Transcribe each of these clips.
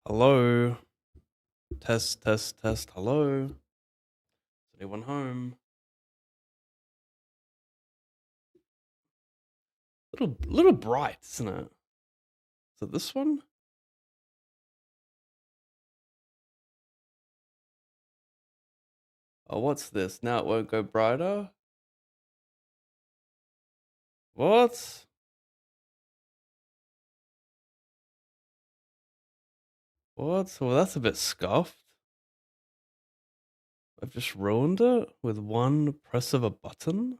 Hello. Test, test, test. Hello. Is anyone home? Little bright, isn't it? Is it this one? Oh, what's this? Now it won't go brighter? What? What? Well, that's a bit scuffed. I've just ruined it with one press of a button.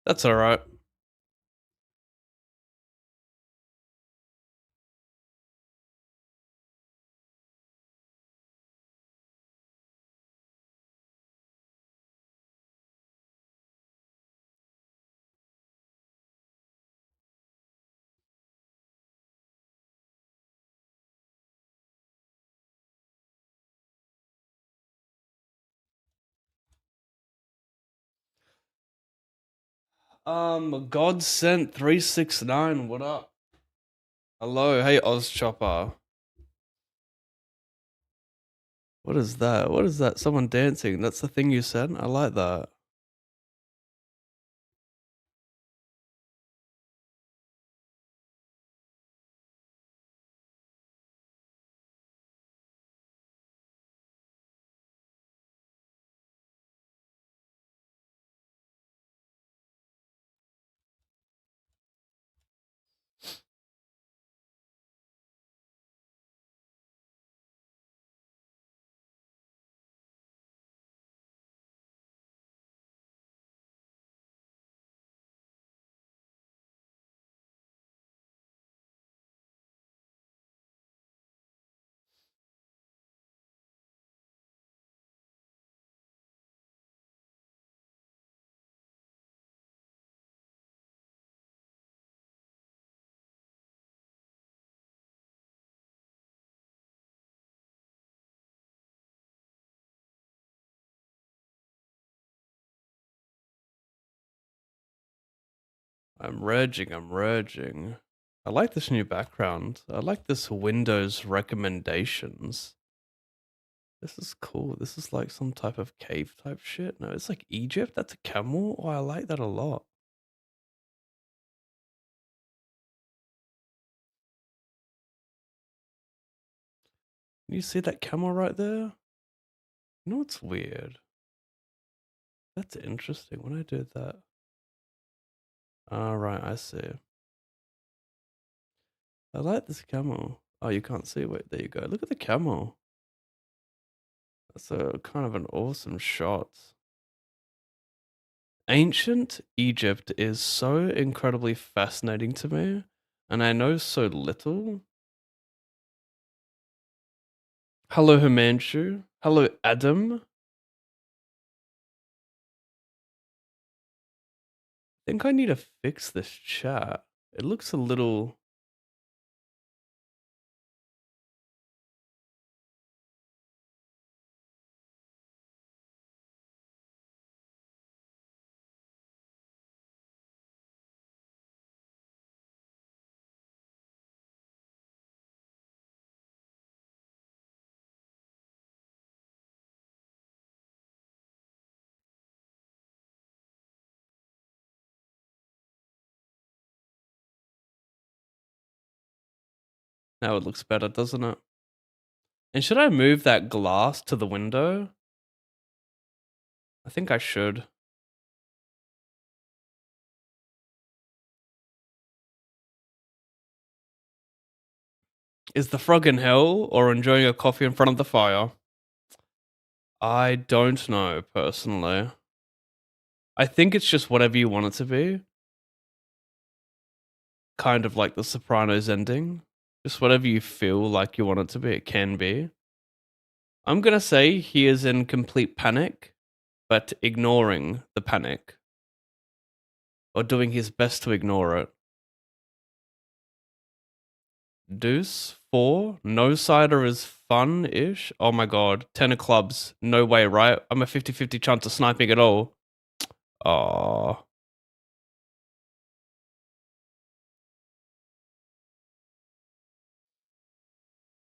That's alright. God sent 369. What up? Hello. Hey, Oz Chopper. What is that? What is that? Someone dancing. That's the thing you sent? I like that. I'm raging. I like this new background. I like this Windows recommendations. This is cool. This is like some type of cave type shit. No, it's like Egypt. That's a camel. Oh, I like that a lot. Can you see that camel right there? You know what's weird? That's interesting. When I did that. Right, I see. I like this camel. Oh, you can't see. Wait, there you go. Look at the camel. That's a kind of an awesome shot. Ancient Egypt is so incredibly fascinating to me, and I know so little. Hello, Himanshu. Hello, Adam. I think I need to fix this chat. It looks a little. Now it looks better, doesn't it? And should I move that glass to the window? I think I should. Is the frog in hell or enjoying a coffee in front of the fire? I don't know, personally. I think it's just whatever you want it to be. Kind of like the Sopranos ending. Just whatever you feel like you want it to be, it can be. I'm gonna say he is in complete panic, but ignoring the panic. Or doing his best to ignore it. Deuce, 4. No cider is fun-ish. Oh my god. 10 of clubs. No way, right? I'm a 50-50 chance of sniping it all. Oh.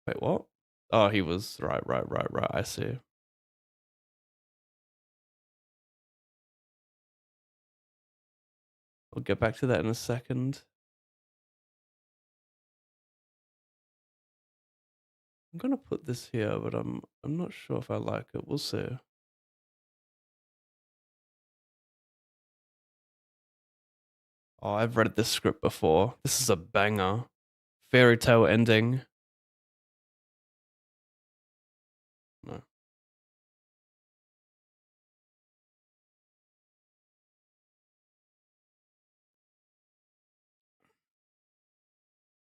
Wait, what? Oh, he was right. I see. We'll get back to that in a second. I'm gonna put this here, but I'm not sure if I like it. We'll see. Oh, I've read this script before. This is a banger. Fairy tale ending. No.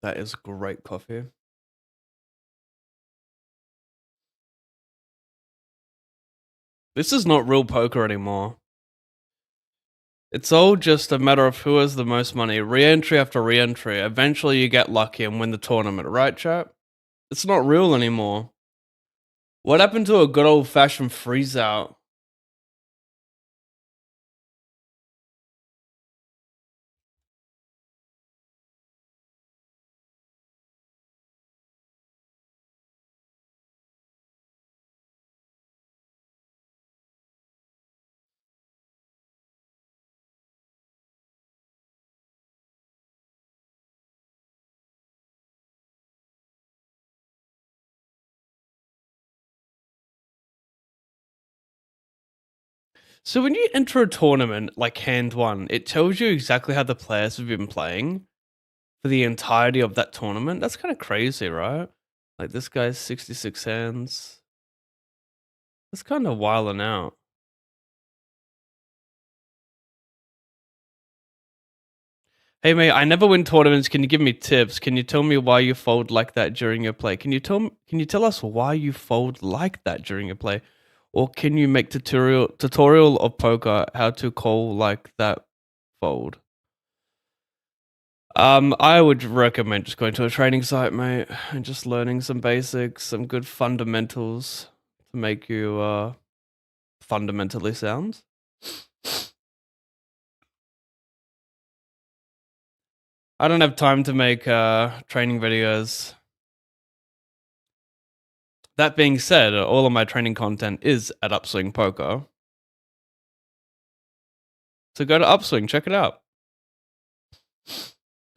That is great coffee. This is not real poker anymore. It's all just a matter of who has the most money. Re-entry after re-entry. Eventually you get lucky and win the tournament, right, chap? It's not real anymore. What happened to a good old-fashioned freeze-out? So when you enter a tournament, like hand one, it tells you exactly how the players have been playing for the entirety of that tournament. That's kind of crazy, right? Like this guy's 66 hands. That's kind of wilding out. Hey mate, I never win tournaments. Can you give me tips? Can you tell me why you fold like that during your play? Can you tell us why you fold like that during your play? Or can you make tutorial of poker how to call like that fold? I would recommend just going to a training site, mate, and just learning some basics, some good fundamentals to make you fundamentally sound. I don't have time to make training videos. That being said, all of my training content is at Upswing Poker. So go to Upswing, check it out.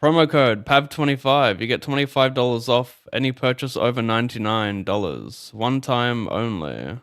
Promo code PAV25. You get $25 off any purchase over $99. One time only.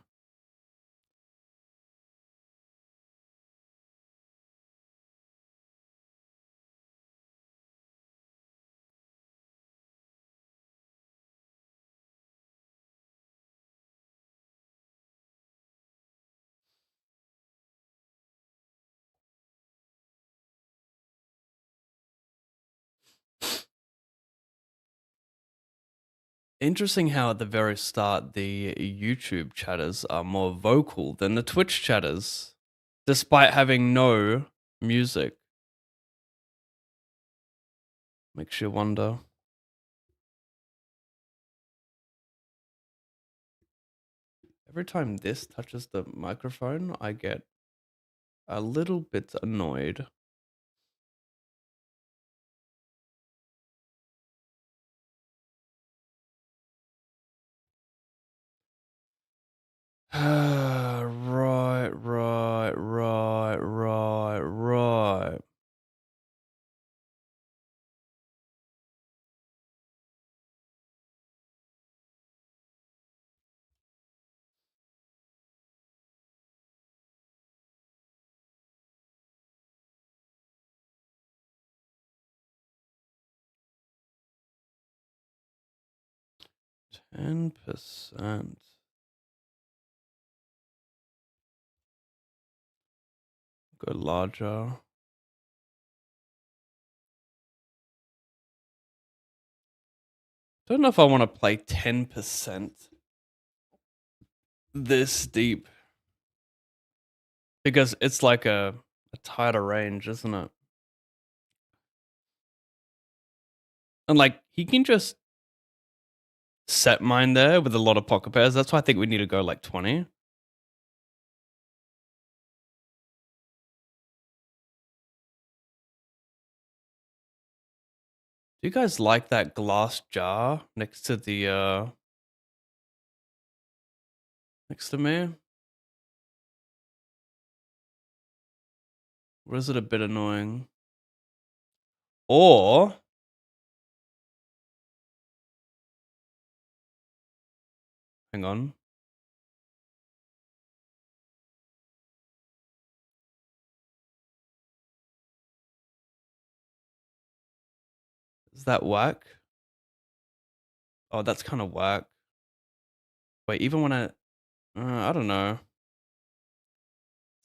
Interesting how at the very start the YouTube chatters are more vocal than the Twitch chatters, despite having no music. Makes you wonder. Every time this touches the microphone, I get a little bit annoyed. Right. 10%. Go larger. Don't know if I want to play 10%. this deep because it's like a tighter range, isn't it? And like he can just set mine there with a lot of pocket pairs. That's why I think we need to go like 20. Do you guys like that glass jar next to the next to me? Or is it a bit annoying? Or hang on. Is that whack? Oh, that's kind of whack. Wait, even when I don't know. Is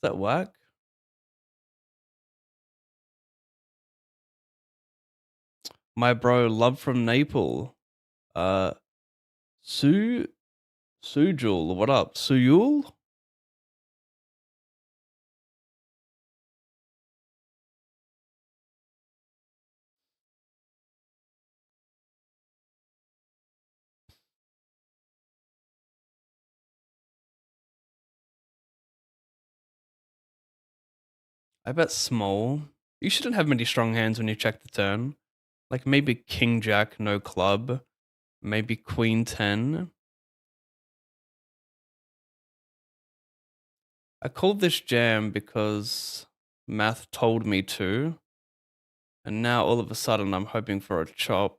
that whack? My bro, love from Naples. Uh, Su Sujul, what up? Suyul? I bet small. You shouldn't have many strong hands when you check the turn. Like maybe King Jack, no club. Maybe Queen 10. I called this jam because math told me to. And now all of a sudden I'm hoping for a chop.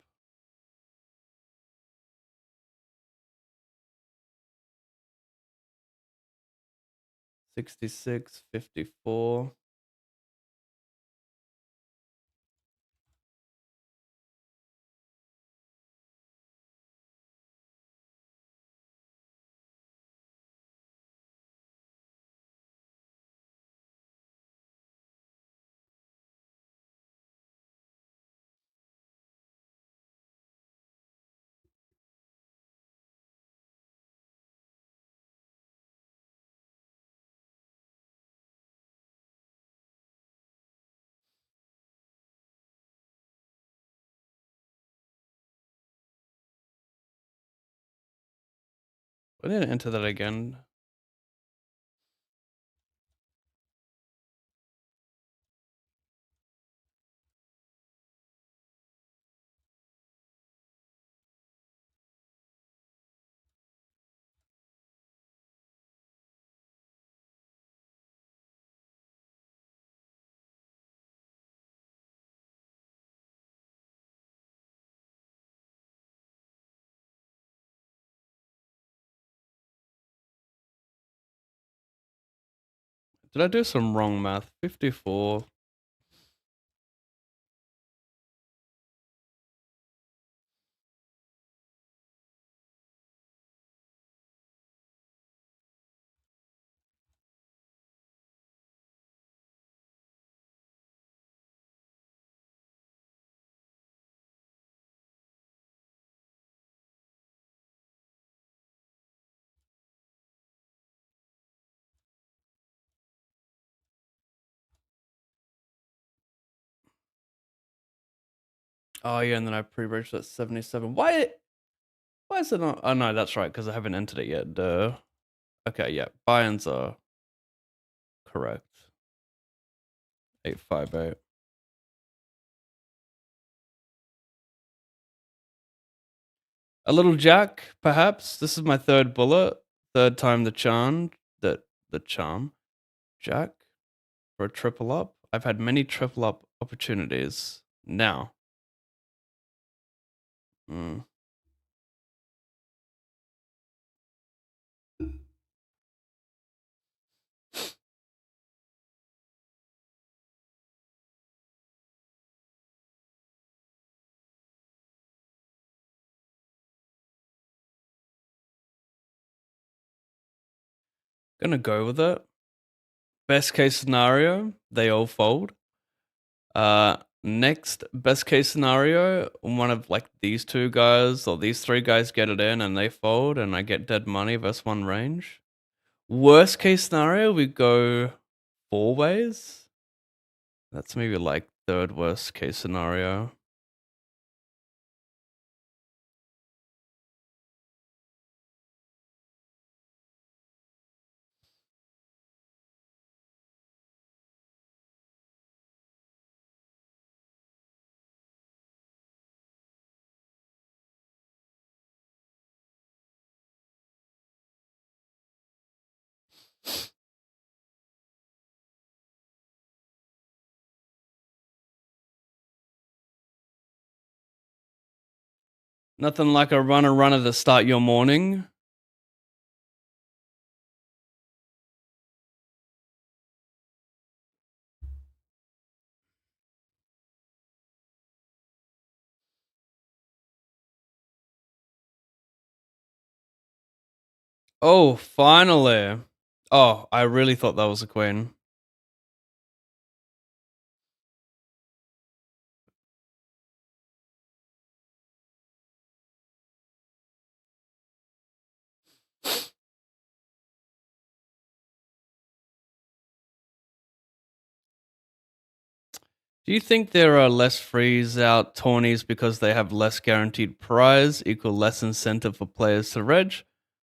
$66, $54. I didn't enter that again. Did I do some wrong math? 54. Oh yeah, and then I pre-registered at 77. Why is it not? Oh no, that's right, because I haven't entered it yet. Duh. Okay, yeah. Buy-ins are correct. 858. A little jack, perhaps. This is my third bullet. Third time the charm. The charm. Jack for a triple up. I've had many triple up opportunities. Now. Mm. Gonna go with it. Best case scenario, they all fold. Next best case scenario, one of like these two guys or these three guys get it in and they fold and I get dead money versus one range. Worst case scenario, we go 4 ways. That's maybe like third worst case scenario. Nothing like a runner to start your morning. Oh, finally. Oh, I really thought that was a queen. Do you think there are less freeze out tourneys because they have less guaranteed prize, equal less incentive for players to reg?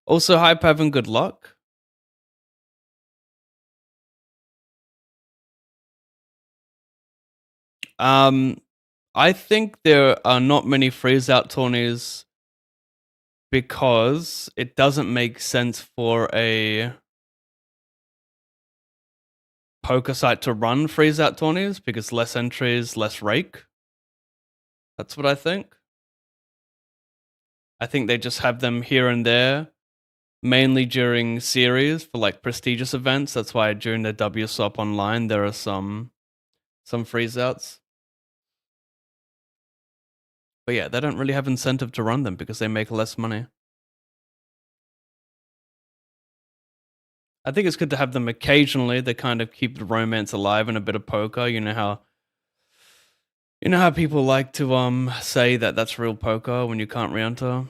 Also, hype having good luck? I think there are not many freeze out tourneys because it doesn't make sense for a poker site to run freeze out tourneys because less entries, less rake. That's what I think. I think they just have them here and there, mainly during series for like prestigious events. That's why during the WSOP online there are some freeze outs. But yeah, they don't really have incentive to run them because they make less money. I think it's good to have them occasionally. They kind of keep the romance alive in a bit of poker. You know how people like to say that that's real poker when you can't re-enter.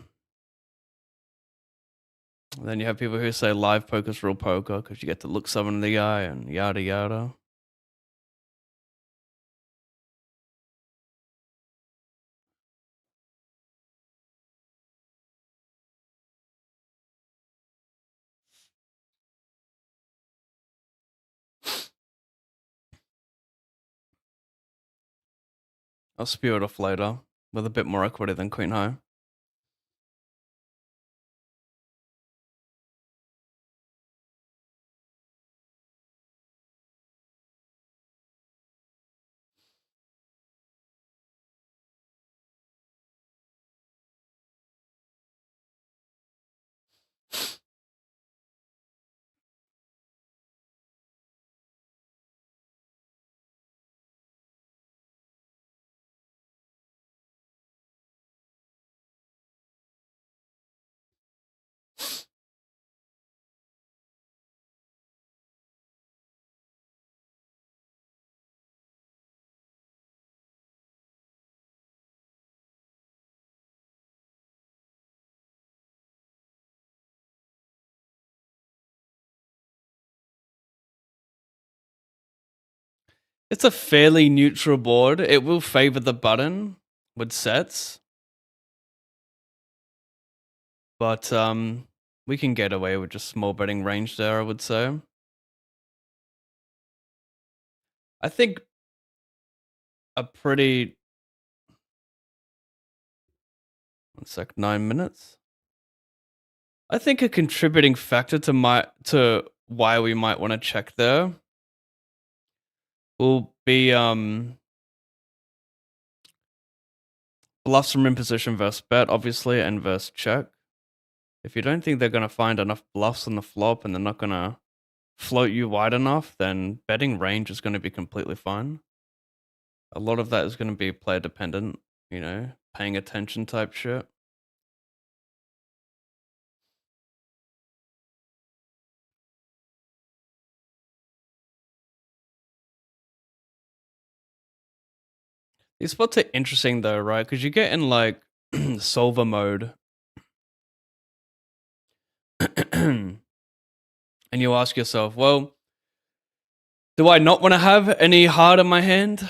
Then you have people who say live poker's real poker because you get to look someone in the eye and yada yada. I'll spew it off later with a bit more equity than Queen High. It's a fairly neutral board. It will favor the button with sets. But we can get away with just small betting range there, I would say. I think a pretty 9 minutes. I think a contributing factor to why we might want to check there will be bluffs from imposition versus bet, obviously, and versus check. If you don't think they're going to find enough bluffs on the flop and they're not going to float you wide enough, then betting range is going to be completely fine. A lot of that is going to be player dependent, paying attention type shit. These spots are interesting though, right? Because you get in like solver mode. and you ask yourself, well, do I not want to have any heart in my hand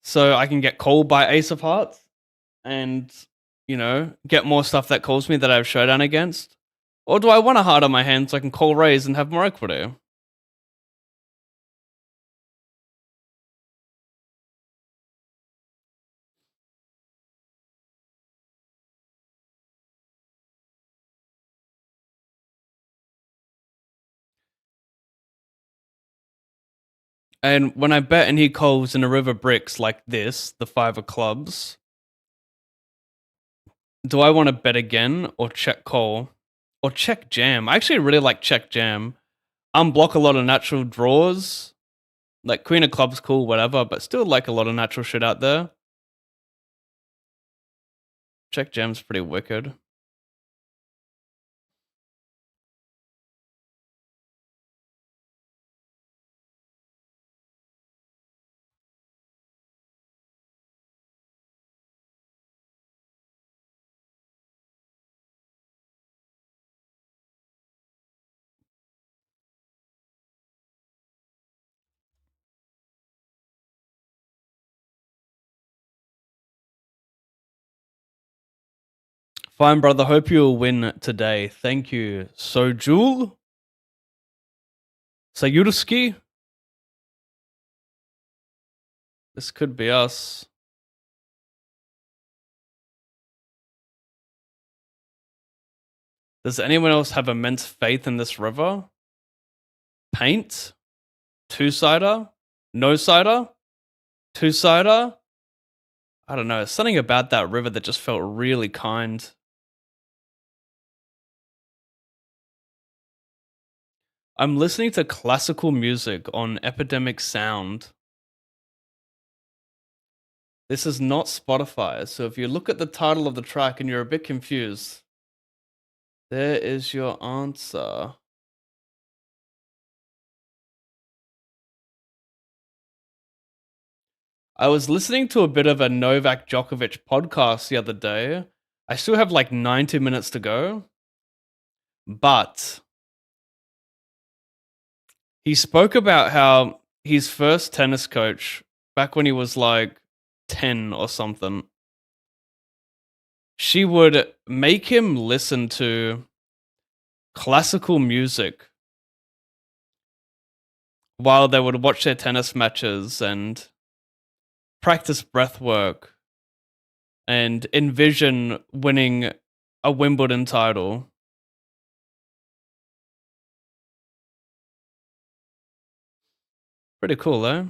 so I can get called by Ace of Hearts and, get more stuff that calls me that I have showdown against? Or do I want a heart on my hand so I can call raise and have more equity? And when I bet and he calls in a river bricks like this, the 5 of clubs, do I want to bet again or check call or check jam? I actually really like check jam. Unblock a lot of natural draws. Like queen of clubs, cool, whatever, but still like a lot of natural shit out there. Check jam's pretty wicked. Fine, brother. Hope you'll win today. Thank you. Sojul? Sayurski? This could be us. Does anyone else have immense faith in this river? Paint? Two-sider? No-sider? Two-sider? I don't know. Something about that river that just felt really kind. I'm listening to classical music on Epidemic Sound. This is not Spotify, so if you look at the title of the track and you're a bit confused, there is your answer. I was listening to a bit of a Novak Djokovic podcast the other day. I still have like 90 minutes to go, but he spoke about how his first tennis coach, back when he was like 10 or something, she would make him listen to classical music while they would watch their tennis matches and practice breath work and envision winning a Wimbledon title. Pretty cool, eh?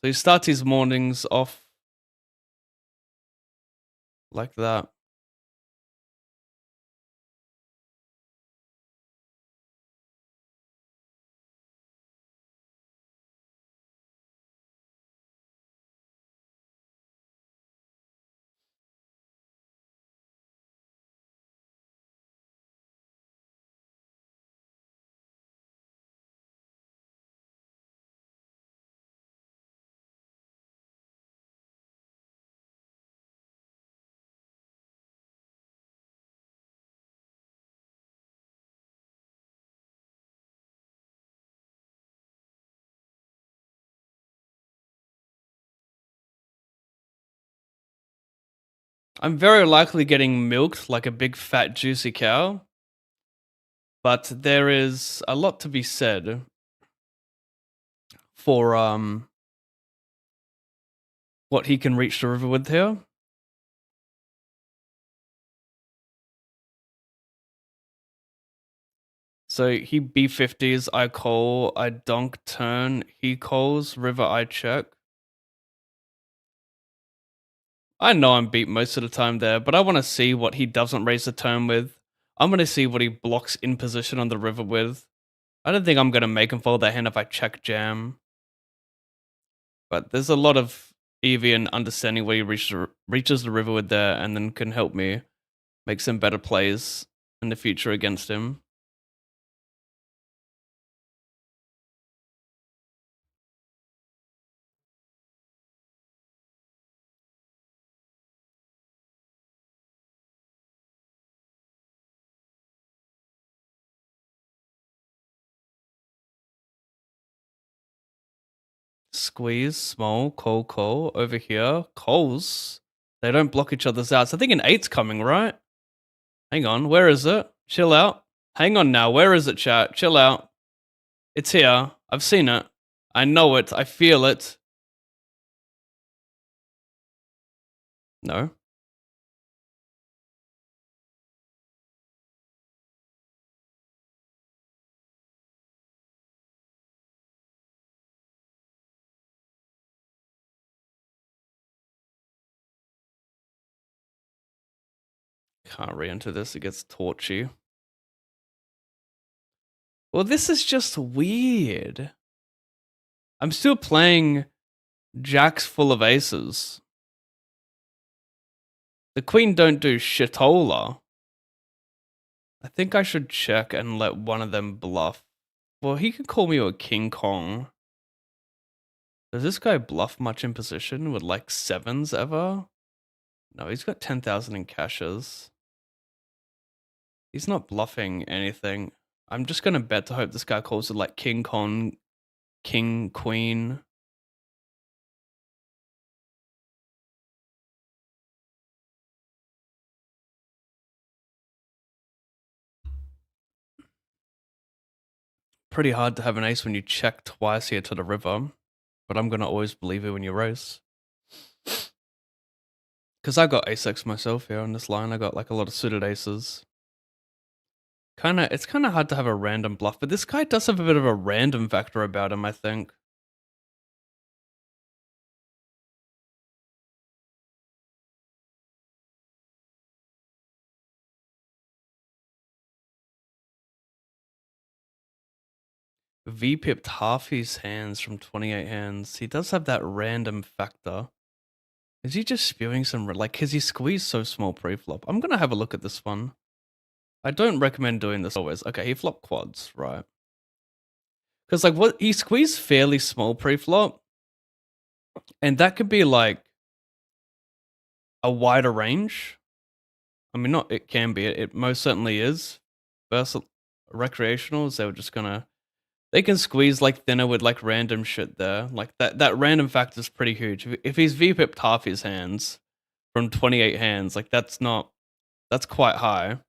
So he starts his mornings off like that. I'm very likely getting milked like a big fat juicy cow, but there is a lot to be said for what he can reach the river with here. So he B50s, I call, I donk turn, he calls, river I check. I know I'm beat most of the time there, but I want to see what he doesn't raise the turn with. I'm going to see what he blocks in position on the river with. I don't think I'm going to make him fold that hand if I check jam. But there's a lot of EV and understanding where he reaches the river with there and then can help me make some better plays in the future against him. squeeze, small, call. Over here, calls. They don't block each other's out. So I think an 8's coming, right? Hang on, where is it? Chill out. Hang on now, where is it, chat? Chill out. It's here. I've seen it. I know it. I feel it. No. Can't re-enter this, it gets torchy. Well, this is just weird. I'm still playing jacks full of aces. The queen don't do shitola. I think I should check and let one of them bluff. Well, he could call me a King Kong. Does this guy bluff much in position with like 7s ever? No, he's got 10,000 in cashes. He's not bluffing anything. I'm just gonna bet to hope this guy calls it like King Kong, King, Queen. Pretty hard to have an ace when you check twice here to the river, but I'm gonna always believe it when you raise. Because I got ace-x myself here on this line. I got like a lot of suited aces. It's kind of hard to have a random bluff, but this guy does have a bit of a random factor about him, I think. V-pipped half his hands from 28 hands. He does have that random factor. Is he just spewing some, like, cause he squeezed so small pre-flop? I'm gonna have a look at this one. I don't recommend doing this always. Okay, he flopped quads, right? Cause like what, he squeezed fairly small pre-flop. And that could be like a wider range. I mean, not it can be, it most certainly is. Versus recreationals, they can squeeze like thinner with like random shit there. Like that random factor is pretty huge. If he's V-pipped half his hands from 28 hands, like that's quite high.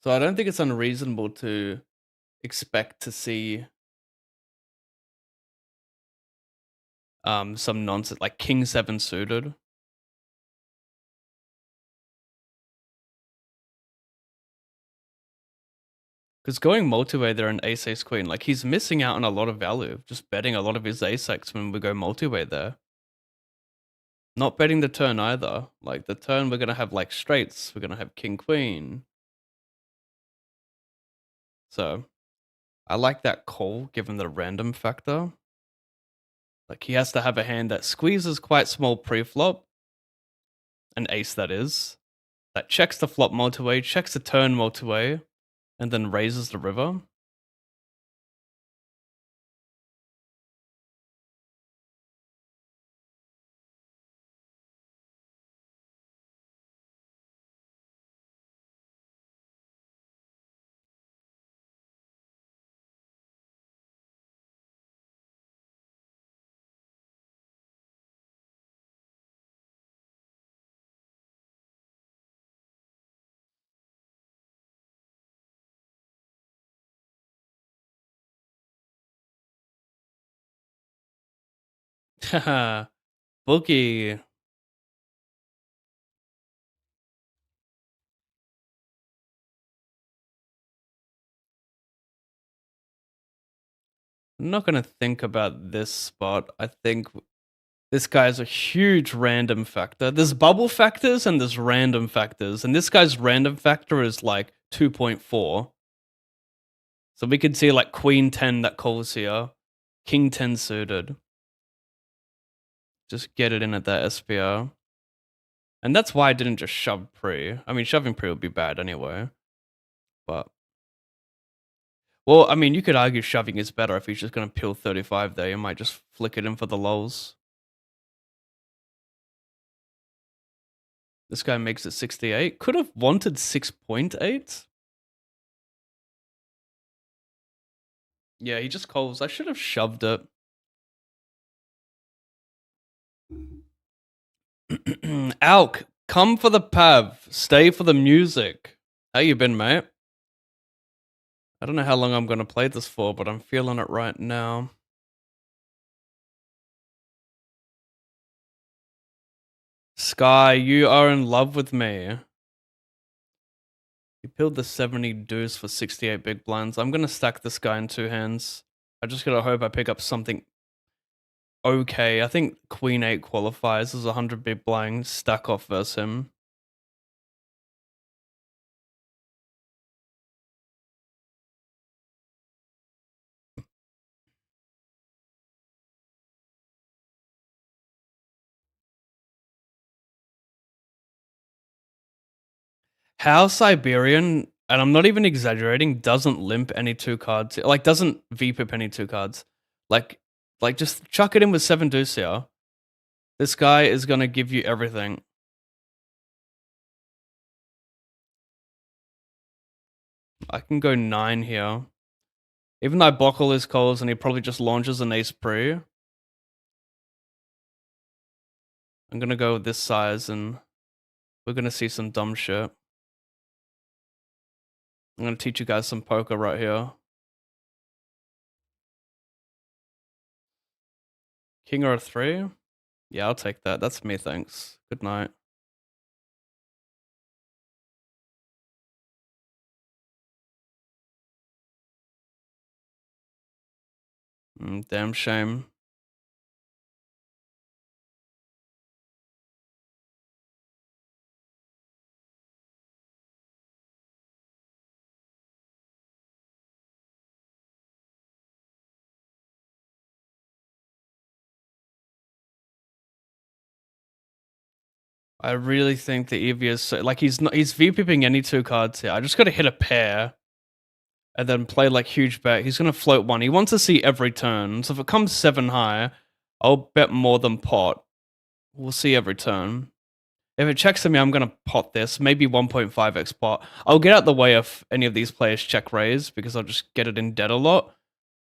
So I don't think it's unreasonable to expect to see some nonsense like King 7 suited. Because going multi-way there in ace queen, like he's missing out on a lot of value. Just betting a lot of his ace-x when we go multi-way there. Not betting the turn either. Like the turn we're gonna have like straights. We're gonna have king queen. So I like that call given the random factor. Like he has to have a hand that squeezes quite small pre-flop. An ace that is. That checks the flop multi-way, checks the turn multi-way, and then raises the river. Haha. Bookie. I'm not gonna think about this spot. I think this guy's a huge random factor. There's bubble factors and there's random factors. And this guy's random factor is like 2.4. So we could see like queen 10 that calls here. King 10 suited. Just get it in at that SPR. And that's why I didn't just shove pre. I mean, shoving pre would be bad anyway. But well, I mean, you could argue shoving is better if he's just going to peel 35 there. You might just flick it in for the lulz. This guy makes it 68. Could have wanted 6.8. Yeah, he just calls. I should have shoved it. Alk, come for the pav, stay for the music. How you been, mate? I don't know how long I'm gonna play this for, but I'm feeling it right now. Sky, you are in love with me. You peeled the 70 deuce for 68 big blinds. I'm gonna stack this guy in two hands. I just gotta hope I pick up something okay. I think Queen 8 qualifies as 100 big blinds, stack off versus him. How Siberian, and I'm not even exaggerating, doesn't limp any two cards. Like, doesn't VPip any two cards. Like, just chuck it in with 7 deuce here. This guy is gonna give you everything. I can go 9 here. Even though I block all his calls and he probably just launches an ace pre, I'm gonna go with this size and we're gonna see some dumb shit. I'm gonna teach you guys some poker right here. King or a 3? Yeah, I'll take that. That's me, thanks. Good night. Damn shame. I really think that Evie is so, like he's VPipping any two cards here. I just gotta hit a pair and then play like huge bet. He's gonna float one. He wants to see every turn. So if it comes 7 high, I'll bet more than pot. We'll see every turn. If it checks to me, I'm gonna pot this, maybe 1.5x pot. I'll get out the way if any of these players check raise because I'll just get it in dead a lot.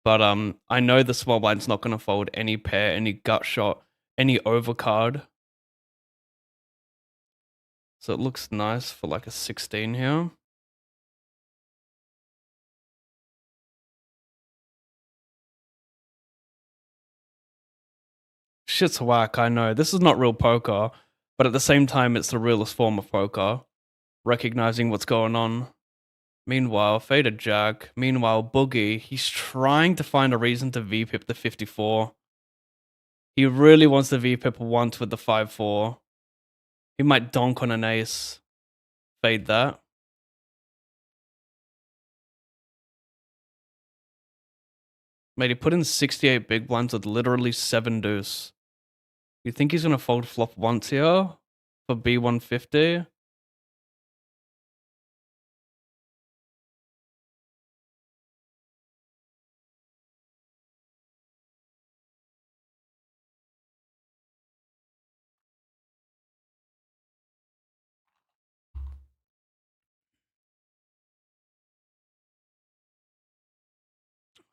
But I know the small blind's not gonna fold any pair, any gut shot, any overcard. So it looks nice for like a 16 here. Shit's whack, I know. This is not real poker, but at the same time, it's the realest form of poker. Recognizing what's going on. Meanwhile, faded jack. Meanwhile, Boogie, he's trying to find a reason to VPip the 54. He really wants to VPip once with the 5-4. He might donk on an ace. Fade that. Mate, he put in 68 big blinds with literally 7 deuce. You think he's gonna fold flop once here? For B150?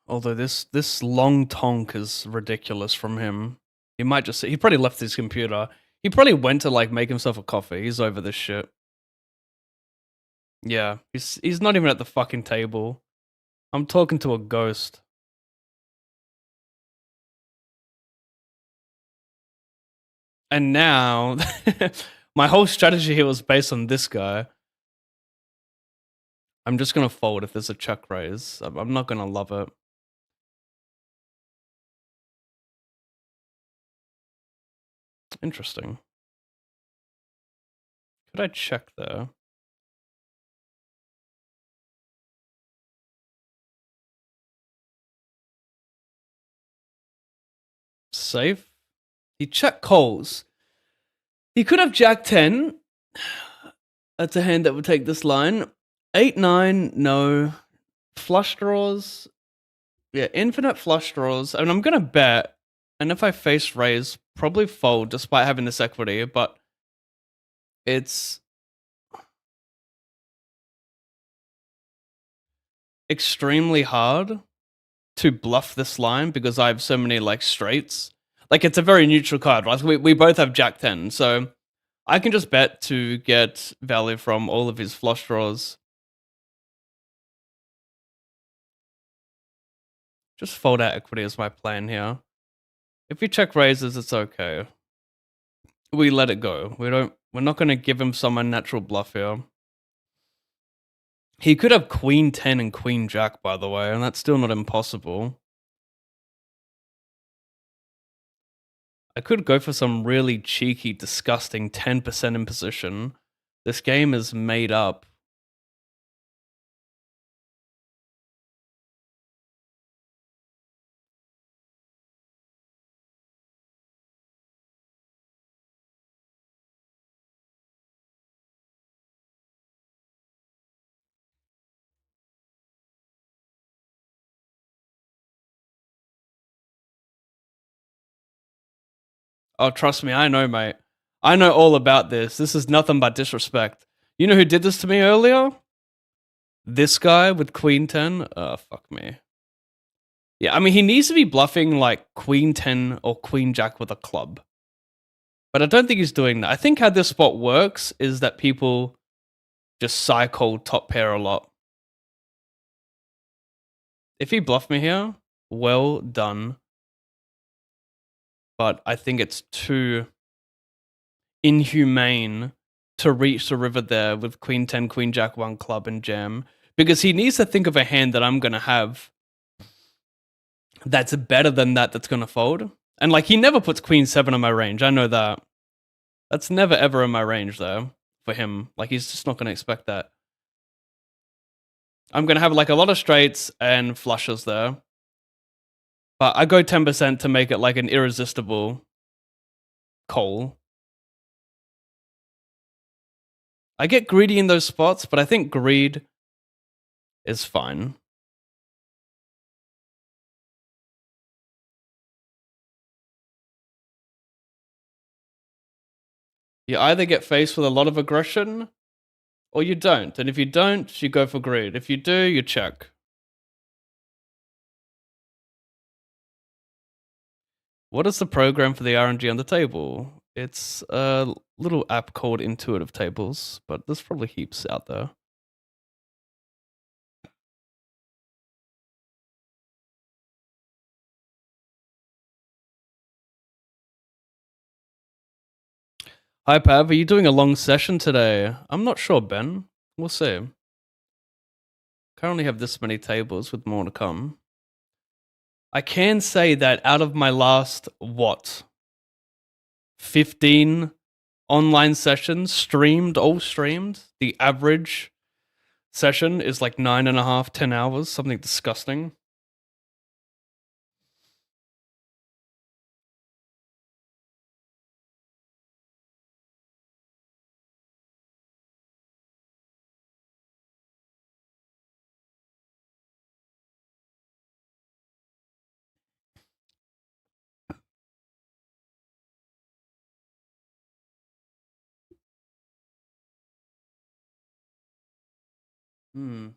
Although this long tonk is ridiculous from him. He might just he probably left his computer. He probably went to like make himself a coffee. He's over this shit. Yeah, he's not even at the fucking table. I'm talking to a ghost. And now my whole strategy here was based on this guy. I'm just gonna fold if there's a check raise. I'm not gonna love it. Interesting. Could I check there? Safe? He check calls. He could have jack 10. That's a hand that would take this line. 8-9, no. Flush draws. Yeah, infinite flush draws. And I'm gonna bet. And if I face raise, probably fold despite having this equity, but it's extremely hard to bluff this line because I have so many like straights. Like it's a very neutral card, right? We both have Jack 10, so I can just bet to get value from all of his flush draws. Just fold out equity is my plan here. If he check raises, it's okay. We let it go. We're not gonna give him some unnatural bluff here. He could have queen 10 and queen jack, by the way, and that's still not impossible. I could go for some really cheeky, disgusting 10% in position. This game is made up. Oh, trust me, I know, mate. I know all about this. This is nothing but disrespect. You know who did this to me earlier? This guy with queen 10? Oh, fuck me. Yeah, I mean, he needs to be bluffing like queen 10 or queen jack with a club. But I don't think he's doing that. I think how this spot works is that people just cycle top pair a lot. If he bluffed me here, well done. But I think it's too inhumane to reach the river there with queen 10, queen jack 1 club and jam. Because he needs to think of a hand that I'm going to have that's better than that's going to fold. And like he never puts queen 7 in my range. I know that. That's never ever in my range though for him. Like he's just not going to expect that. I'm going to have like a lot of straights and flushes there. But I go 10% to make it like an irresistible call. I get greedy in those spots, but I think greed is fine. You either get faced with a lot of aggression or you don't. And if you don't, you go for greed. If you do, you check. What is the program for the RNG on the table? It's a little app called Intuitive Tables, but there's probably heaps out there. Hi, Pav. Are you doing a long session today? I'm not sure, Ben. We'll see. Currently have this many tables with more to come. I can say that out of my last, 15 online sessions streamed, all streamed, the average session is like 9.5, 10 hours, something disgusting. Hmm.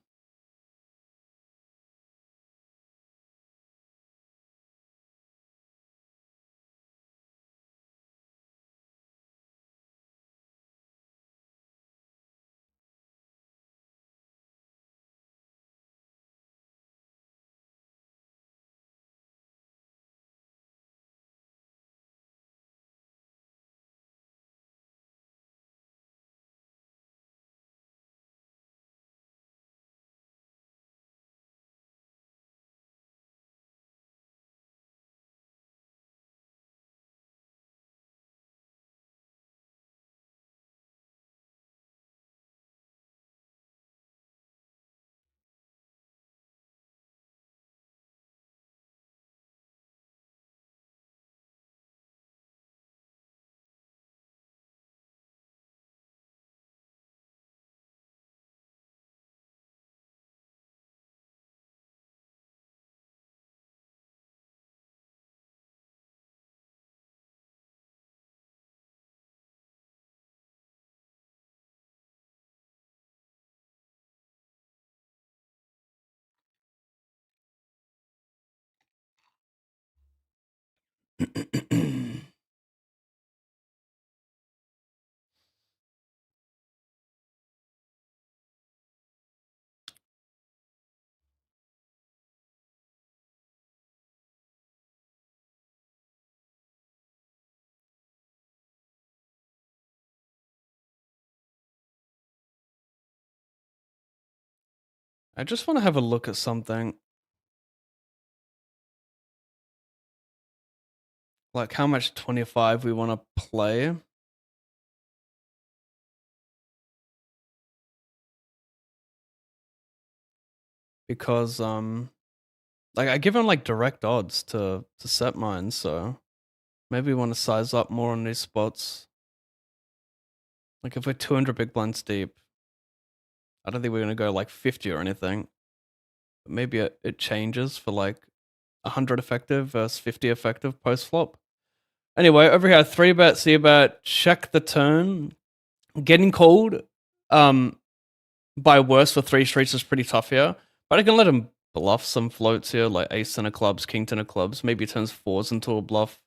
I just want to have a look at something. Like how much 25 we want to play. Because like I give him like direct odds to set mine, so maybe we want to size up more on these spots. Like if we're 200 big blinds deep, I don't think we're gonna go like 50 or anything. But maybe it changes for like 100 effective versus 50 effective post flop. Anyway, over here, 3-bet, c-bet, check the turn. Getting called by worse for 3 streets is pretty tough here. But I can let him bluff some floats here, like ace ten of clubs, king ten of clubs. Maybe he turns 4s into a bluff.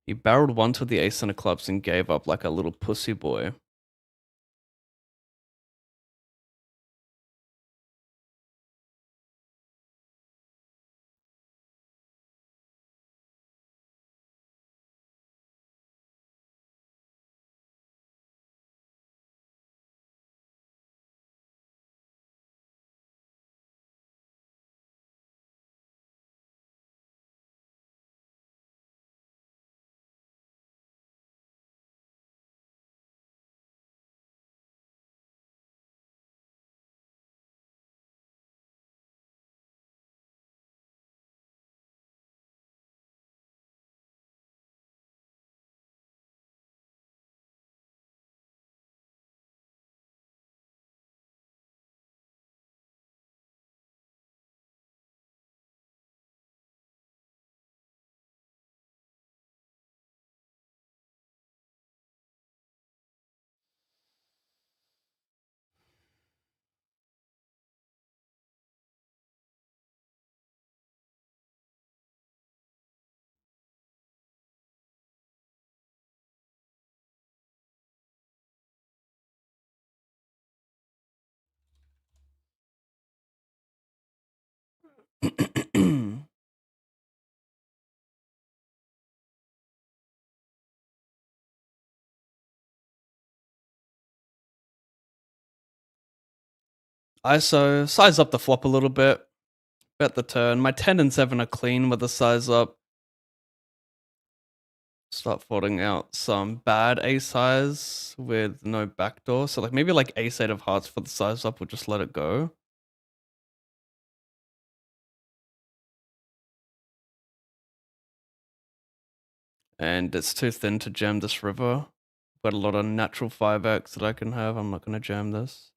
He barreled 1 to the ace ten of clubs and gave up like a little pussy boy. ISO, size up the flop a little bit. Bet the turn. My 10 and 7 are clean with the size up. Start folding out some bad ace highs with no backdoor. So like maybe like ace 8 of hearts for the size up, we'll just let it go. And it's too thin to jam this river. Got a lot of natural 5x that I can have. I'm not going to jam this.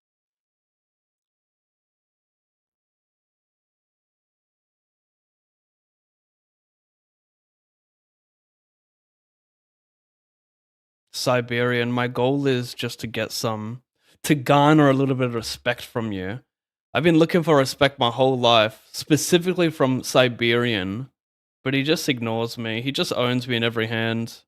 Siberian, my goal is just to get to garner a little bit of respect from you. I've been looking for respect my whole life, specifically from Siberian, but he just ignores me. He just owns me in every hand.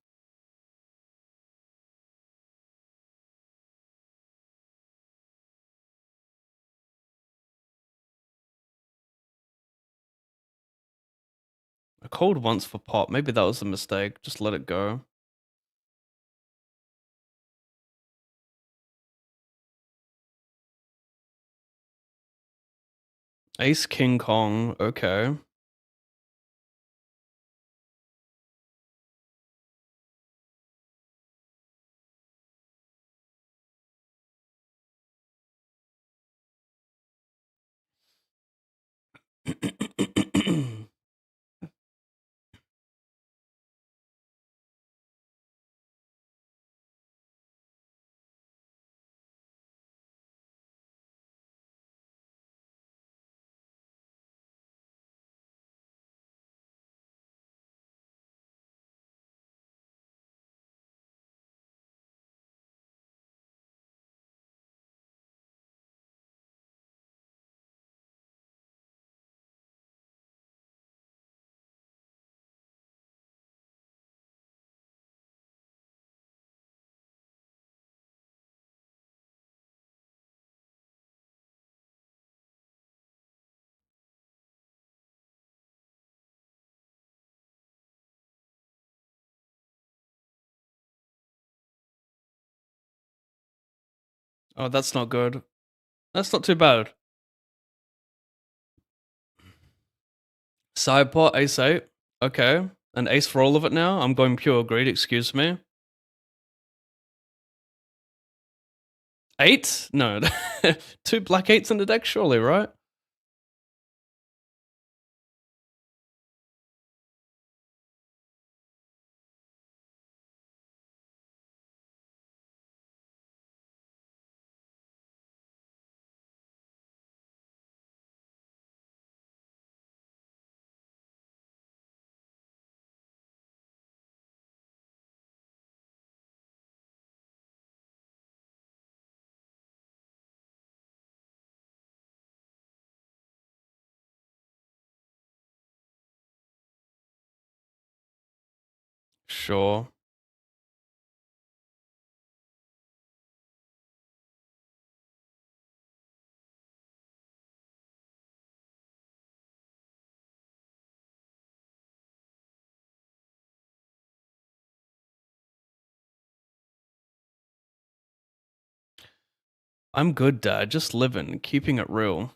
I called once for pot. Maybe that was a mistake. Just let it go. Ace King Kong. Okay. Oh, that's not good. That's not too bad. Sidepot, ace 8. Okay. An ace for all of it now? I'm going pure greed, excuse me. 8? No. 2 black 8s in the deck, surely, right? Sure. I'm good, Dad. Just living, keeping it real.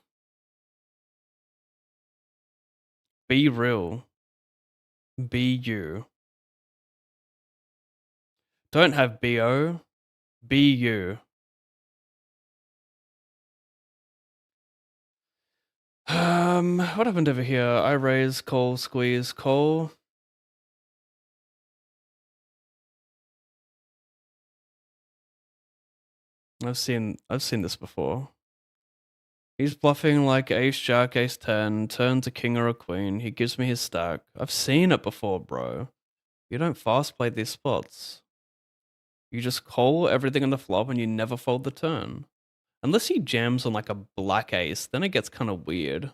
Be real. Be you. Don't have BO. Be you. What happened over here? I raise, call, squeeze, call. I've seen this before. He's bluffing like ace jack, ace 10, turns a king or a queen. He gives me his stack. I've seen it before, bro. You don't fast play these spots. You just call everything on the flop and you never fold the turn. Unless he jams on like a black ace, then it gets kind of weird.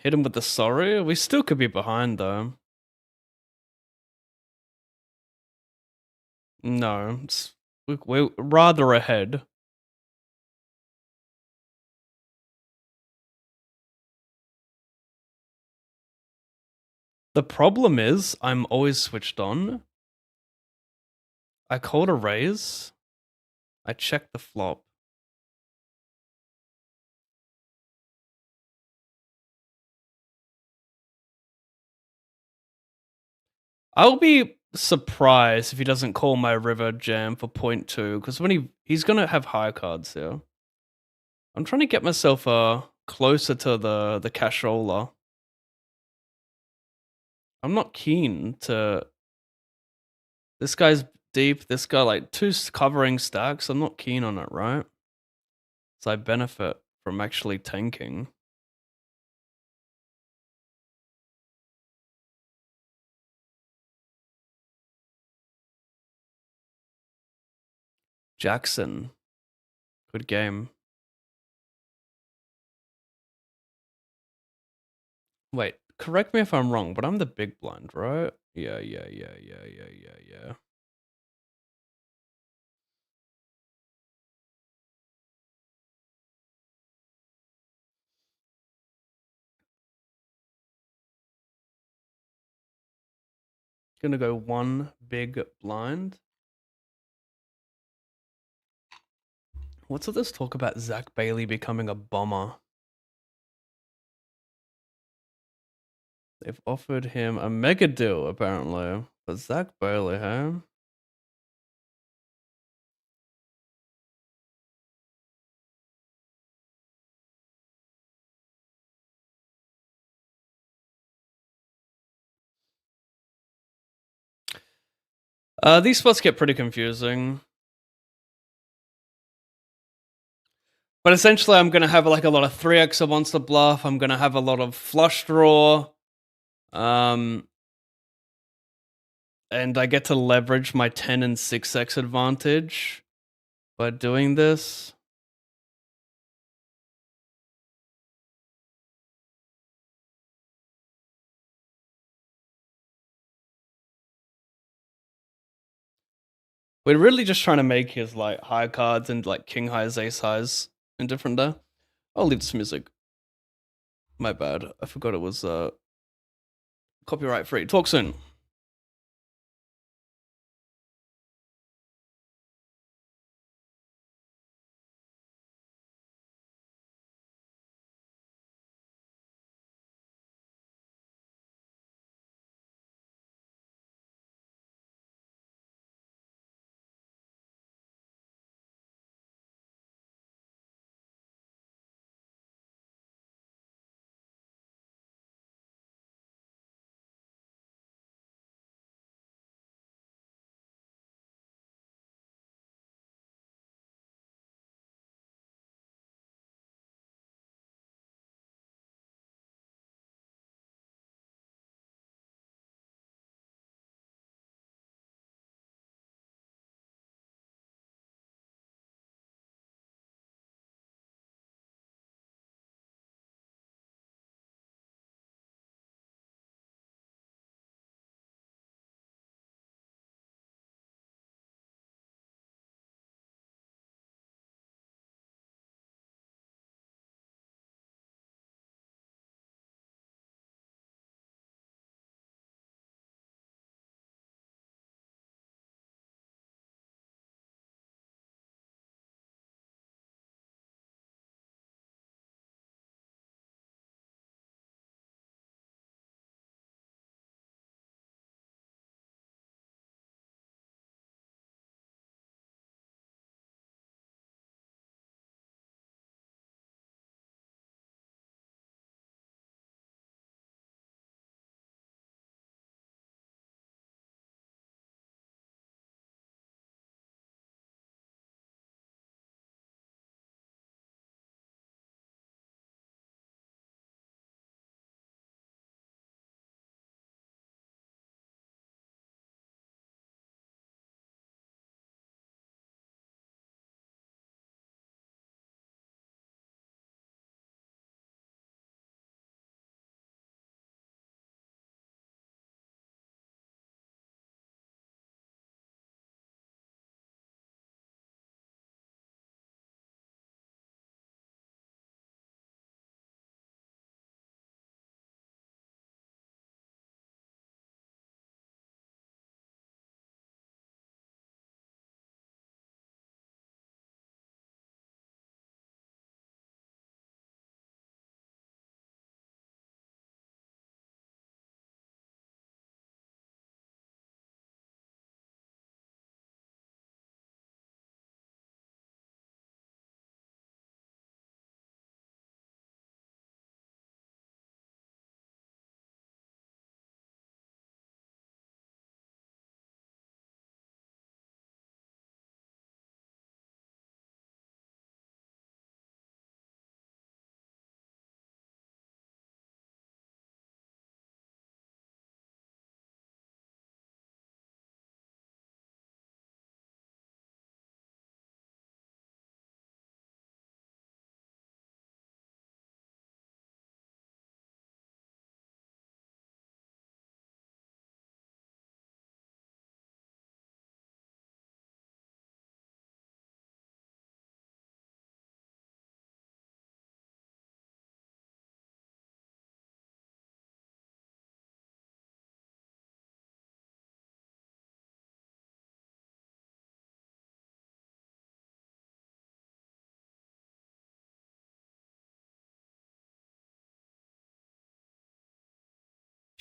Hit him with the sorry. We still could be behind though. No, we're rather ahead. The problem is I'm always switched on. I called a raise. I checked the flop. I'll be surprised if he doesn't call my river jam for 0.2, because when he's gonna have high cards here. I'm trying to get myself closer to the cashola. I'm not keen to. This guy's deep. This guy like 2 covering stacks. I'm not keen on it, right? So I benefit from actually tanking. Jackson, good game. Wait, correct me if I'm wrong, but I'm the big blind, right? Yeah. Gonna go 1 big blind. What's all this talk about Zach Bailey becoming a bomber? They've offered him a mega deal, apparently. But Zach Bailey, huh? These spots get pretty confusing. But essentially, I'm going to have like a lot of 3x of monster bluff. I'm going to have a lot of flush draw. And I get to leverage my 10 and 6x advantage by doing this. We're really just trying to make his like high cards and like king highs, ace highs indifferent there. I'll leave this music. My bad. I forgot it was copyright free. Talk soon.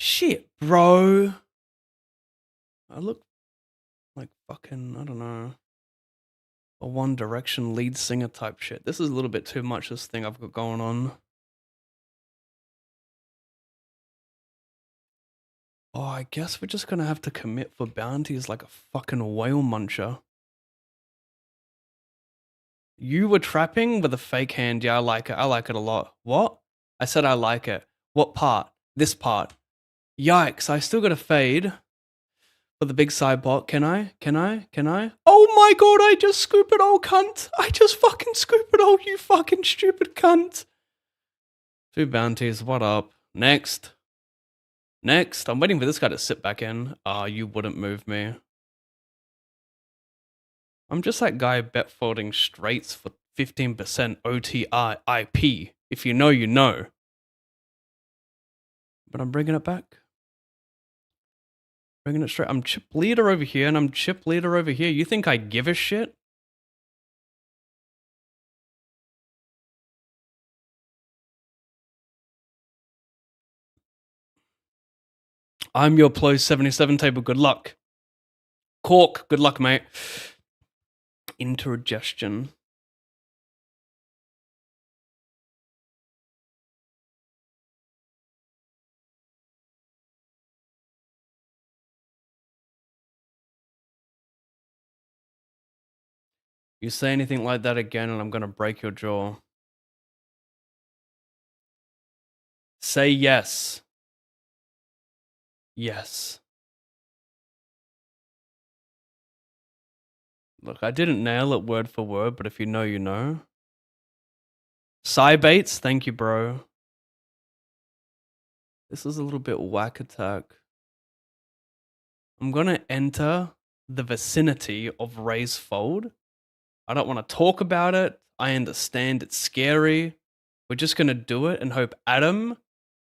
Shit, bro. I look like fucking, I don't know, a One Direction lead singer type shit. This is a little bit too much, this thing I've got going on. Oh, I guess we're just gonna have to commit for bounties like a fucking whale muncher. You were trapping with a fake hand. Yeah, I like it. I like it a lot. What? I said I like it. What part? This part. Yikes, I still got a fade for the big side pot. Can I? Can I? Can I? Oh my god, I just scoop it all, cunt. I just fucking scoop it all, you fucking stupid cunt. Two bounties, what up? Next. Next. I'm waiting for this guy to sit back in. Ah, you wouldn't move me. I'm just that guy bet folding straights for 15% OTI IP. If you know, you know. But I'm bringing it back. Bringing it straight. I'm chip leader over here and I'm chip leader over here. You think I give a shit? I'm your Plo 77 table. Good luck. Cork. Good luck, mate. Intergestion. You say anything like that again and I'm gonna break your jaw. Say yes. Yes. Look, I didn't nail it word for word, but if you know, you know. Cybates, thank you, bro. This is a little bit whack attack. I'm gonna enter the vicinity of raise fold. I don't want to talk about it. I understand it's scary. We're just gonna do it and hope Adam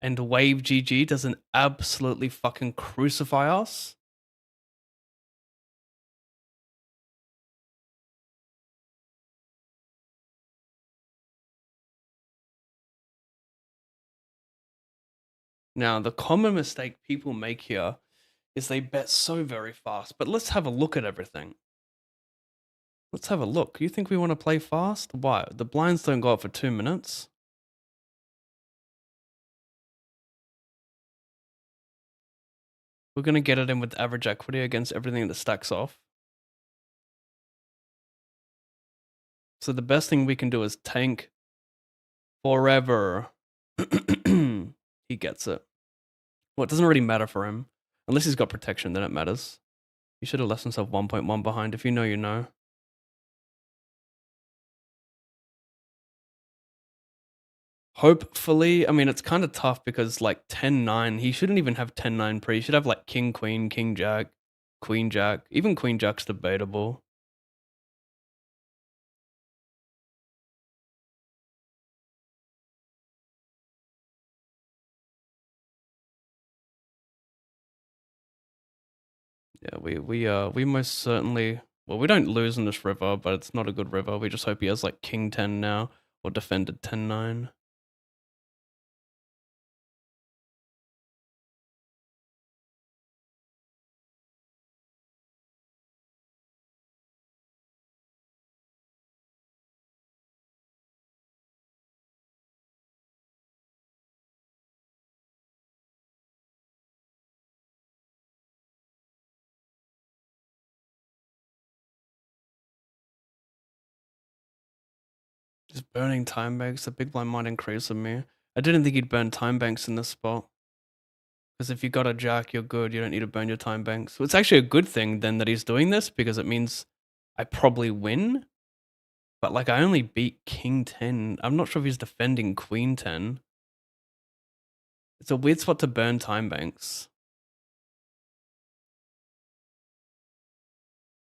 and Wave GG doesn't absolutely fucking crucify us. Now, the common mistake people make here is they bet so very fast. But let's have a look at everything. Let's have a look. You think we want to play fast? Why? The blinds don't go up for 2 minutes. We're going to get it in with average equity against everything that stacks off. So the best thing we can do is tank forever. He gets it. Well, it doesn't really matter for him. Unless he's got protection, then it matters. He should have left himself 1.1 behind. If you know, you know. Hopefully, I mean, it's kind of tough because like 10-9, he shouldn't even have 10-9 pre. He should have like king, queen, king, jack, queen, jack. Even queen, jack's debatable. Yeah, we most certainly, well, we don't lose in this river, but it's not a good river. We just hope he has like king 10 now or defended 10-9. Just burning time banks. The big blind might increase on me. I didn't think he'd burn time banks in this spot. Because if you got a jack, you're good. You don't need to burn your time banks. So it's actually a good thing then that he's doing this because it means I probably win. But like I only beat king 10. I'm not sure if he's defending queen 10. It's a weird spot to burn time banks.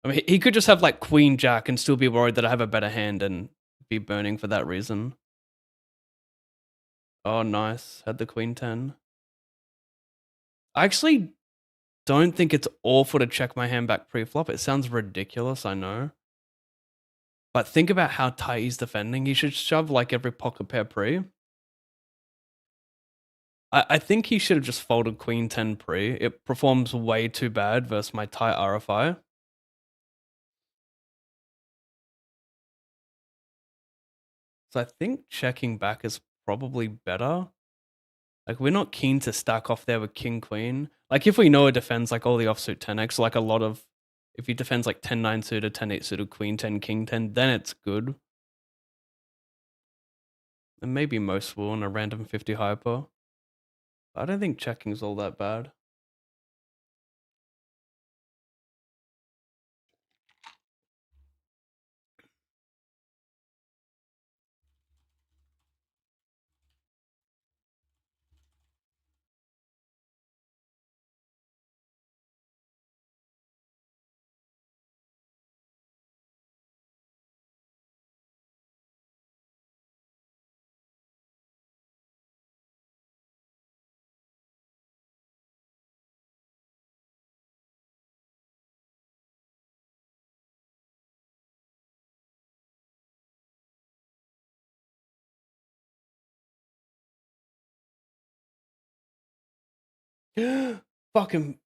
I mean, he could just have like queen jack and still be worried that I have a better hand and be burning for that reason. Oh, nice. Had the queen 10. I actually don't think it's awful to check my hand back pre-flop. It sounds ridiculous, I know. But think about how tight he's defending. He should shove like every pocket pair pre. I think he should have just folded queen 10 pre. It performs way too bad versus my tight RFI. So I think checking back is probably better. Like we're not keen to stack off there with king queen. Like if we know it defends like all the offsuit 10x, like a lot of, if he defends like 10-9 suited, 10-8 suited, queen 10, king 10, then it's good. And maybe most will in a random 50 hyper. I don't think checking's all that bad. Fucking.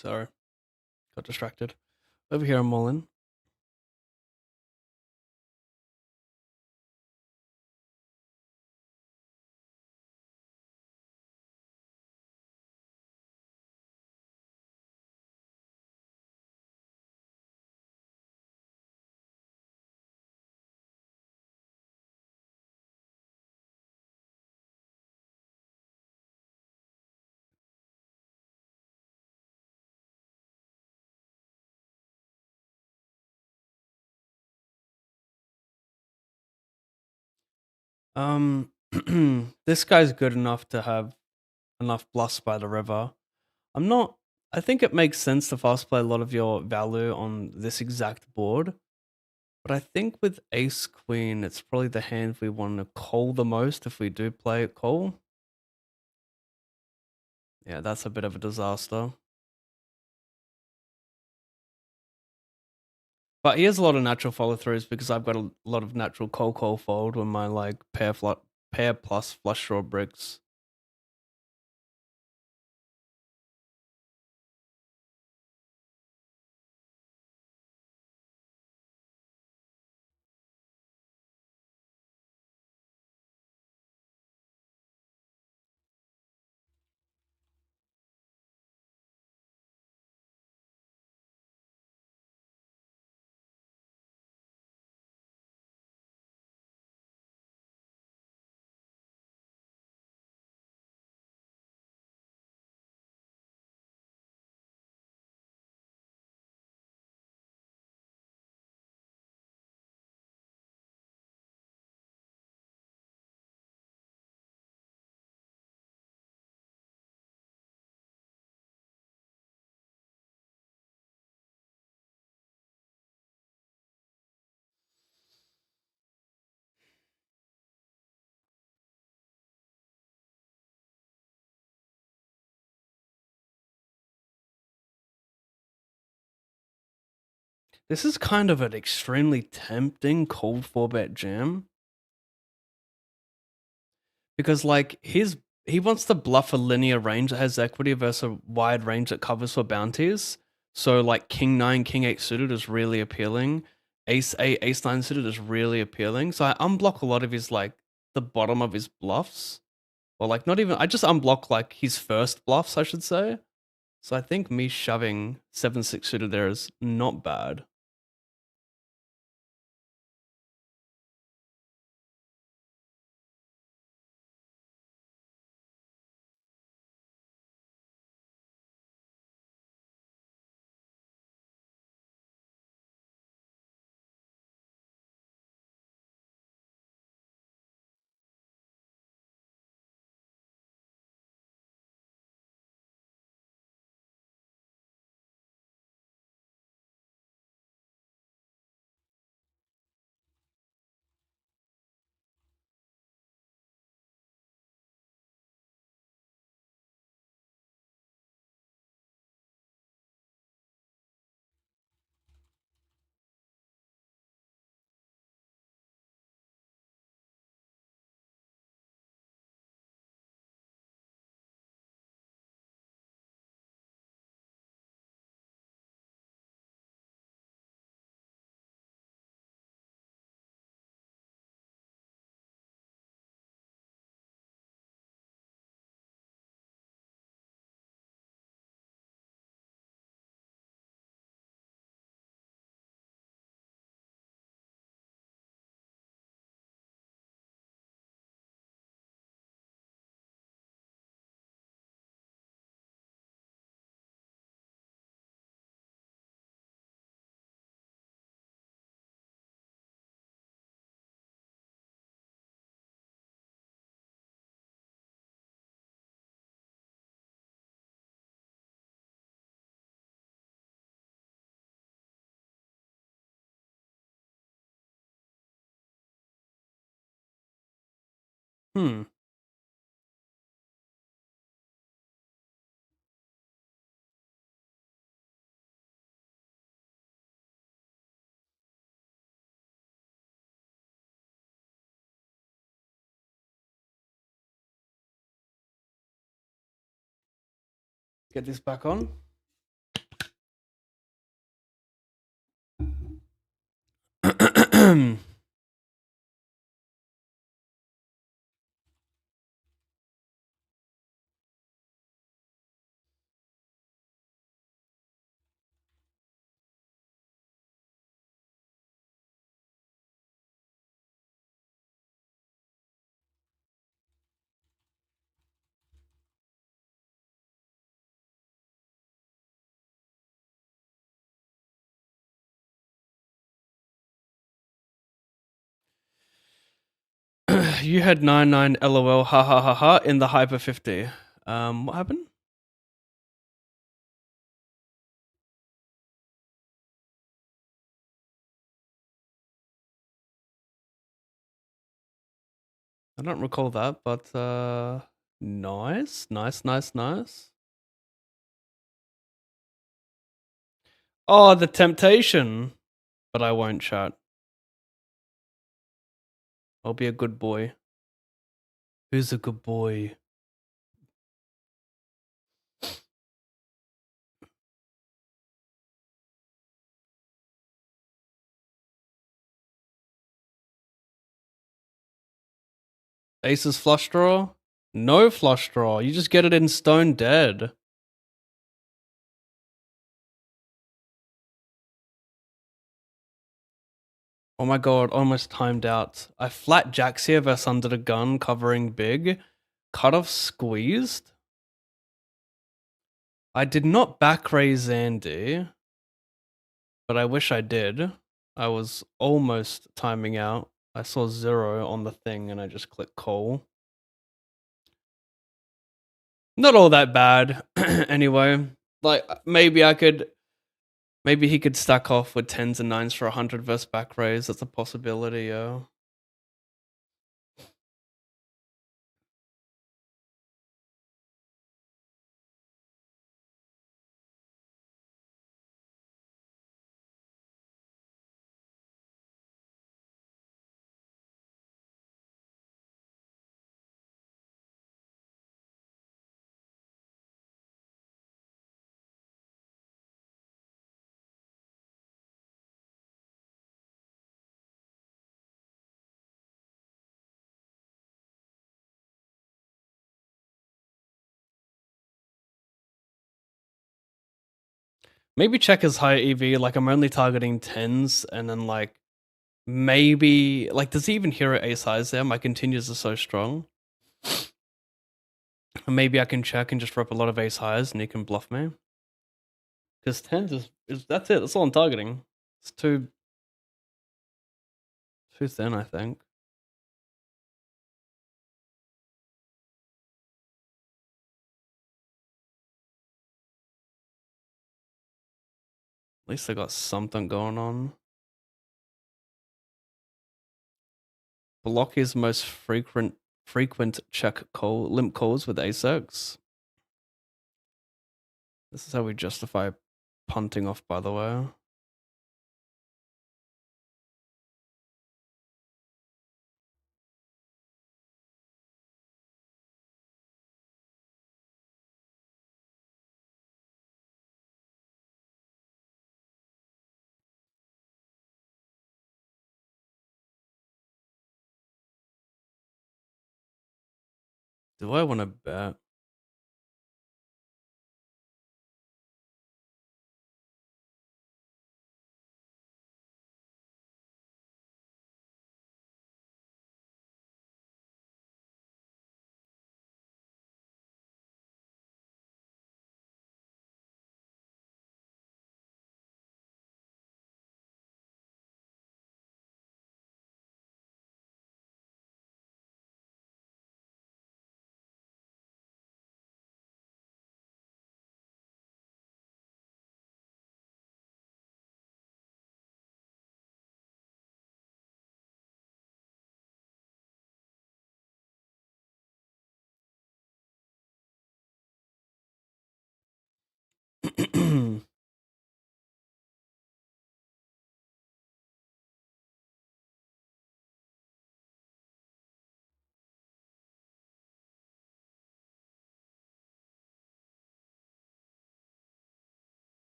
Sorry, got distracted. Over here, I'm all in. Um, this guy's good enough to have enough bluffs by the river. I'm not. I think it makes sense to fast play a lot of your value on this exact board, but I think with Ace Queen, it's probably the hand we want to call the most if we do play it call. Yeah, that's a bit of a disaster. But he has a lot of natural follow throughs because I've got a lot of natural call fold when my like pair plus flush draw bricks. This is kind of an extremely tempting cold 4-bet jam because like he wants to bluff a linear range that has equity versus a wide range that covers for bounties. So like King 9, King 8 suited is really appealing. Ace 8, Ace 9 suited is really appealing. So I unblock a lot of his like the bottom of his bluffs. Or like not even I just unblock like his first bluffs, I should say. So I think me shoving 7-6 suited there is not bad. Hmm. Get this back on. You had 99 LOL ha ha ha ha in the hyper 50. What happened? I don't recall that, but nice, nice, nice, nice. Oh, the temptation. But I won't chat. I'll be a good boy. Who's a good boy? Aces flush draw? No flush draw. You just get it in stone dead. Oh my god, almost timed out. I flat jacks here versus under the gun, covering big. Cutoff squeezed. I did not back raise Andy, but I wish I did. I was almost timing out. I saw 0 on the thing and I just clicked call. Not all that bad. Anyway, like maybe he could stack off with 10s and 9s for 100 versus back raise. That's a possibility, yo. Maybe check his high EV. Like I'm only targeting 10s, and then like maybe like does he even hero ace highs there? My continues are so strong. Maybe I can check and just rep a lot of ace highs, and he can bluff me. Because 10s is that's it. That's all I'm targeting. It's too thin, I think. At least I got something going on. Block his most frequent check call limp calls with ace X. This is how we justify punting off, by the way. Do I want to bet?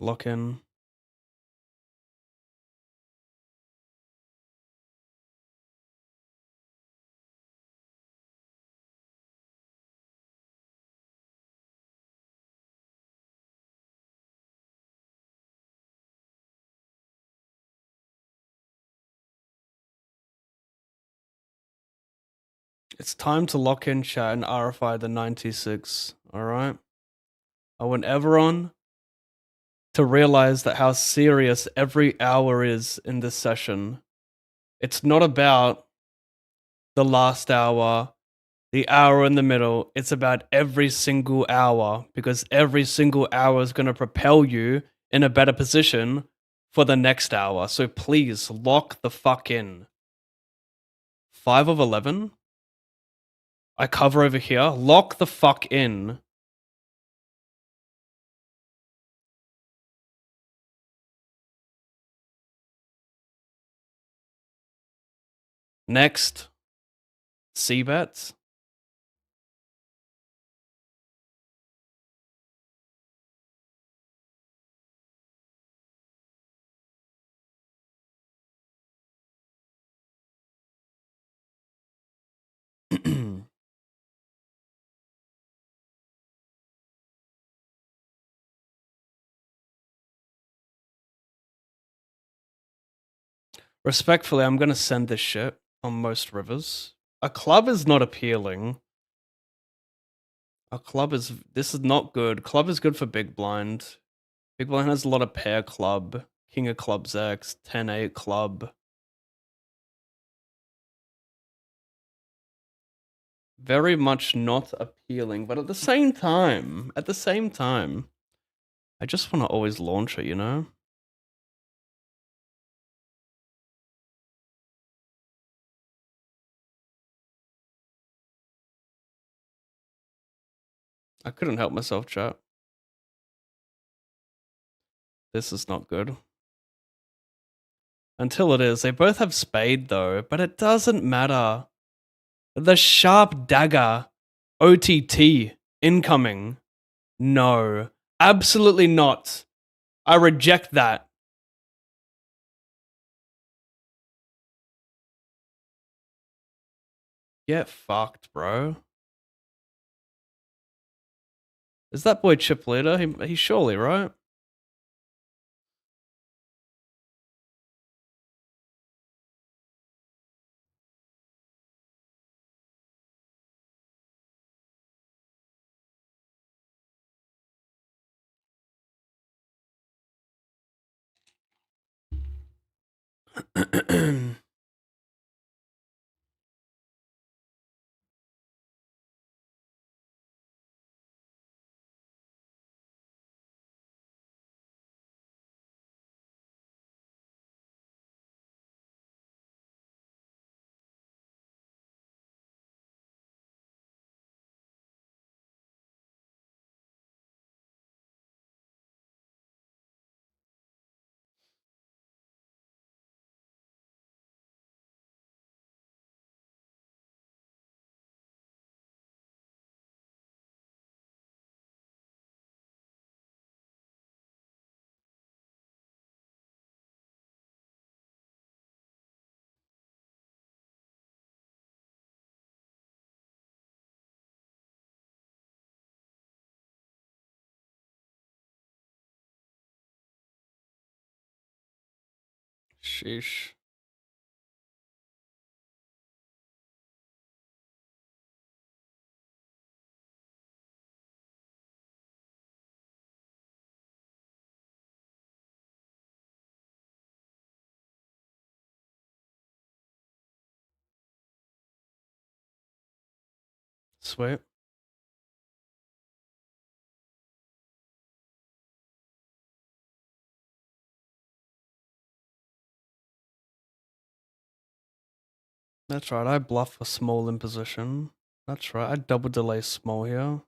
Lock in. It's time to lock in, chat, and RFI the 96. All right. I want everyone to realize that how serious every hour is in this session. It's not about the last hour, the hour in the middle. It's about every single hour, because every single hour is going to propel you in a better position for the next hour. So please lock the fuck in. 5 of 11. I cover over here. Lock the fuck in. Next. C bets. Respectfully, I'm going to send this shit on most rivers. A club is not appealing. A club is... This is not good. Club is good for big blind. Big blind has a lot of pair club. King of clubs X. 10-8 club. Very much not appealing, but at the same time, I just want to always launch it, you know? I couldn't help myself, chat. This is not good. Until it is. They both have spade, though, but it doesn't matter. The sharp dagger. OTT. Incoming. No. Absolutely not. I reject that. Get fucked, bro. Is that boy chip leader? He's surely, right? Sheesh. Sweet. That's right, I bluff a small in position. That's right, I double delay small here.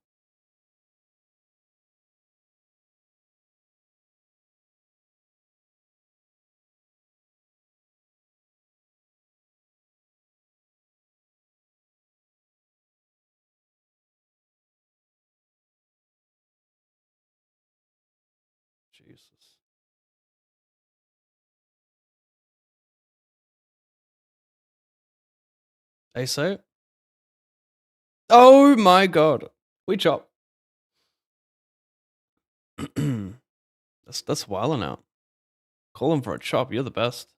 Jesus. Ace. Oh my god. We chop. that's wilding out. Call him for a chop. You're the best.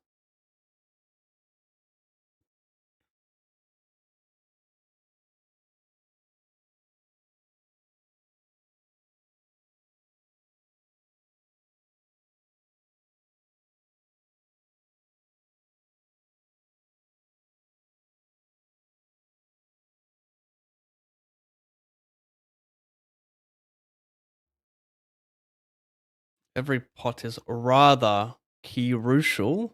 Every pot is rather crucial.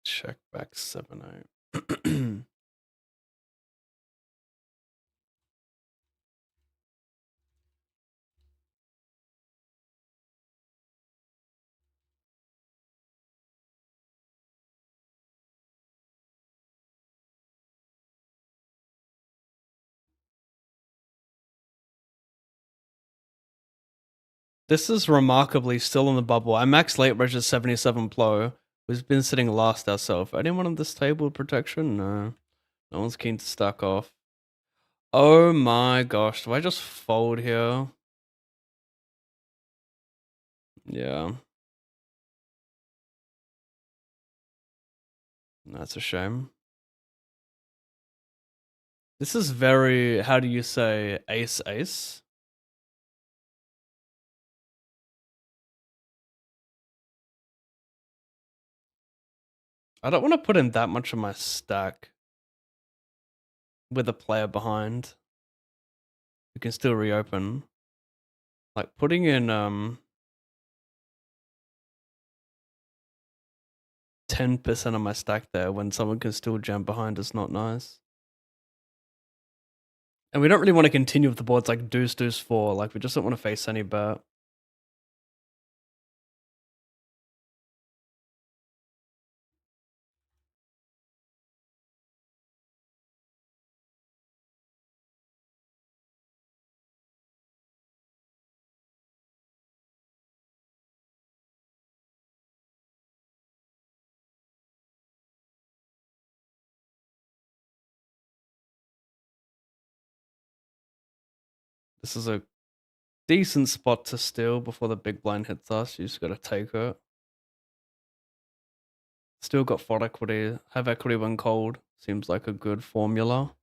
Check back 7-0. This is remarkably still in the bubble. I max late reg is 77 plo. We've been sitting last ourselves. Anyone on this table with protection? No. No one's keen to stack off. Oh my gosh. Do I just fold here? Yeah. That's a shame. This is very, how do you say, ace-ace? I don't want to put in that much of my stack with a player behind. You can still reopen. Like putting in 10% of my stack there when someone can still jam behind is not nice. And we don't really want to continue with the boards like deuce, deuce, 4. Like we just don't want to face any bet. This is a decent spot to steal before the big blind hits us. You just got to take it. Still got FOD equity. Have equity when cold. Seems like a good formula.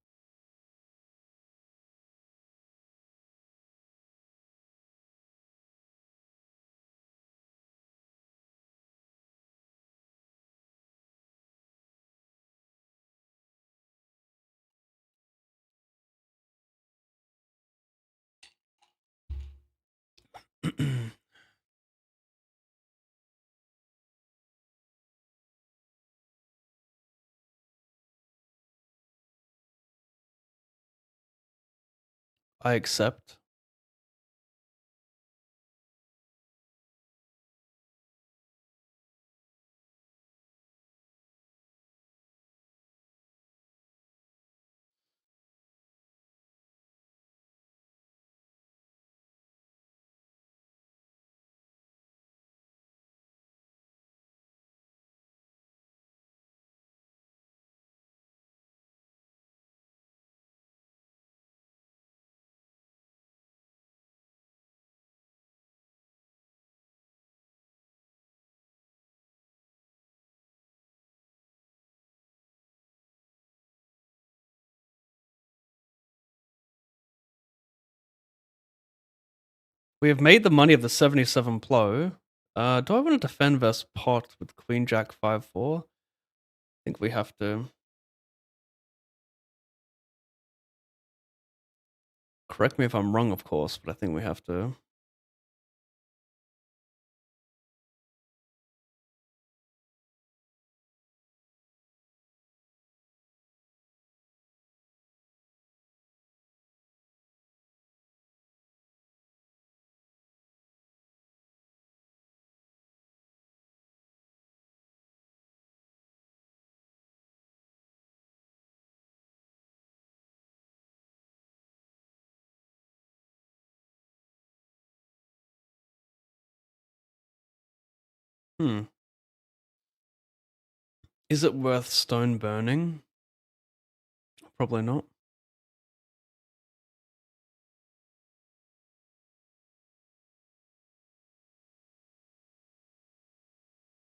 I accept. We have made the money of the 77 plow. Do I want to defend versus pot with queen jack 5-4? I think we have to. Correct me if I'm wrong, of course, but I think we have to. Hmm. Is it worth stone burning? Probably not.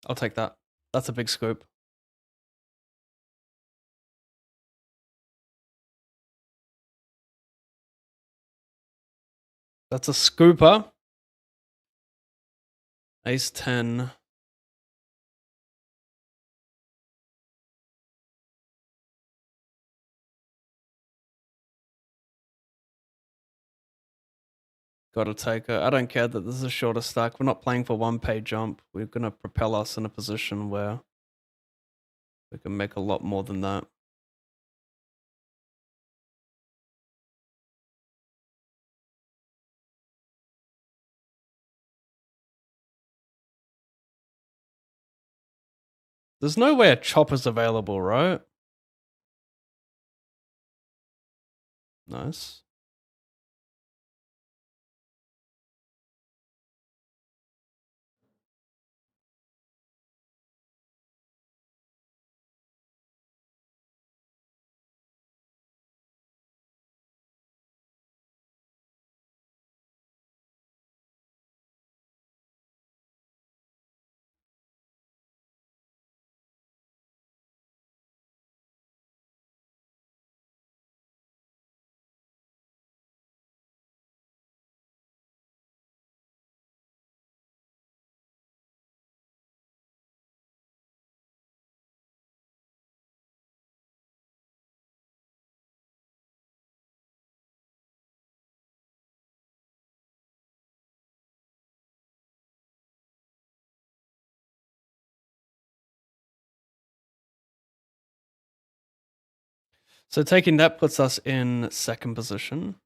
I'll take that. That's a big scoop. That's a scooper. Ace 10. Gotta take it. I don't care that this is a shorter stack. We're not playing for one pay jump. We're gonna propel us in a position where we can make a lot more than that. There's no way a chopper's available, right? Nice. So taking that puts us in second position,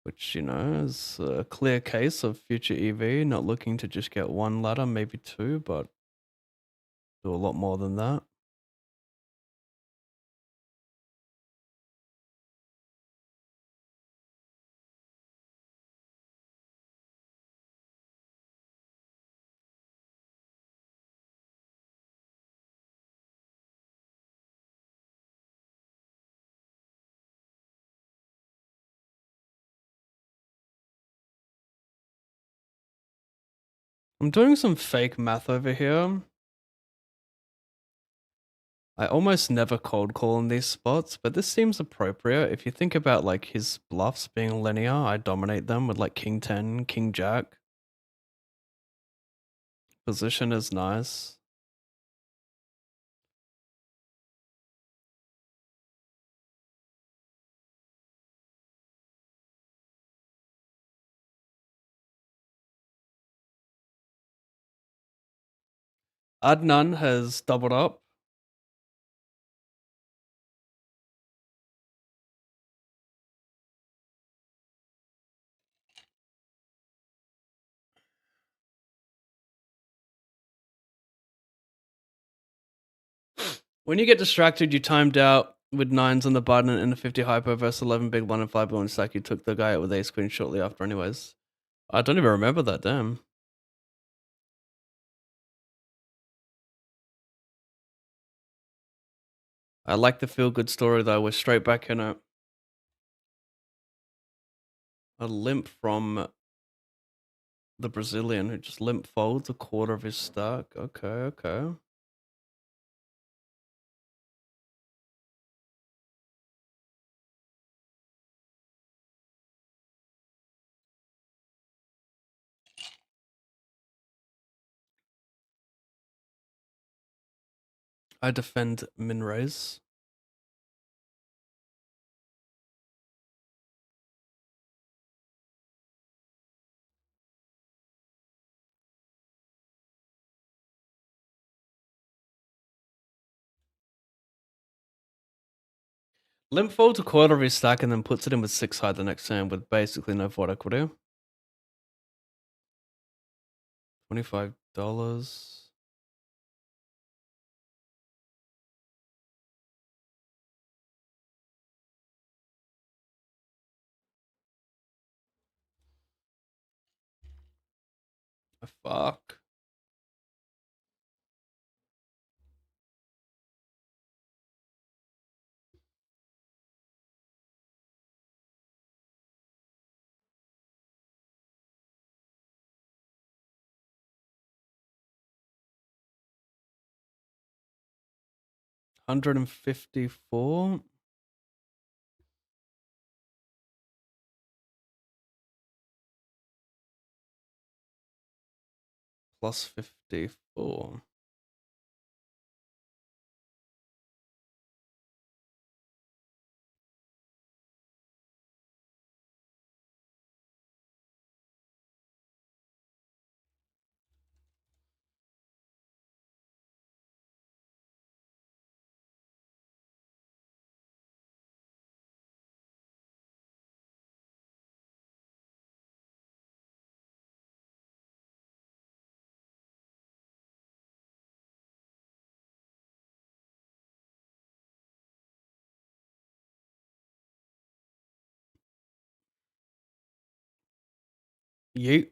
which, you know, is a clear case of future EV, not looking to just get one ladder, maybe two, but do a lot more than that. I'm doing some fake math over here. I almost never cold call in these spots, but this seems appropriate. If you think about like his bluffs being linear, I dominate them with like king 10, king jack. Position is nice. Adnan has doubled up. When you get distracted, you timed out with nines on the button and a 50 hyper versus 11 big one and 5 big one stack. You took the guy out with ace queen shortly after, anyways. I don't even remember that, damn. I like the feel good story though. We're straight back in it. A limp from the Brazilian who just limp folds a quarter of his stack. Okay, okay. I defend min raise. Limp fold to quarter restack and then puts it in with 6 high the next turn with basically no forward equity. $25. Fuck. $154. Plus 54. Yeet.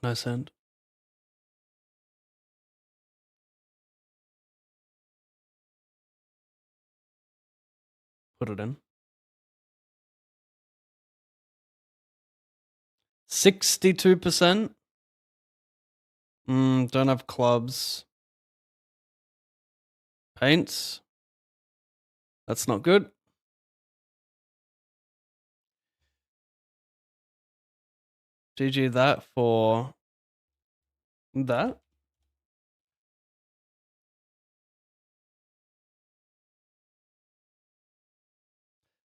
Nice hand. Put it in. 62%. Don't have clubs. Paints. That's not good. GG that for that.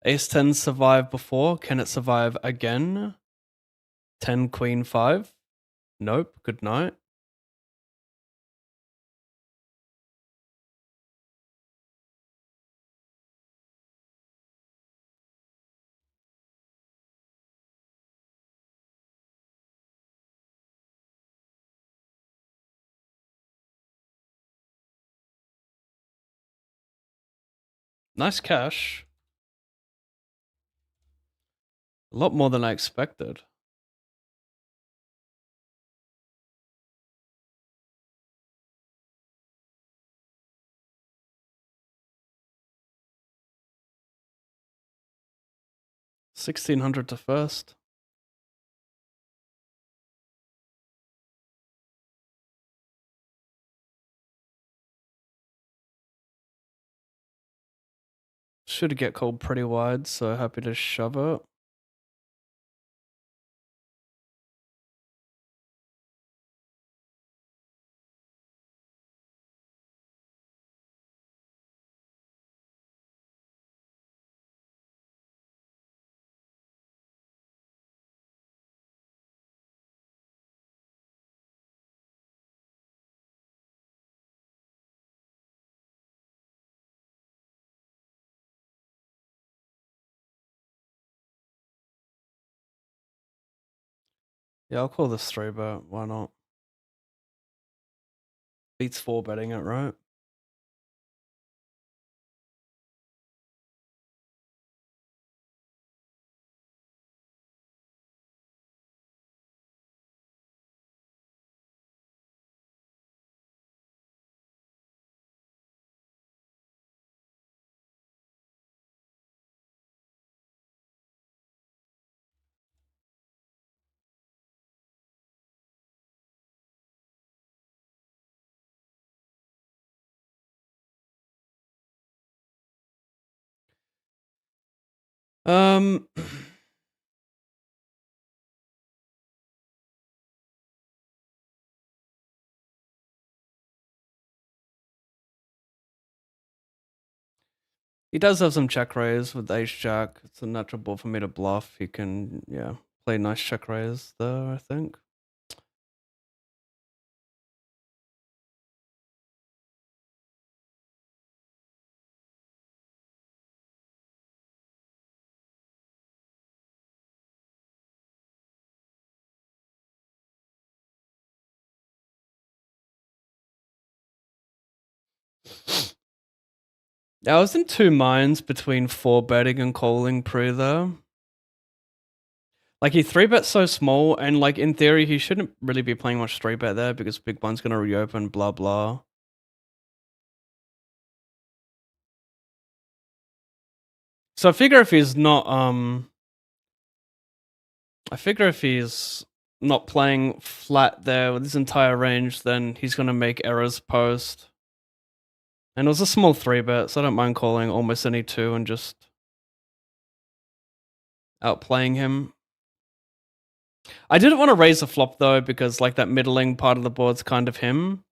Ace 10 survived before. Can it survive again? 10 queen 5. Nope. Good night. Nice cash. A lot more than I expected. $1,600 to first. Should get called pretty wide, so happy to shove it. Yeah, I'll call this 3-bet. Why not? Beats 4-betting it, right? He does have some check raise with ace jack. It's a natural ball for me to bluff. He can, yeah, play nice check raise there, I think. I was in two minds between 4-betting and calling pre there. Like, he 3-bet so small, and like in theory, he shouldn't really be playing much 3-bet there because big blind's gonna reopen, blah blah. So I figure if he's not playing flat there with his entire range, then he's gonna make errors post. And it was a small 3-bet, so I don't mind calling almost any 2 and just outplaying him. I didn't want to raise a flop though, because like that middling part of the board's kind of him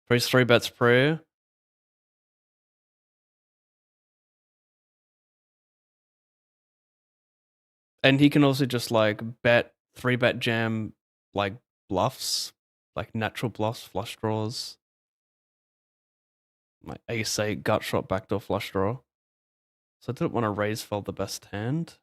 for his 3-bets pre. And he can also just like bet 3-bet jam like bluffs, like natural bluffs, flush draws. Like ace 8, gut shot, backdoor flush draw. So I didn't want to raise fold the best hand.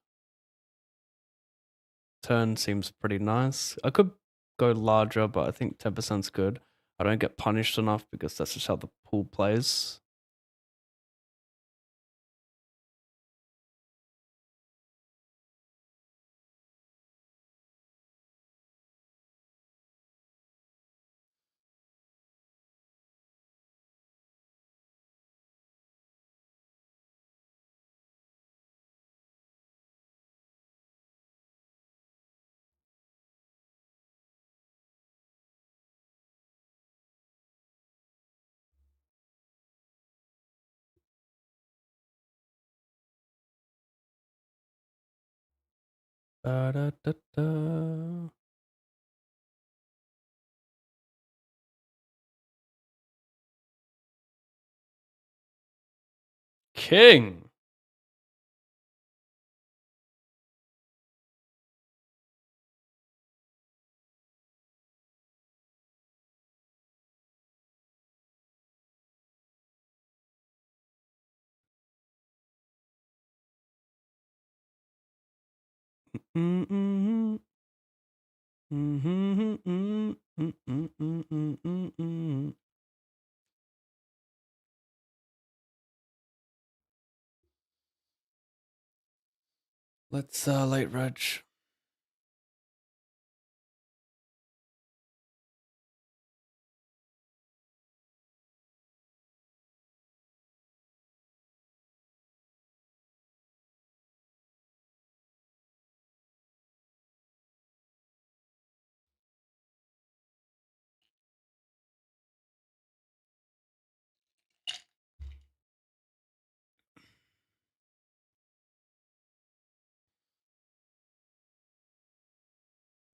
Turn seems pretty nice. I could go larger, but I think 10%'s good. I don't get punished enough because that's just how the pool plays. Da-da-da-da. King. Mm-mm. Mm-hmm. Mm-mm. Let's late reg.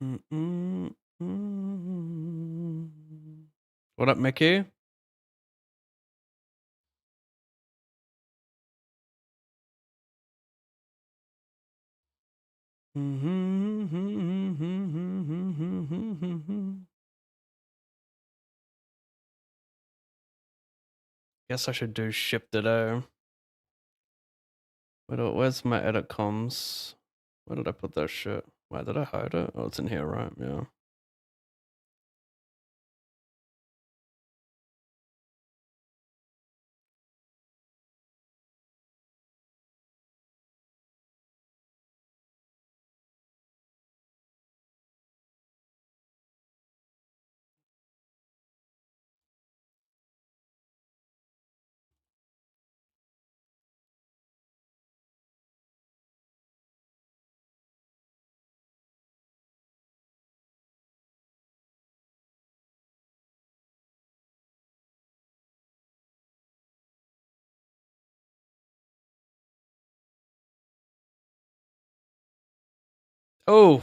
Mm-mm. What up, Mickey? Guess I should do ship ditto. Where's my edit comms? Where did I put that shit? Why did I hide it? Oh, it's in here, right? Yeah. Oh.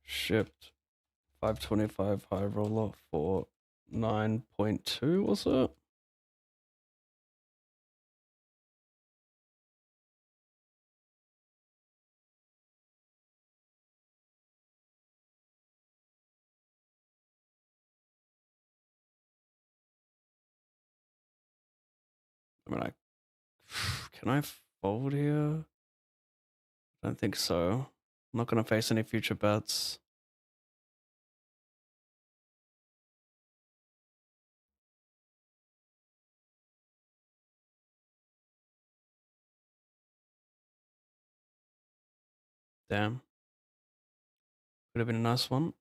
Shipped 525 high roller for 9.2, was it? I mean, can I fold here? I don't think so. I'm not gonna face any future bets. Damn. Could have been a nice one.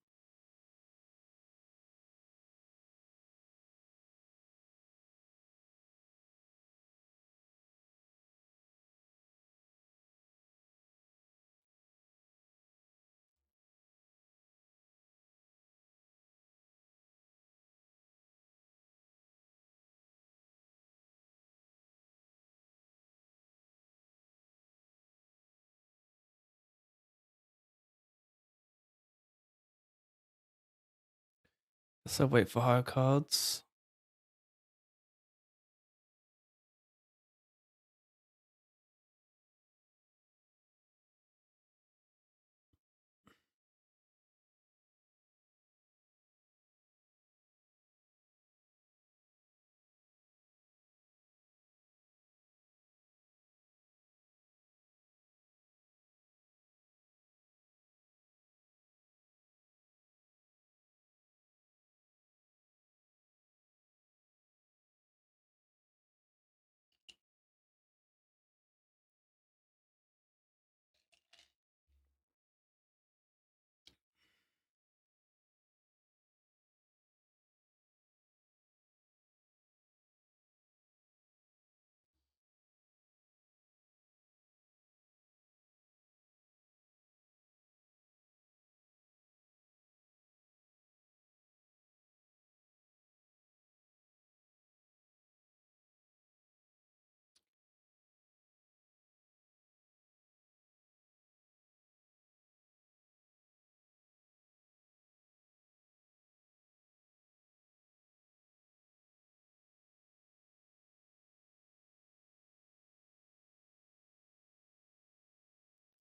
So wait for higher cards.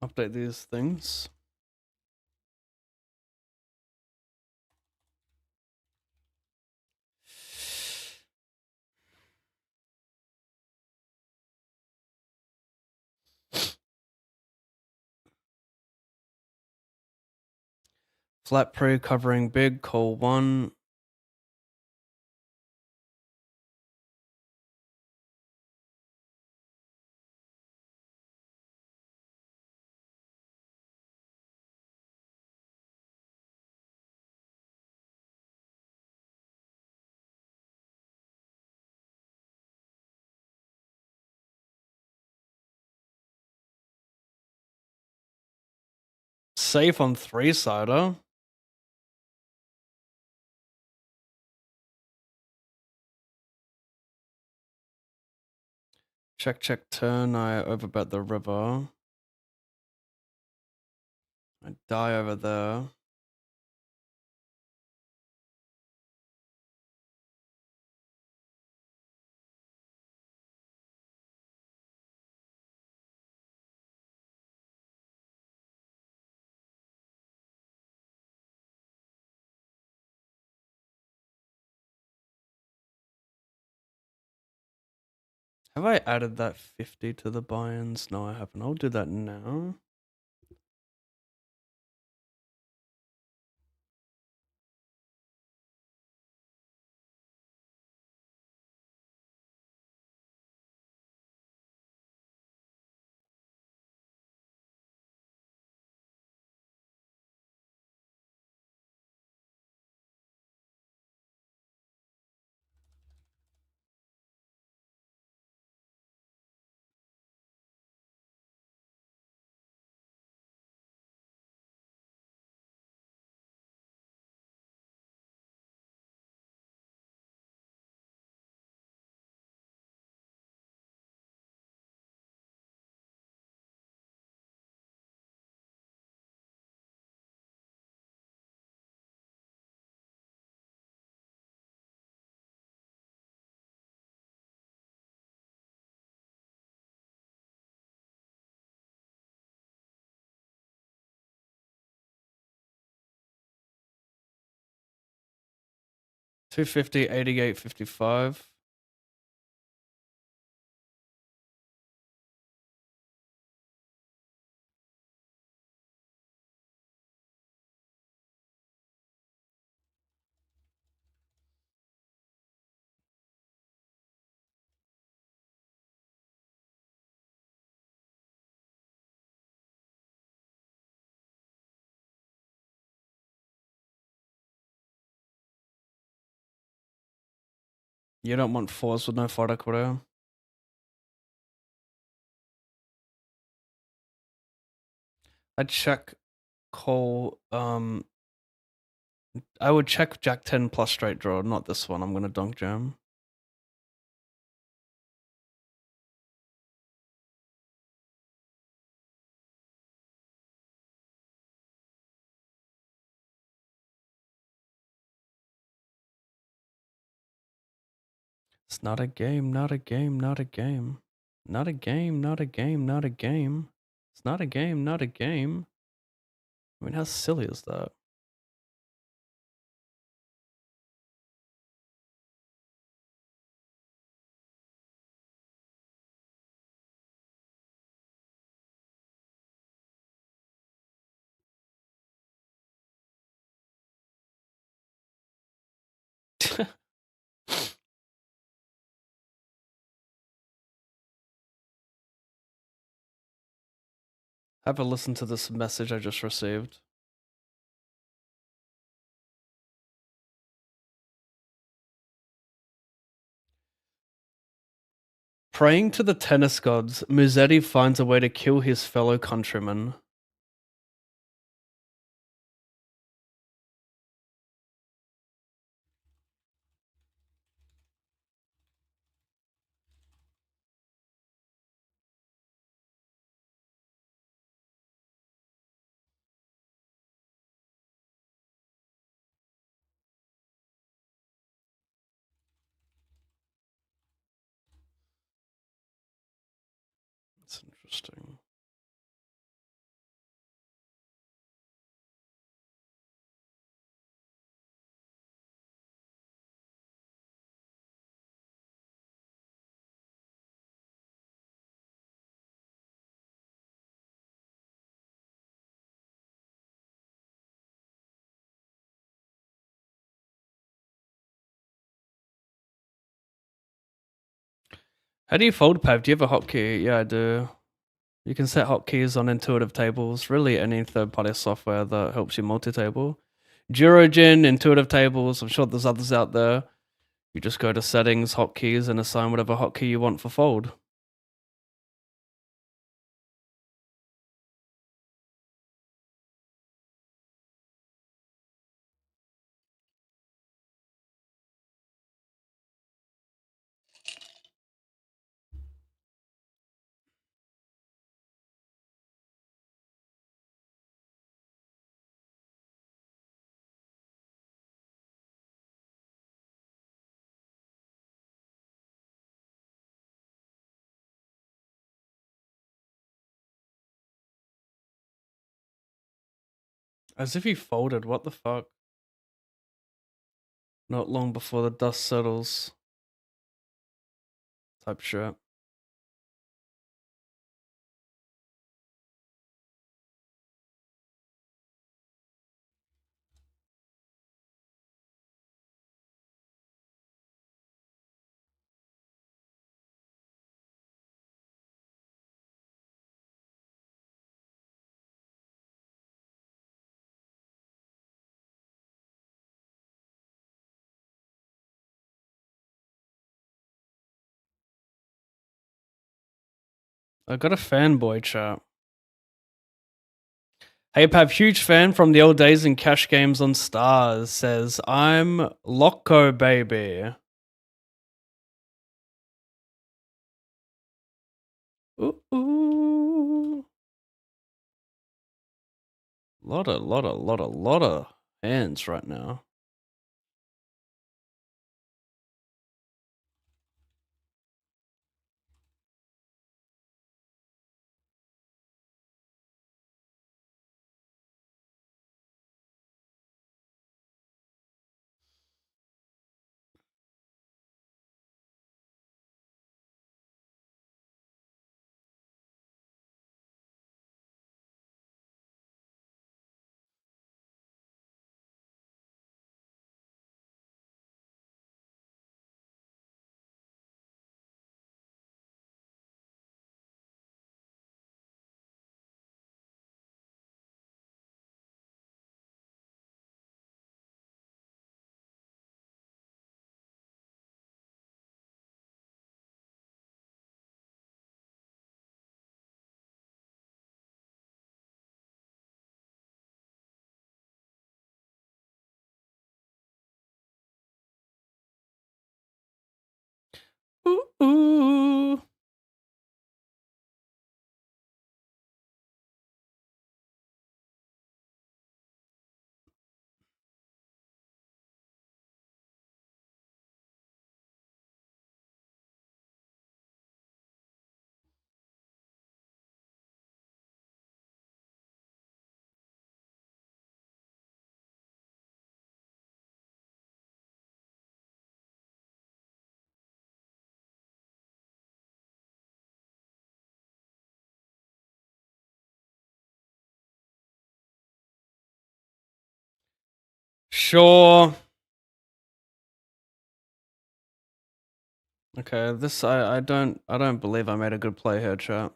Update these things. Flat pre covering big, call one. Safe on 3-sider. Check, check, turn. I overbet the river. I die over there. Have I added that 50 to the buy-ins? No, I haven't. I'll do that now. 250, 88, 55. You don't want fours with no fodder quarter. I'd check call. I would check Jack 10 plus straight draw, not this one. I'm gonna donk jam. It's not a game, not a game, not a game. Not a game, not a game, not a game. It's not a game, not a game. I mean, how silly is that? Have a listen to this message I just received. Praying to the tennis gods, Musetti finds a way to kill his fellow countrymen. That's interesting. How do you fold, Pav? Do you have a hotkey? Yeah, I do. You can set hotkeys on intuitive tables, really any third-party software that helps you multi-table. Durogin, intuitive tables, I'm sure there's others out there. You just go to settings, hotkeys, and assign whatever hotkey you want for fold. As if you folded, what the fuck? Not long before the dust settles. Type shit. I got a fanboy chat. Hey Pav, huge fan from the old days in cash games on Stars, says, I'm Loco baby. Ooh. Lot of hands right now. Sure. Okay, this I don't believe I made a good play here, chat.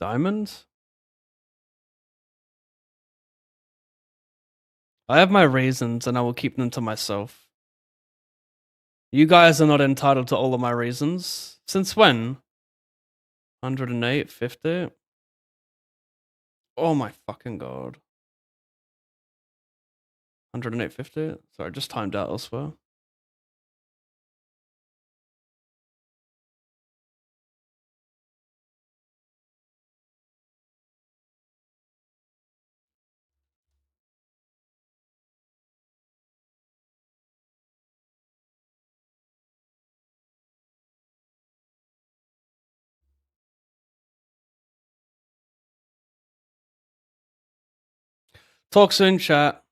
Diamonds? I have my reasons and I will keep them to myself. You guys are not entitled to all of my reasons. Since when? 108, 50? Oh my fucking god. 108, 50? Sorry, just timed out elsewhere. Talk soon, chat.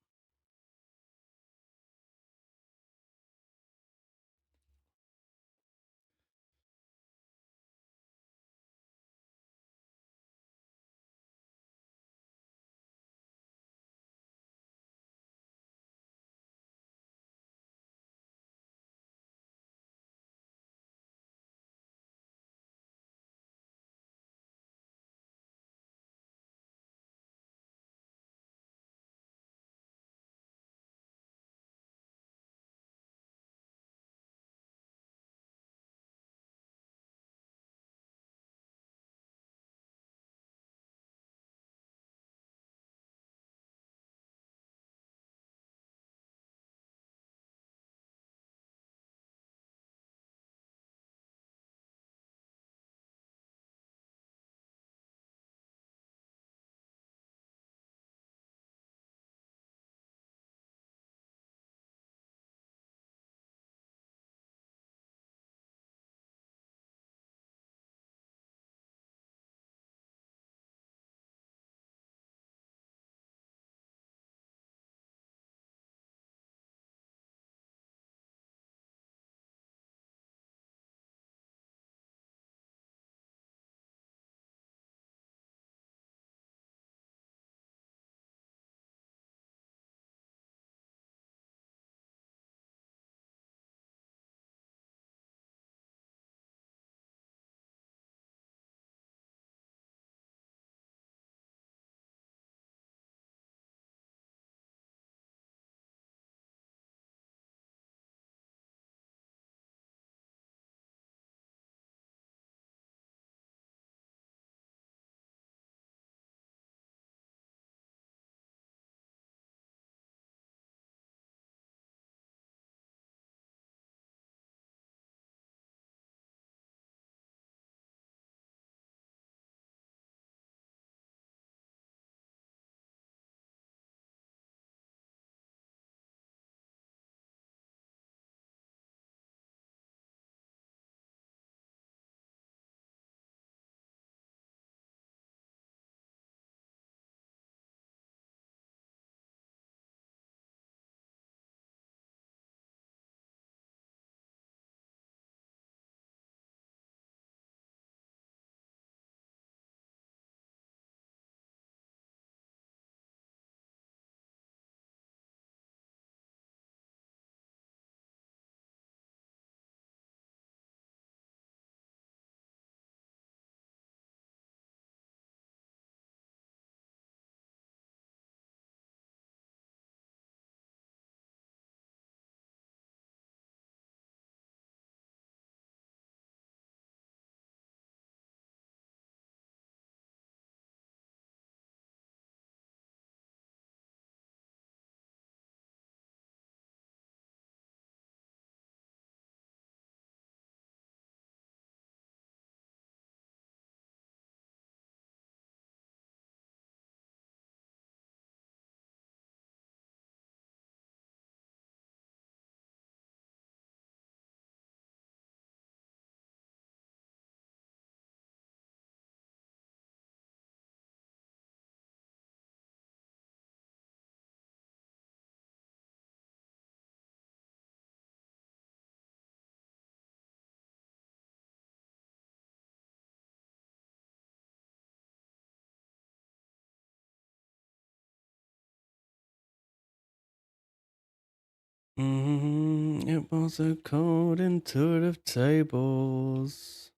It was a cold, intuitive tables.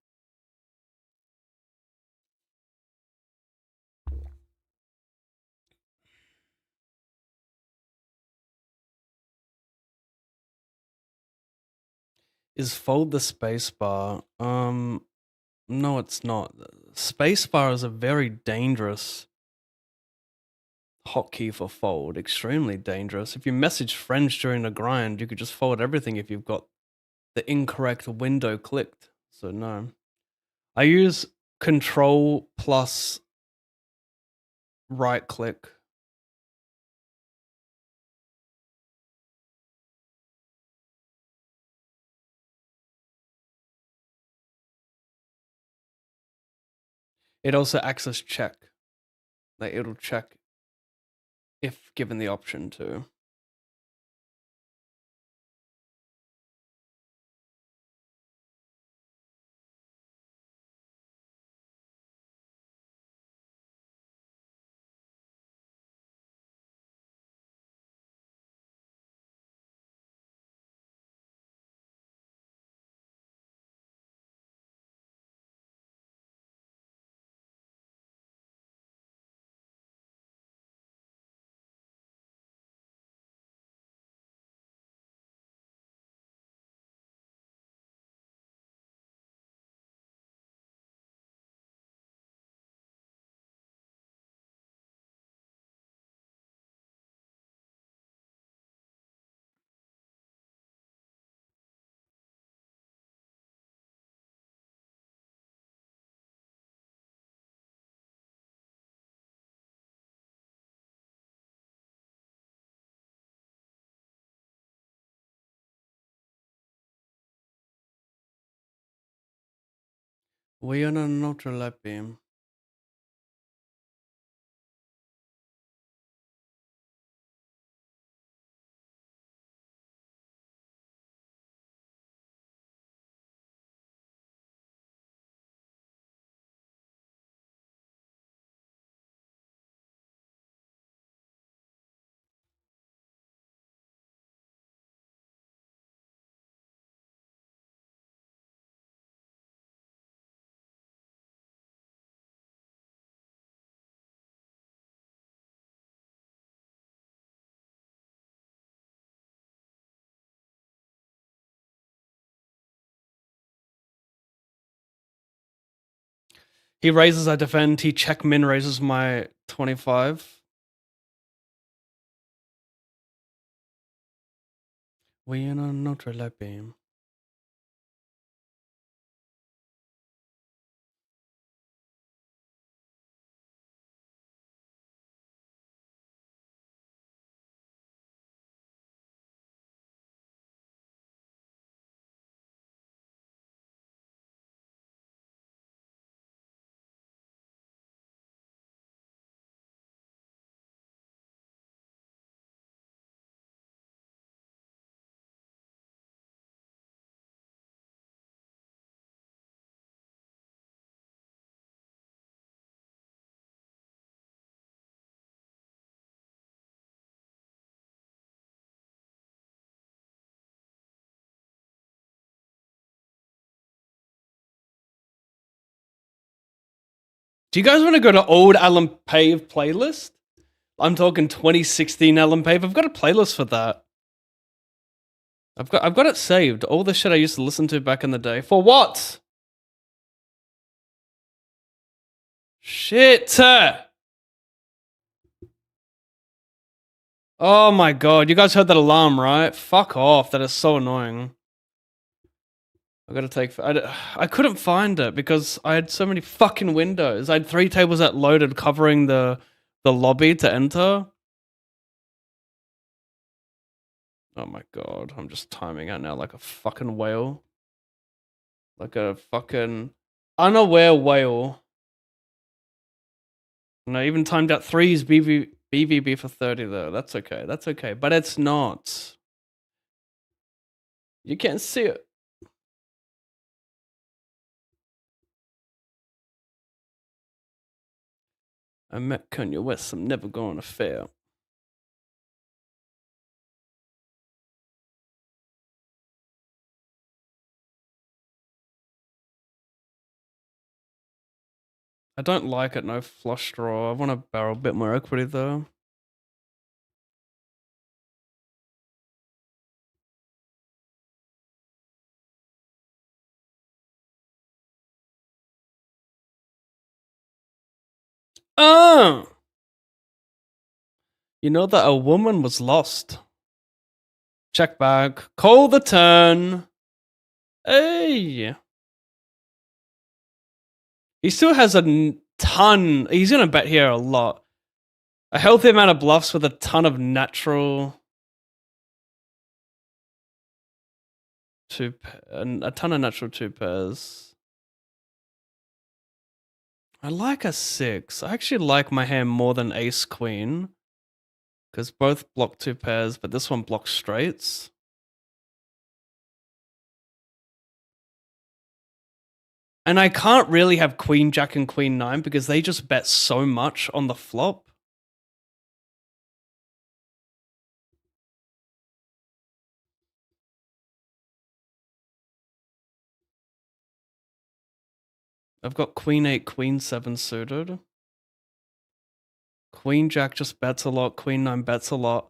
Is fold the spacebar? No, it's not. Spacebar is a very dangerous hotkey for fold. Extremely dangerous. If you message friends during a grind, you could just fold everything if you've got the incorrect window clicked. So no. I use control plus right click. It also acts as check. Like it'll check if given the option to. We are on an ultralight beam. He raises, I defend. He check min raises my 25. We are on an ultralight beam. Do you guys want to go to old Alan Pave playlist? I'm talking 2016 Alan Pave. I've got a playlist for that. I've got it saved. All the shit I used to listen to back in the day. For what? Shit. Oh my god. You guys heard that alarm, right? Fuck off. That is so annoying. I gotta take. I couldn't find it because I had so many fucking windows. I had 3 tables that loaded covering the lobby to enter. Oh my god. I'm just timing out now like a fucking whale. Like a fucking unaware whale. No, even timed out 3's BVB for 30 though. That's okay. That's okay. But it's not. You can't see it. I met Kanye West. I'm never going to fail. I don't like it, no flush draw. I want to barrel a bit more equity though. Oh! You know that a woman was lost. Check back. Call the turn. Hey! He still has a ton. He's going to bet here a lot. A healthy amount of bluffs with a ton of natural... a ton of natural 2 pairs. I like a 6. I actually like my hand more than ace queen. Because both block 2 pairs, but this one blocks straights. And I can't really have queen jack and queen 9 because they just bet so much on the flop. I've got queen 8, queen 7 suited. Queen jack just bets a lot, queen 9 bets a lot.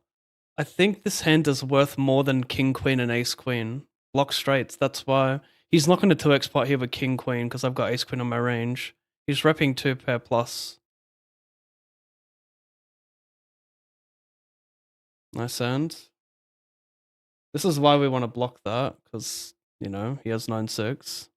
I think this hand is worth more than king queen and ace queen. Block straights, that's why. He's not going to 2x pot here with king queen because I've got ace queen on my range. He's repping 2 pair plus. Nice hand. This is why we want to block that, because, you know, he has 9-6.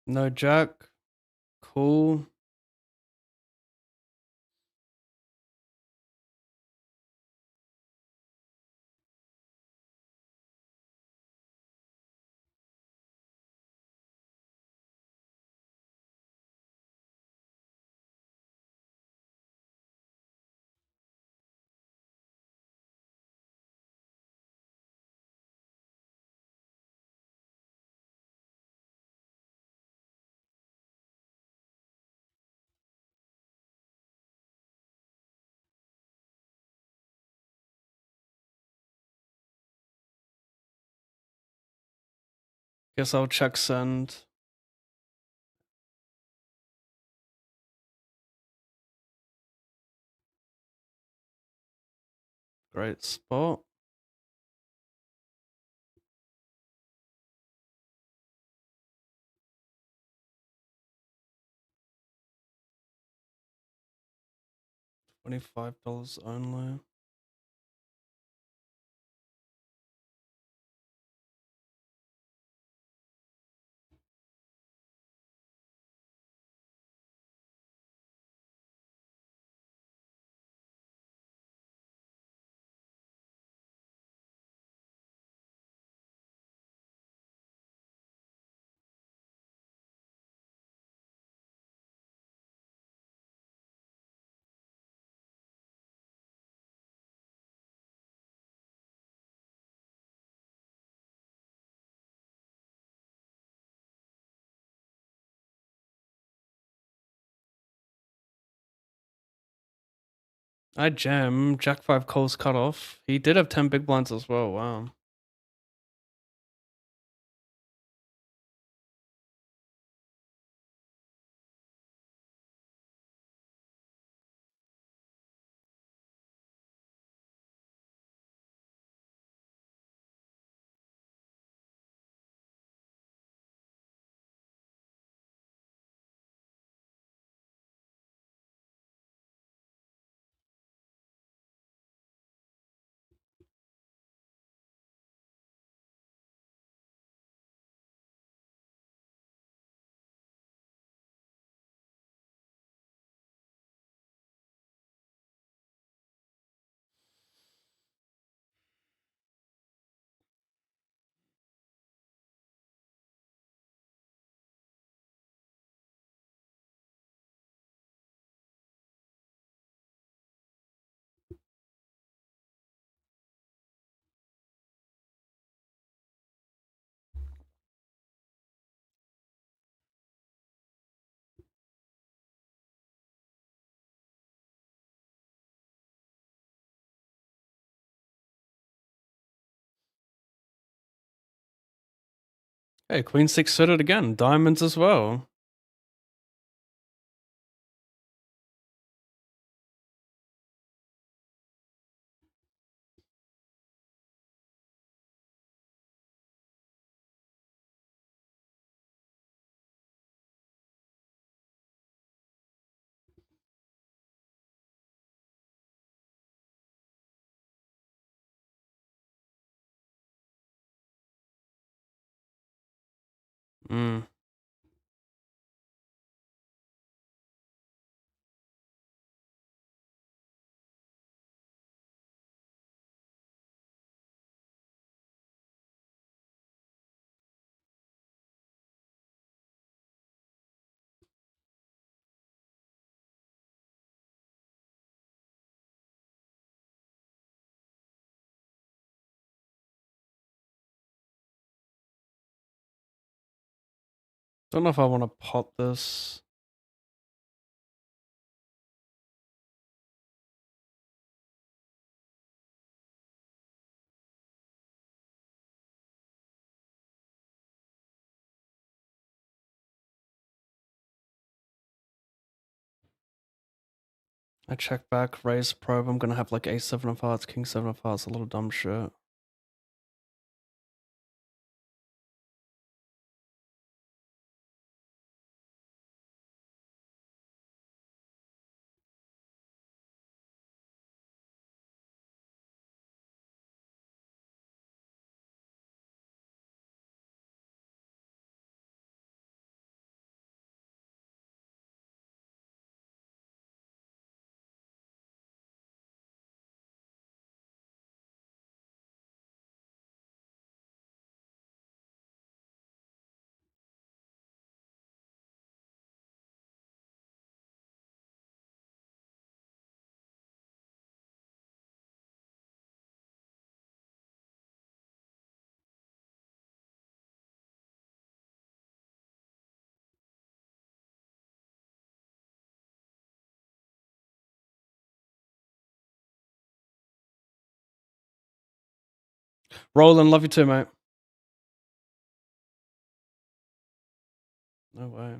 No jack. Cool. Guess I'll check send. Great spot. $25 only. I jam. Jack 5 calls cut off. He did have 10 big blinds as well. Wow. Hey, queen six suited again. Diamonds as well. Mm. Don't know if I want to pot this. I check back, raise probe. I'm gonna have like a7 of hearts, king 7 of hearts, a little dumb shit. Roland, love you too, mate. No way.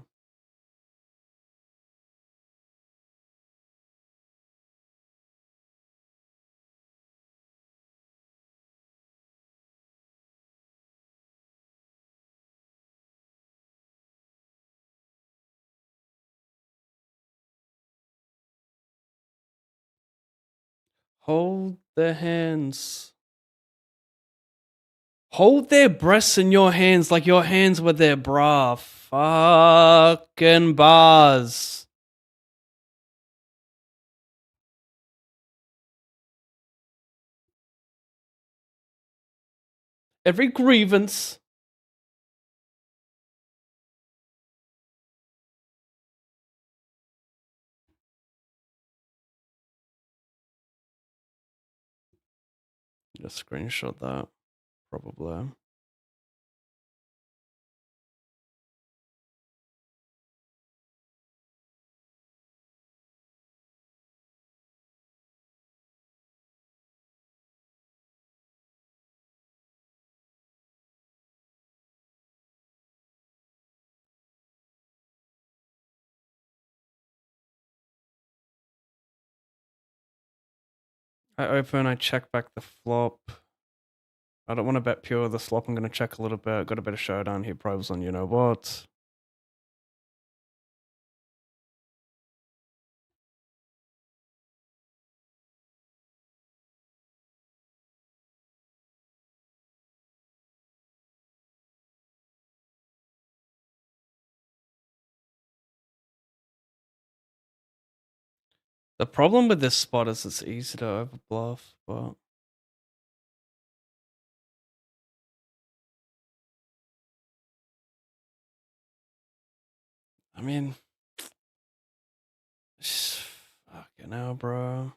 Hold their hands. Hold their breasts in your hands like your hands were their bra. Fucking bars. Every grievance. Just screenshot that. Probably. I open, I check back the flop. I don't want to bet pure the flop. I'm going to check a little bit. Got a bit of showdown here. Probes on you know what. The problem with this spot is it's easy to overbluff, but I mean, fucking hell, bro.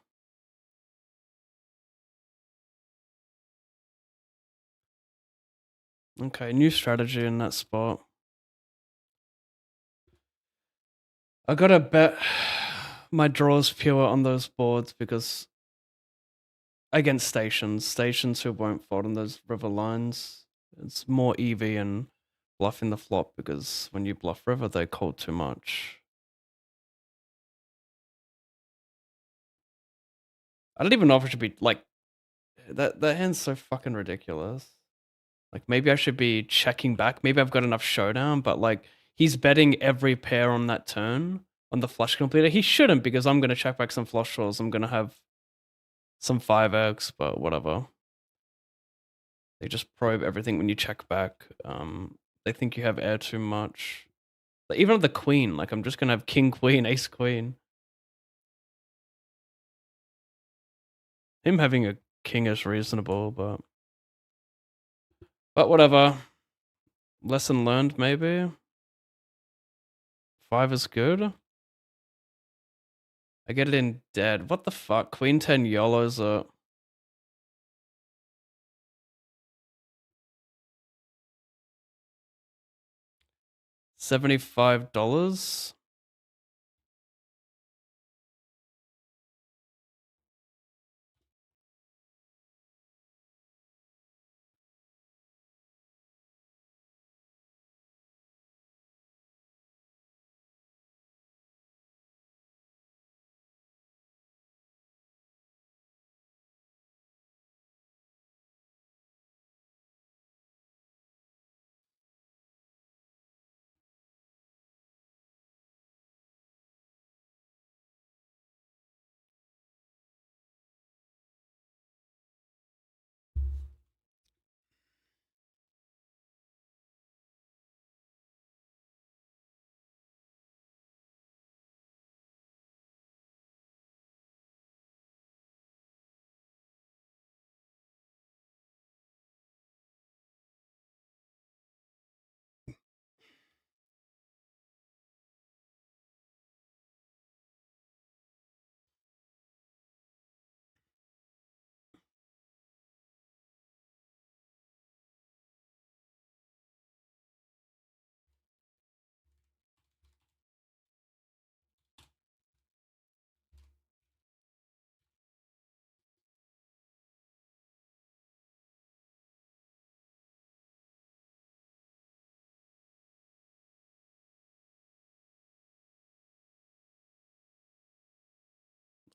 Okay, new strategy in that spot. I gotta bet my draws pure on those boards because against stations who won't fold on those river lines, it's more EV and bluffing the flop because when you bluff river, they call too much. I don't even know if I should be like that hand's so fucking ridiculous. Like maybe I should be checking back. Maybe I've got enough showdown, but like he's betting every pair on that turn on the flush completer. He shouldn't because I'm gonna check back some flush draws. I'm gonna have some 5x, but whatever. They just probe everything when you check back. They think you have air too much. Like, even on the queen, like I'm just gonna have king, queen, ace, queen. Him having a king is reasonable, but whatever. Lesson learned, maybe. 5 is good. I get it in dead. What the fuck? Queen 10 YOLOs are... $75?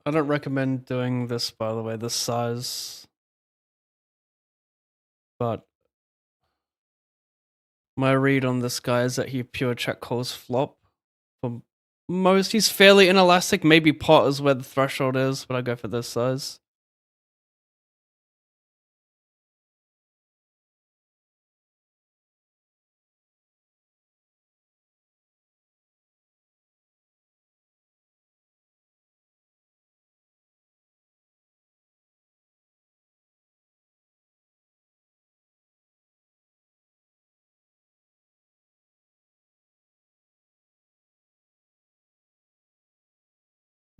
I don't recommend doing this, by the way, this size. But my read on this guy is that he pure check calls flop. For most, he's fairly inelastic. Maybe pot is where the threshold is, but I go for this size.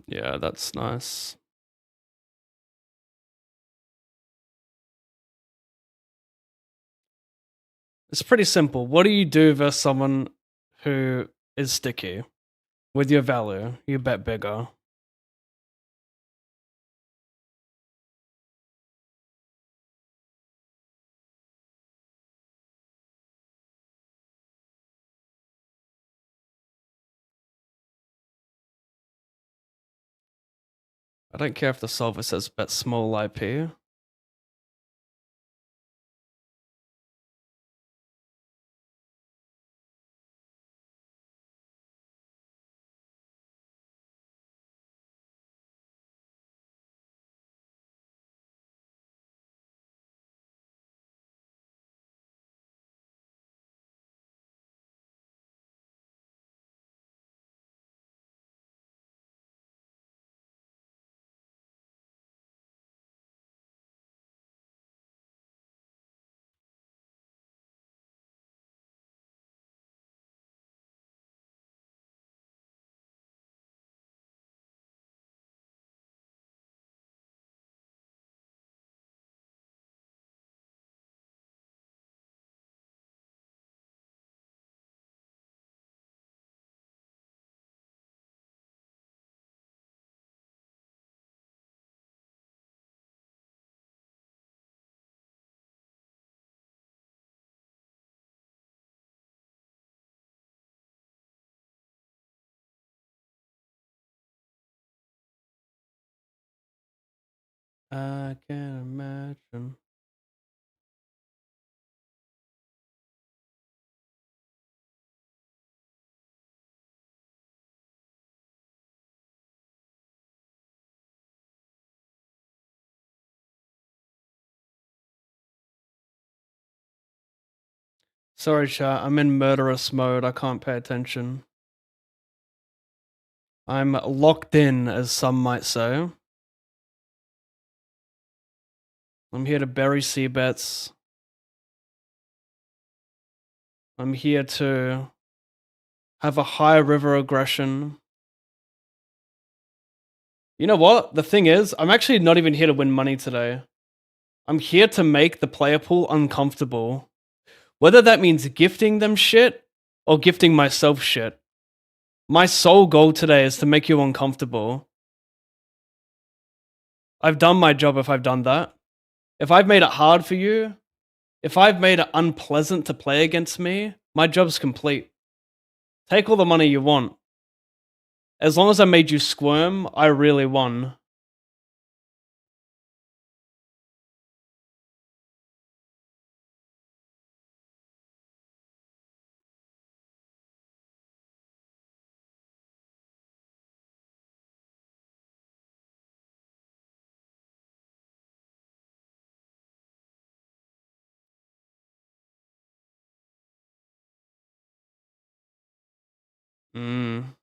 Yeah, that's nice. It's pretty simple. What do you do versus someone who is sticky with your value? You bet bigger. I don't care if the solver says bet small IP. I can imagine. Sorry, chat. I'm in murderous mode. I can't pay attention. I'm locked in, as some might say. I'm here to bury C-bets. I'm here to have a high river aggression. You know what? The thing is, I'm actually not even here to win money today. I'm here to make the player pool uncomfortable. Whether that means gifting them shit or gifting myself shit. My sole goal today is to make you uncomfortable. I've done my job if I've done that. If I've made it hard for you, if I've made it unpleasant to play against me, my job's complete. Take all the money you want. As long as I made you squirm, I really won. Mm.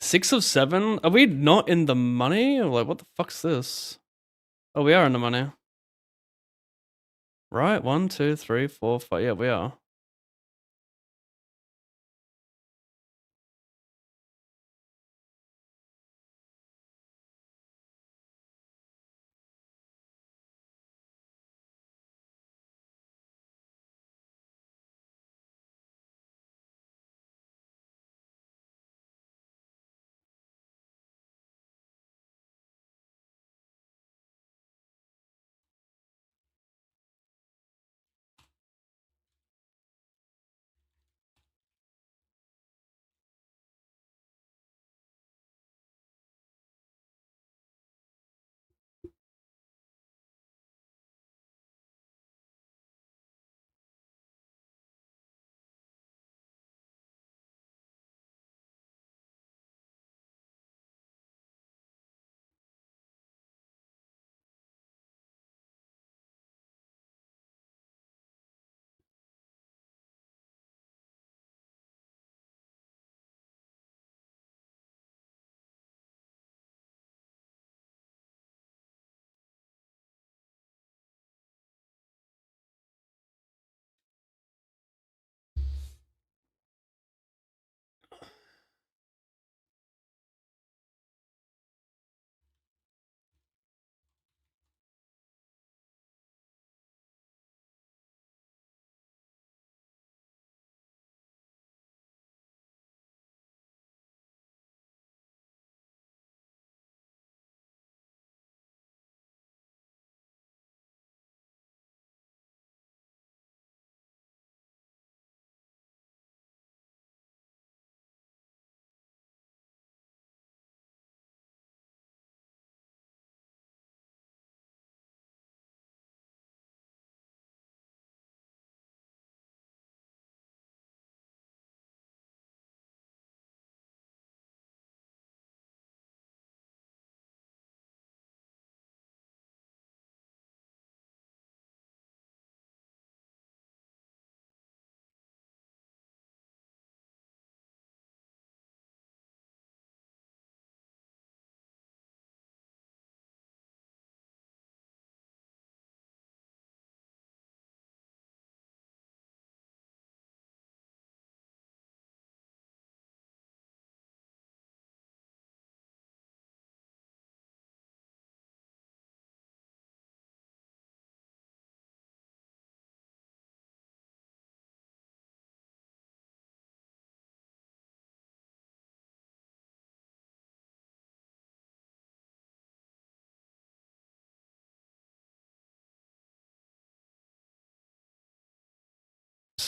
6 of 7? Are we not in the money? Like, what the fuck's this? Oh, we are in the money. Right, 1, 2, 3, 4, 5. Yeah, we are.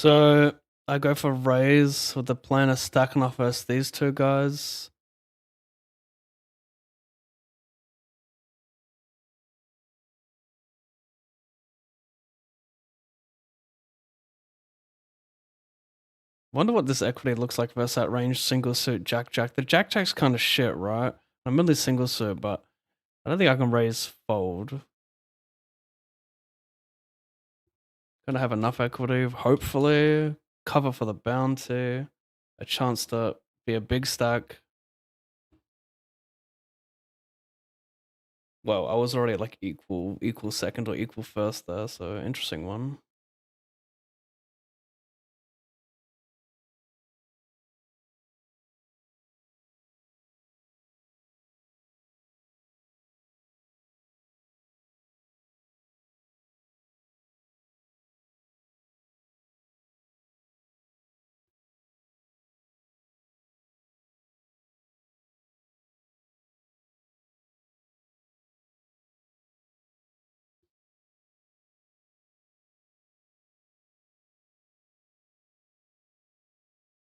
So I go for raise with the plan of stacking off versus these two guys. Wonder what this equity looks like versus that range single suit Jack Jack. The Jack Jack's kind of shit, right? I'm really single suit, but I don't think I can raise fold. Gonna have enough equity, hopefully. Cover for the bounty. A chance to be a big stack. Well, I was already like equal second or equal first there, so interesting one.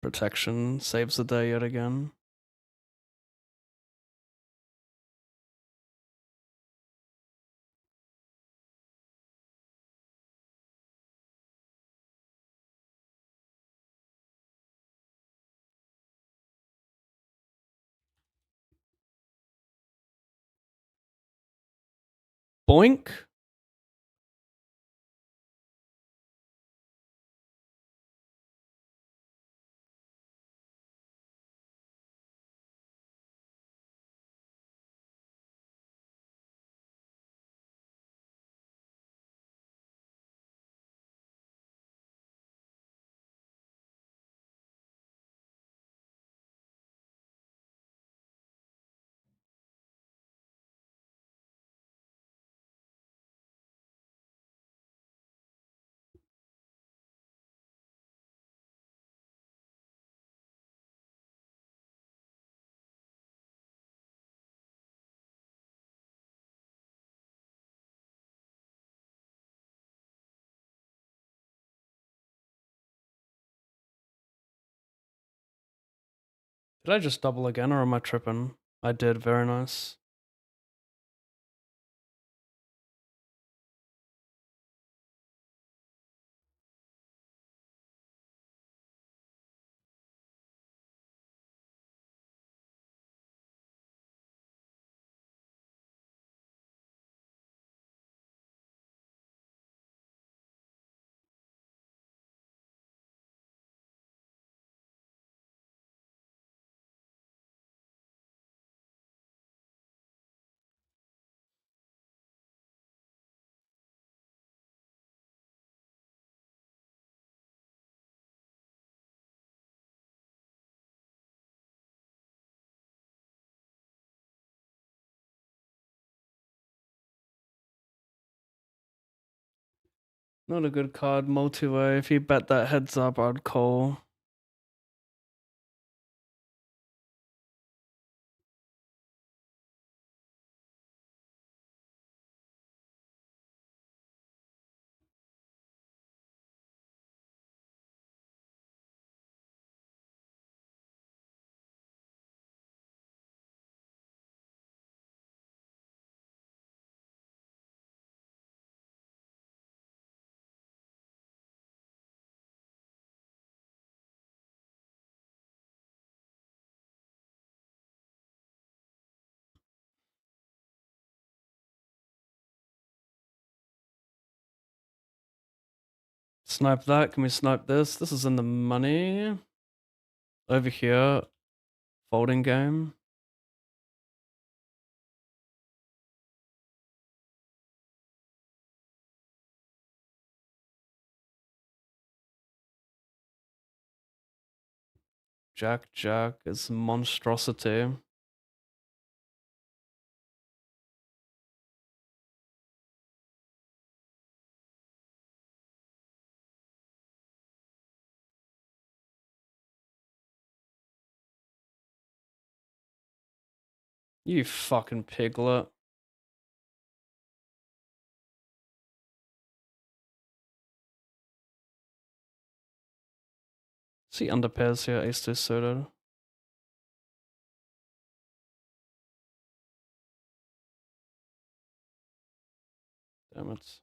Protection saves the day yet again. Boink. Did I just double again or am I tripping? I did, very nice. Not a good card, multi-way. If you bet that heads up, I'd call. Snipe that. Can we snipe this? This is in the money. Over here, folding game. Jack Jack is monstrosity. You fucking piglet. See under pairs here, ace 2 suited. Damn it.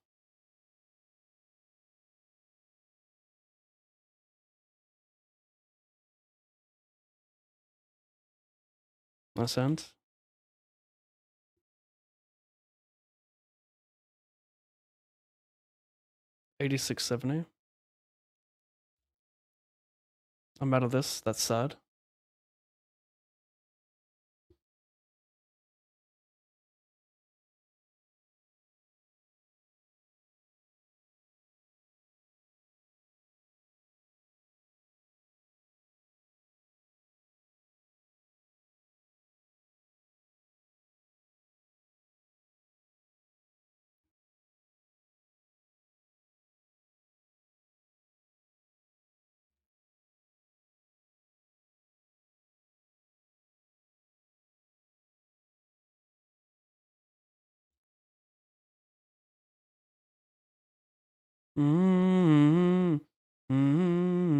Nice hand. 8670. I'm out of this. That's sad. Mm-hmm. Mm-hmm.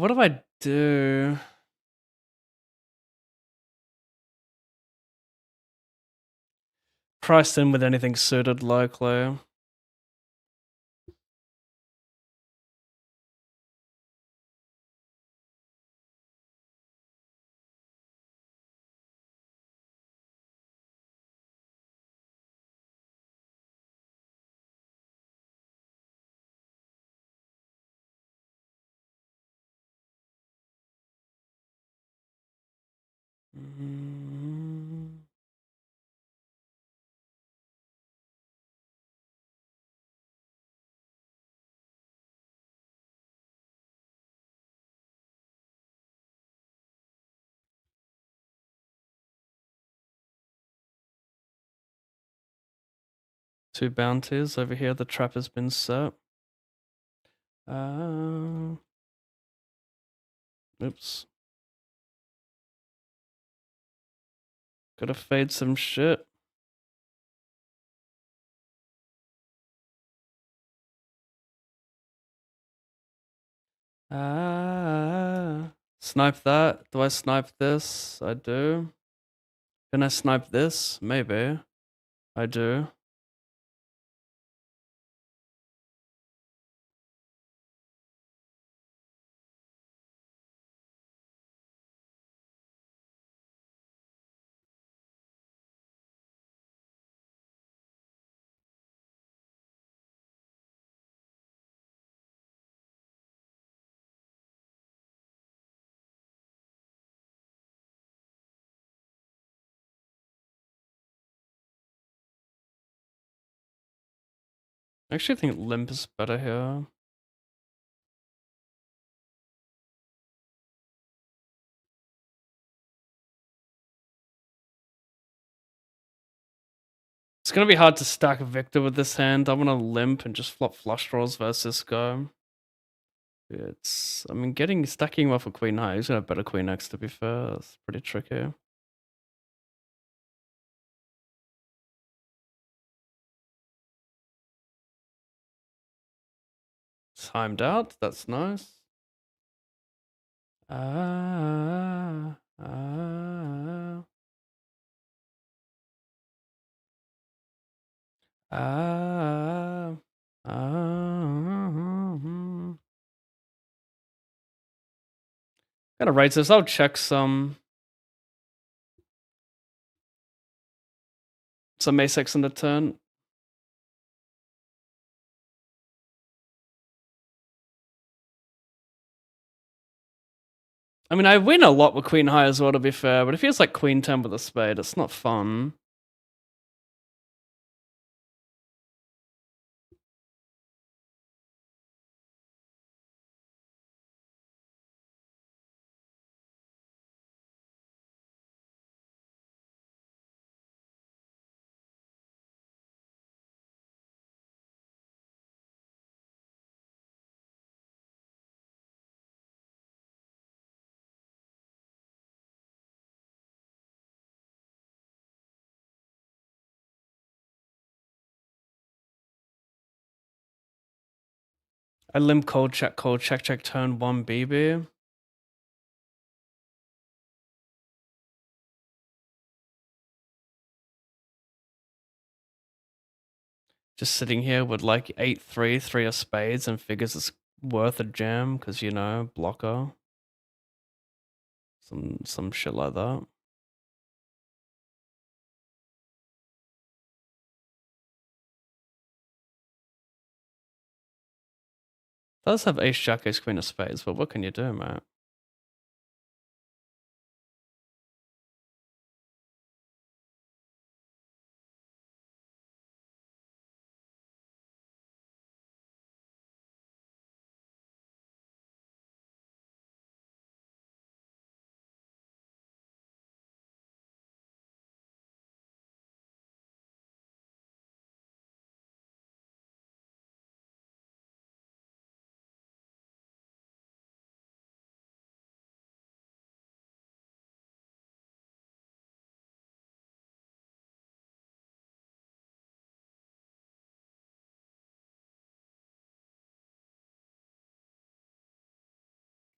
What do I do? Priced in with anything suited, likely. Mm-hmm. Two bounties over here. The trap has been set. Oops. Gotta fade some shit. Snipe that. Do I snipe this? I do. Can I snipe this? Maybe. I do. I actually think limp is better here. It's gonna be hard to stack Victor with this hand. I'm gonna limp and just flop flush draws versus go. I mean, stacking him off a queen high. He's gonna have better queen X, to be fair. That's pretty tricky. Timed out. That's nice. Ah, ah, ah, ah. Gotta write this. I'll check some ace X on the turn. I mean, I win a lot with queen high as well, to be fair, but it feels like queen 10 with a spade. It's not fun. I limp cold, check, turn 1 BB. Just sitting here with like 8-3, 3 of spades, and figures it's worth a jam because, you know, blocker. Some shit like that. Does have ace, jack, ace, queen of spades, but what can you do, mate?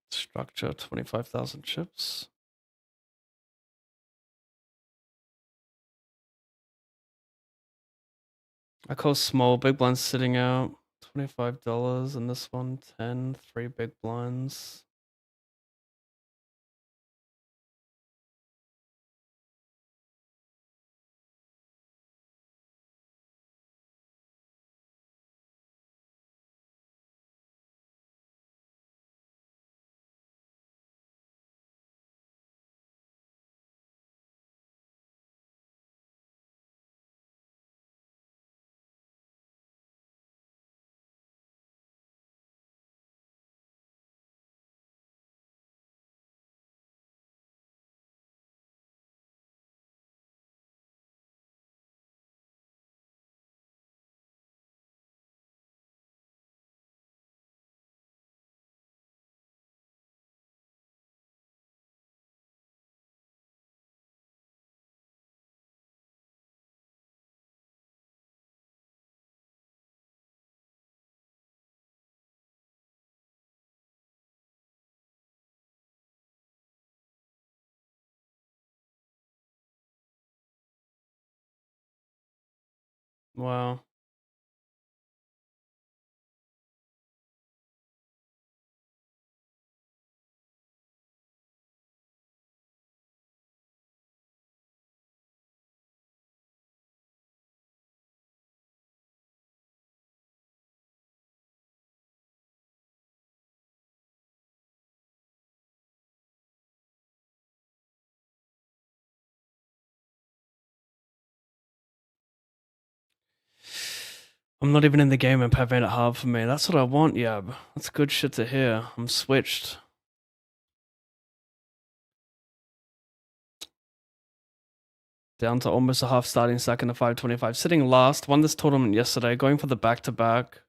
Structure 25,000 chips. I call small, big blinds sitting out. $25, and this one 10, 3 big blinds. Wow. I'm not even in the game and Pat made it hard for me. That's what I want, Yab. That's good shit to hear. I'm switched. Down to almost a half starting second of 525. Sitting last. Won this tournament yesterday. Going for the back-to-back.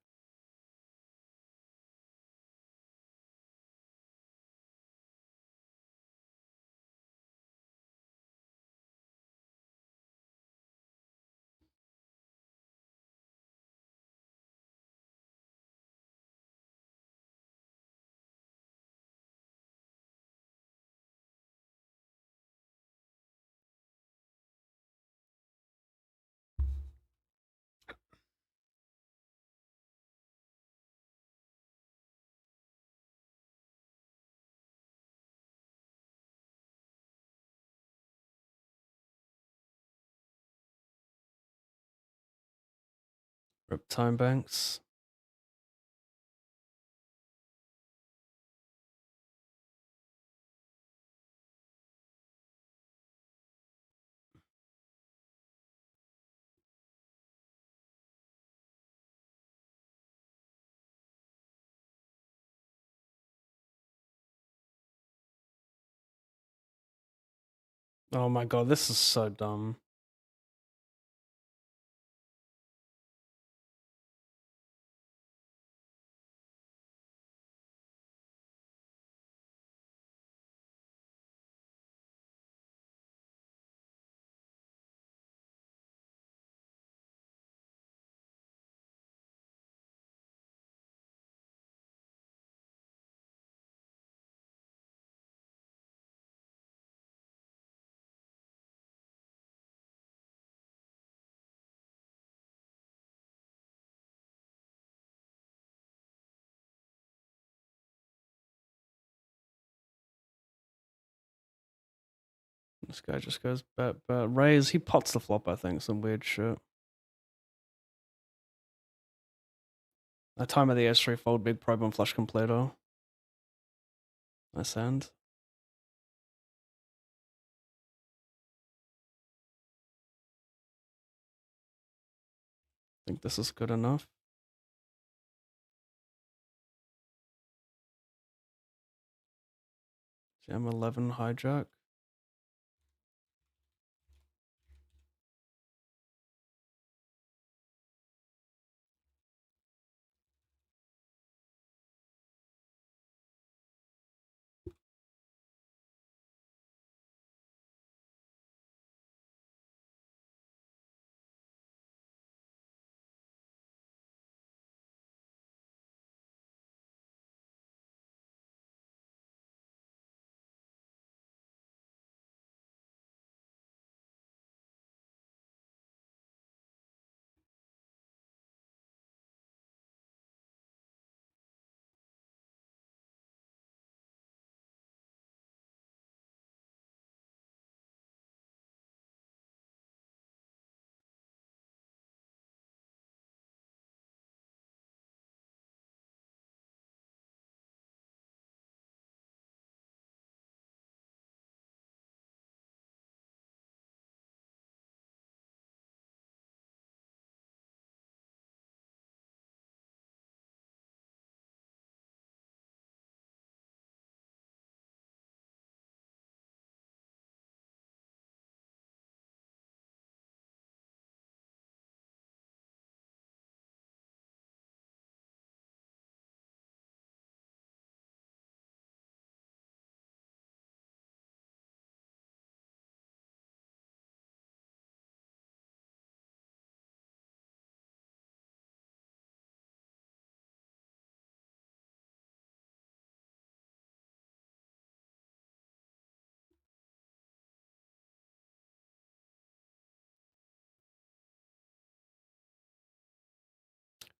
Rip time banks. Oh my god, this is so dumb. This guy just goes bet, raise. He pots the flop, I think. Some weird shit. A time of the S3 fold, big probe on flush completer. Nice hand. I think this is good enough. Jam 11 hijack.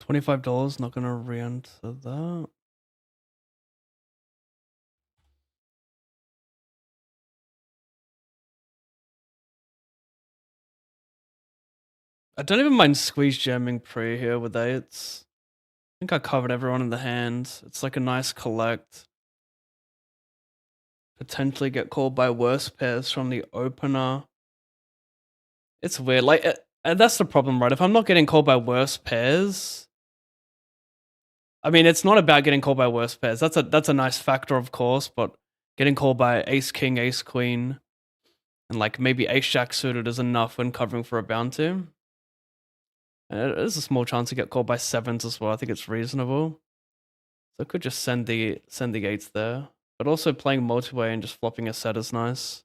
$25, not gonna re-enter that. I don't even mind squeeze jamming pre here with eights. I think I covered everyone in the hand. It's like a nice collect. Potentially get called by worse pairs from the opener. It's weird. Like, that's the problem, right? If I'm not getting called by worse pairs, I mean, it's not about getting called by worse pairs. That's a nice factor, of course, but getting called by ace king, ace queen, and like maybe ace jack suited is enough when covering for a bounty. And there's a small chance to get called by sevens as well. I think it's reasonable. So I could just send the eights there, but also playing multi-way and just flopping a set is nice.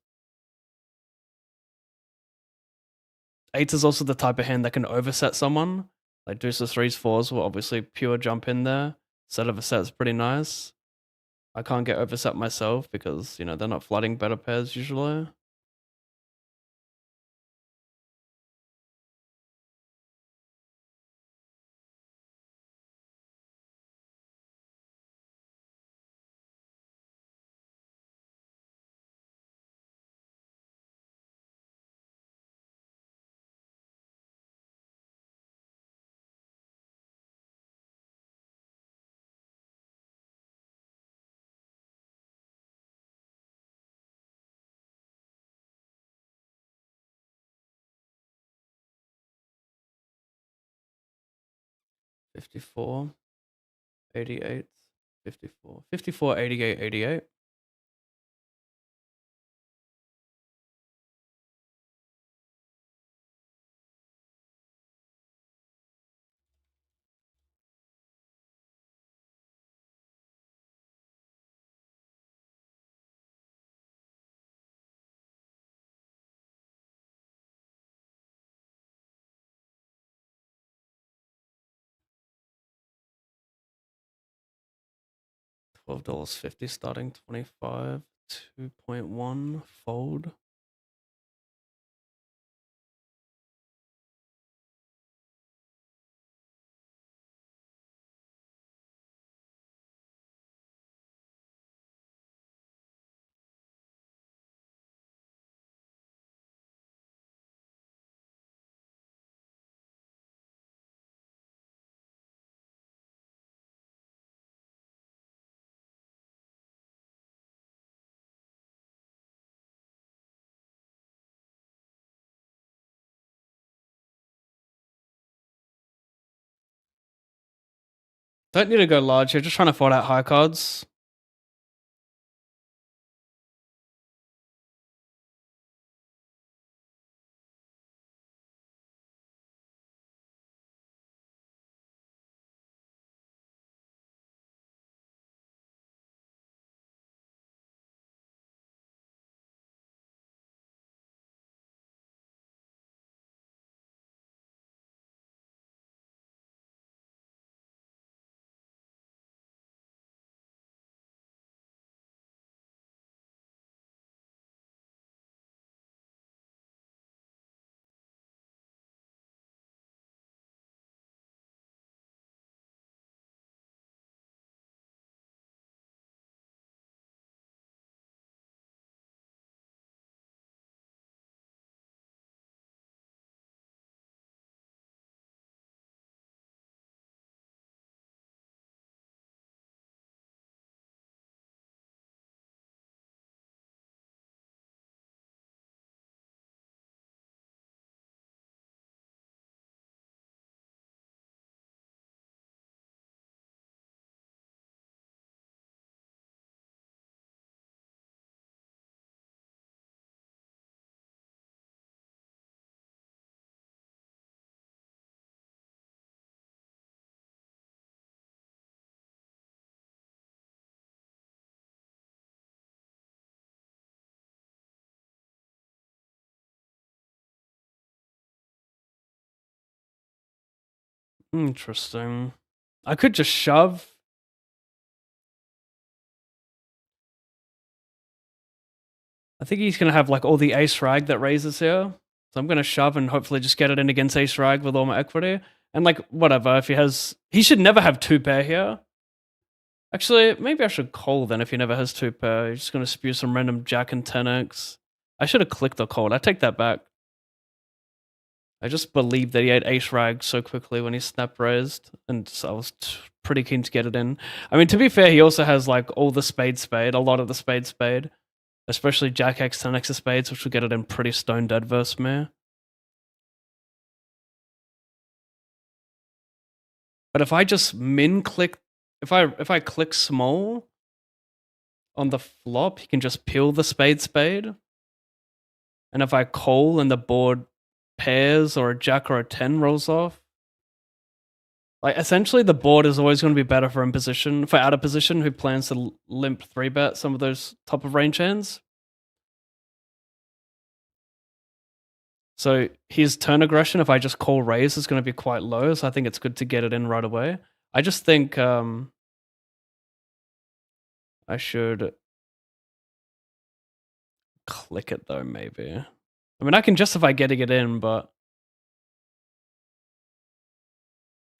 Eights is also the type of hand that can overset someone. Like deuces, threes, fours will obviously pure jump in there. Set of a set is pretty nice. I can't get overset myself because, you know, they're not flooding better pairs usually. $54, 88, 54, 54, 88, 88. $12.50 starting 25, 2.1 fold. Don't need to go large here, just trying to fold out high cards. Interesting. I could just shove. I think he's gonna have like all the ace rag that raises here. So I'm gonna shove and hopefully just get it in against ace rag with all my equity. And like whatever, if he should never have two pair here. Actually, maybe I should call then if he never has two pair. He's just gonna spew some random jack and 10x. I should have clicked the call. I take that back. I just believed that he had ace rag so quickly when he snap raised, and so I was pretty keen to get it in. I mean, to be fair, he also has like all the spade, a lot of the spade, especially jack x, 10x of spades, which will get it in pretty stone dead versus me. But if I just min click, if I click small on the flop, he can just peel the spade. And if I call and the board pairs or a jack or a 10 rolls off, like essentially the board is always going to be better for in position, for out of position who plans to limp 3-bet some of those top of range hands. So his turn aggression, if I just call raise, is going to be quite low. So I think it's good to get it in right away. I just think I should click it though, maybe. I mean, I can justify getting it in, but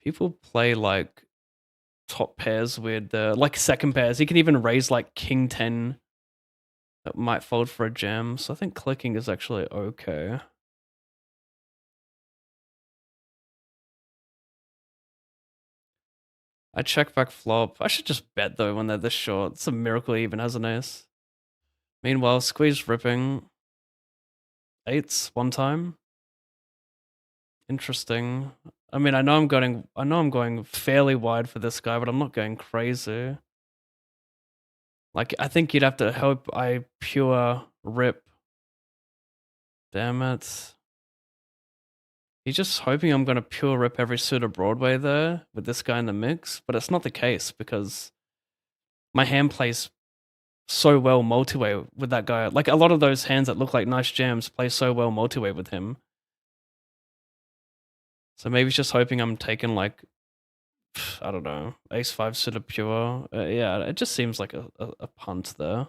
people play like top pairs with like second pairs. He can even raise like king 10 that might fold for a jam. So I think clicking is actually okay. I check back flop. I should just bet though when they're this short. It's a miracle he even has an ace. Meanwhile, squeeze ripping. Eights one time. Interesting. I mean, I know I'm going fairly wide for this guy, but I'm not going crazy. Like, I think you'd have to hope I pure rip. Damn it. He's just hoping I'm going to pure rip every suit of Broadway there with this guy in the mix, but it's not the case because my hand plays so well multi-way with that guy. Like a lot of those hands that look like nice jams play so well multi-way with him. So maybe he's just hoping I'm taking like, I don't know, ace 5 suit of pure. Yeah, it just seems like a punt there.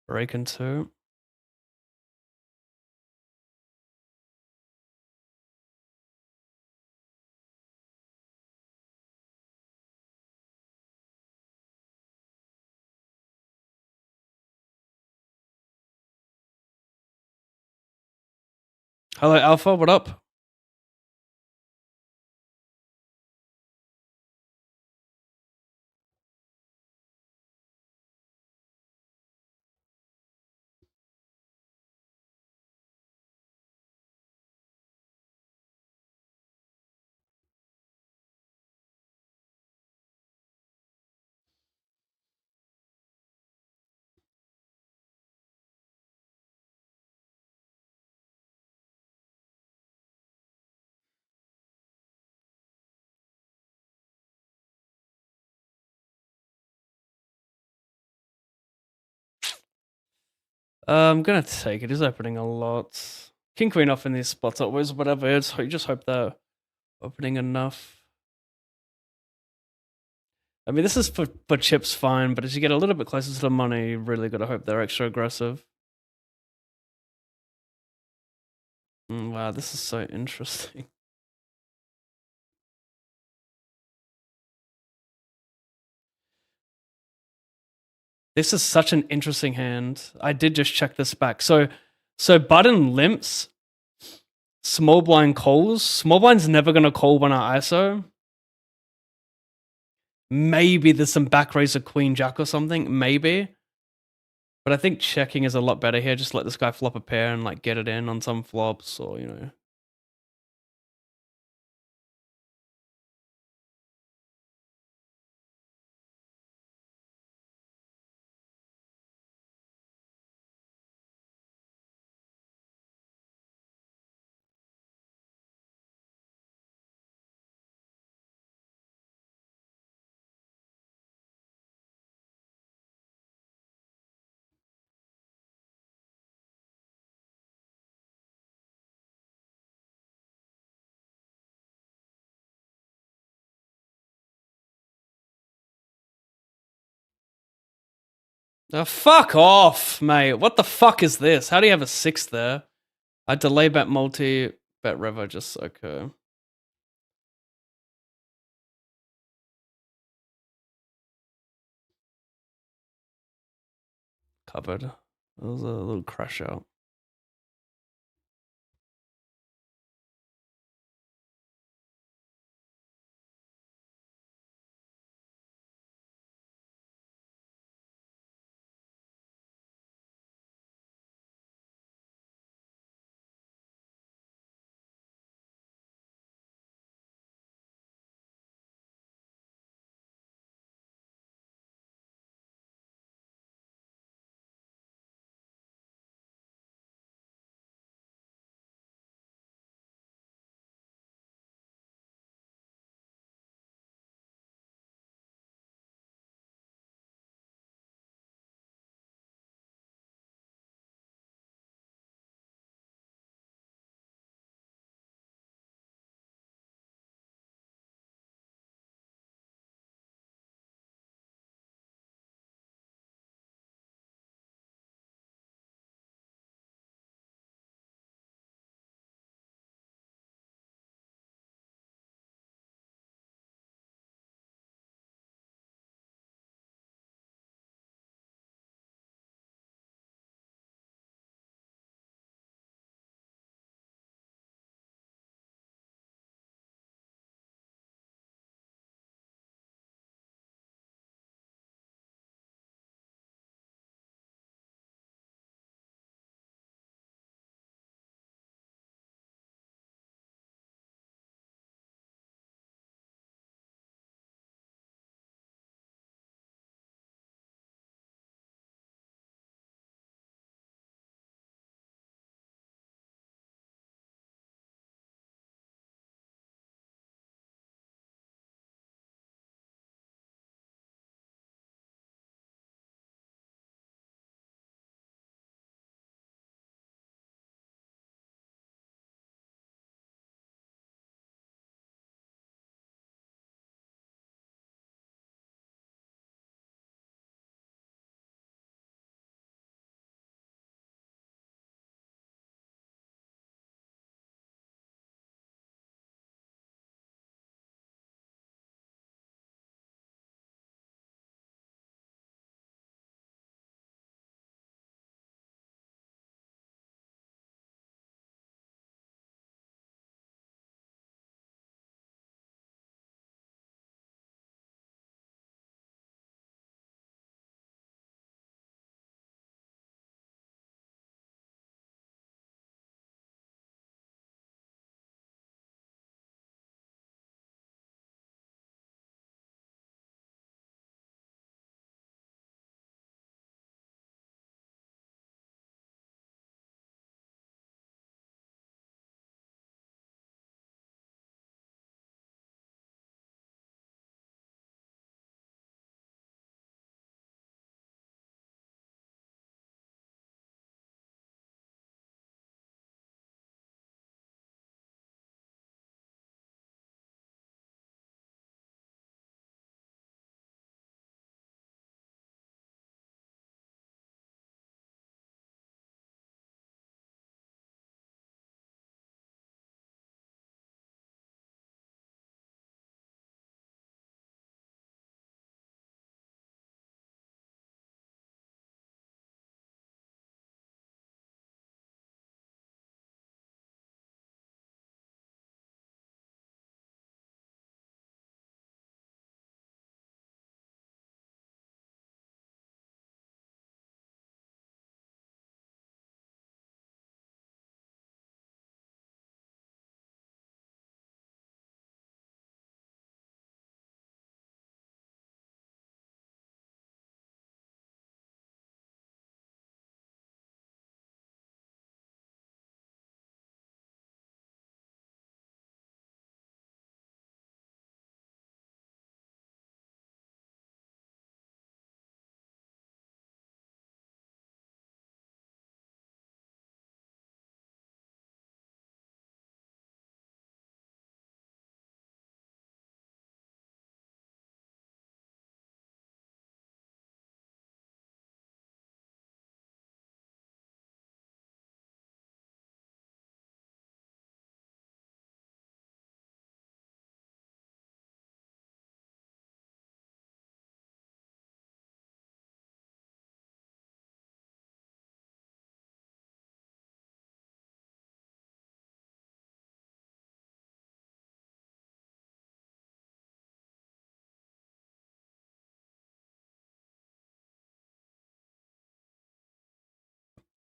Breaking 2. Hello, Alpha. What up? I'm gonna take it. He's opening a lot. King Queen off in these spots always, whatever. You just hope they're opening enough. I mean, this is for chips fine, but as you get a little bit closer to the money, you really gotta hope they're extra aggressive. Wow, this is so interesting. This is such an interesting hand. I did just check this back. So button limps, small blind calls. Small blind's never gonna call when I ISO. Maybe there's some back raise of queen jack or something. Maybe. But I think checking is a lot better here. Just let this guy flop a pair and like get it in on some flops or, you know. Oh, fuck off, mate. What the fuck is this? How do you have a 6 there? I delay bet multi, bet river, just okay. Covered. That was a little crash out.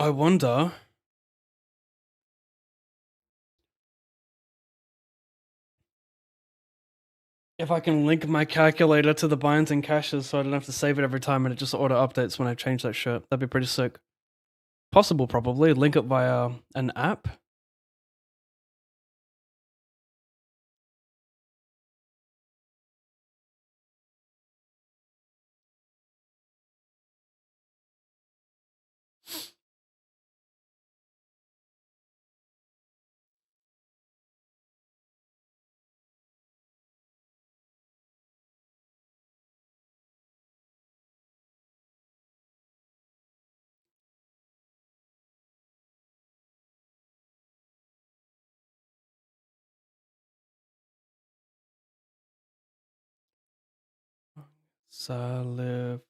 I wonder if I can link my calculator to the binds and caches so I don't have to save it every time and it just auto updates when I change that shit. That'd be pretty sick. Possible, probably. Link it via an app. Salif.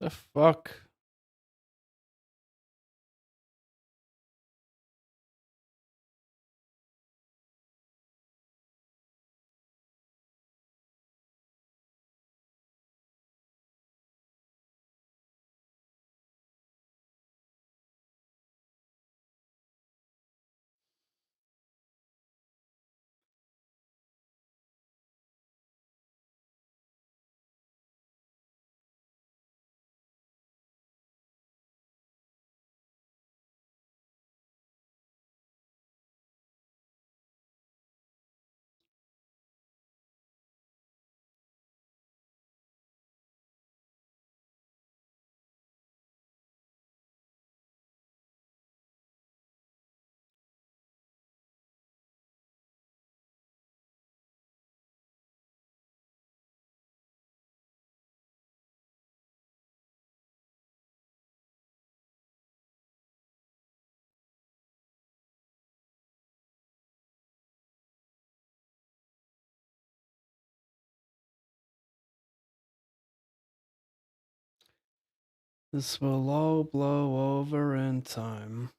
The fuck? This will all blow over in time.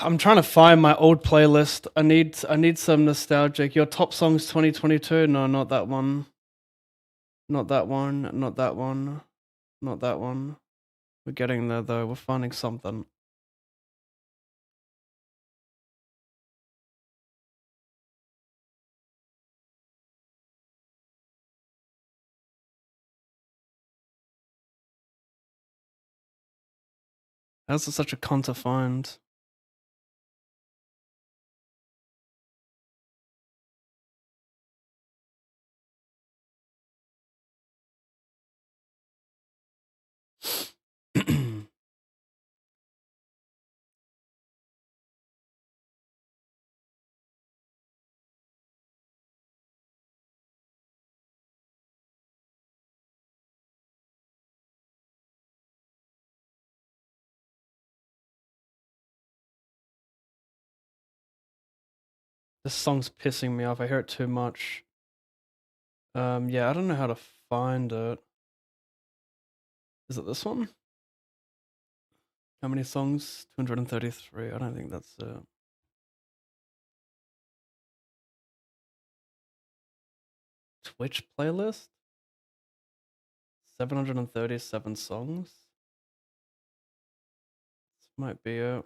I'm trying to find my old playlist. I need some nostalgic. Your top songs 2022? No, not that one. Not that one. Not that one. Not that one. We're getting there though. We're finding something. How's it such a con to find? This song's pissing me off. I hear it too much. Yeah, I don't know how to find it. Is it this one? How many songs? 233. I don't think that's it. Twitch playlist? 737 songs? This might be it.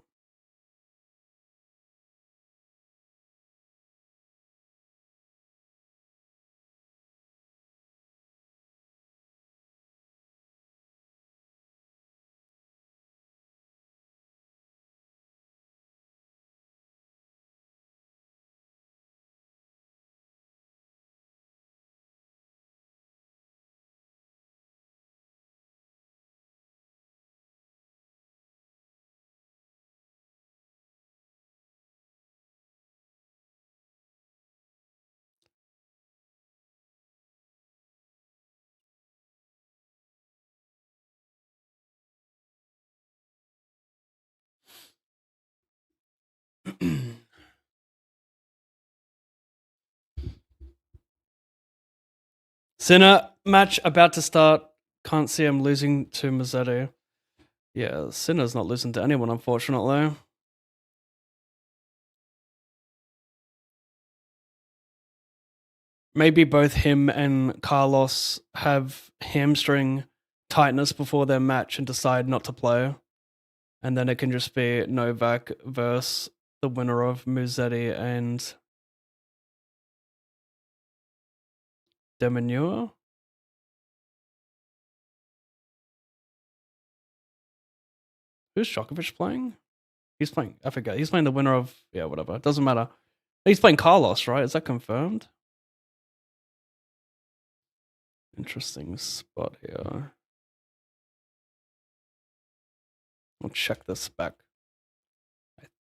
Sinner match about to start. Can't see him losing to Mazzetti. Yeah, Sinner's not losing to anyone, unfortunately. Maybe both him and Carlos have hamstring tightness before their match and decide not to play. And then it can just be Novak versus the winner of Musetti and Demanure. Who's Djokovic playing? He's playing, I forget. He's playing the winner of, yeah, whatever. It doesn't matter. He's playing Carlos, right? Is that confirmed? Interesting spot here. I'll check this back.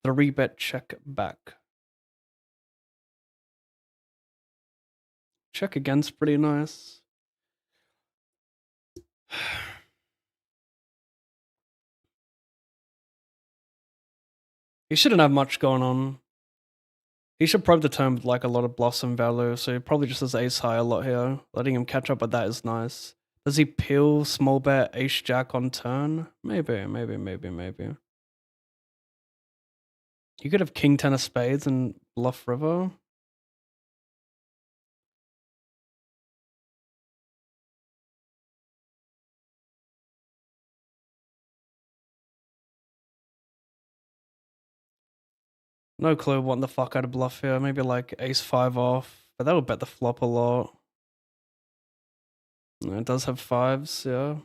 3-bet check back. Check again's pretty nice. He shouldn't have much going on. He should probe the turn with like a lot of blossom value, so he probably just has ace high a lot here. Letting him catch up with that is nice. Does he peel small bet ace jack on turn? Maybe. You could have king 10 of spades and bluff river. No clue what the fuck I'd bluff here. Maybe like ace 5 off, but that would bet the flop a lot. It does have fives, yeah.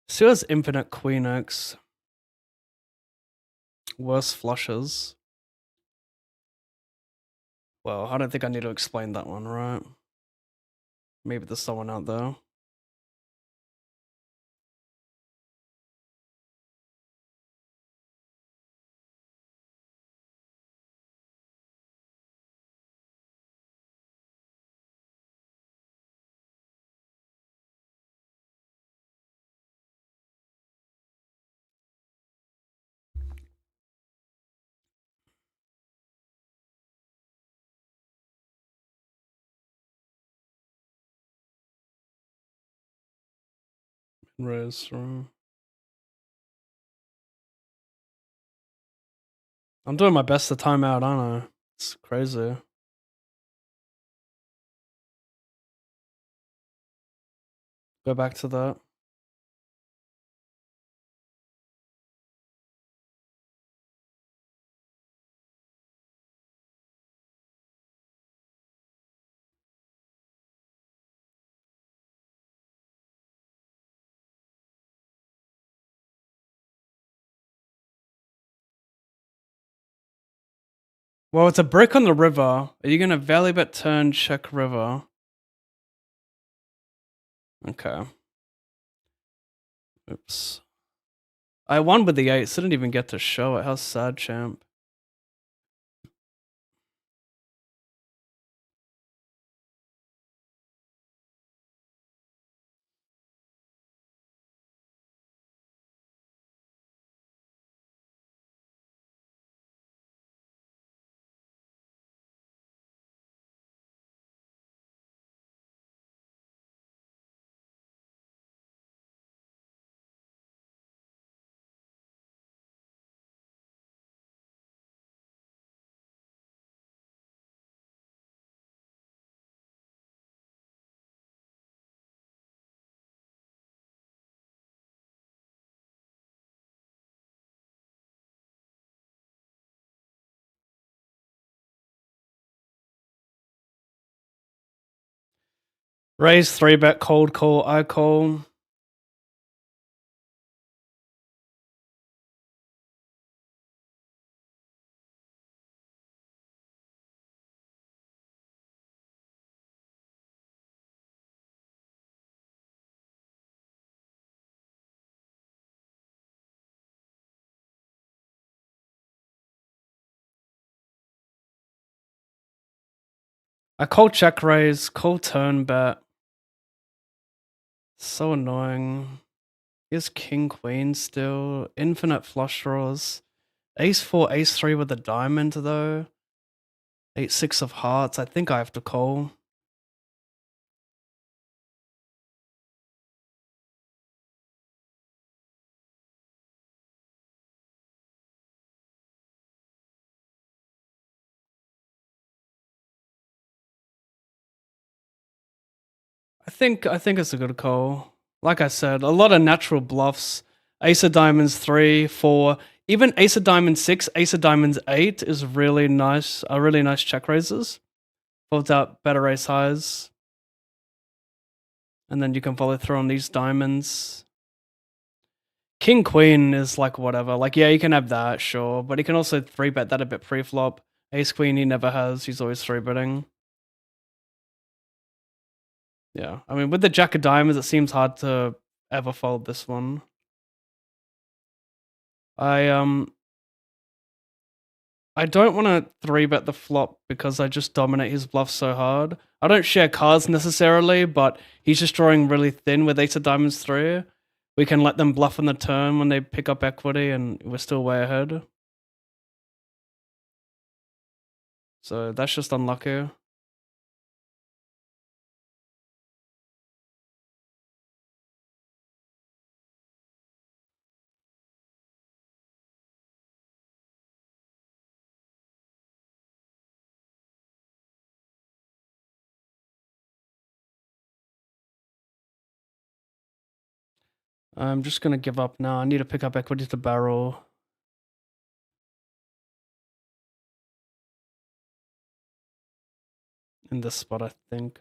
Still has infinite queen X. Worse flushes. Well, I don't think I need to explain that one, right? Maybe there's someone out there. Raise. I'm doing my best to time out, aren't I? It's crazy. Go back to that. Well, it's a brick on the river. Are you gonna value bet turn check river? Okay. Oops. I won with the eights. Didn't even get to show it. How sad, champ. Raise 3-bet, cold call, I call. I call check raise, call turn bet. So annoying. Here's king queen still. Infinite flush draws. Ace 4, ace 3 with a diamond though. 8, 6 of hearts. I think I have to call. I think it's a good call. Like I said, a lot of natural bluffs. Ace of diamonds 3, 4, even ace of diamonds 6, ace of diamonds 8 is really nice. Are really nice check raises. Folds out better ace highs. And then you can follow through on these diamonds. King queen is like whatever. Like, yeah, you can have that, sure. But he can also 3-bet that a bit pre-flop. Ace queen he never has. He's always 3-betting. Yeah. I mean, with the jack of diamonds, it seems hard to ever fold this one. I don't want to 3-bet the flop because I just dominate his bluff so hard. I don't share cards necessarily, but he's just drawing really thin with ace of diamonds 3. We can let them bluff on the turn when they pick up equity and we're still way ahead. So that's just unlucky. I'm just going to give up now. I need to pick up equity to barrel. In this spot, I think.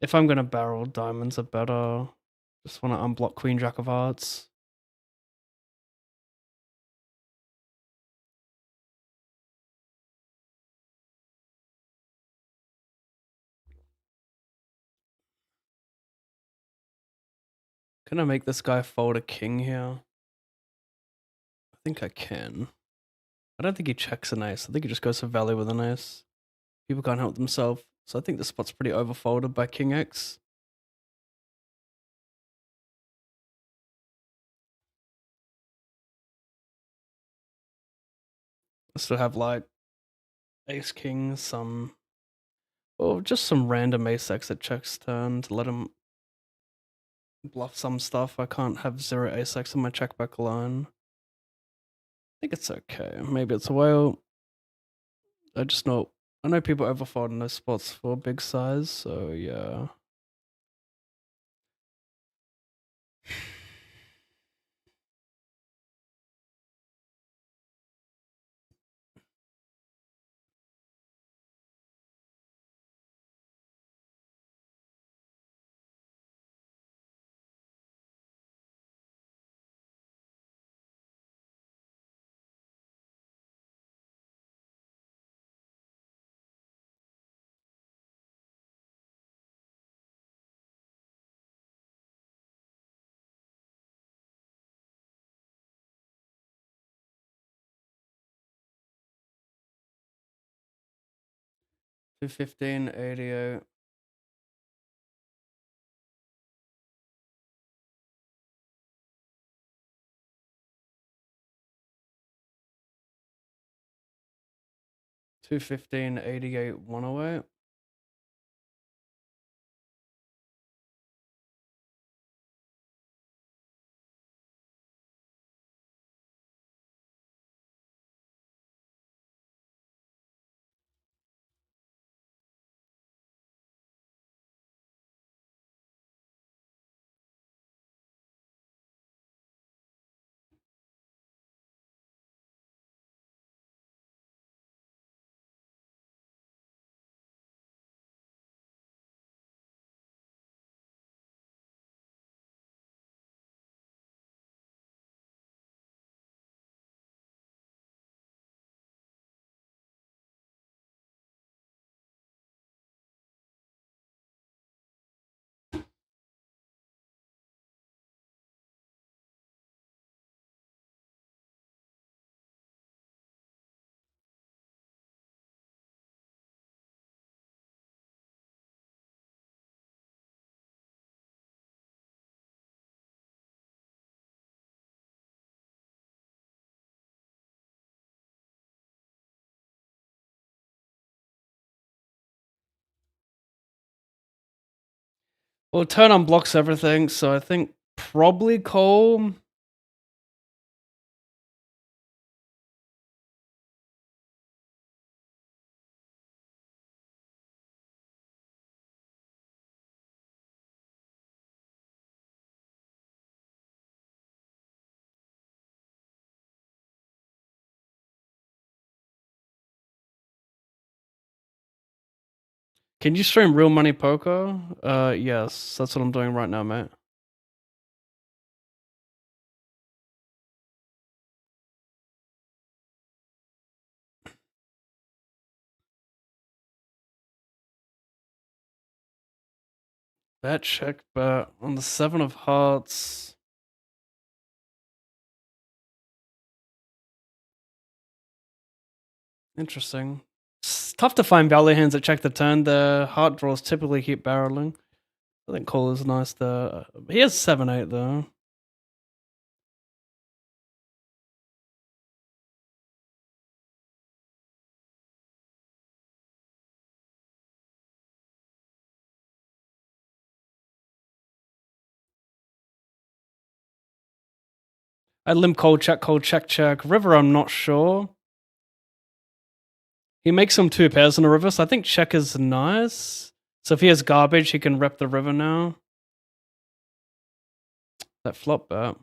If I'm going to barrel, diamonds are better. Just want to unblock queen, jack of hearts. Can I make this guy fold a king here? I think I can. I don't think he checks an ace. I think he just goes for value with an ace. People can't help themselves. So I think this spot's pretty overfolded by king x. I still have like ace king, some, or just some random ace x that checks turn to let him bluff some stuff. I can't have 0 ace x on my check back line. think it's okay. Maybe it's a whale. I know people overfold in those spots for big size, so yeah. $215.88. $215.88 108. Well, turn unblocks everything, so I think probably Cole. Can you stream real money poker? Yes, that's what I'm doing right now, mate. That check, but on the 7 of hearts. Interesting. It's tough to find value hands that check the turn. The heart draws typically keep barreling. I think Cole is nice there. He has 7-8 though. I limp cold, check, check. River, I'm not sure. He makes some 2 pairs in a river, so I think check is nice. So if he has garbage, he can rep the river now. That flop bet.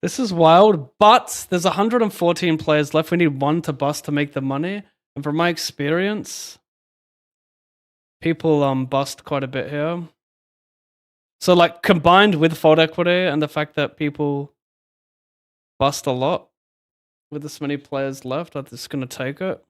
This is wild, but there's 114 players left. We need 1 to bust to make the money. And from my experience, people bust quite a bit here. So like combined with fold equity and the fact that people bust a lot with this many players left, I'm just gonna take it.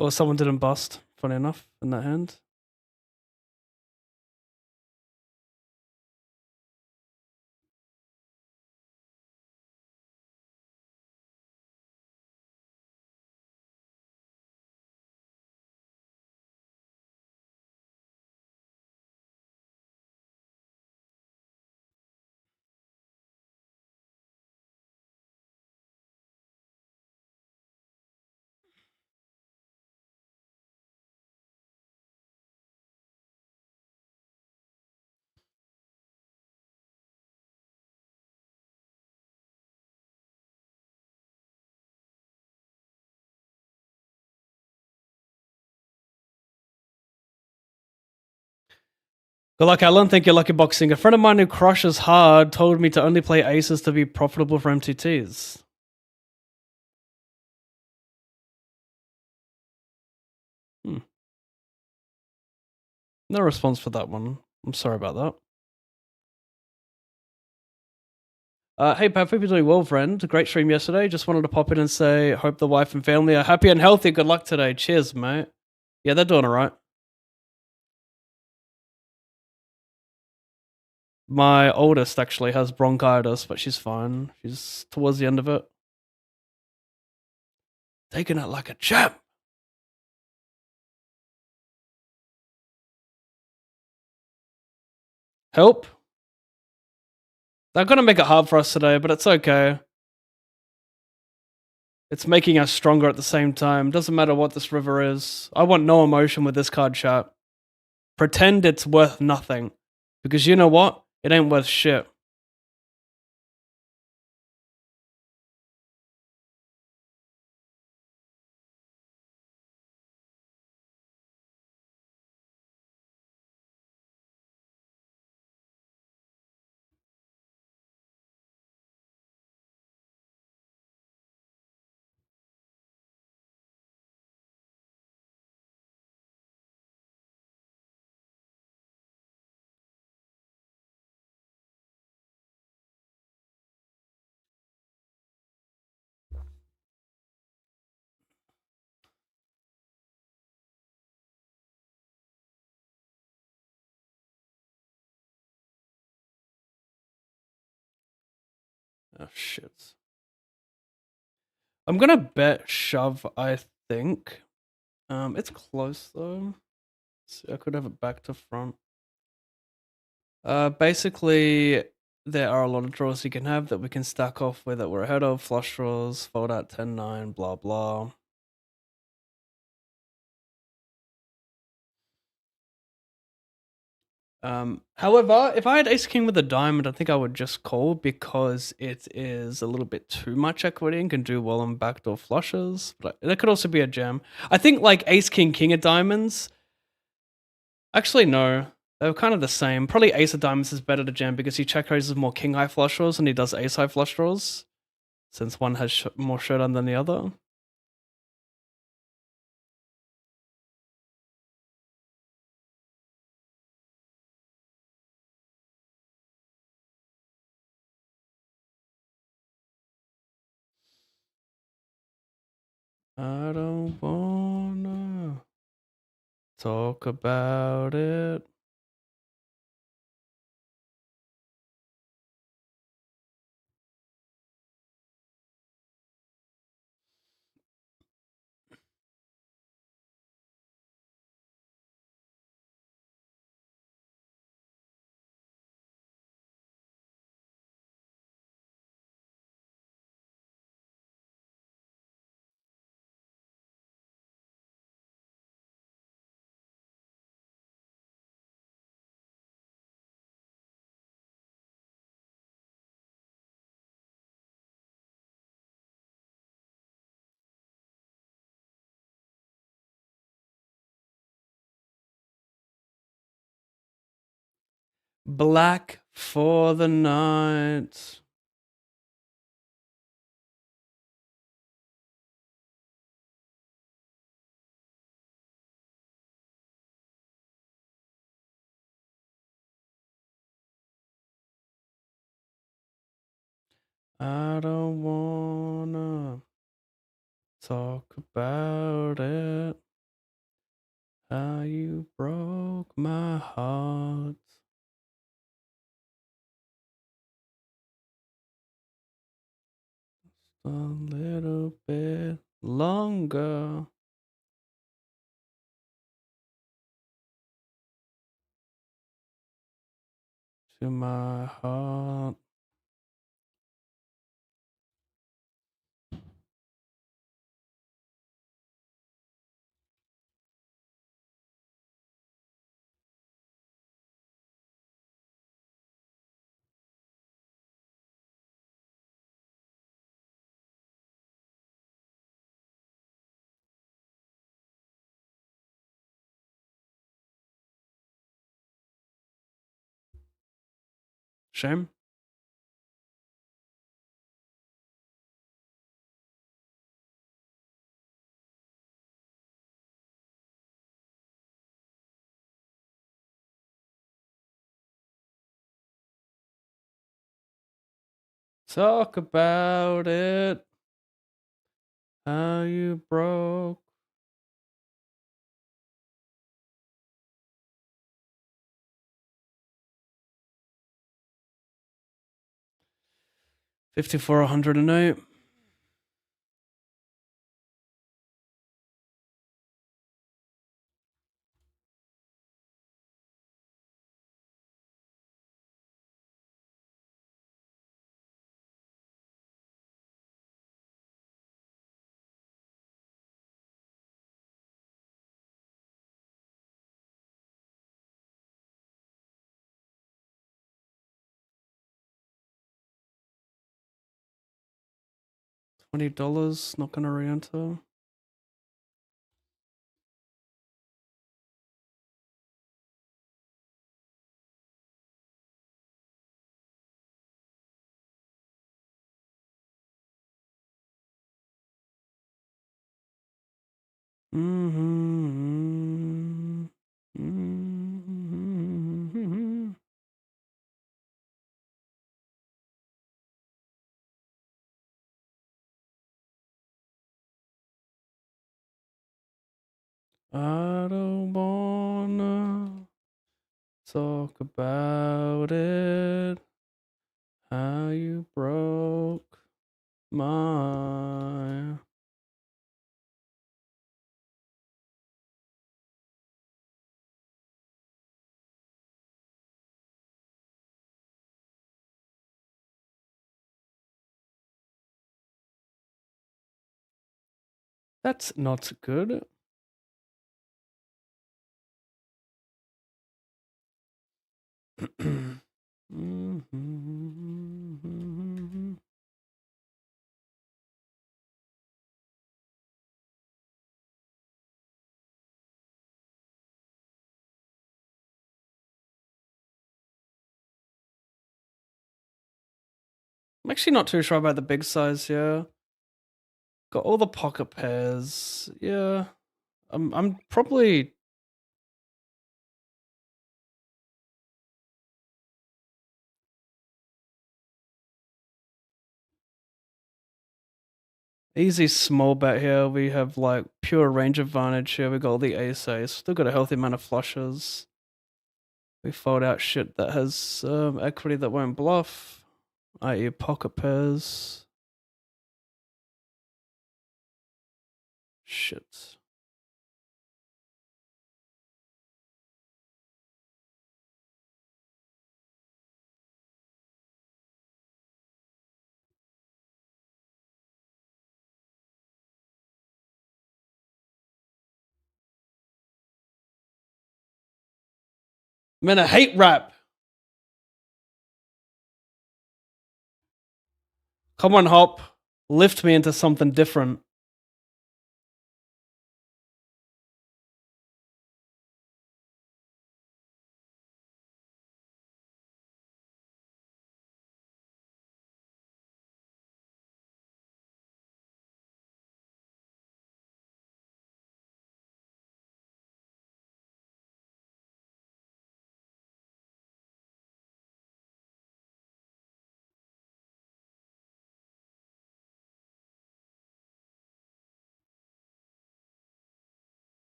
Or someone didn't bust, funny enough, in that hand. Good luck, Alan. Thank you, Lucky Boxing. A friend of mine who crushes hard told me to only play aces to be profitable for MTTs. No response for that one. I'm sorry about that. Hey, Pat, hope you're doing well, friend. Great stream yesterday. Just wanted to pop in and say, hope the wife and family are happy and healthy. Good luck today. Cheers, mate. Yeah, they're doing all right. My oldest actually has bronchitis, but she's fine. She's towards the end of it. Taking it like a champ. Help. They're going to make it hard for us today, but it's okay. It's making us stronger at the same time. Doesn't matter what this river is. I want no emotion with this card, chat. Pretend it's worth nothing. Because you know what? It ain't worth shit. Oh, shit. I'm gonna bet shove, I think. It's close, though. So I could have it back to front. Basically, there are a lot of draws you can have that we can stack off with that we're ahead of. Flush draws, fold out 10-9, blah, blah. However, if I had ace king with a diamond, I think I would just call because it is a little bit too much equity and can do well on backdoor flushes. But that could also be a jam. I think like ace king king of diamonds. Actually, no, they're kind of the same. Probably ace of diamonds is better to jam because he check raises more king high flush draws and he does ace high flush draws, since one has more showdown than the other. I don't wanna talk about it. Black for the night. I don't wanna talk about it. How you broke my heart. Just a little bit longer. To my heart. Shame. Talk about it. How you broke. $5,408. $20. Not gonna re-enter. Mm-hmm. Mm-hmm. I don't wanna talk about it. How you broke my. That's not good. Mm-hmm. I'm actually not too sure about the big size here. Got all the pocket pairs. Yeah. I'm probably easy small bet here. We have like pure range advantage here. We got all the ace. Still got a healthy amount of flushes. We fold out shit that has equity that won't bluff, i.e. pocket pairs. Shit. Man, I hate rap. Come on, Hop. Lift me into something different.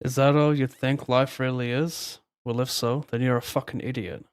Is that all you think life really is? Well, if so, then you're a fucking idiot.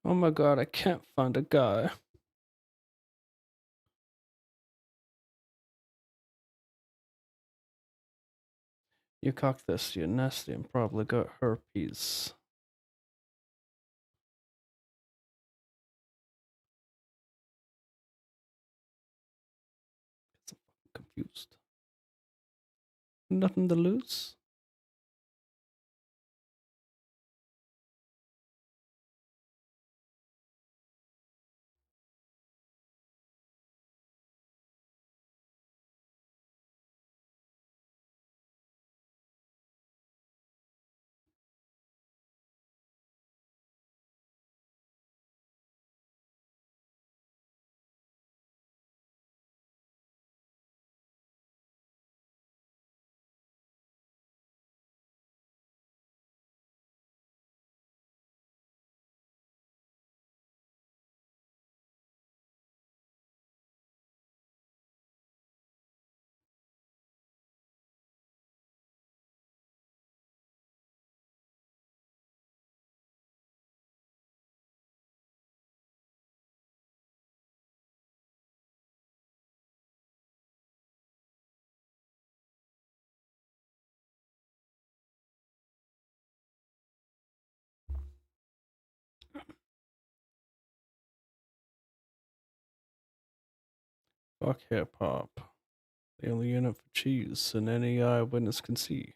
Oh my god, I can't find a guy. You cocked this, you nasty, and probably got herpes. Confused. Nothing to lose. Fuck hip hop. The only unit for cheese and any eyewitness can see.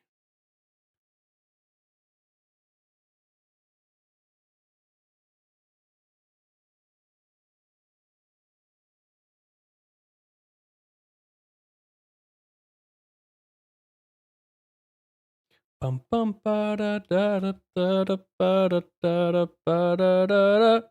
Bum bum ba da da da da da ba da da da ba da da da.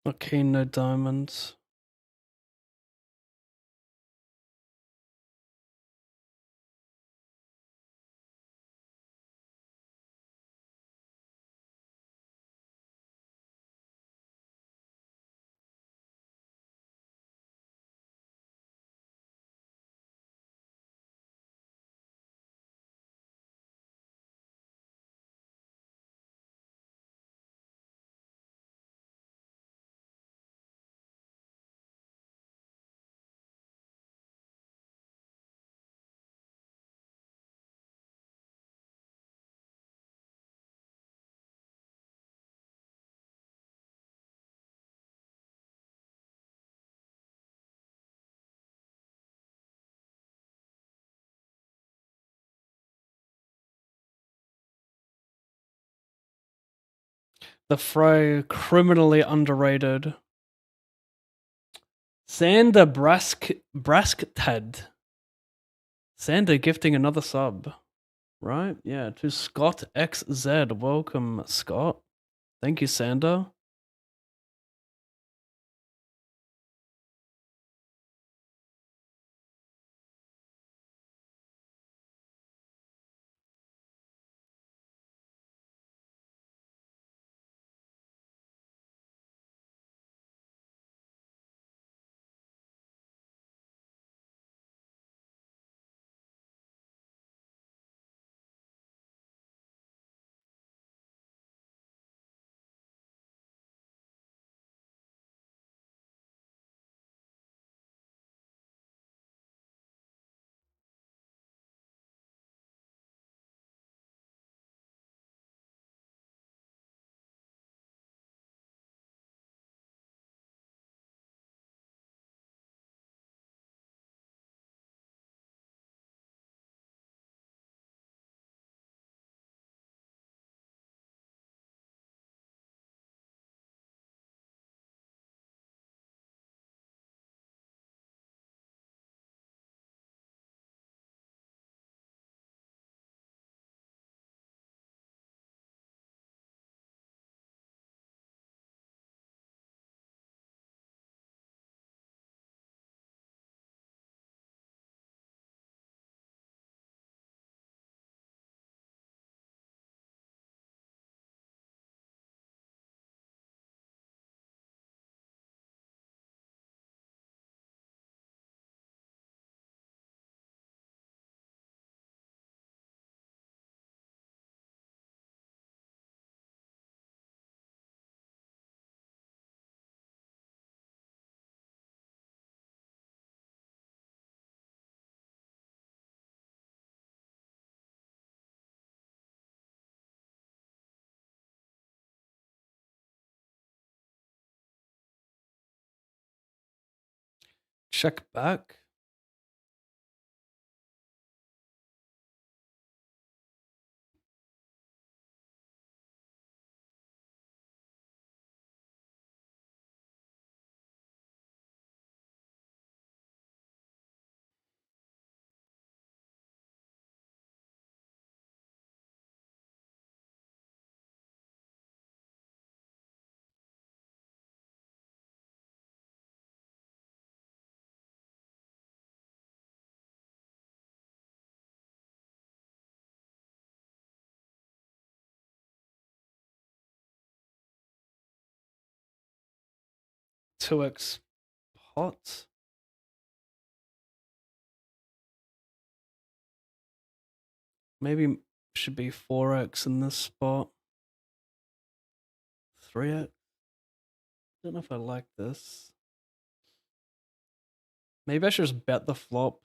Okay, no diamonds. The Fry, criminally underrated. Sander Brasktad. Sander gifting another sub. Right? Yeah, to Scott XZ. Welcome, Scott. Thank you, Sander. Check back. Two X pot. Maybe should be 4x in this spot. 3x. Don't know if I like this. Maybe I should just bet the flop.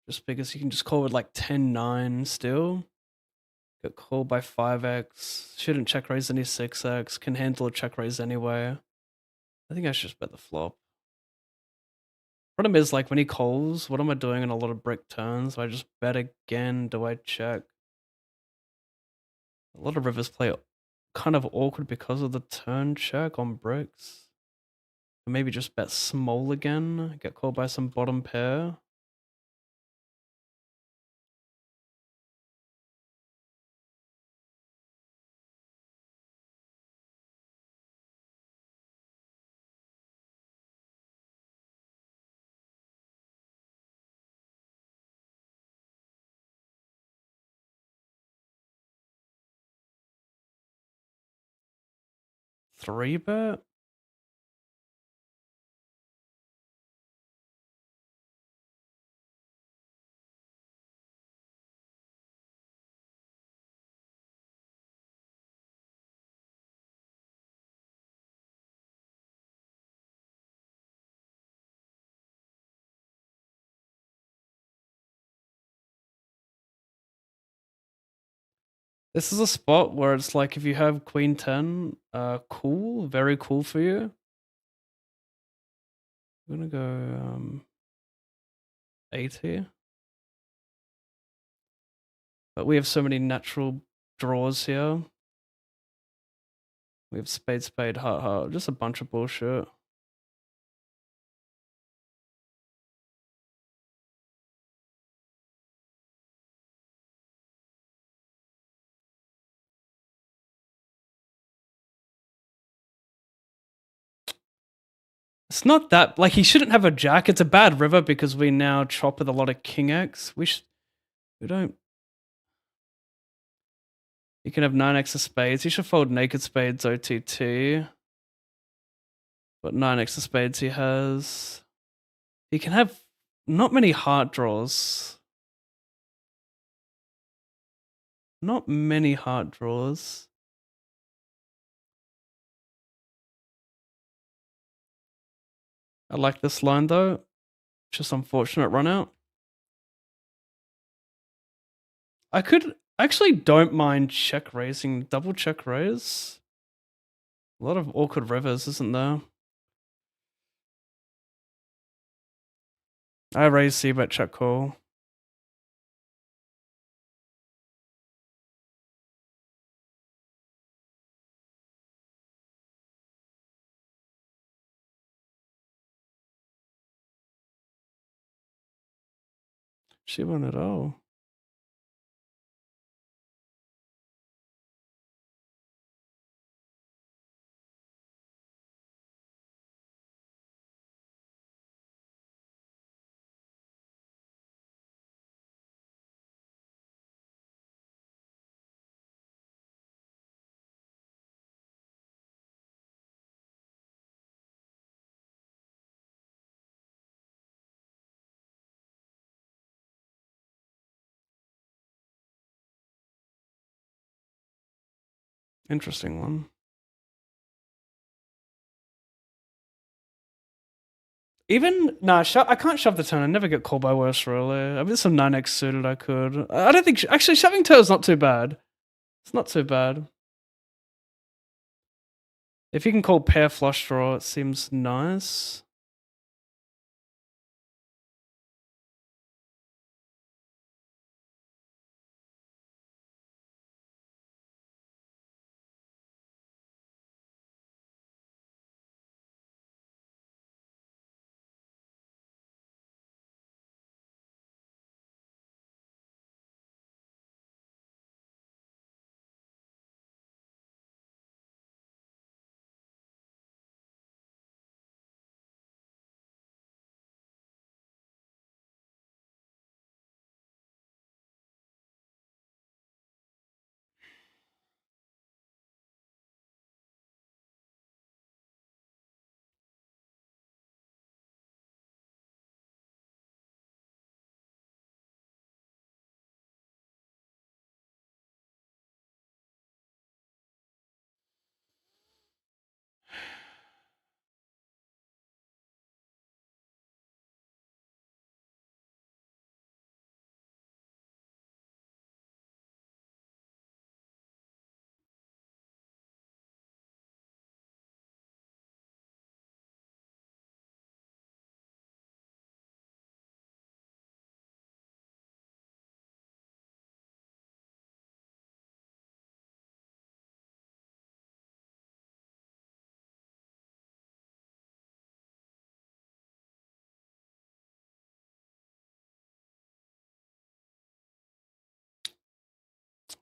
Just because you can just call with like 10-9 still. Get called by 5x. Shouldn't check raise any 6x. Can handle a check raise anyway. I think I should just bet the flop. Problem is, like, when he calls, what am I doing in a lot of brick turns? Do I just bet again? Do I check? A lot of rivers play kind of awkward because of the turn check on bricks. Maybe just bet small again. Get called by some bottom pair. 3-bet? This is a spot where it's like if you have queen 10, cool, very cool for you. I'm gonna go 8 here. But we have so many natural draws here. We have spade, spade, heart, heart. Just a bunch of bullshit. It's not that, like, he shouldn't have a jack. It's a bad river because we now chop with a lot of king X. We don't. You can have 9x of spades. He should fold naked spades OTT. But 9x of spades he has. He can have not many heart draws. Not many heart draws. I like this line though. Just unfortunate run out. I actually don't mind check raising, double check raise. A lot of awkward rivers, isn't there? I raise c-bet check call. She won it all. Interesting one. Even nah, I can't shove the turn. I never get called by worse really. I mean, some 9x suited I could. I don't think actually shoving turn is not too bad. It's not too bad. If you can call pair flush draw, it seems nice.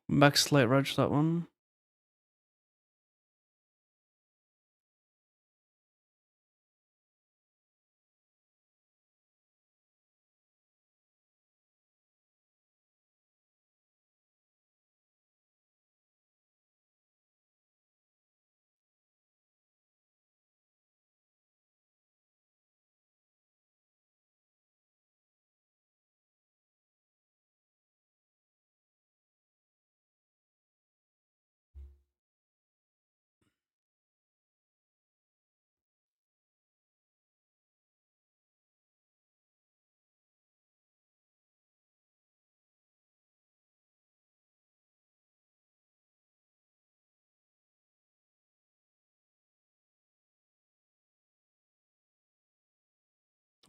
Max late reg that one.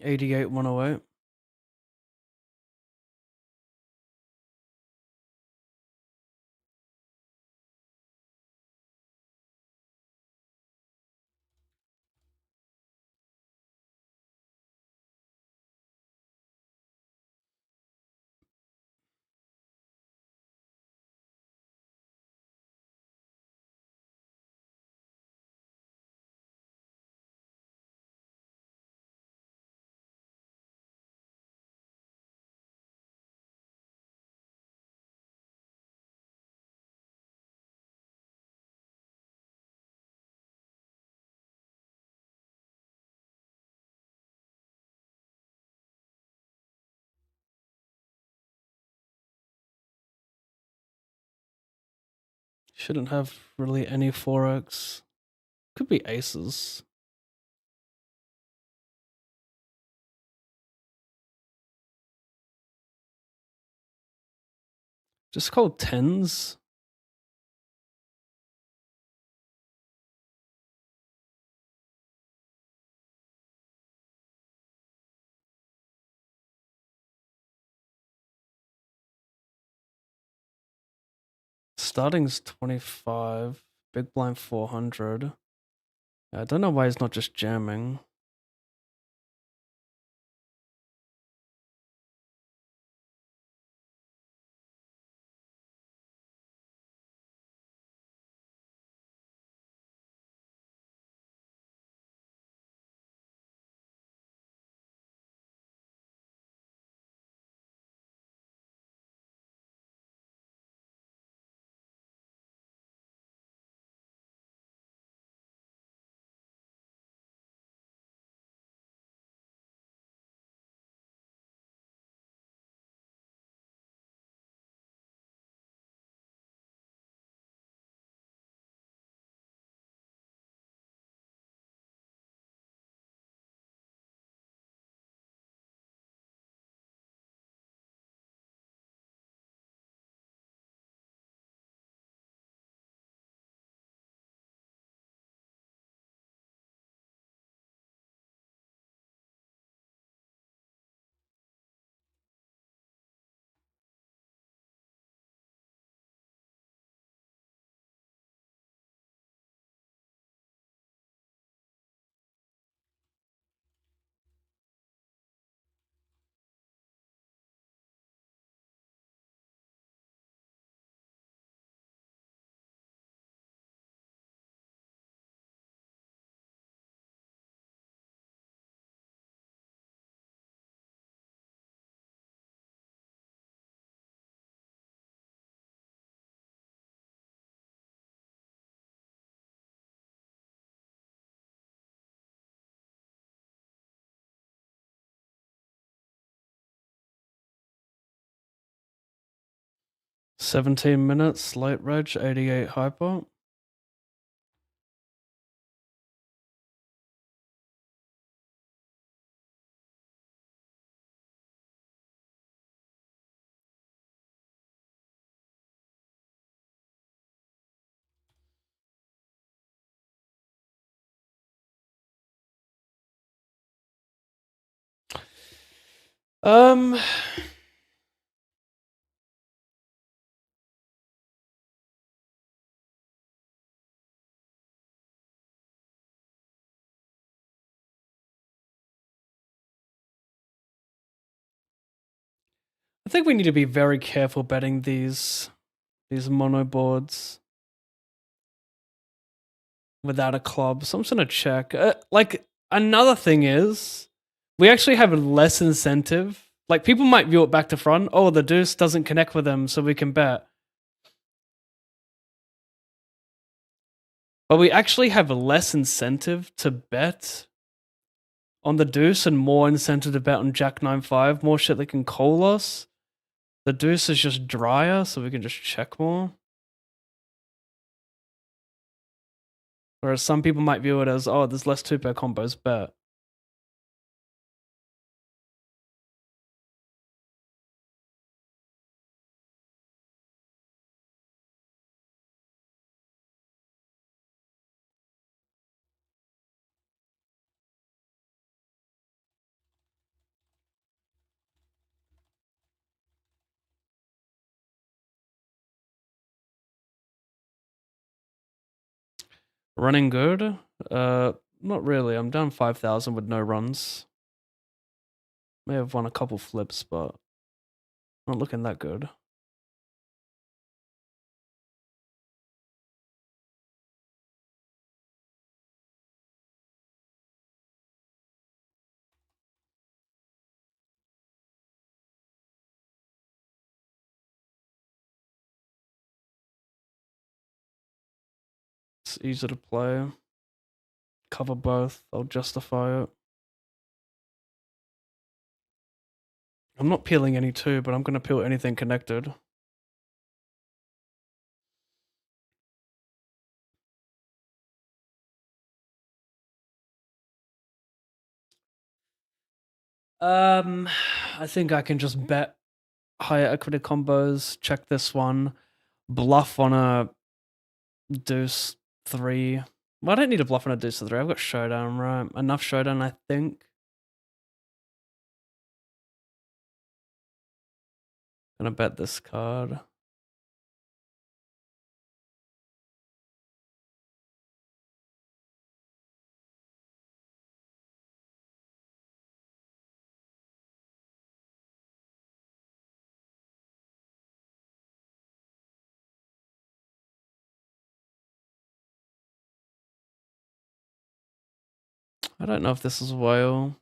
88, 108. Shouldn't have really any 4x. Could be aces. Just called tens. Starting's 25. Big blind 400. I don't know why he's not just jamming. $17, late reg, 88 hyper. I think we need to be very careful betting these mono boards without a club. So I'm just gonna check. Like another thing is, we actually have less incentive. Like people might view it back to front. Oh, the deuce doesn't connect with them, so we can bet. But we actually have less incentive to bet on the deuce and more incentive to bet on Jack 9-5. More shit that can call us. The deuce is just drier, so we can just check more. Whereas some people might view it as, oh, there's less two-pair combos, bet. Running good? Not really. I'm down 5,000 with no runs. May have won a couple flips, but not looking that good. It's easy to play. Cover both. I'll justify it. I'm not peeling any two, but I'm gonna peel anything connected. I think I can just bet higher equity combos, check this one, bluff on a deuce 3. Well, I don't need to bluff on a deuce 3. I've got showdown, right? Enough showdown, I think. Gonna bet this card. I don't know if this is whale.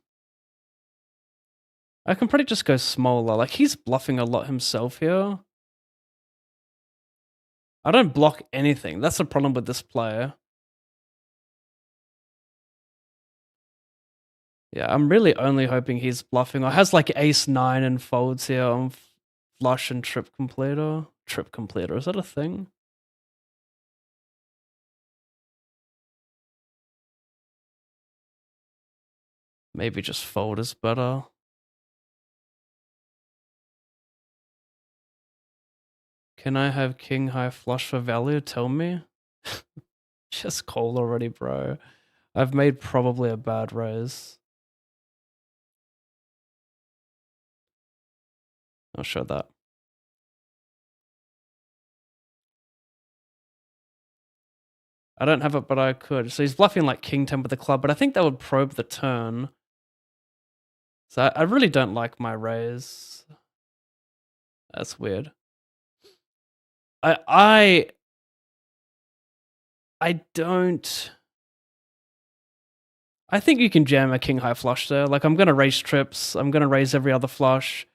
I can probably just go smaller. Like, he's bluffing a lot himself here. I don't block anything. That's the problem with this player. Yeah, I'm really only hoping he's bluffing or has like ace 9 and folds here on flush and trip completer. Trip completer, is that a thing? Maybe just fold is better. Can I have king high flush for value? Tell me. Just call already, bro. I've made probably a bad raise. I'll show that. I don't have it, but I could. So he's bluffing like king 10 with the club, but I think that would probe the turn. So I really don't like my raise. That's weird. I don't. I think you can jam a king high flush there. Like, I'm gonna raise trips. I'm gonna raise every other flush.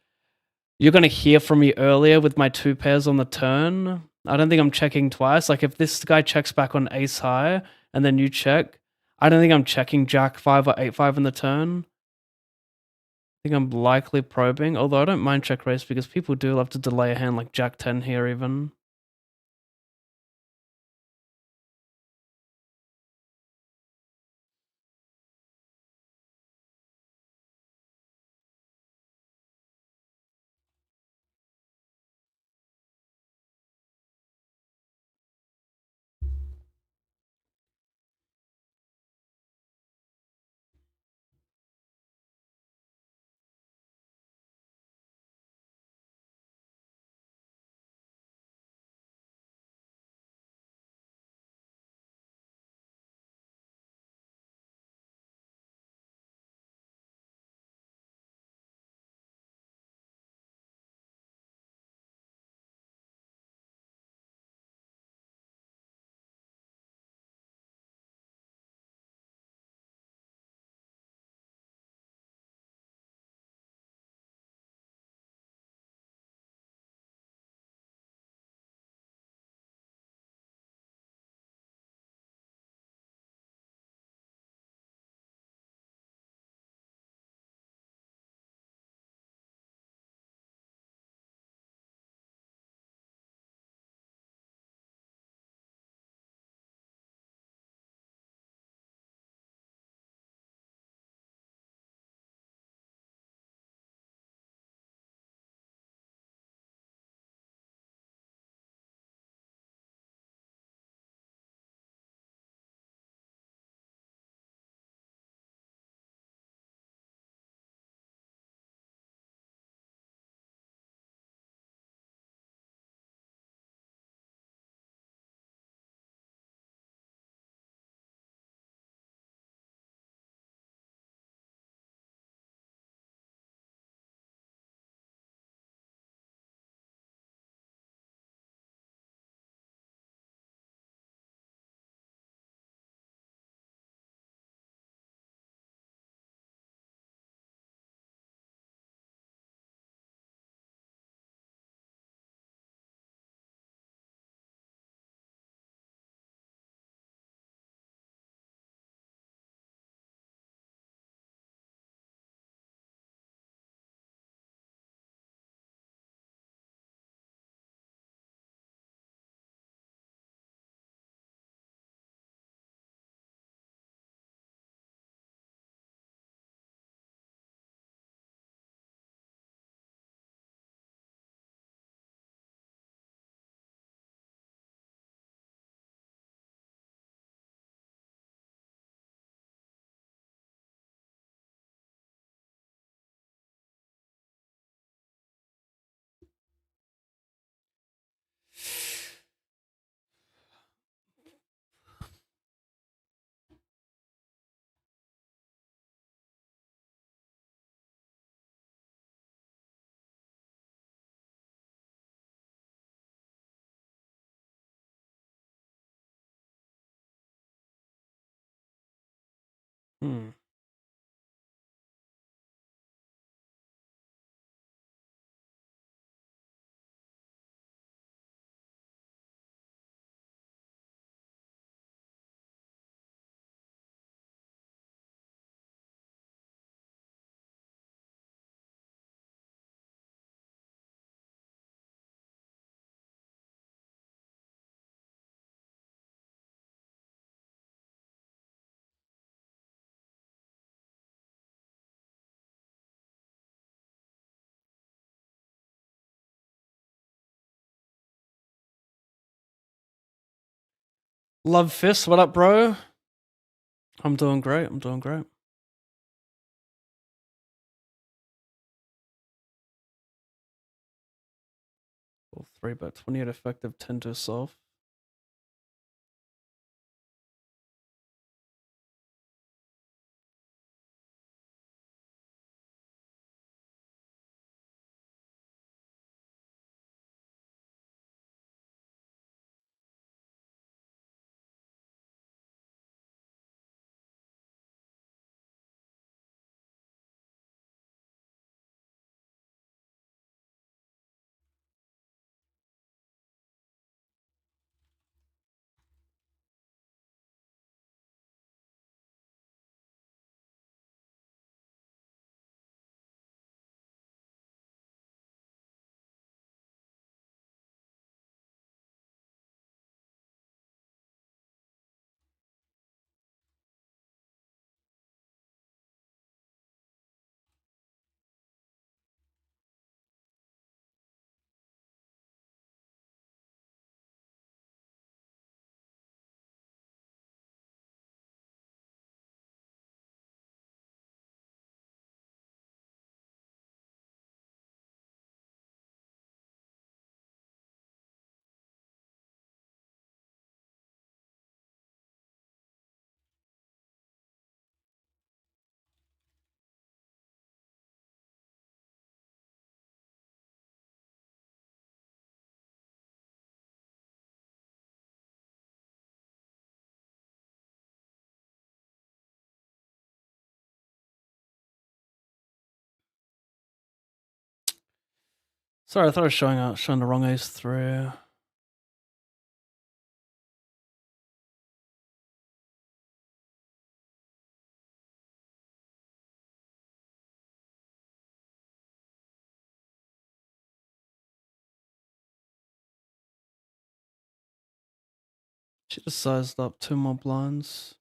You're gonna hear from me earlier with my 2 pairs on the turn. I don't think I'm checking twice. Like, if this guy checks back on ace high and then you check, I don't think I'm checking jack 5 or 8-5 in the turn. I think I'm likely probing, although I don't mind check raise because people do love to delay a hand like jack 10 here even. Hmm. Love Fist, what up, bro? I'm doing great. I'm doing great. Well, 3 bet 28 effective, 10 to solve. Sorry, I thought I was showing the wrong ace through. Should have sized up 2 more blinds.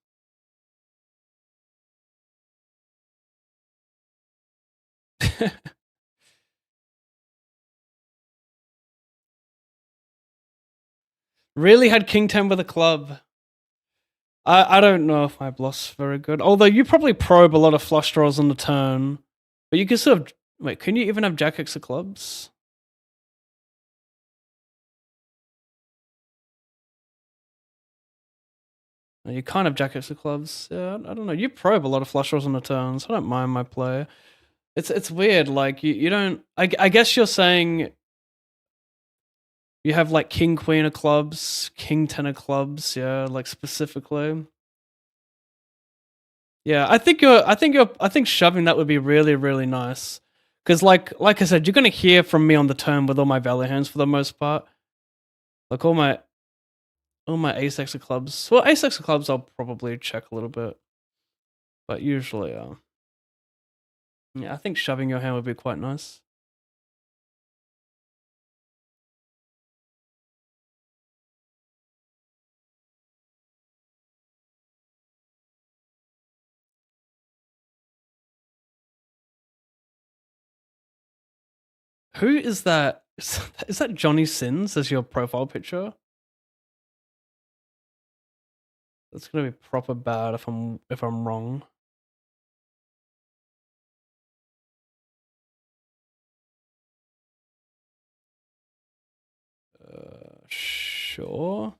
Really had king 10 with a club. I don't know if my bluff's very good. Although you probably probe a lot of flush draws on the turn. But you can sort of... Wait, can you even have jack X of clubs? No, you can't have jack X of clubs. Yeah, I don't know. You probe a lot of flush draws on the turn, so I don't mind my play. It's weird. Like, you don't... I guess you're saying... You have like king queen of clubs, king 10 of clubs, yeah, like specifically. Yeah, I think shoving that would be really, really nice. Because like I said, you're gonna hear from me on the turn with all my value hands for the most part. Like all my ace X of clubs. Well, ace X of clubs I'll probably check a little bit. But usually, yeah, I think shoving your hand would be quite nice. Who is that? Is that Johnny Sins as your profile picture? That's gonna be proper bad if I'm wrong. Sure.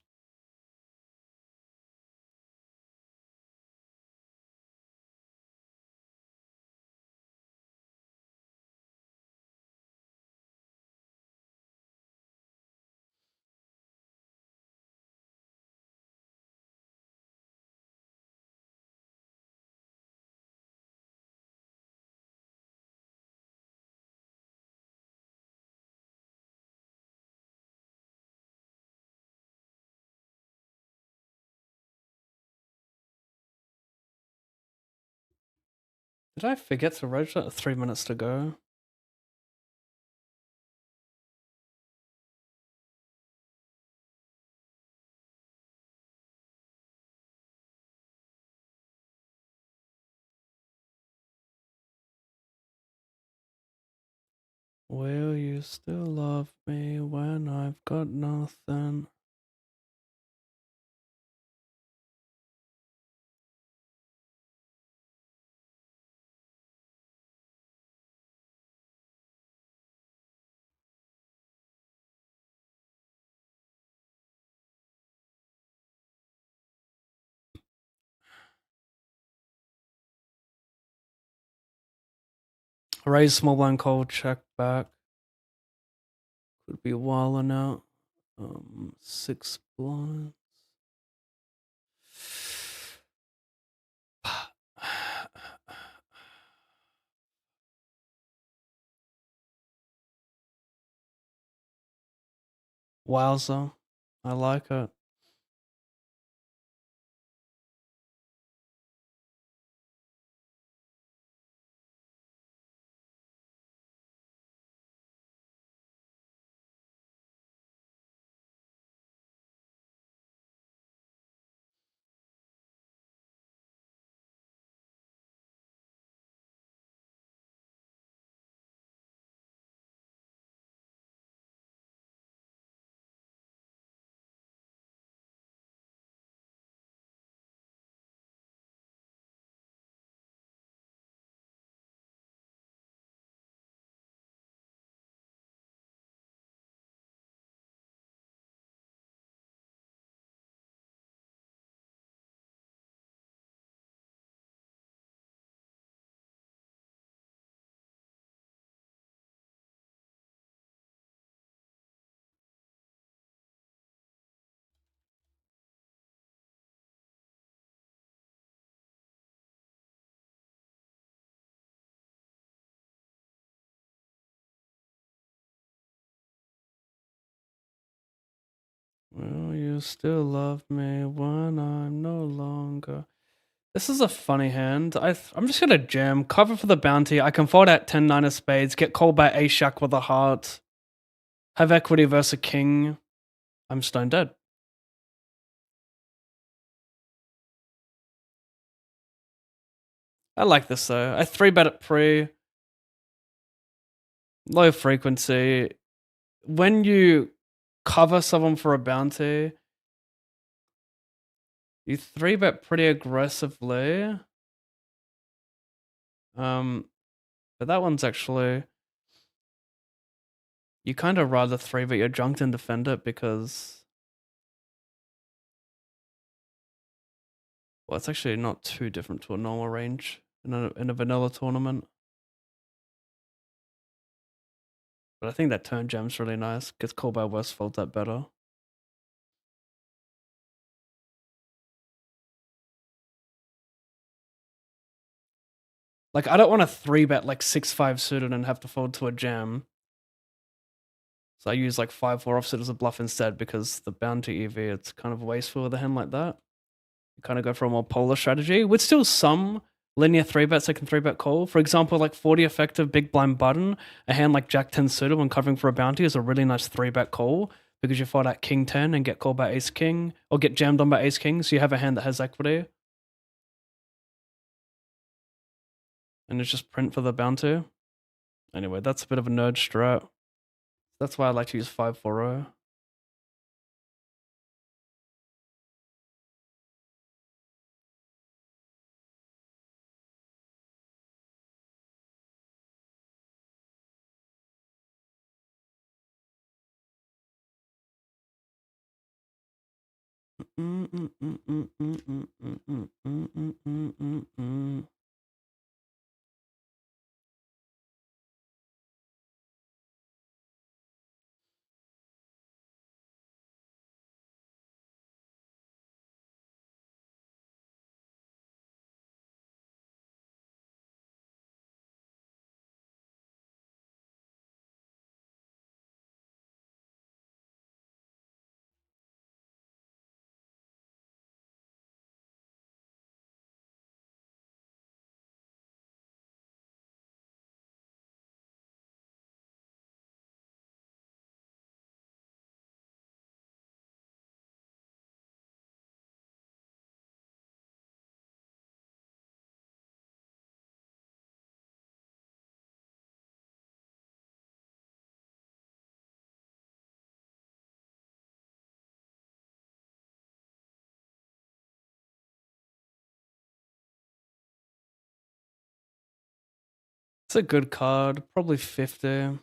Did I forget to register? 3 minutes to go. Will you still love me when I've got nothing? Raise small blind cold, check back. Could be wilding out. 6 blinds. Wowza. I like it. Will you still love me when I'm no longer? This is a funny hand. I'm just gonna jam, cover for the bounty. I can fold out 10-9 of spades, get called by ace shack with a heart, have equity versus a king. I'm stone dead. I like this though. I 3-bet it pre, low frequency. When you cover someone for a bounty, you 3-bet pretty aggressively. But that one's actually, you kind of rather 3-bet your junk than defend it because, well, it's actually not too different to a normal range in a vanilla tournament. But I think that turn jam's really nice. Gets called by worse, folds that better. Like, I don't want to 3-bet like 6-5 suited and have to fold to a jam. So I use like 5-4 offsuit as a bluff instead because the bounty EV, it's kind of wasteful with a hand like that. You kind of go for a more polar strategy with still some linear 3-bets I can 3-bet call. For example, like 40 effective big blind button, a hand like Jack 10 suited when covering for a bounty is a really nice 3-bet call because you fold out King 10 and get called by Ace King or get jammed on by Ace King. So you have a hand that has equity. And it's just print for the bounty. Anyway, that's a bit of a nerd strat. That's why I like to use 5-4-0. It's a good card, probably 50.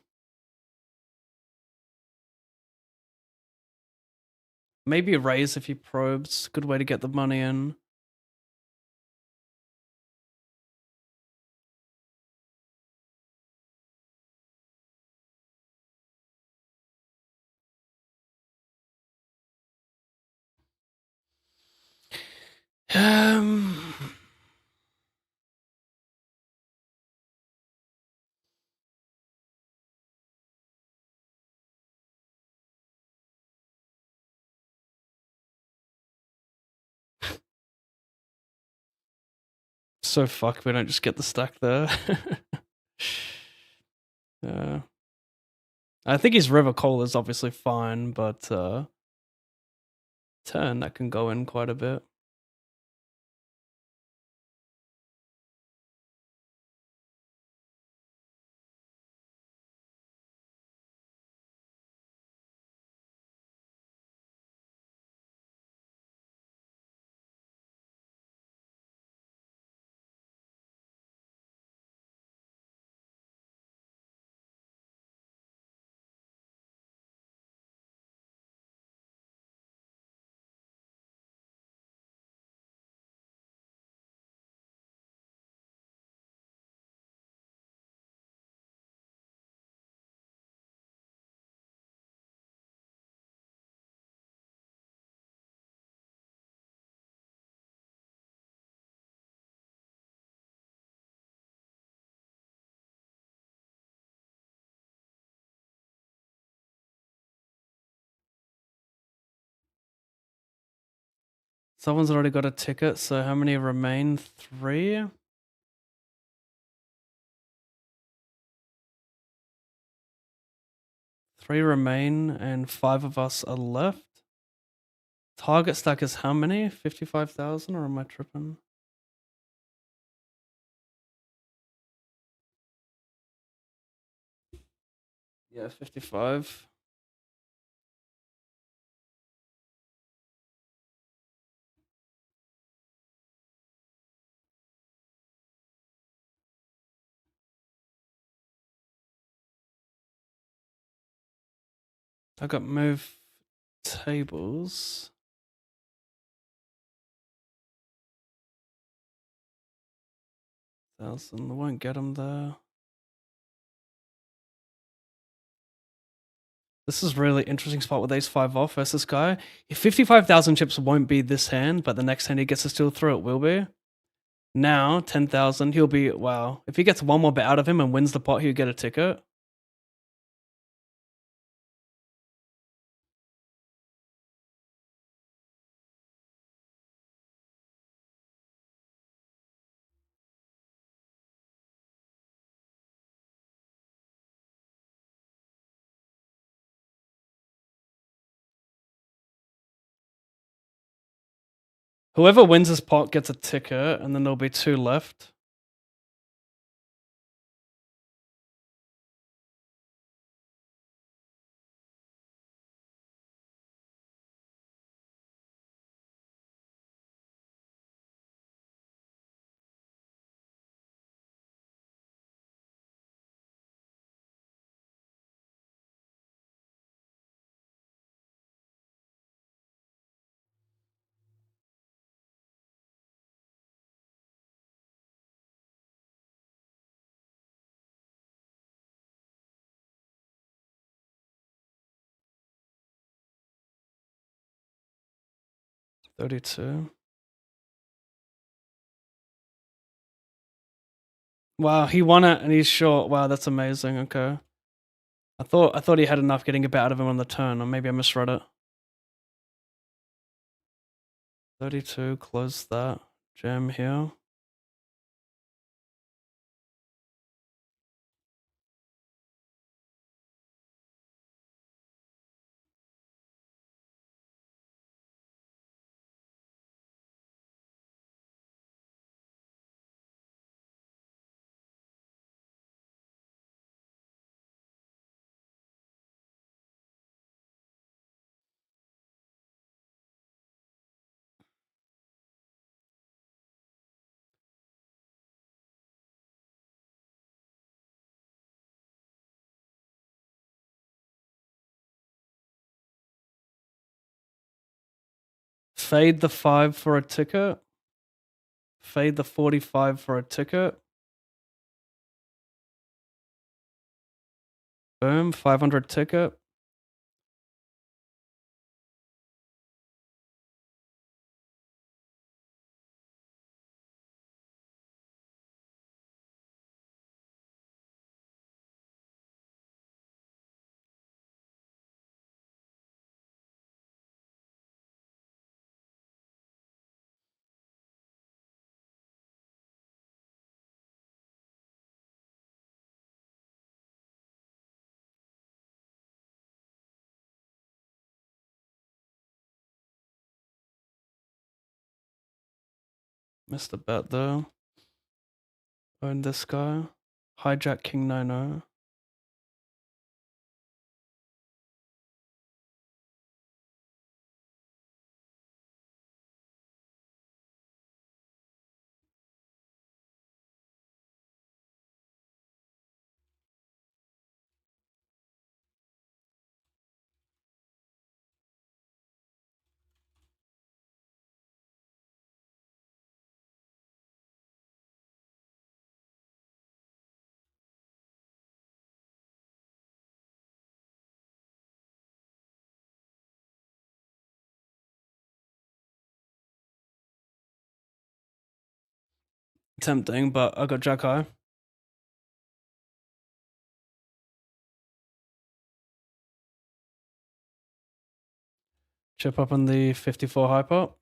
Maybe a raise if he probes. Good way to get the money in. Um, so fuck we don't just get the stack there. Yeah. I think his River Call is obviously fine, but turn that can go in quite a bit. Someone's already got a ticket, so how many remain? 3? Three remain, and 5 of us are left. Target stack is how many? 55,000, or am I tripping? Yeah, 55. I got move tables. Thousand. I won't get him there. This is really interesting spot with ace 5 off versus guy. If 55,000 chips won't be this hand, but the next hand he gets to steal through it will be. Now, 10,000, he'll be, wow. If he gets one more bet out of him and wins the pot, he'll get a ticket. Whoever wins this pot gets a ticket, and then there'll be 2 left. $32. Wow, he won it and he's short. Wow, that's amazing. Okay. I thought he had enough getting a bet out of him on the turn, or maybe I misread it. 32, close that. Jam here. Fade the 5 for a ticket. Fade the 45 for a ticket. Boom, 500 ticket. Missed the bet though. Own this guy. Hijack King 9-0. Tempting, but I got Jack High. Chip up on the 54 high pot.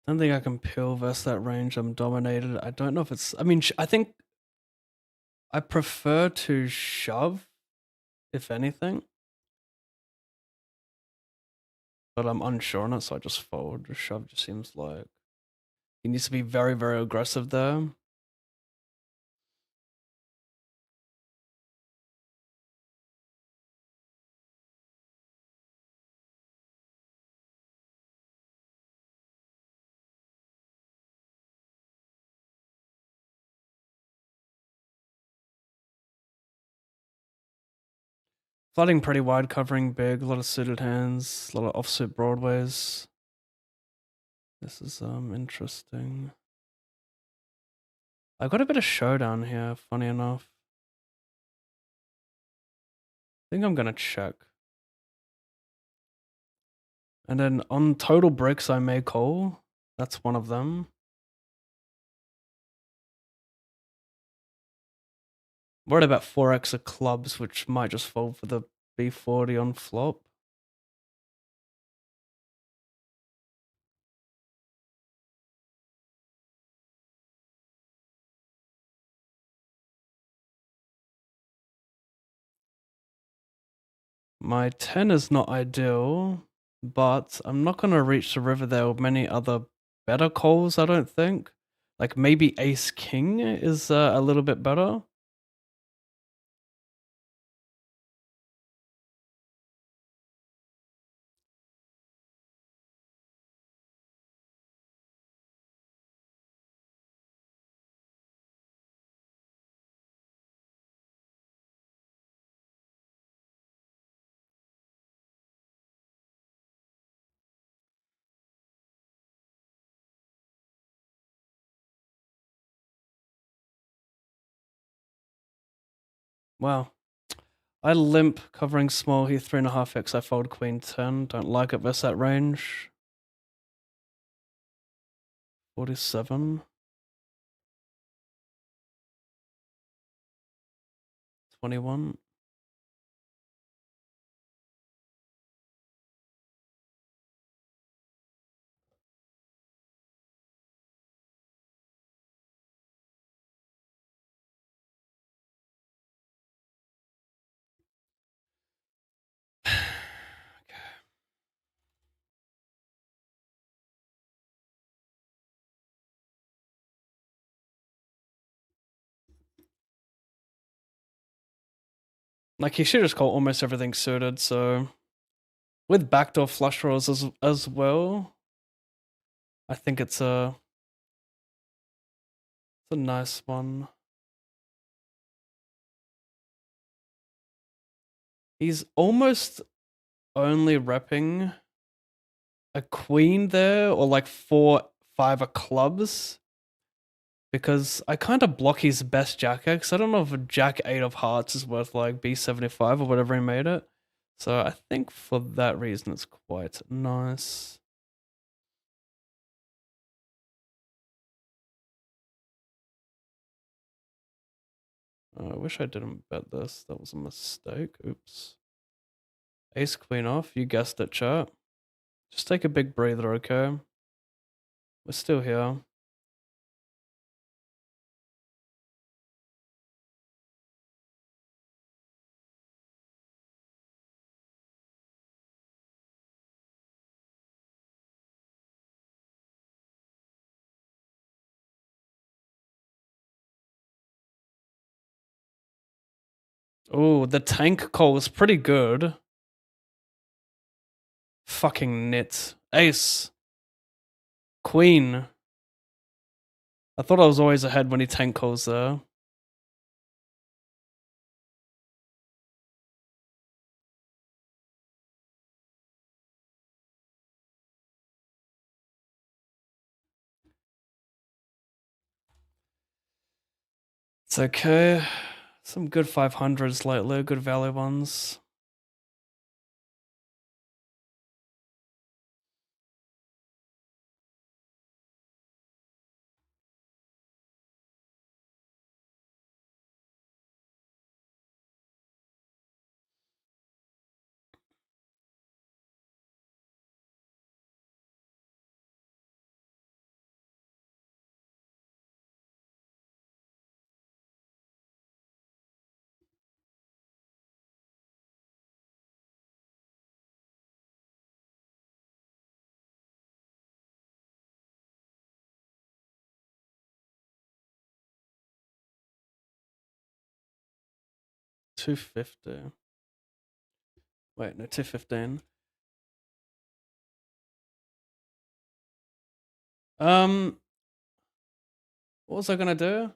Don't think I can pill versus that range. I'm dominated. I don't know if it's. I mean, I think I prefer to shove, if anything. But I'm unsure on it, so I just fold. Shove just seems like he needs to be very, very aggressive there. Flooding pretty wide, covering big, a lot of suited hands, a lot of offsuit broadways. This is interesting. I got a bit of showdown here, funny enough. I think I'm gonna check. And then on total bricks I may call. That's one of them. Worried about 4x of clubs, which might just fold for the B40 on flop. My 10 is not ideal, but I'm not going to reach the river there with many other better calls, I don't think. Like maybe ace king is a little bit better. Wow. I limp, covering small, he 3.5x, I fold queen 10. Don't like it versus that range. 47. 21. Like, he should just call almost everything suited, so with backdoor flush draws as well, I think it's a nice one. He's almost only repping a queen there, or like 4-5 of clubs, because I kind of block his best jack X. I don't know if a jack 8 of hearts is worth like B75 or whatever he made it. So I think for that reason it's quite nice. I wish I didn't bet this. That was a mistake. Oops. Ace queen off. You guessed it, chat. Just take a big breather, okay? We're still here. Oh, the tank call was pretty good. Fucking nit. Ace. Queen. I thought I was always ahead when he tank calls there. It's okay. Some good 500s lately, good value ones. $250. Wait, no, 215. What was I gonna do?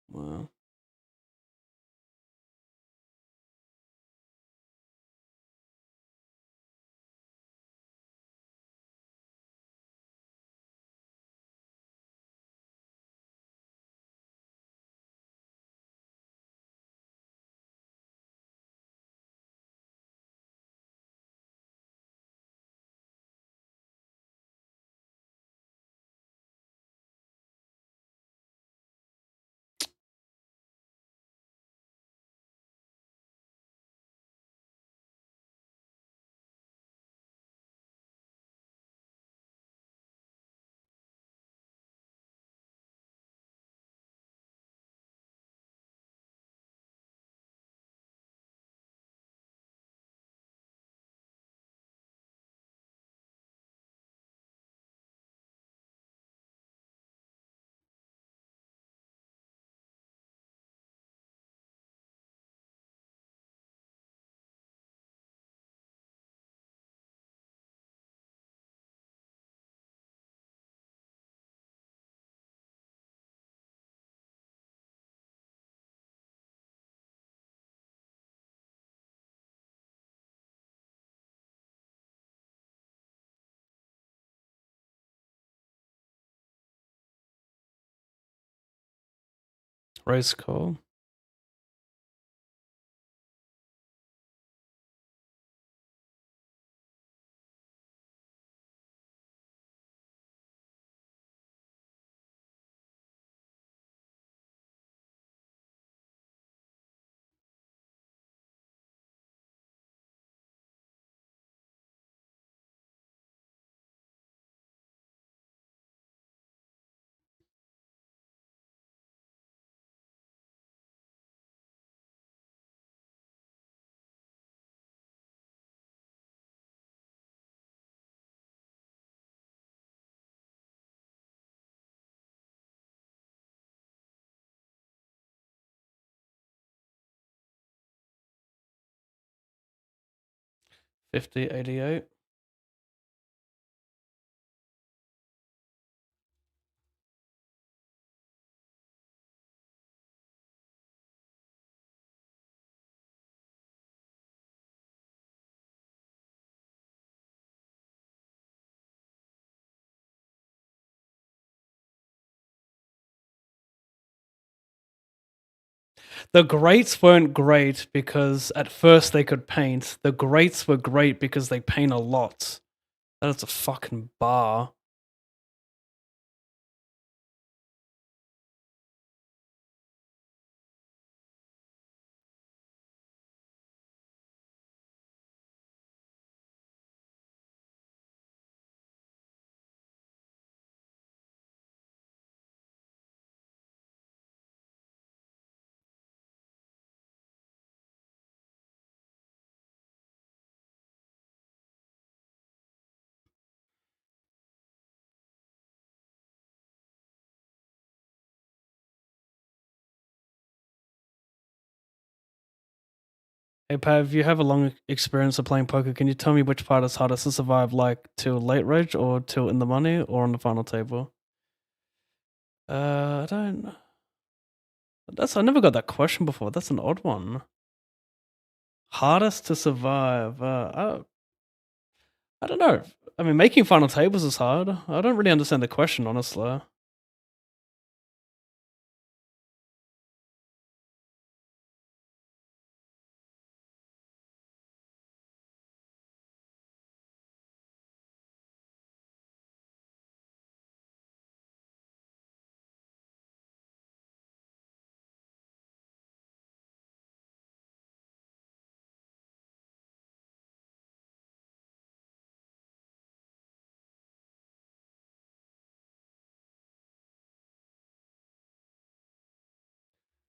Well, Raise call. $50.88. The greats weren't great because at first they could paint. The greats were great because they paint a lot. That is a fucking bar. Hey Pav, you have a long experience of playing poker. Can you tell me which part is hardest to survive, like till late reg or till in the money or on the final table? I don't. I never got that question before. That's an odd one. Hardest to survive. I don't know. I mean, making final tables is hard. I don't really understand the question, honestly.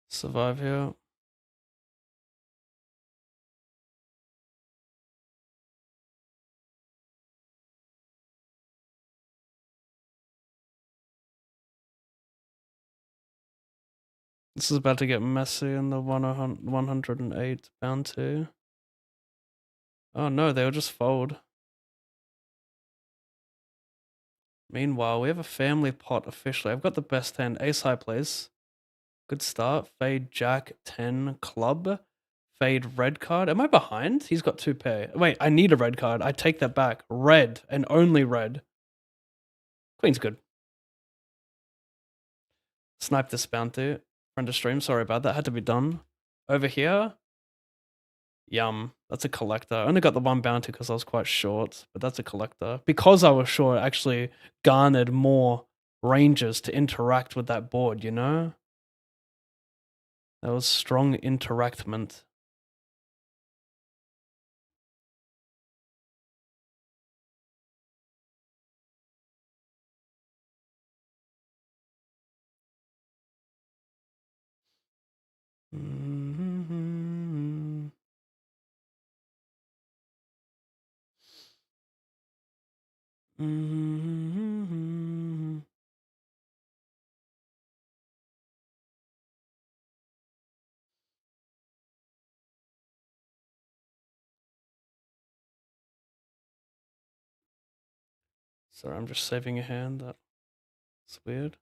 Survive here. This is about to get messy in the 108 bounty. Oh no, they'll just fold. Meanwhile, we have a family pot officially. I've got the best hand. Ace high place. Good start. Fade Jack 10 club. Fade red card. Am I behind? He's got 2 pair. Wait, I need a red card. I take that back. Red and only red. Queen's good. Snipe this bounty. Friend of stream. Sorry about that. Had to be done. Over here. Yum. That's a collector. I only got the 1 bounty because I was quite short, but that's a collector. Because I was short, I actually garnered more ranges to interact with that board, you know? That was strong interactment. Mm-hmm. Mm-hmm. Sorry, I'm just saving a hand. That's weird.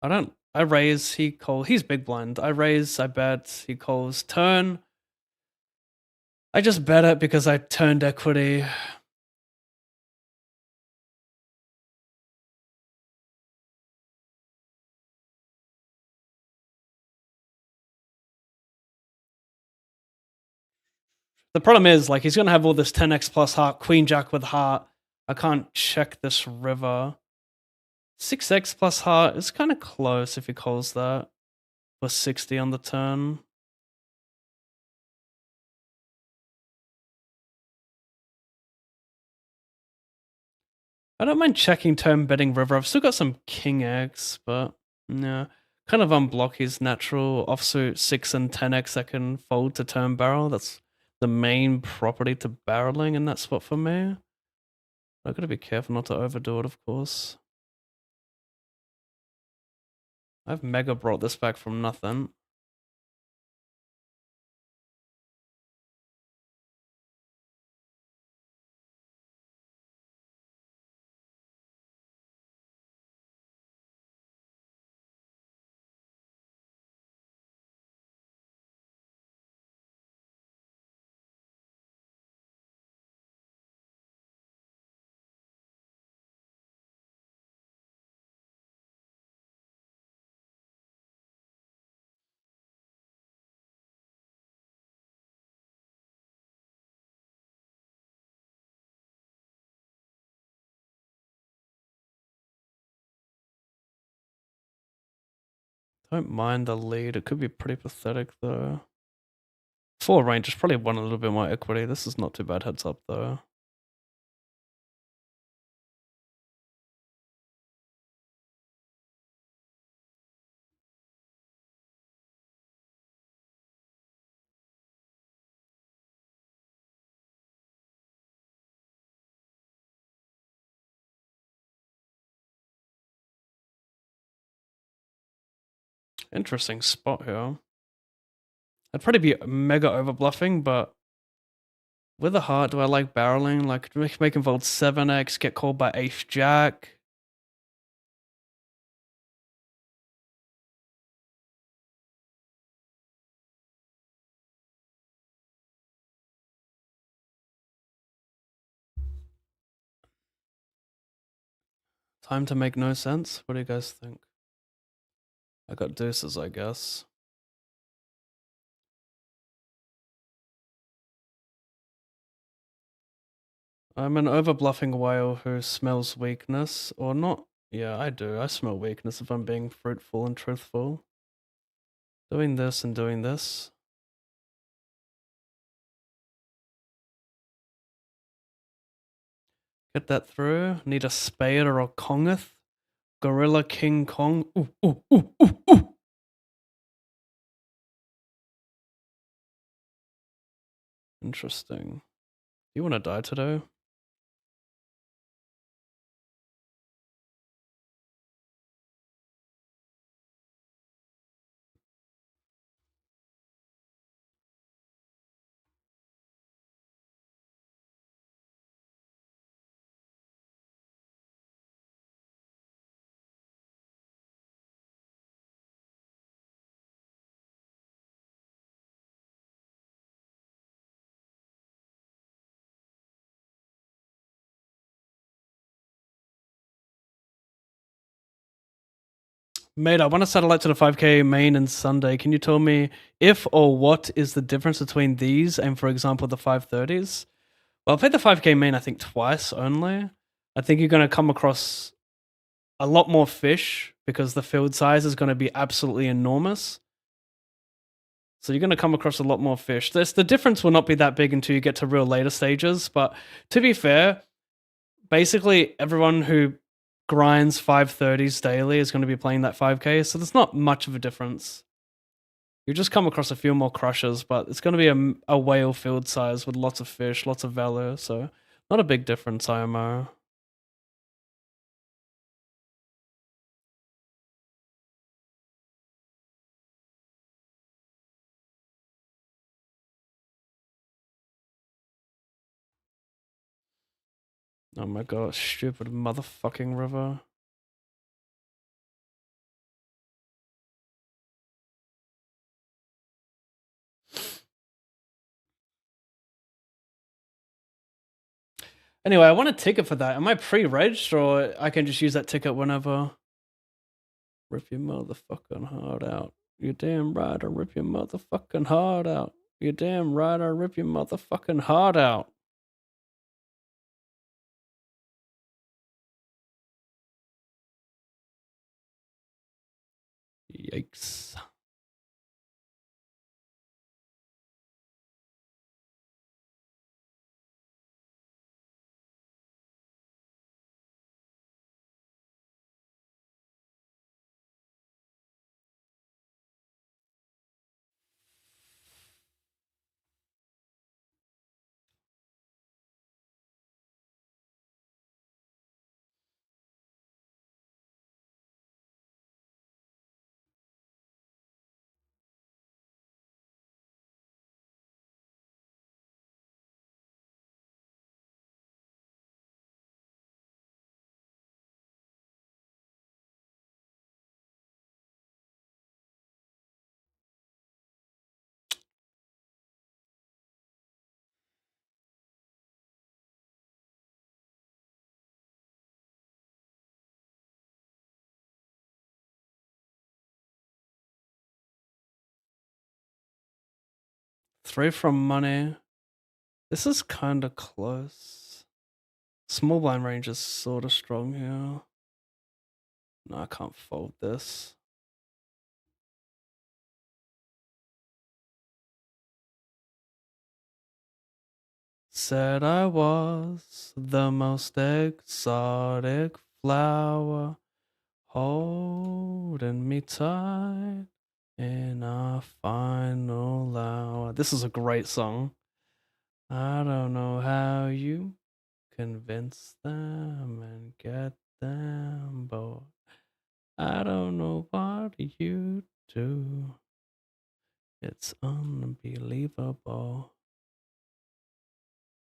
I raise, he calls, he's big blind. I raise, I bet, he calls, turn. I just bet it because I turned equity. The problem is, like, he's gonna have all this 10x plus heart, queen jack with heart. I can't check this river. 6x plus heart is kind of close if he calls that. For 60 on the turn. I don't mind checking turn betting river. I've still got some king X, but yeah. Kind of unblock his natural offsuit 6 and 10x that can fold to turn barrel. That's the main property to barreling in that spot for me. I've got to be careful not to overdo it, of course. I've mega brought this back from nothing. Don't mind the lead. It could be pretty pathetic, though. 4 range is probably won a little bit more equity. This is not too bad heads up, though. Interesting spot here. I'd probably be mega overbluffing, but with a heart, do I like barreling? Like, make him fold 7x, get called by ace jack. Time to make no sense? What do you guys think? I got deuces, I guess. I'm an overbluffing whale who smells weakness, or not. Yeah, I do. I smell weakness if I'm being fruitful and truthful. Doing this and doing this. Get that through. Need a spade or a kongeth. Gorilla King Kong. Ooh, ooh, ooh, ooh, ooh. Interesting. You want to die today? Mate, I want to satellite to the 5K main and Sunday. Can you tell me if or what is the difference between these and, for example, the 530s? Well, I played the 5K main, I think, twice only. I think you're going to come across a lot more fish because the field size is going to be absolutely enormous. So you're going to come across a lot more fish. The difference will not be that big until you get to real later stages. But to be fair, basically everyone who grinds 530s daily is going to be playing that 5K. So there's not much of a difference. You just come across a few more crushes, but it's going to be a whale field size with lots of fish, lots of value. So not a big difference, IMO. Oh my god, stupid motherfucking river. Anyway, I want a ticket for that. Am I pre-regged or I can just use that ticket whenever? Rip your motherfucking heart out. You're damn right, I'll rip your motherfucking heart out. You're damn right, I'll rip your motherfucking heart out. Yikes. Three from money. This is kind of close. Small blind range is sort of strong here. No, I can't fold this. Said I was the most exotic flower, holding me tight in our final hour. This is a great song. I don't know how you convince them and get them bored. I don't know what you do. It's unbelievable.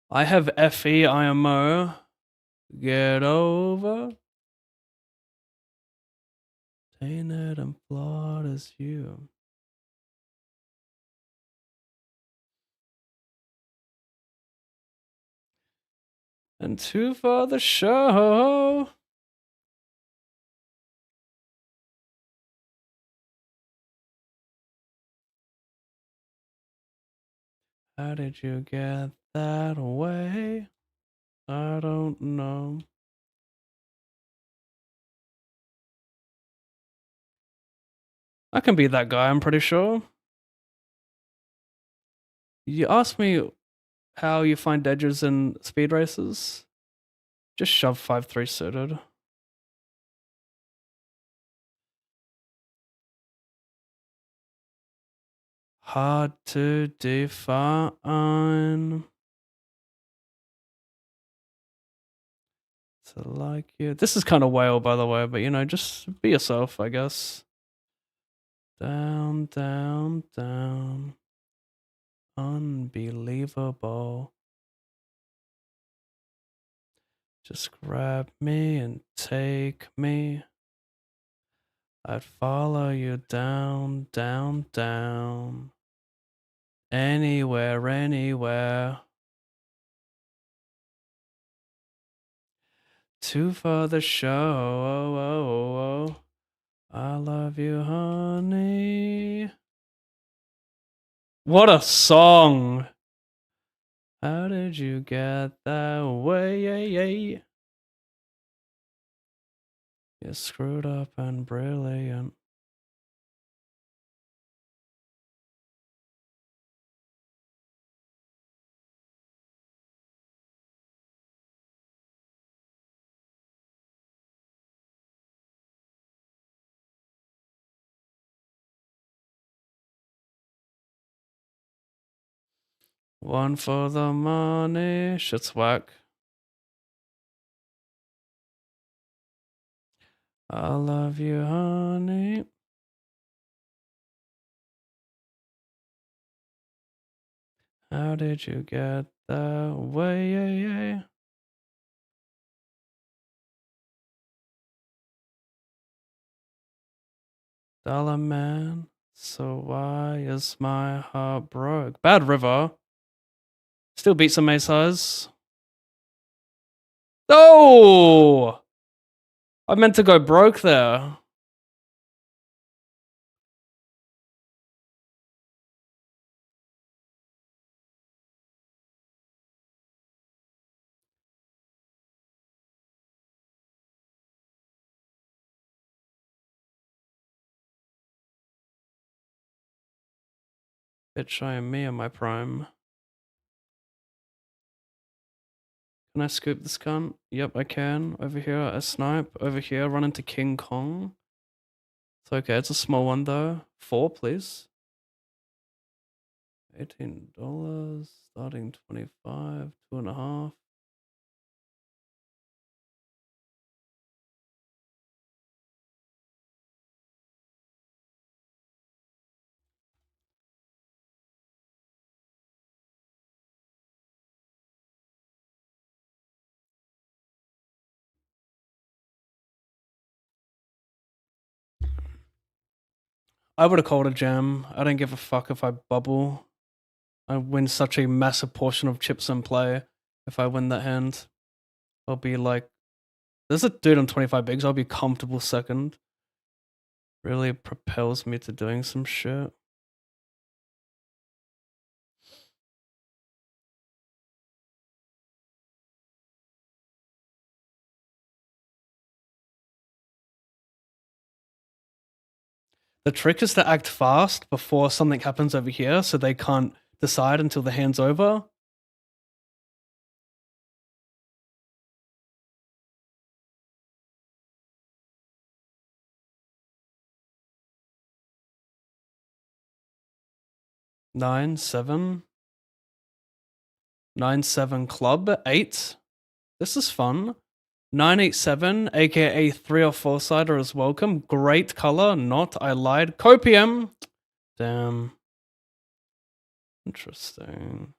I have FEIMO. Get over. Tainted and flawed as you. And two for the show. How did you get that way? I don't know. I can be that guy, I'm pretty sure. You asked me how you find edges in speed races. Just shove 5-3 suited. Hard to define. To like you. This is kind of whale, by the way, but you know, just be yourself, I guess. Down, down, down. Unbelievable. Just grab me and take me. I'd follow you down, down, down. Anywhere, anywhere. Two for the show. Oh, oh, oh. I love you, honey. What a song. How did you get that way? You're screwed up and brilliant. One for the money. Shit's whack. I love you, honey. How did you get that way? Dollar man, so why is my heart broke? Bad River. Still beats some ace highs. Oh! I meant to go broke there. bitch, I am me in my prime. Can I scoop this cunt? Yep, I can. Over here, a snipe. Over here, run into King Kong. It's okay, it's a small one though. 4, please. $18, starting 25, 2.5. I would have called a jam. I don't give a fuck if I bubble. I win such a massive portion of chips in play. If I win that hand, I'll be like, there's a dude on 25 bigs. I'll be comfortable second. Really propels me to doing some shit. The trick is to act fast before something happens over here so they can't decide until the hand's over. Nine, 7. 9-7 club. 8. This is fun. 9-8-7, aka 3 or 4-sider is welcome. Great color. Not, I lied. Copium. Damn. Interesting.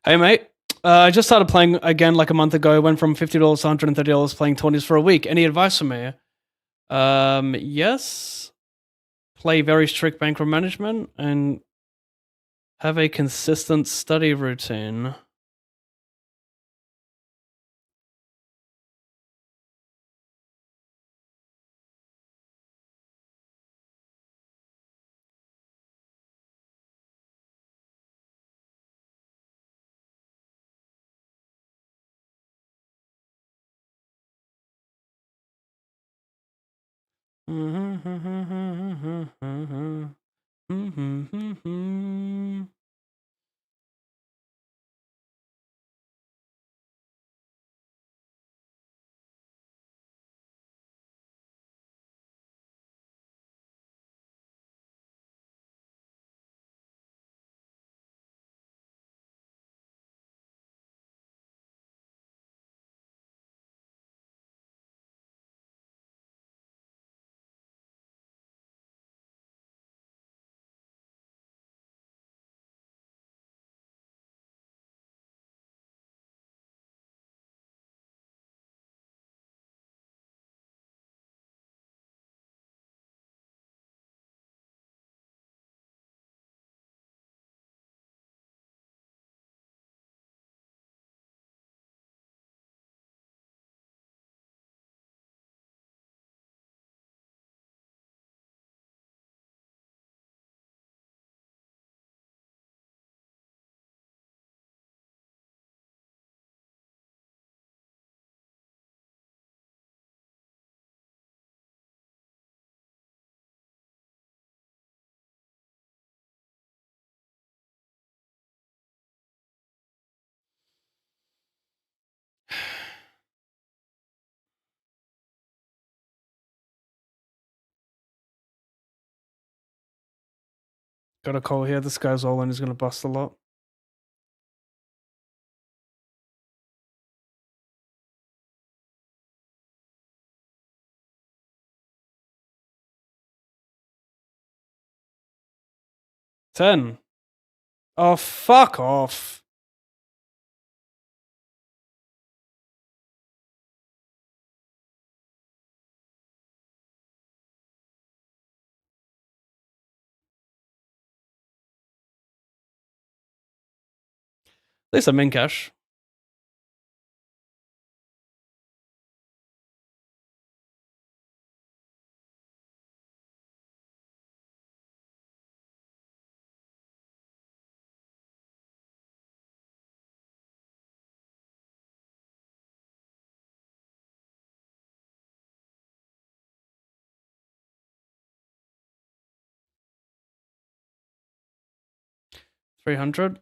Hey, mate. I just started playing again like a month ago. Went from $50 to $130 playing 20s for a week. Any advice for me? Yes. Play very strict bankroll management and have a consistent study routine. Got a call here. This guy's all in. He's gonna bust a lot. $10. Oh, fuck off. At least I'm in cash. 300.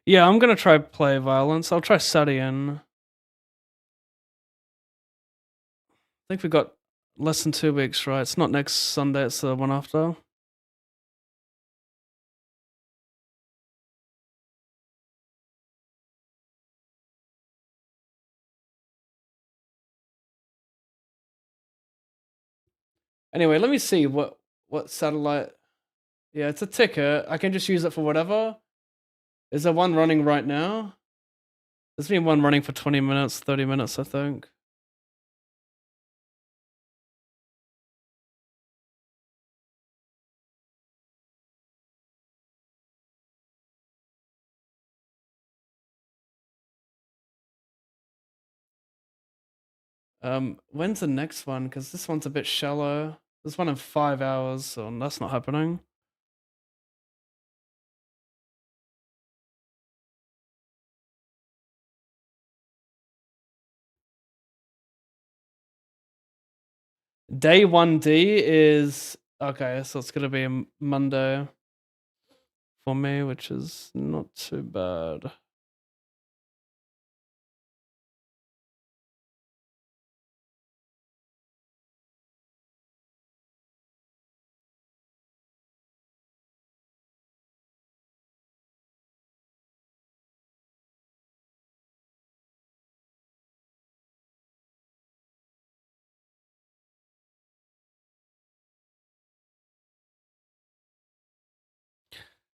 Yeah, I'm gonna try play violence. I'll try Sadian. I think we got less than 2 weeks, right? It's not next Sunday, it's the one after. Anyway, let me see what satellite. Yeah, it's a ticket. I can just use it for whatever. Is there one running right now? There's been one running for 20 minutes, 30 minutes, I think. When's the next one? Because this one's a bit shallow. There's one in 5 hours, so that's not happening. Day 1D is okay, so it's gonna be a Monday for me, which is not too bad.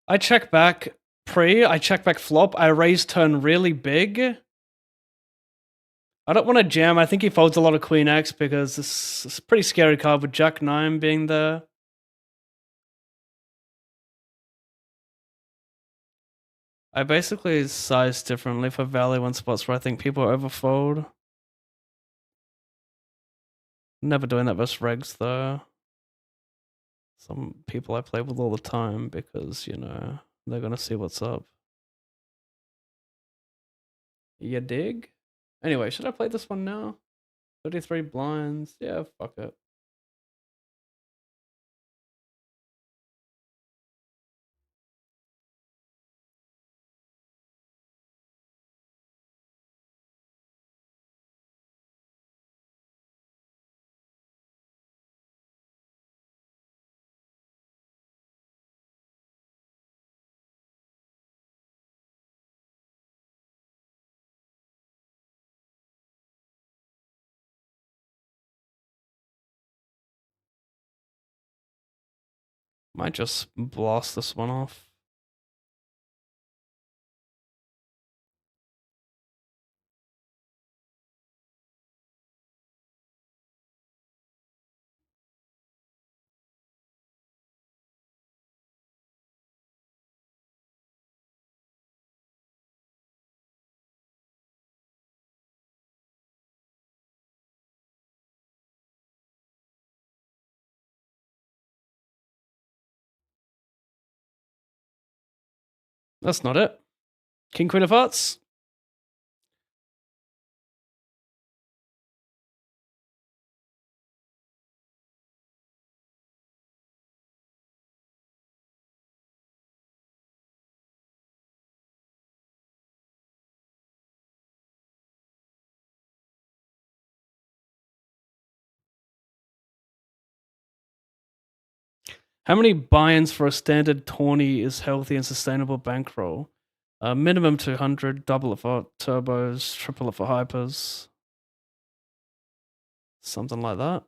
I check back I check back flop, I raise turn really big. I don't want to jam. I think he folds a lot of Queen X because this is a pretty scary card with Jack 9 being there. I basically size differently for value on spots where I think people overfold. Never doing that versus regs though. Some people I play with all the time because, you know, they're gonna see what's up. You dig? Anyway, should I play this one now? 33 blinds. Yeah, fuck it. Might just blast this one off. That's not it. King, Queen of Hearts. How many buy-ins for a standard tourney is healthy and sustainable bankroll? Minimum 200, double it for turbos, triple it for hypers. Something like that.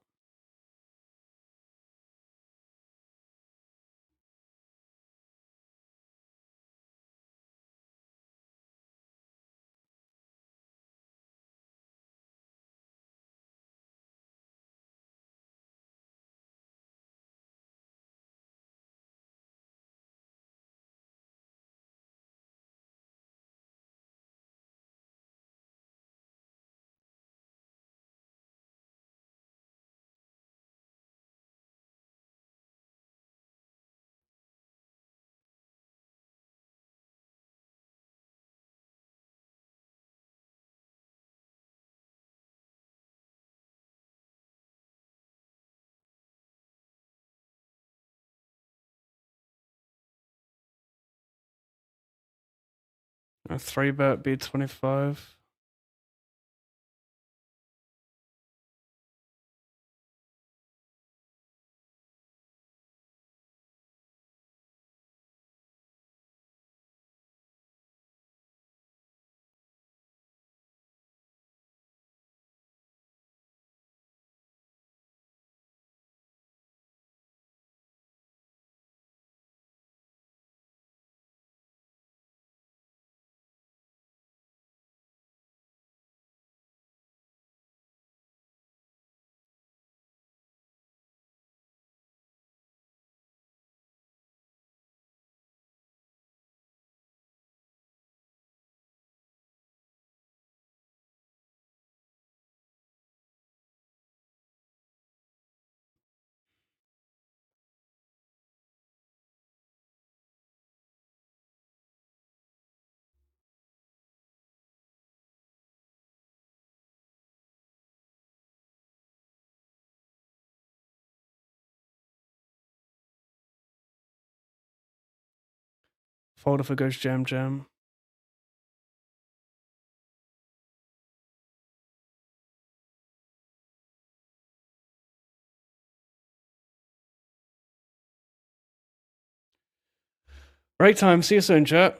A 3-bet B25. Fold if it goes jam jam. Break time. See you soon, chat.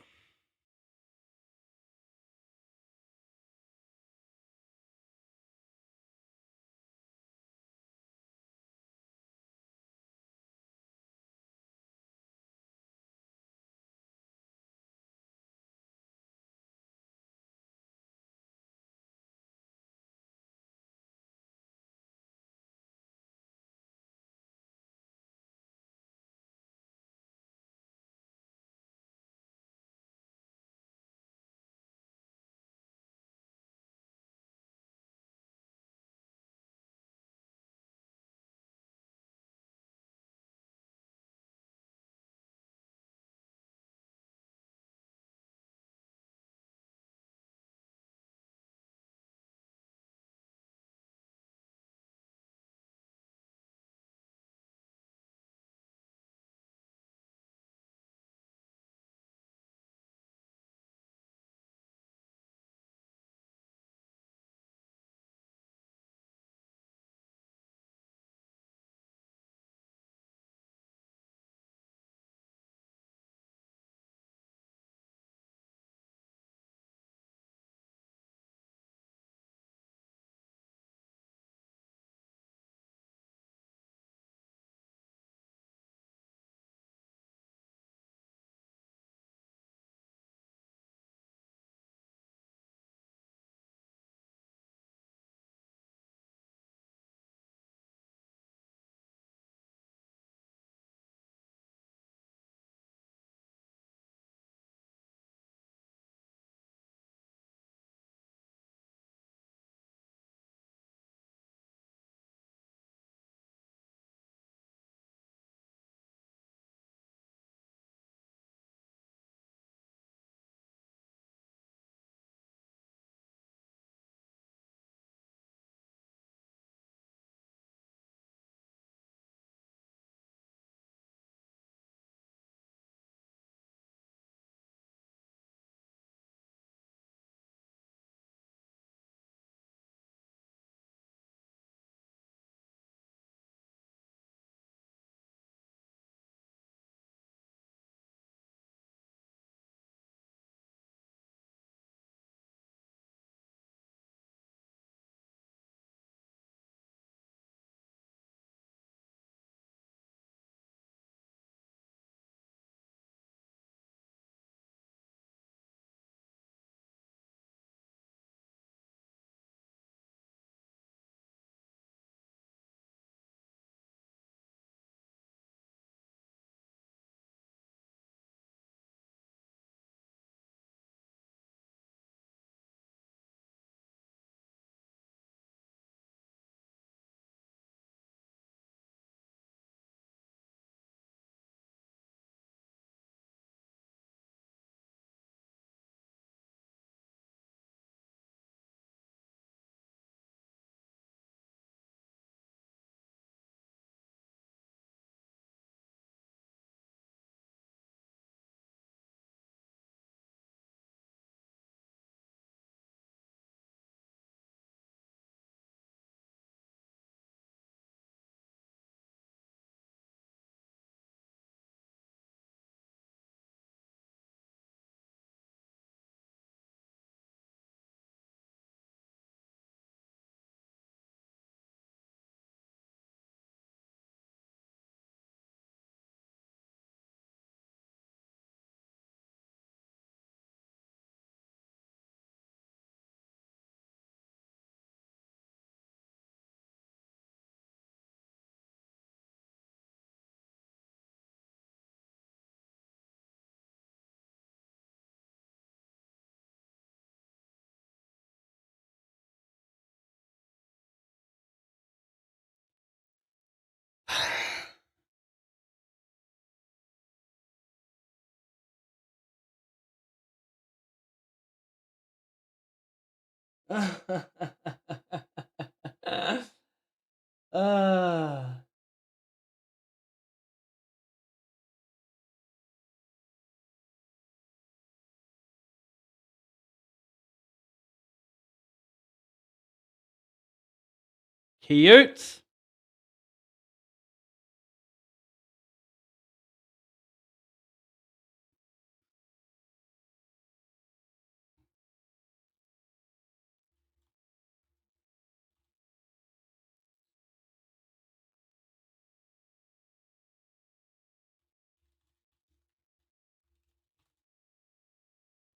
Cute.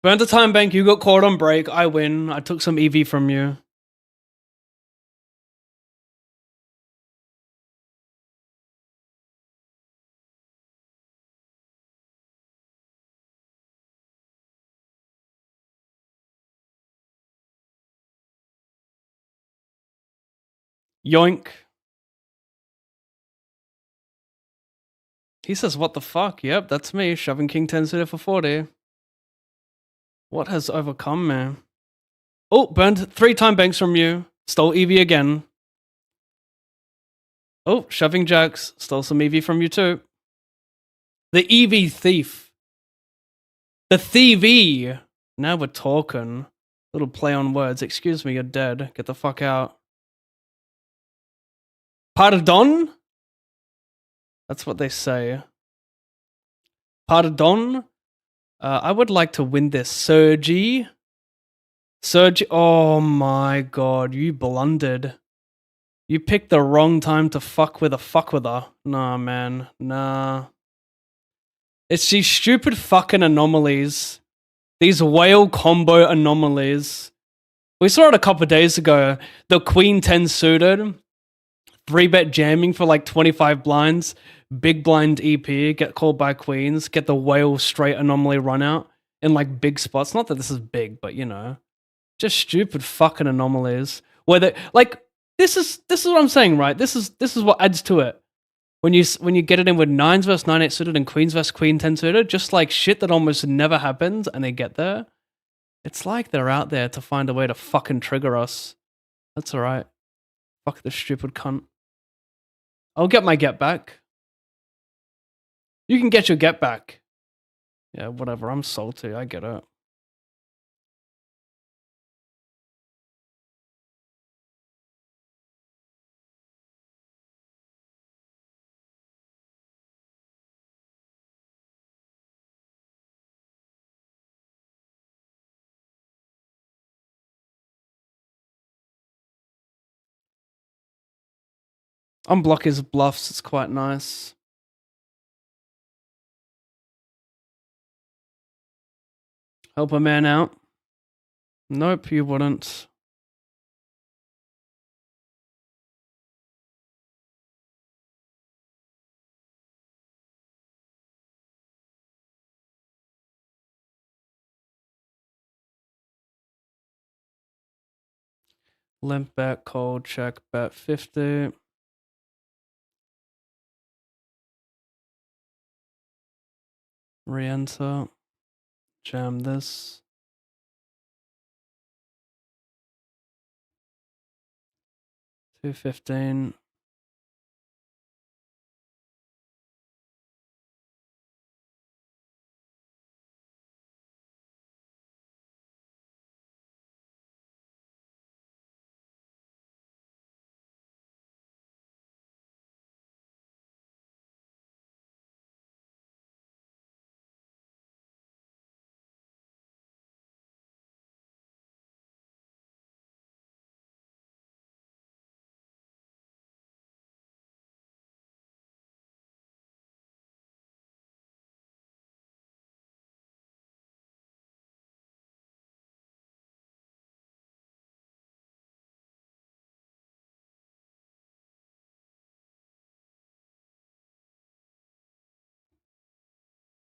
Burnt the time bank, you got caught on break. I win. I took some EV from you. Yoink. He says, what the fuck? Yep, that's me, shoving king 10 suited for 40. What has overcome me? Oh, burned 3 time banks from you. Stole EV again. Oh, shoving jacks. Stole some EV from you too. The EV thief. The thievy. Now we're talking. Little play on words. Excuse me, you're dead. Get the fuck out. Pardon? That's what they say. Pardon? I would like to win this. Sergi. Sergi. Oh my god, you blundered. You picked the wrong time to fuck with a fuckwither. Nah, man. Nah. It's these stupid fucking anomalies. These whale combo anomalies. We saw it a couple of days ago. The Queen 10 suited. 3-bet jamming for like 25 blinds. Big blind EP. Get called by queens. Get the whale straight anomaly run out. In like big spots. Not that this is big, but you know. Just stupid fucking anomalies. Where they like this is what I'm saying, right? This is what adds to it. When you get it in with 9s versus 9-8 suited and queens versus queen 10 suited, just like shit that almost never happens and they get there. It's like they're out there to find a way to fucking trigger us. That's alright. Fuck this stupid cunt. I'll get my get back. You can get your get back. Yeah, whatever. I'm salty. I get it. Unblock his bluffs. It's quite nice. Help a man out. Nope, you wouldn't. Limp bet, cold check, bet 50. Re-enter. Jam this. 215.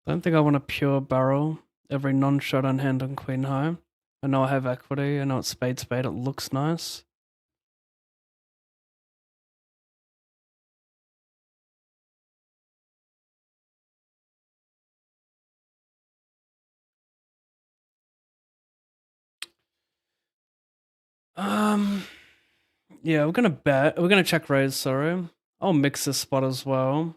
I don't think I want a pure barrel. Every non-shot on hand on queen high. I know I have equity. I know it's spade spade. It looks nice. Yeah, we're gonna bet. We're gonna check raise. Sorry, I'll mix this spot as well.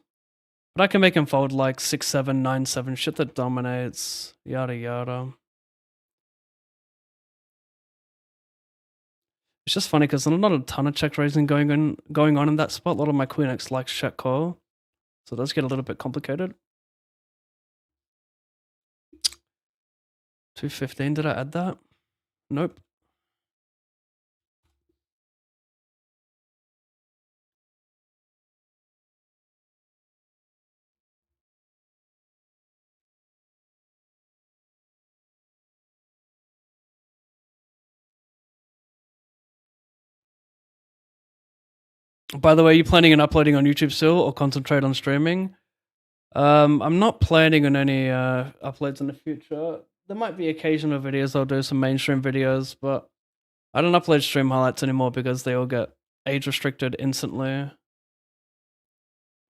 But I can make him fold like 6-7, 9-7, shit that dominates. Yada yada. It's just funny because there's not a ton of check raising going on in that spot. A lot of my queen X likes check call, so it does get a little bit complicated. 215. Did I add that? Nope. By the way, are you planning on uploading on YouTube still or concentrate on streaming? I'm not planning on any uploads in the future. There might be occasional videos I'll do, some mainstream videos, but I don't upload stream highlights anymore because they all get age restricted instantly.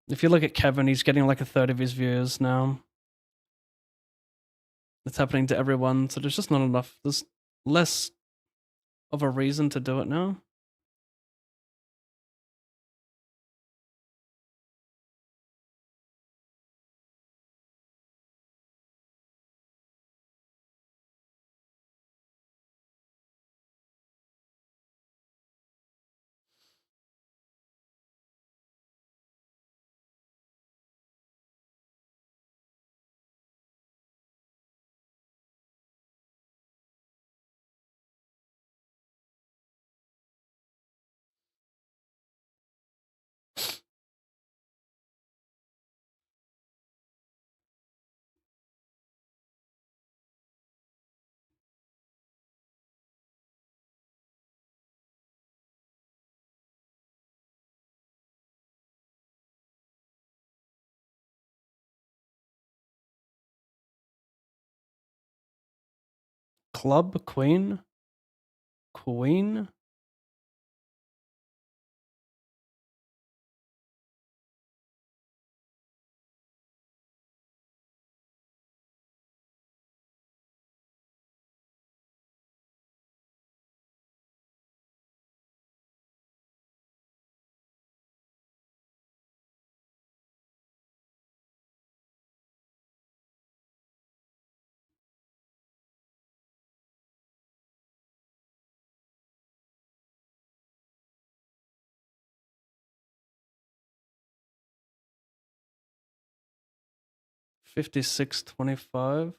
If you look at Kevin, he's getting like a third of his views now. It's happening to everyone, so there's just not enough. There's less of a reason to do it now. Club Queen? Queen? $56.25.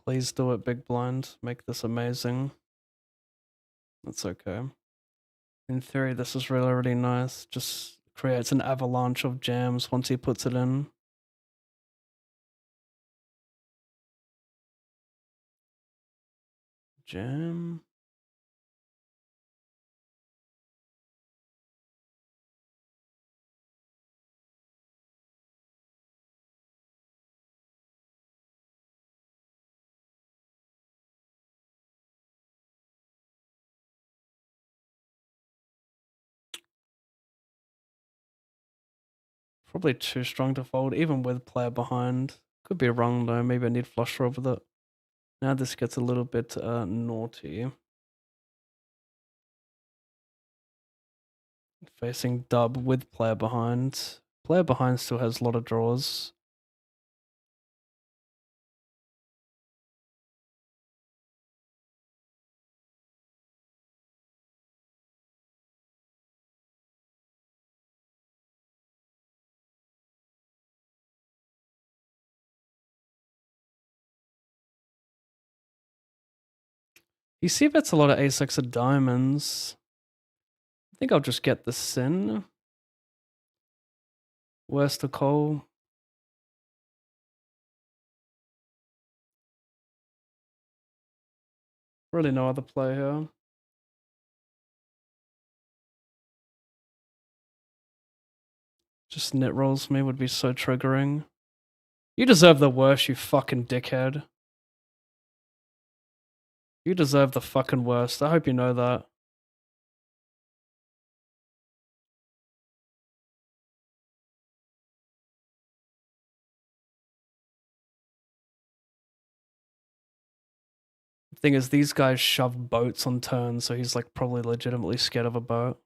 Please do it, big blind. Make this amazing. That's okay. In theory, this is really, really nice. Just creates an avalanche of jams once he puts it in. Jam. Probably too strong to fold, even with player behind. Could be wrong though. Maybe I need flush draw with it. Now this gets a little bit naughty. Facing dub with player behind. Player behind still has a lot of draws. You see bets a lot of ace-x of diamonds. I think I'll just get the sin. Where's the call? Really no other play here. Just net rolls me would be so triggering. You deserve the worst, you fucking dickhead. You deserve the fucking worst. I hope you know that. Thing is, these guys shove boats on turns, so he's like probably legitimately scared of a boat.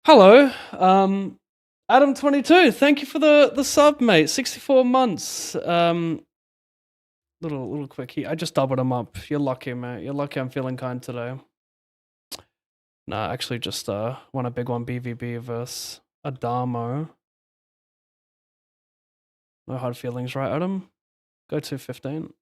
Hello, Adam22. Thank you for the sub, mate. 64 months. Little quickie. I just doubled them up. You're lucky, mate. You're lucky I'm feeling kind today. Nah, actually just won a big one BVB versus Adamo. No hard feelings, right, Adam? Go to 15.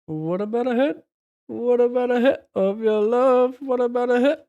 What about a hit? What about a hit of your love? What about a hit?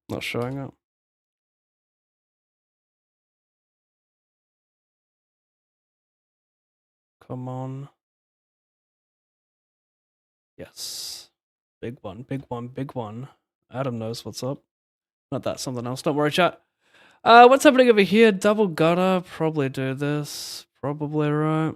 Not showing up. Come on. Yes. Big one, big one, big one. Adam knows what's up. Not that, something else. Don't worry, chat. What's happening over here? Double gutter. Probably do this. Probably right.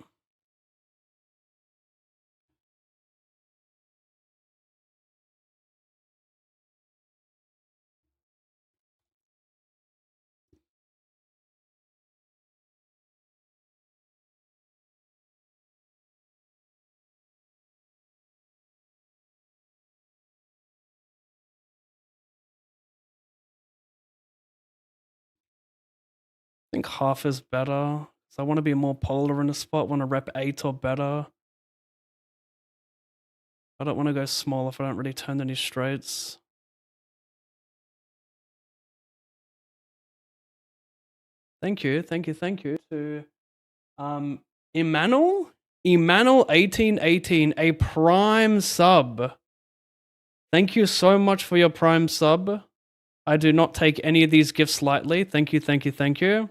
I think half is better. So I want to be more polar in a spot. Want to rep 8 or better. I don't want to go small if I don't really turn any straights. Thank you to Emmanuel 1818, a prime sub. Thank you so much for your prime sub. I do not take any of these gifts lightly. Thank you.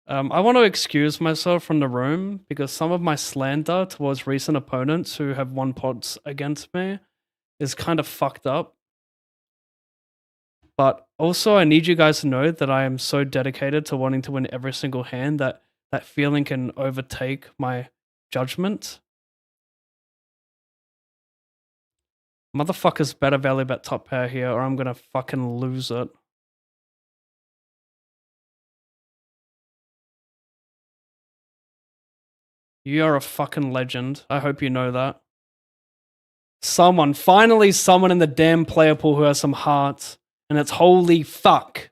I want to excuse myself from the room because some of my slander towards recent opponents who have won pods against me is kind of fucked up. But also, I need you guys to know that I am so dedicated to wanting to win every single hand that that feeling can overtake my judgment. Motherfuckers better value bet top pair here or I'm gonna fucking lose it. You're a fucking legend. I hope you know that. Finally someone in the damn player pool who has some heart. And it's holy fuck.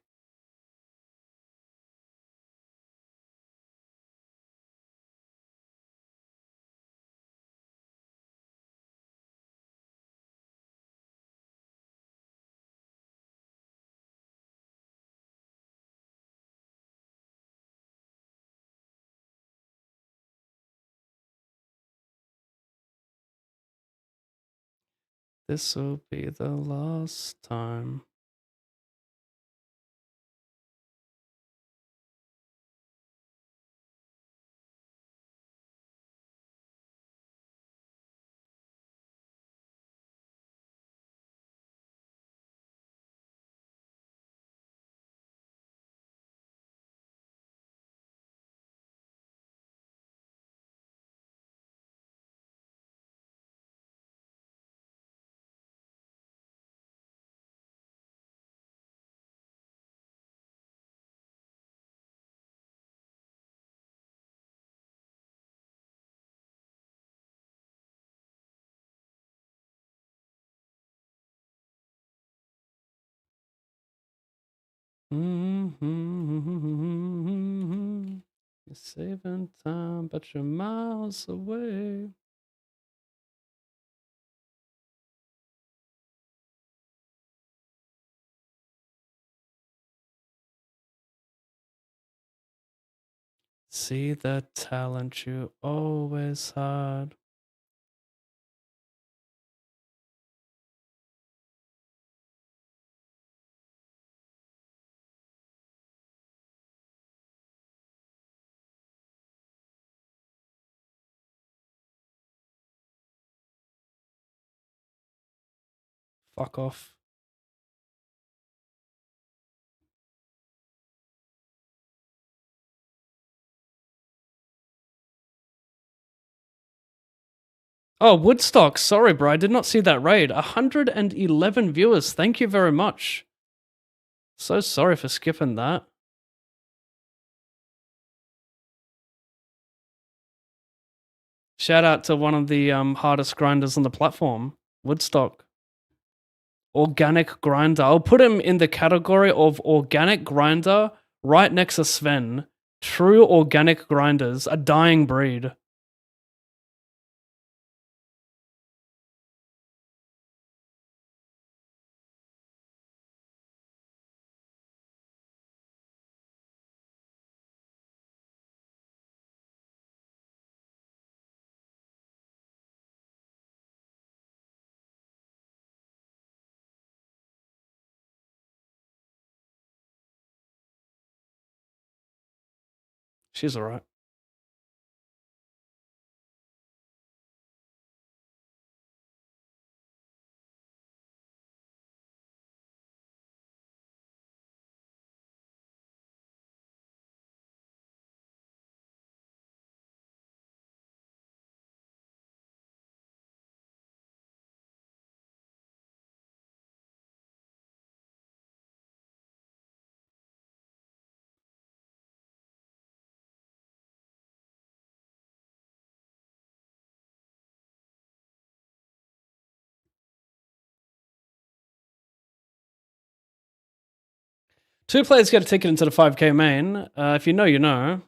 This'll be the last time. You're saving time, but you're miles away. See the talent you always had. Fuck off. Oh, Woodstock. Sorry, bro. I did not see that raid. 111 viewers. Thank you very much. So sorry for skipping that. Shout out to one of the hardest grinders on the platform, Woodstock. Organic grinder. I'll put him in the category of organic grinder right next to Sven. True organic grinders, a dying breed. She's alright. Two players get a ticket into the 5K main. If you know, you know.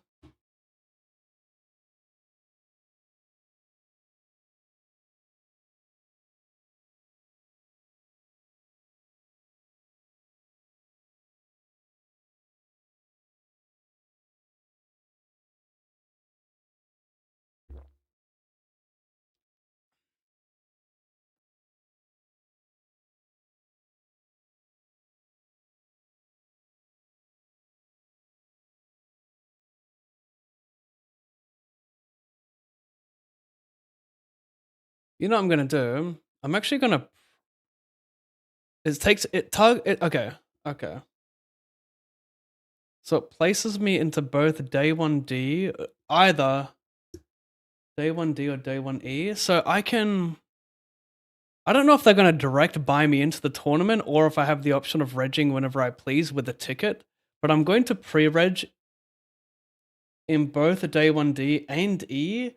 You know what I'm gonna do? I'm actually gonna. It takes it tug. It okay. Okay. So it places me into both day 1D, either day 1D or day 1E. So I can. I don't know if they're going to direct buy me into the tournament or if I have the option of regging whenever I please with a ticket, but I'm going to pre-reg in both day 1D and E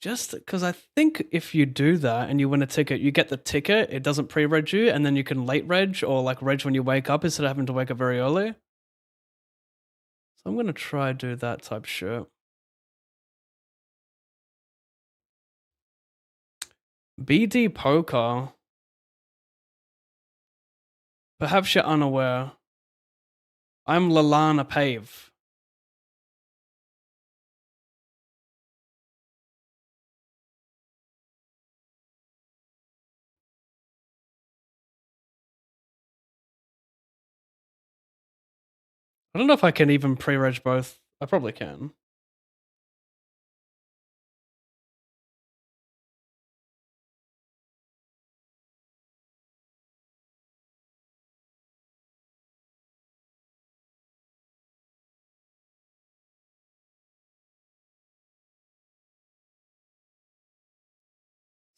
just because I think if you do that and you win a ticket, you get the ticket, it doesn't pre-reg you, and then you can late reg or like reg when you wake up instead of having to wake up very early. So I'm going to try do that type shit. BD Poker. Perhaps you're unaware. I'm Lalana Pave. I don't know if I can even pre-reg both. I probably can.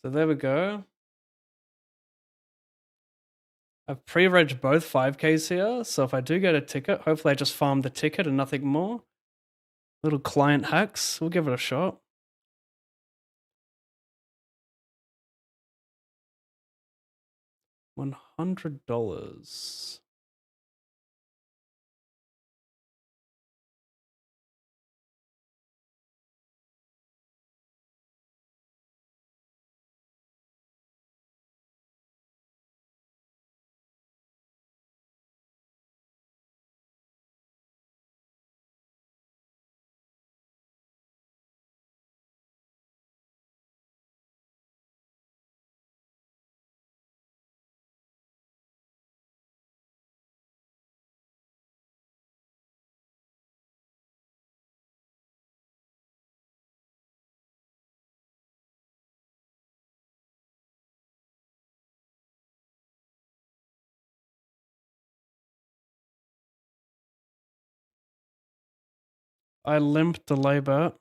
So there we go. I've pre-reg both 5Ks here, so if I do get a ticket, hopefully I just farm the ticket and nothing more. Little client hacks, we'll give it a shot. $100. I limped the lay bet.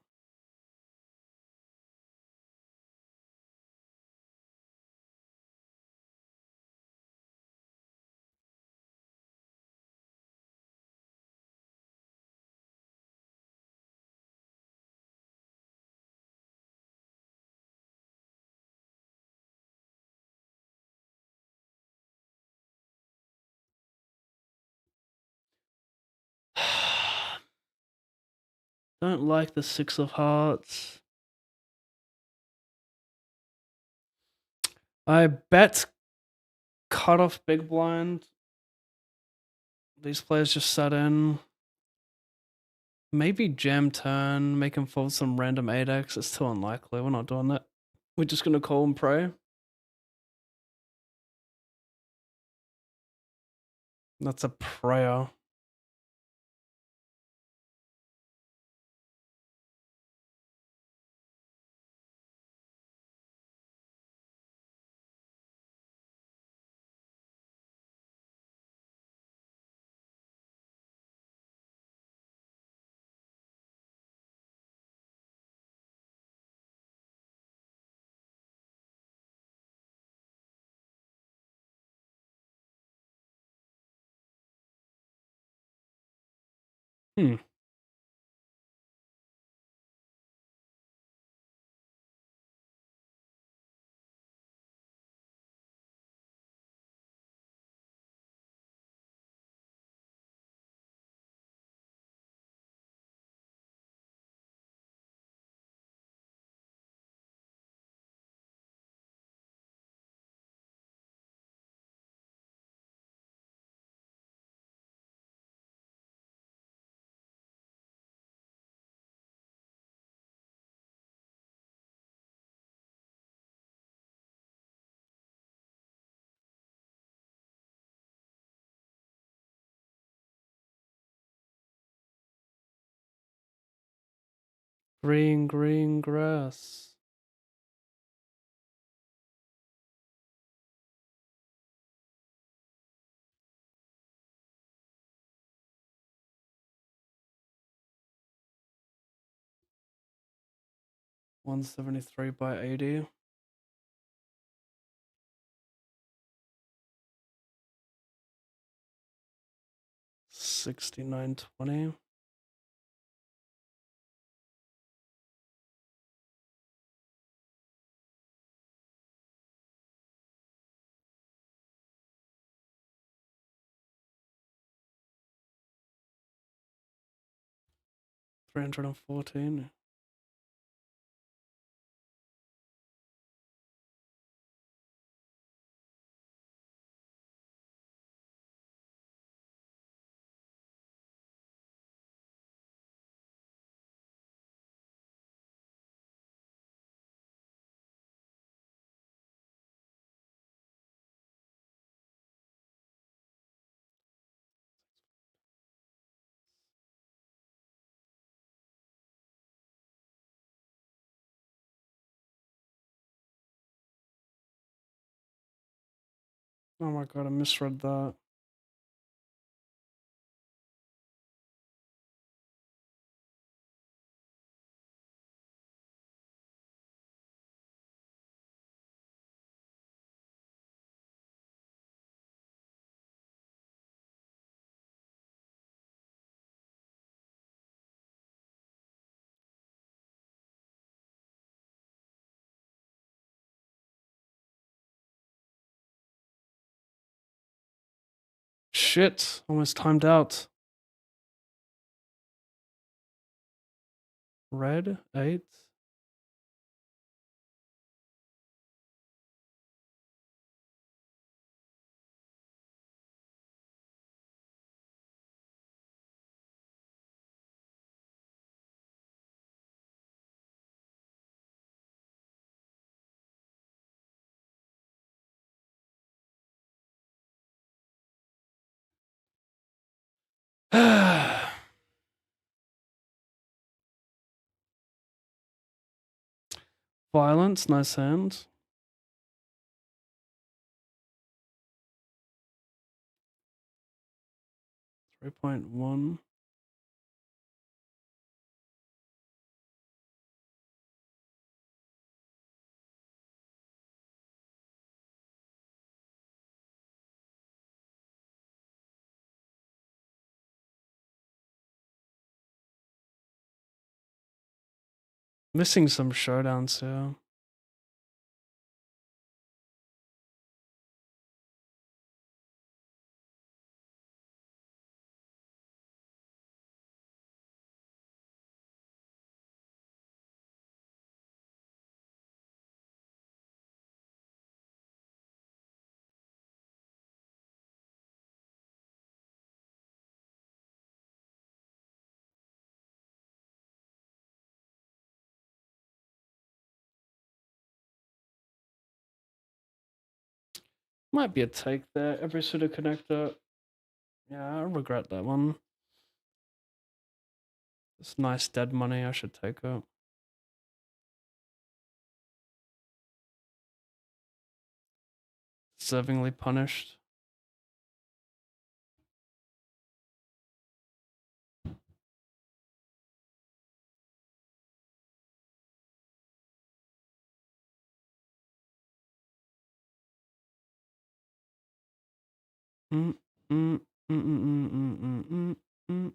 Don't like the 6 of hearts. I bet cut off big blind. These players just sat in. Maybe jam turn, make him fold some random 8x. It's too unlikely. We're not doing that. We're just going to call and pray. That's a prayer. Hmm. Green, green grass. $173/80. 69.20. $314. Oh my god, I misread that. Shit, almost timed out. Red, 8. Violence, nice hand. 3.1. Missing some showdowns here. Might be a take there. Every pseudo connector. Yeah, I regret that one. It's nice dead money. I should take it. Deservingly punished. Mm, mm, mm, mm, mm, mm, mm, mm, mm.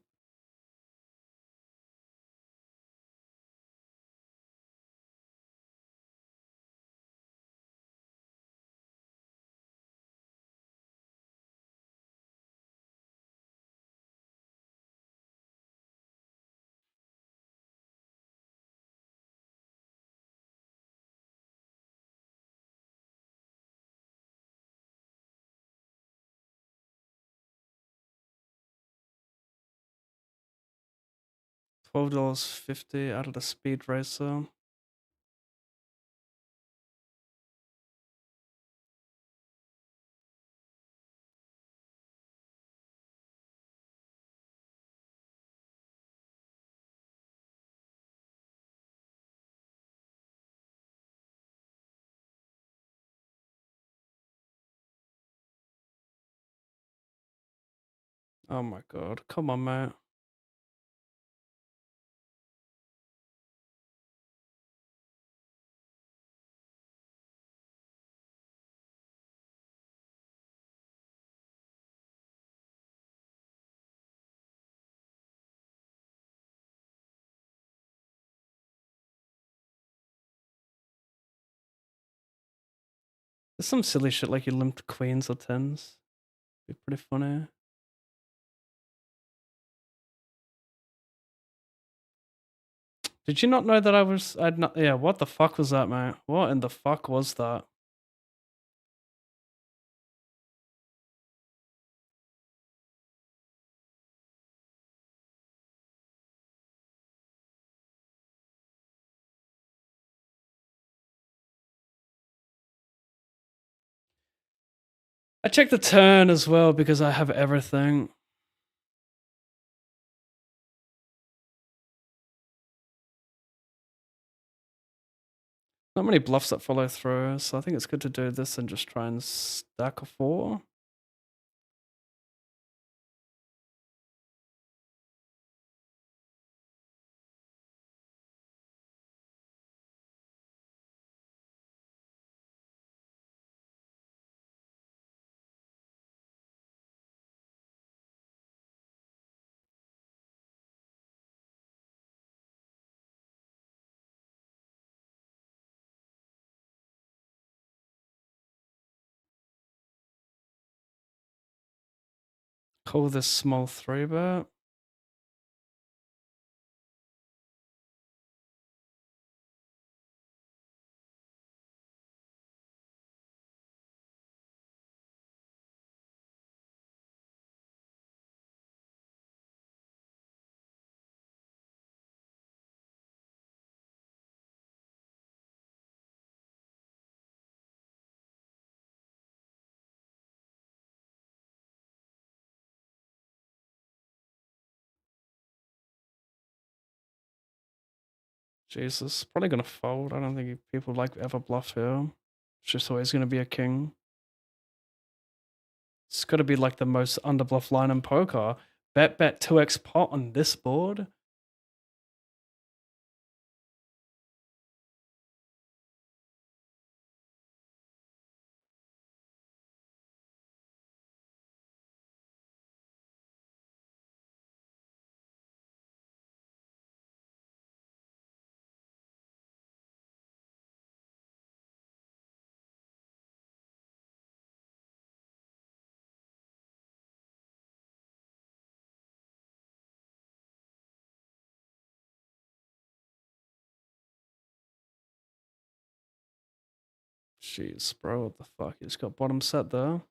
$12.50 out of the speed racer. Oh my god. Come on, mate. There's some silly shit like you limped queens or tens. Be pretty funny. Did you not know that I'd not, yeah, what the fuck was that, mate? What in the fuck was that? I checked the turn as well because I have everything. Not many bluffs that follow through, so I think it's good to do this and just try and stack a 4. Call this small 3-bet. Jesus, probably gonna fold. I don't think people like ever bluff here. It's just always gonna be a king. It's gotta be like the most underbluff line in poker. Bet 2x pot on this board. Jeez, bro, what the fuck? He's got bottom set there.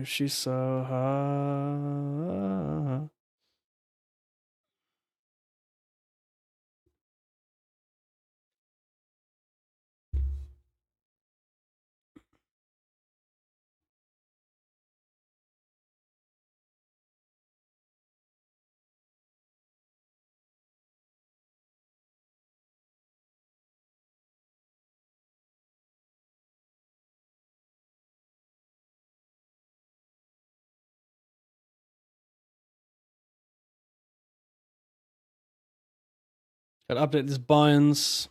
She's so high. Gotta update these binds.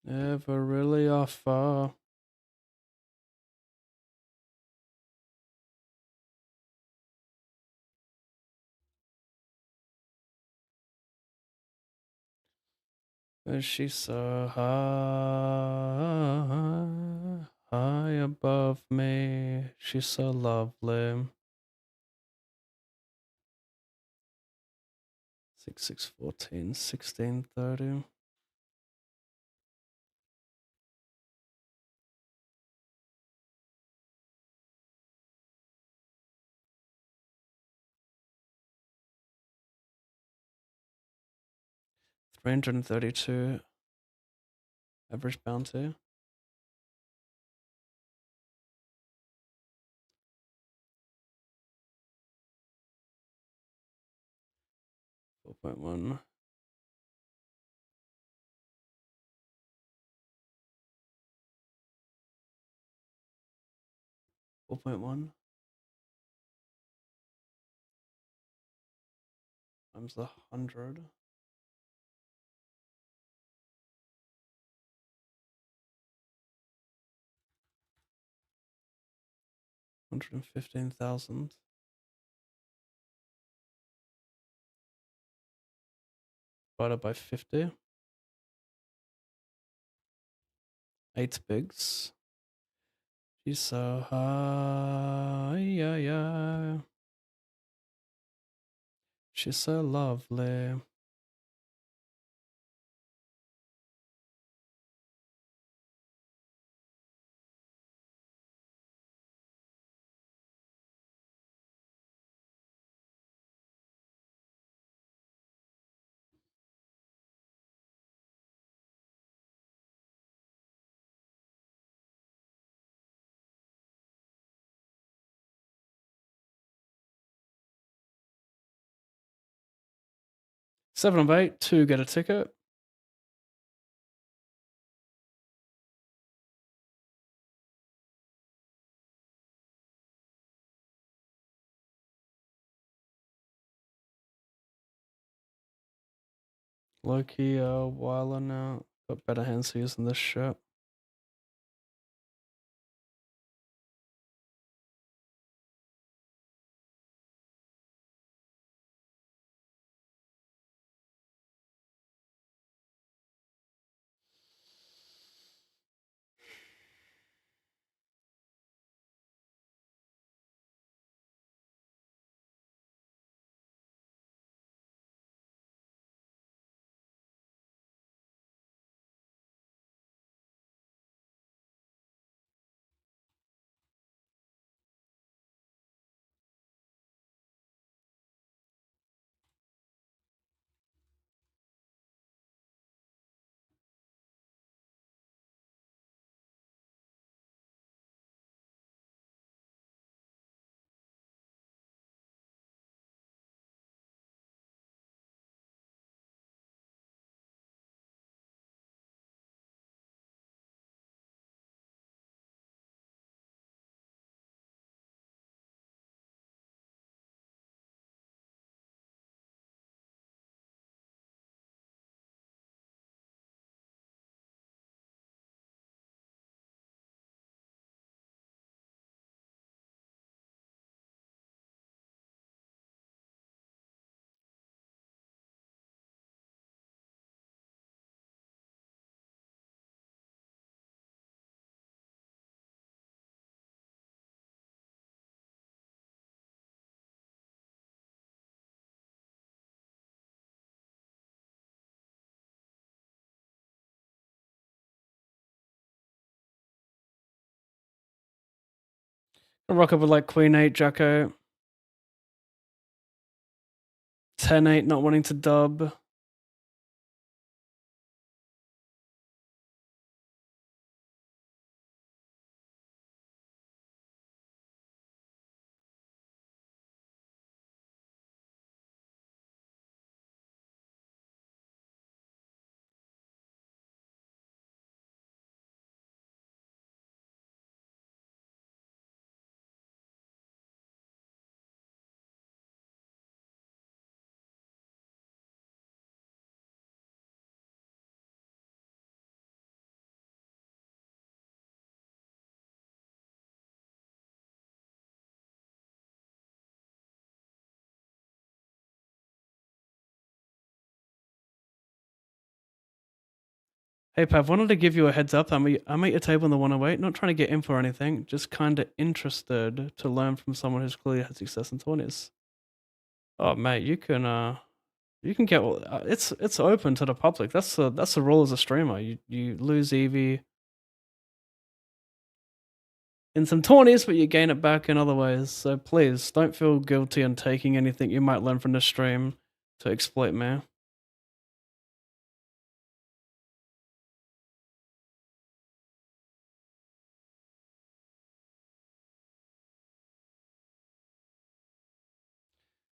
Never really offer. She's so high, high above me. She's so lovely. 6614, 1630. $332 average bounty. $4.1. 4.1 times the 100. 115,000 divided by 50. 8 bigs. She's so high, yeah, yeah. She's so lovely. Seven of eight, two get a ticket. Low-key whiler now. Got better hands using this shit. I'll rock up with like Queen 8, Jacko. 10-8, not wanting to dub. Hey, Pav, wanted to give you a heads up. I'm at your table in the 108, not trying to get info or anything, just kind of interested to learn from someone who's clearly had success in 20s. Oh, mate, you can get it's open to the public. That's the rule as a streamer. You lose EV in some 20s, but you gain it back in other ways. So please don't feel guilty in taking anything you might learn from this stream to exploit me.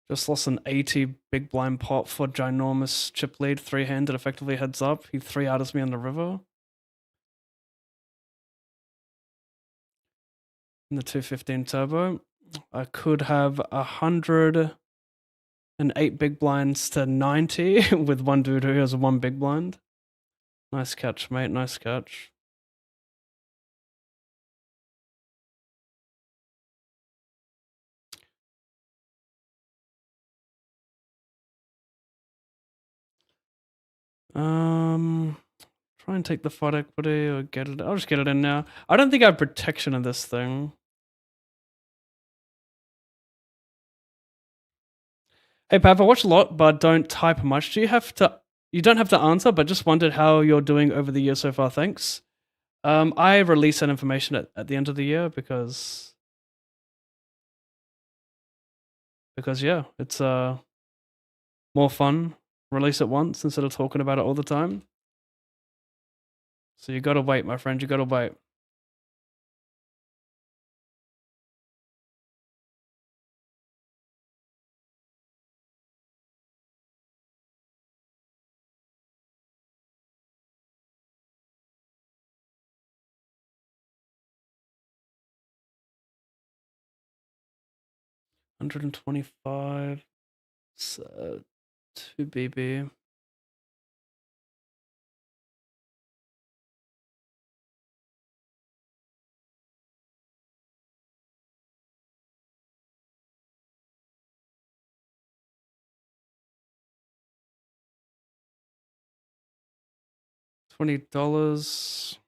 Just lost an 80 big blind pot for ginormous chip lead, 3-handed, effectively heads up. He 3-outers me on the river. In the 215 turbo. I could have 108 big blinds to 90 with one dude who has one big blind. Nice catch, mate. Nice catch. Try and take the FUD equity or get it. I'll just get it in now. I don't think I have protection of this thing. Hey, Pav, I watch a lot, but don't type much. You don't have to answer, but just wondered how you're doing over the year so far. Thanks. I release that information at the end of the year because yeah, it's more fun. Release it once instead of talking about it all the time. So you gotta wait, my friend. You gotta wait. $125. 2 BB. $20.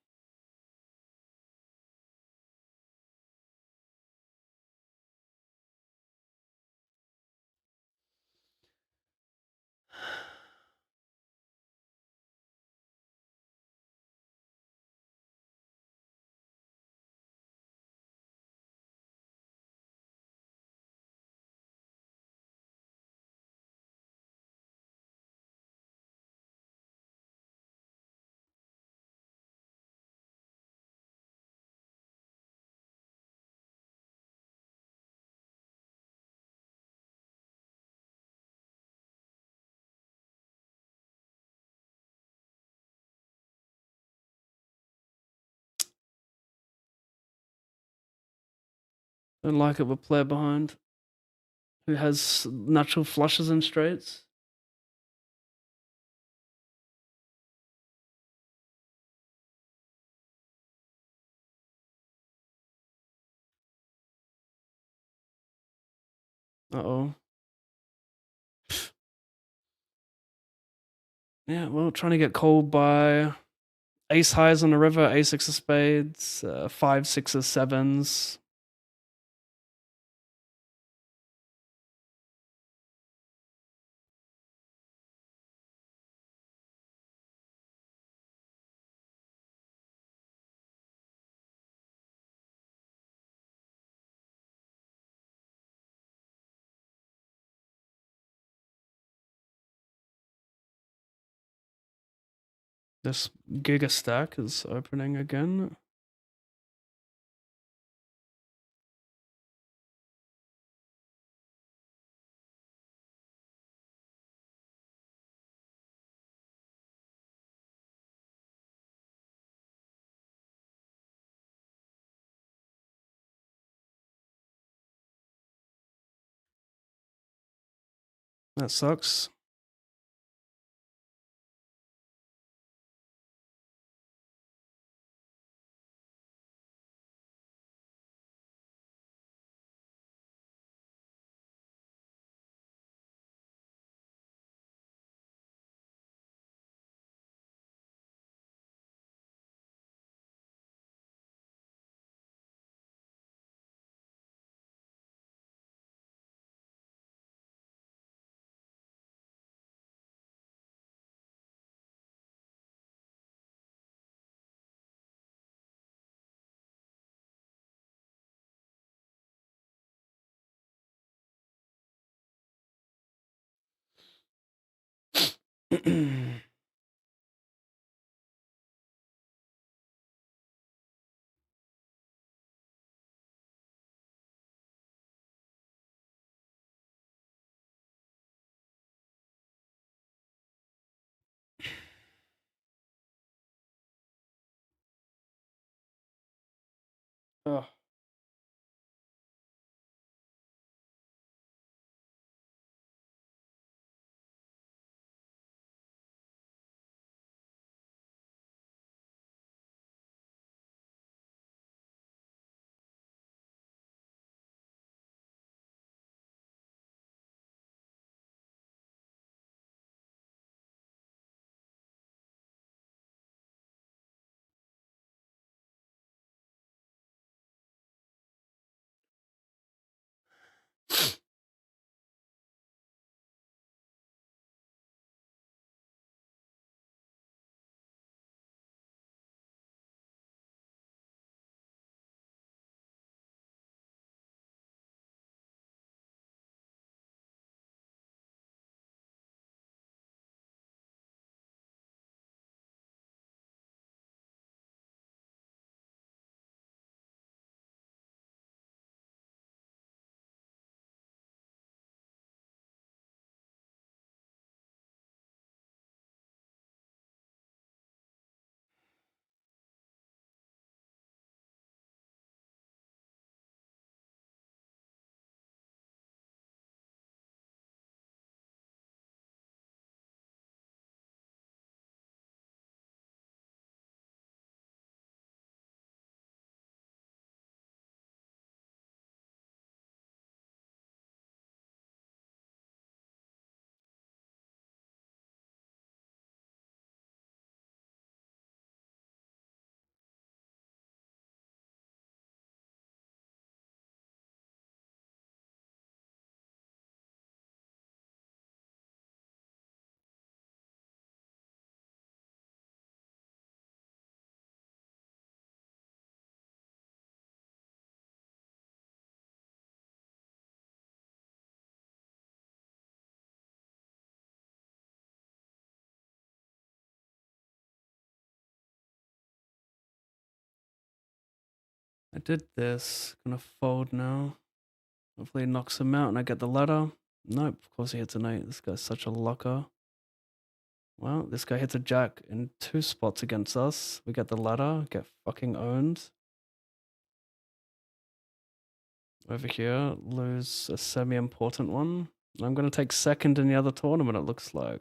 Don't like it with player behind who has natural flushes and straights. Uh-oh. Yeah, well, trying to get called by ace highs on the river, ace 6 of spades, 5, 6s, 7s. This Giga Stack is opening again. That sucks. Oh. I did this. Gonna fold now. Hopefully it knocks him out and I get the ladder. Nope, of course he hits an 8. This guy's such a locker. Well, this guy hits a jack in 2 spots against us. We get the ladder, get fucking owned. Over here, lose a semi-important one. I'm gonna take second in the other tournament, it looks like.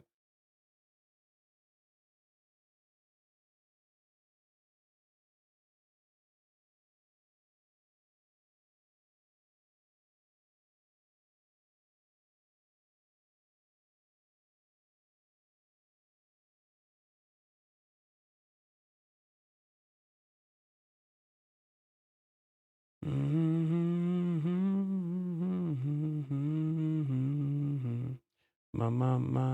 My.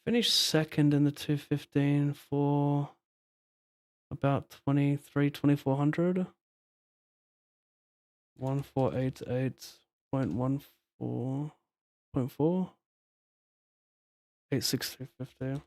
Finished second in the 215 for about 2400. 1488.14.4 86350.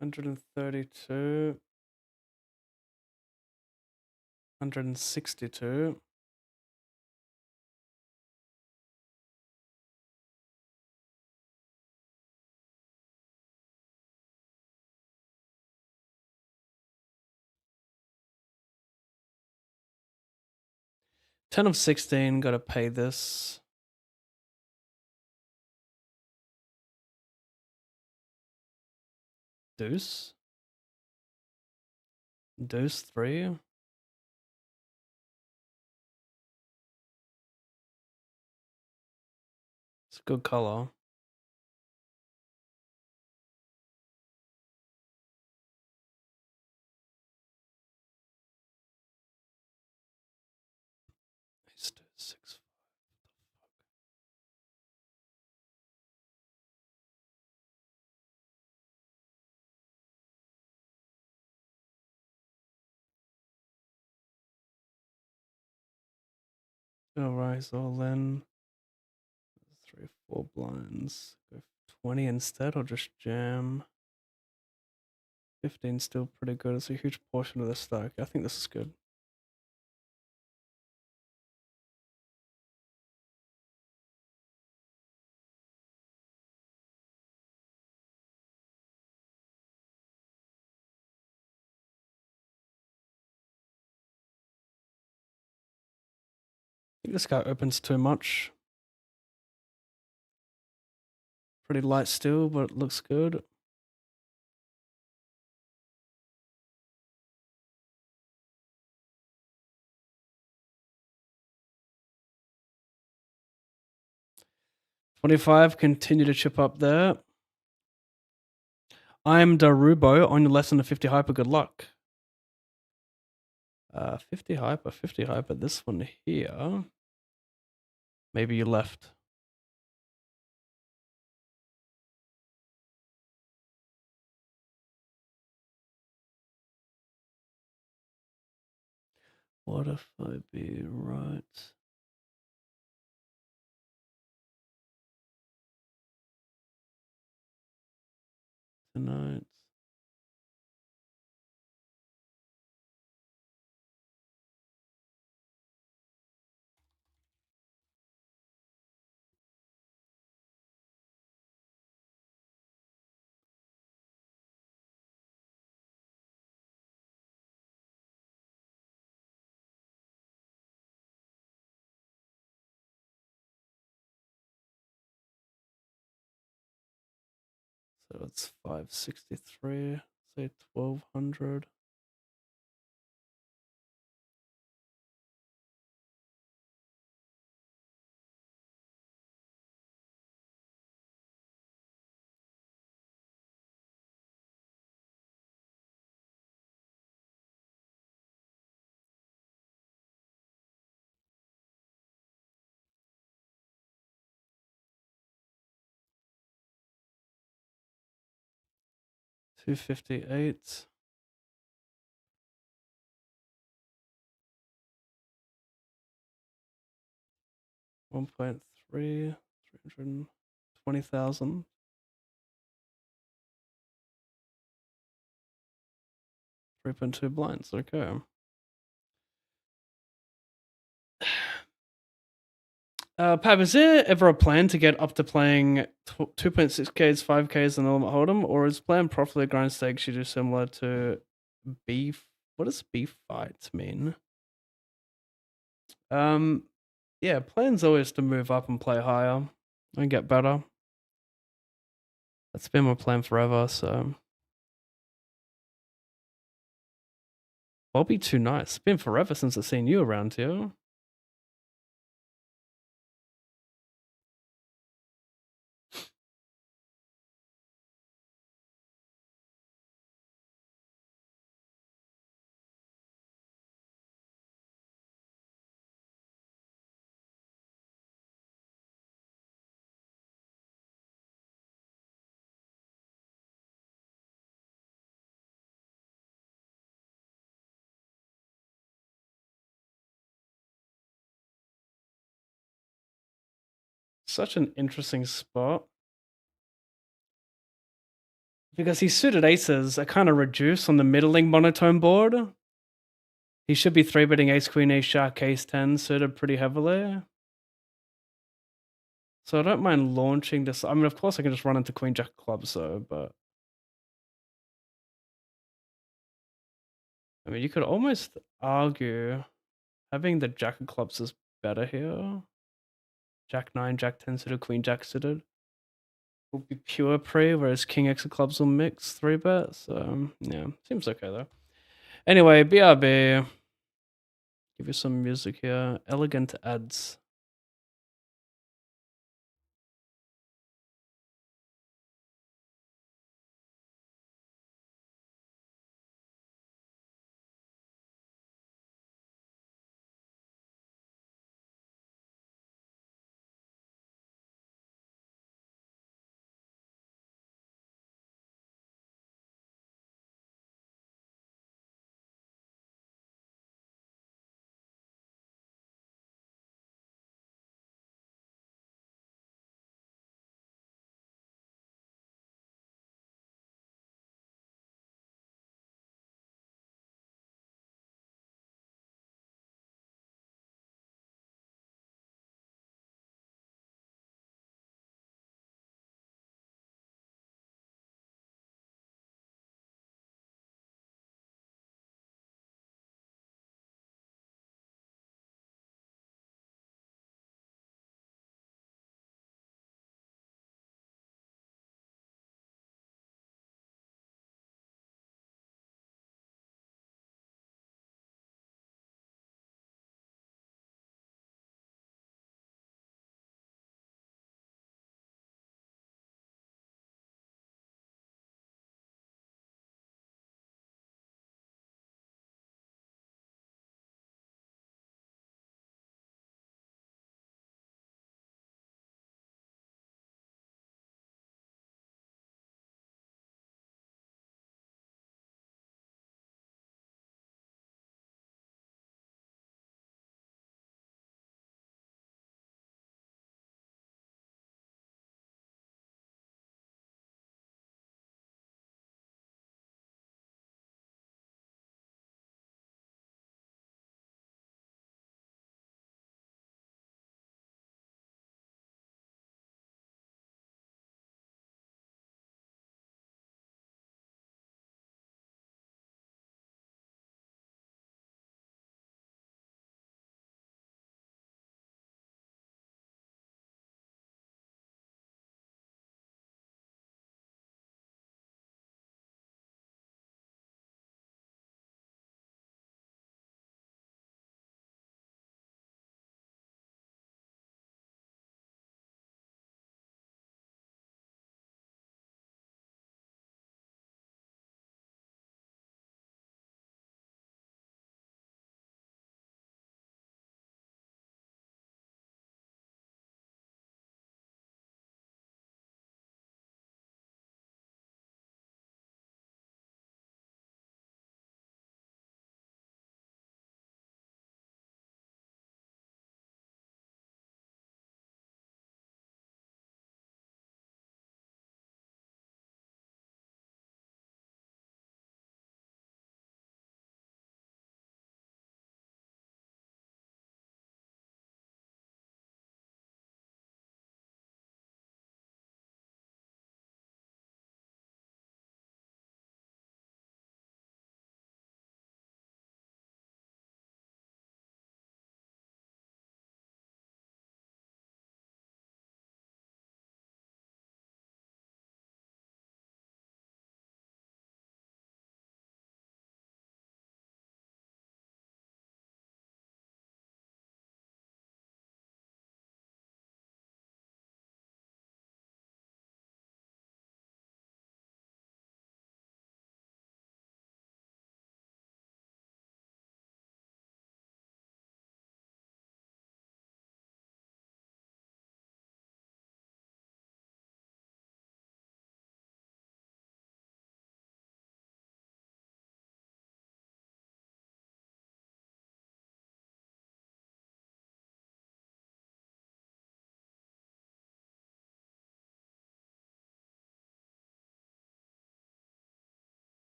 $132, $162, $10 of 16. Gotta pay this. Deuce. Deuce 3. It's a good color. Ace deuce 6. Gonna rise all in. 3, 4 blinds. Go 20 instead, or just jam. 15 still pretty good. It's a huge portion of the stack. I think this is good. I think this guy opens too much. Pretty light still, but it looks good. $25, continue to chip up there. I'm Darubo on your lesson to 50 hyper. Good luck. 50 hyper, 50 hyper. This one here. Maybe you left. What if I be right? Tonight. So it's 563, say 1200. $258. 1.3, 320,000. 3.2 blinds, okay. Pab, is there ever a plan to get up to playing 2.6Ks, 5Ks, and Element Hold'em, or is plan properly grind stakes you do similar to beef? What does beef fight mean? Yeah, plan's always to move up and play higher and get better. That's been my plan forever, so. Bobby too nice. It's been forever since I've seen you around here. Such an interesting spot. Because his suited aces are kind of reduced on the middling monotone board. He should be 3-betting ace, queen, ace, jack, ace 10 suited pretty heavily. So I don't mind launching this. I mean, of course I can just run into queen, jack, clubs though, but. I mean, you could almost argue having the jack of clubs is better here. Jack 9, jack 10 suited, queen, jack suited. Will be pure pre, whereas king x of clubs will mix 3-bet. So, yeah, seems okay though. Anyway, BRB. Give you some music here. Elegant ads.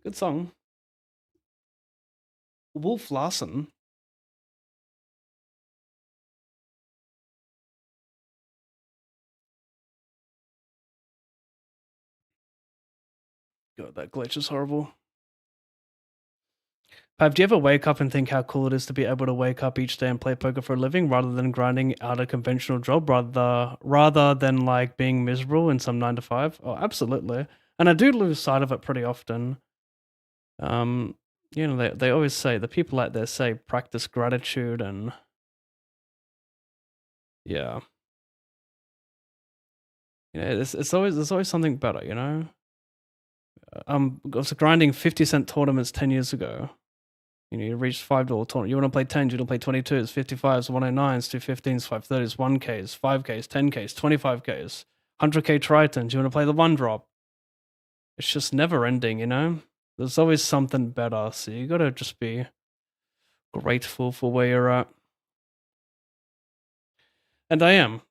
Good song. Wolf Larson. God, that glitch is horrible. Pav, do you ever wake up and think how cool it is to be able to wake up each day and play poker for a living rather than grinding out a conventional job, rather than like being miserable in some 9 to 5? Oh, absolutely. And I do lose sight of it pretty often. You know, they always say, the people out there say practice gratitude, and yeah. You know, it's always there's always something better, you know? I was grinding 50-cent tournaments 10 years ago. You know, you reach $5 tournament. You want to play 10s, you want to play 22s, 55s, 109s, 215s, 530s, 1Ks, 5Ks, 10Ks, 25Ks, 100K Tritons. You want to play the one drop. It's just never ending, you know? There's always something better. So you gotta just be grateful for where you're at. And I am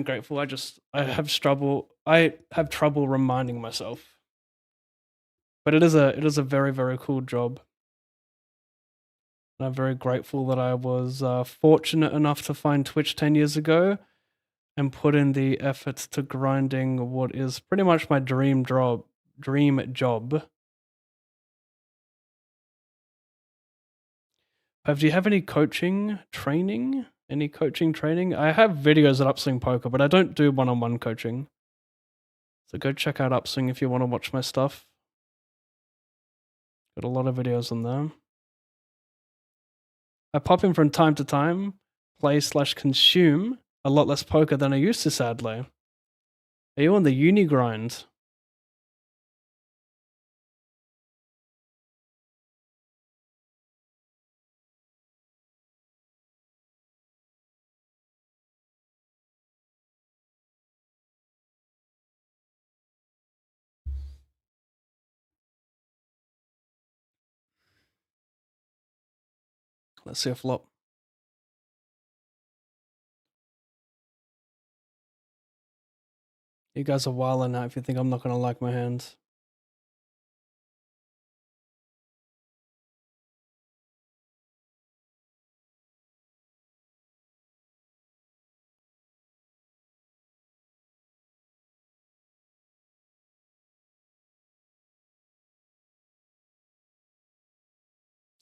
grateful. I have trouble reminding myself. But it is a very, very cool job. And I'm very grateful that I was fortunate enough to find Twitch 10 years ago and put in the effort to grinding what is pretty much my dream job. Do you have any coaching training? Any coaching training? I have videos at Upswing Poker, but I don't do one-on-one coaching. So go check out Upswing if you want to watch my stuff. Got a lot of videos on there. I pop in from time to time, play/consume a lot less poker than I used to, sadly. Are you on the uni grind? Let's see a flop. You guys are wilding out if you think I'm not going to like my hands.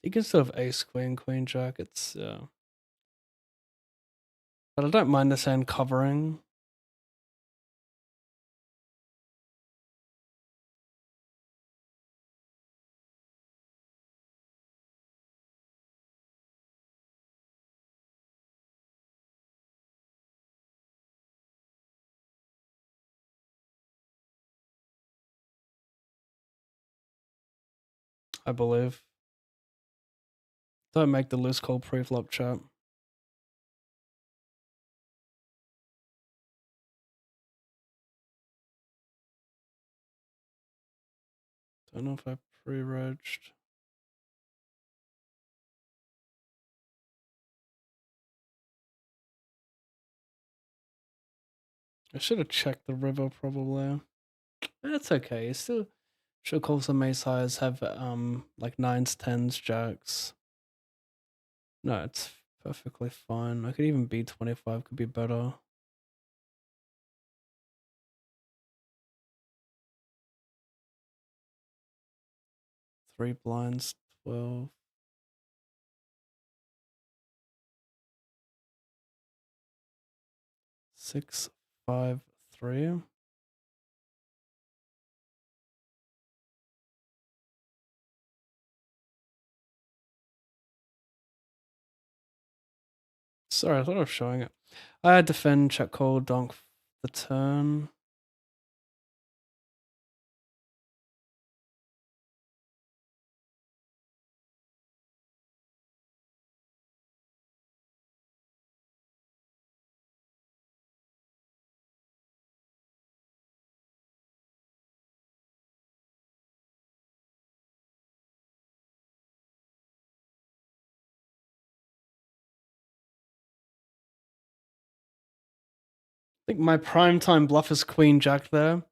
You can still have ace, queen, queen, jack. It's, but I don't mind this hand covering. I believe. Don't make the loose call pre-flop, chat. Don't know if I pre-regged. I should have checked the river probably. That's okay. You still should call some ace highs, have like 9s, 10s, jacks. No, it's perfectly fine. I could even be 25, could be better. Three blinds, 12. Six, 5, 3. Sorry, I thought I was showing it. I had defend, check call, donk the turn. I think my prime time bluff is queen jack there.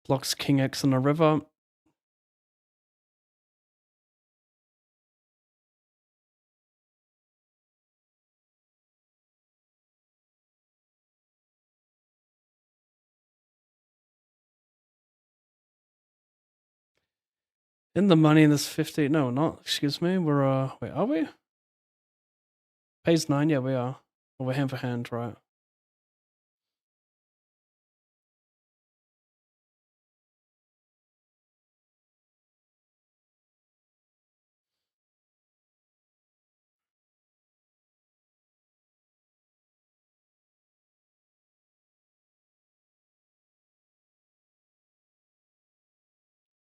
Blocks king X on the river. In the money in this 50. No, not. Excuse me. We're wait, are we? Pays 9. Yeah, we are. Well, we're hand for hand, right?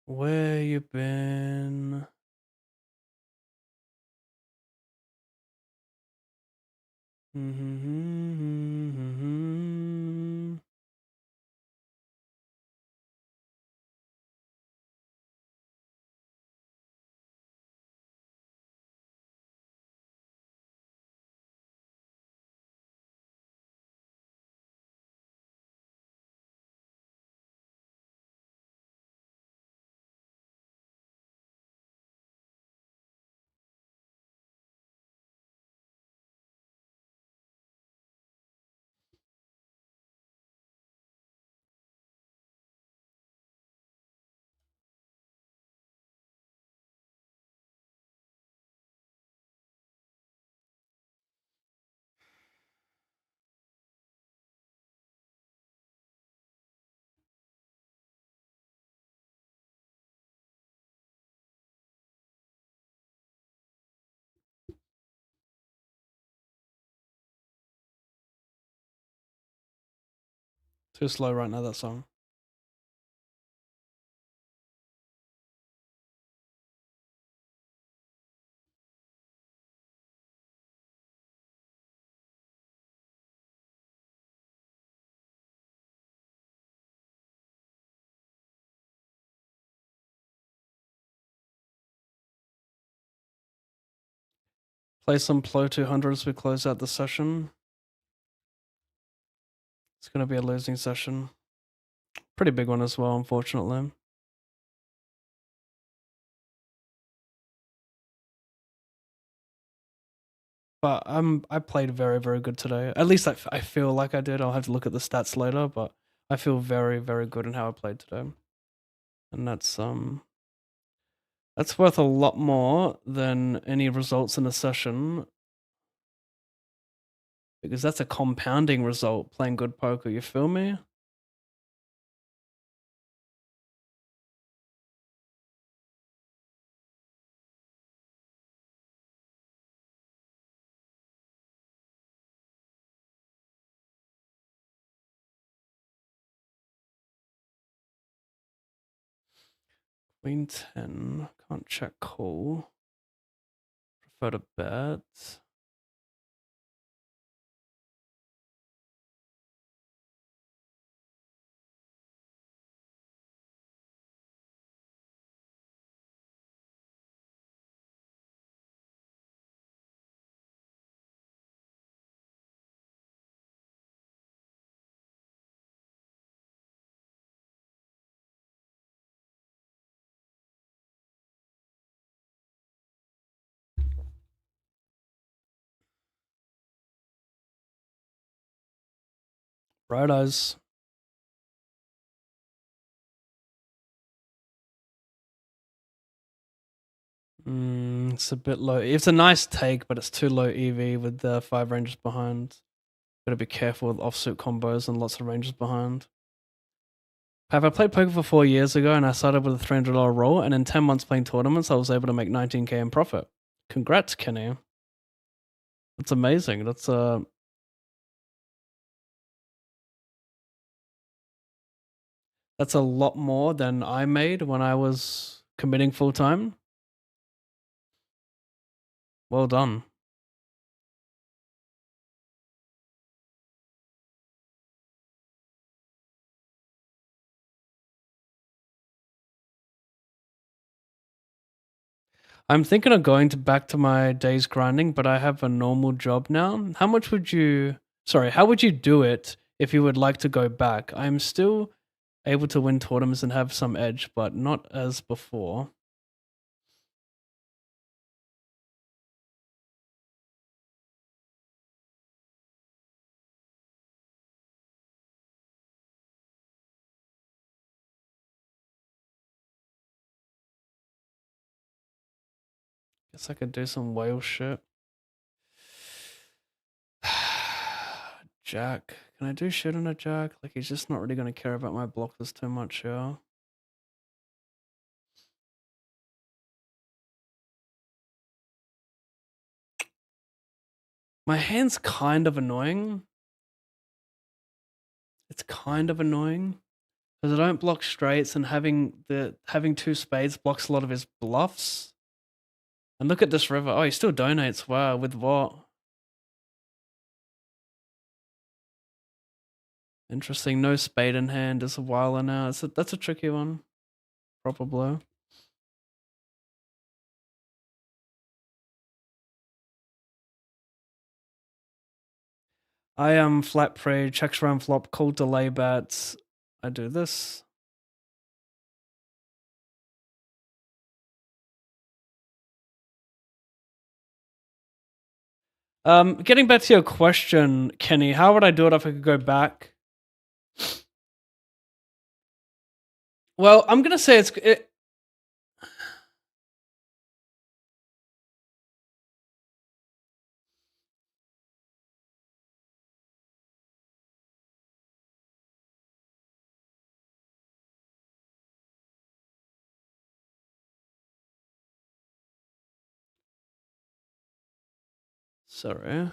Where you been? Too slow right now, that song. Play some Plo 200 as we close out the session. It's going to be a losing session. Pretty big one as well, unfortunately. But I played very, very good today. At least I feel like I did. I'll have to look at the stats later, but I feel very, very good in how I played today. And that's worth a lot more than any results in a session, because that's a compounding result playing good poker, you feel me? Queen 10, can't check call. Prefer to bet. Bright eyes. It's a bit low. It's a nice take, but it's too low EV with the 5 ranges behind. Gotta be careful with offsuit combos and lots of ranges behind. I played poker for 4 years ago, and I started with a $300 roll, and in 10 months playing tournaments, I was able to make 19K in profit. Congrats, Kenny. That's amazing. That's a lot more than I made when I was committing full time. Well done. I'm thinking of going back to my days grinding, but I have a normal job now. How would you do it if you would like to go back? I'm still able to win tournaments and have some edge, but not as before. Guess I could do some whale shit. Jack. Can I do shit on a jack? Like, he's just not really going to care about my blockers too much, yeah. My hand's kind of annoying. It's kind of annoying. Because I don't block straights, and having two spades blocks a lot of his bluffs. And look at this river. Oh, he still donates. Wow, with what? Interesting. No spade in hand is a whiler now. That's a tricky one. Proper blow. I am flat pre, checks around flop, call delay bets. I do this. Getting back to your question, Kenny, how would I do it if I could go back? Well, I'm gonna say sorry.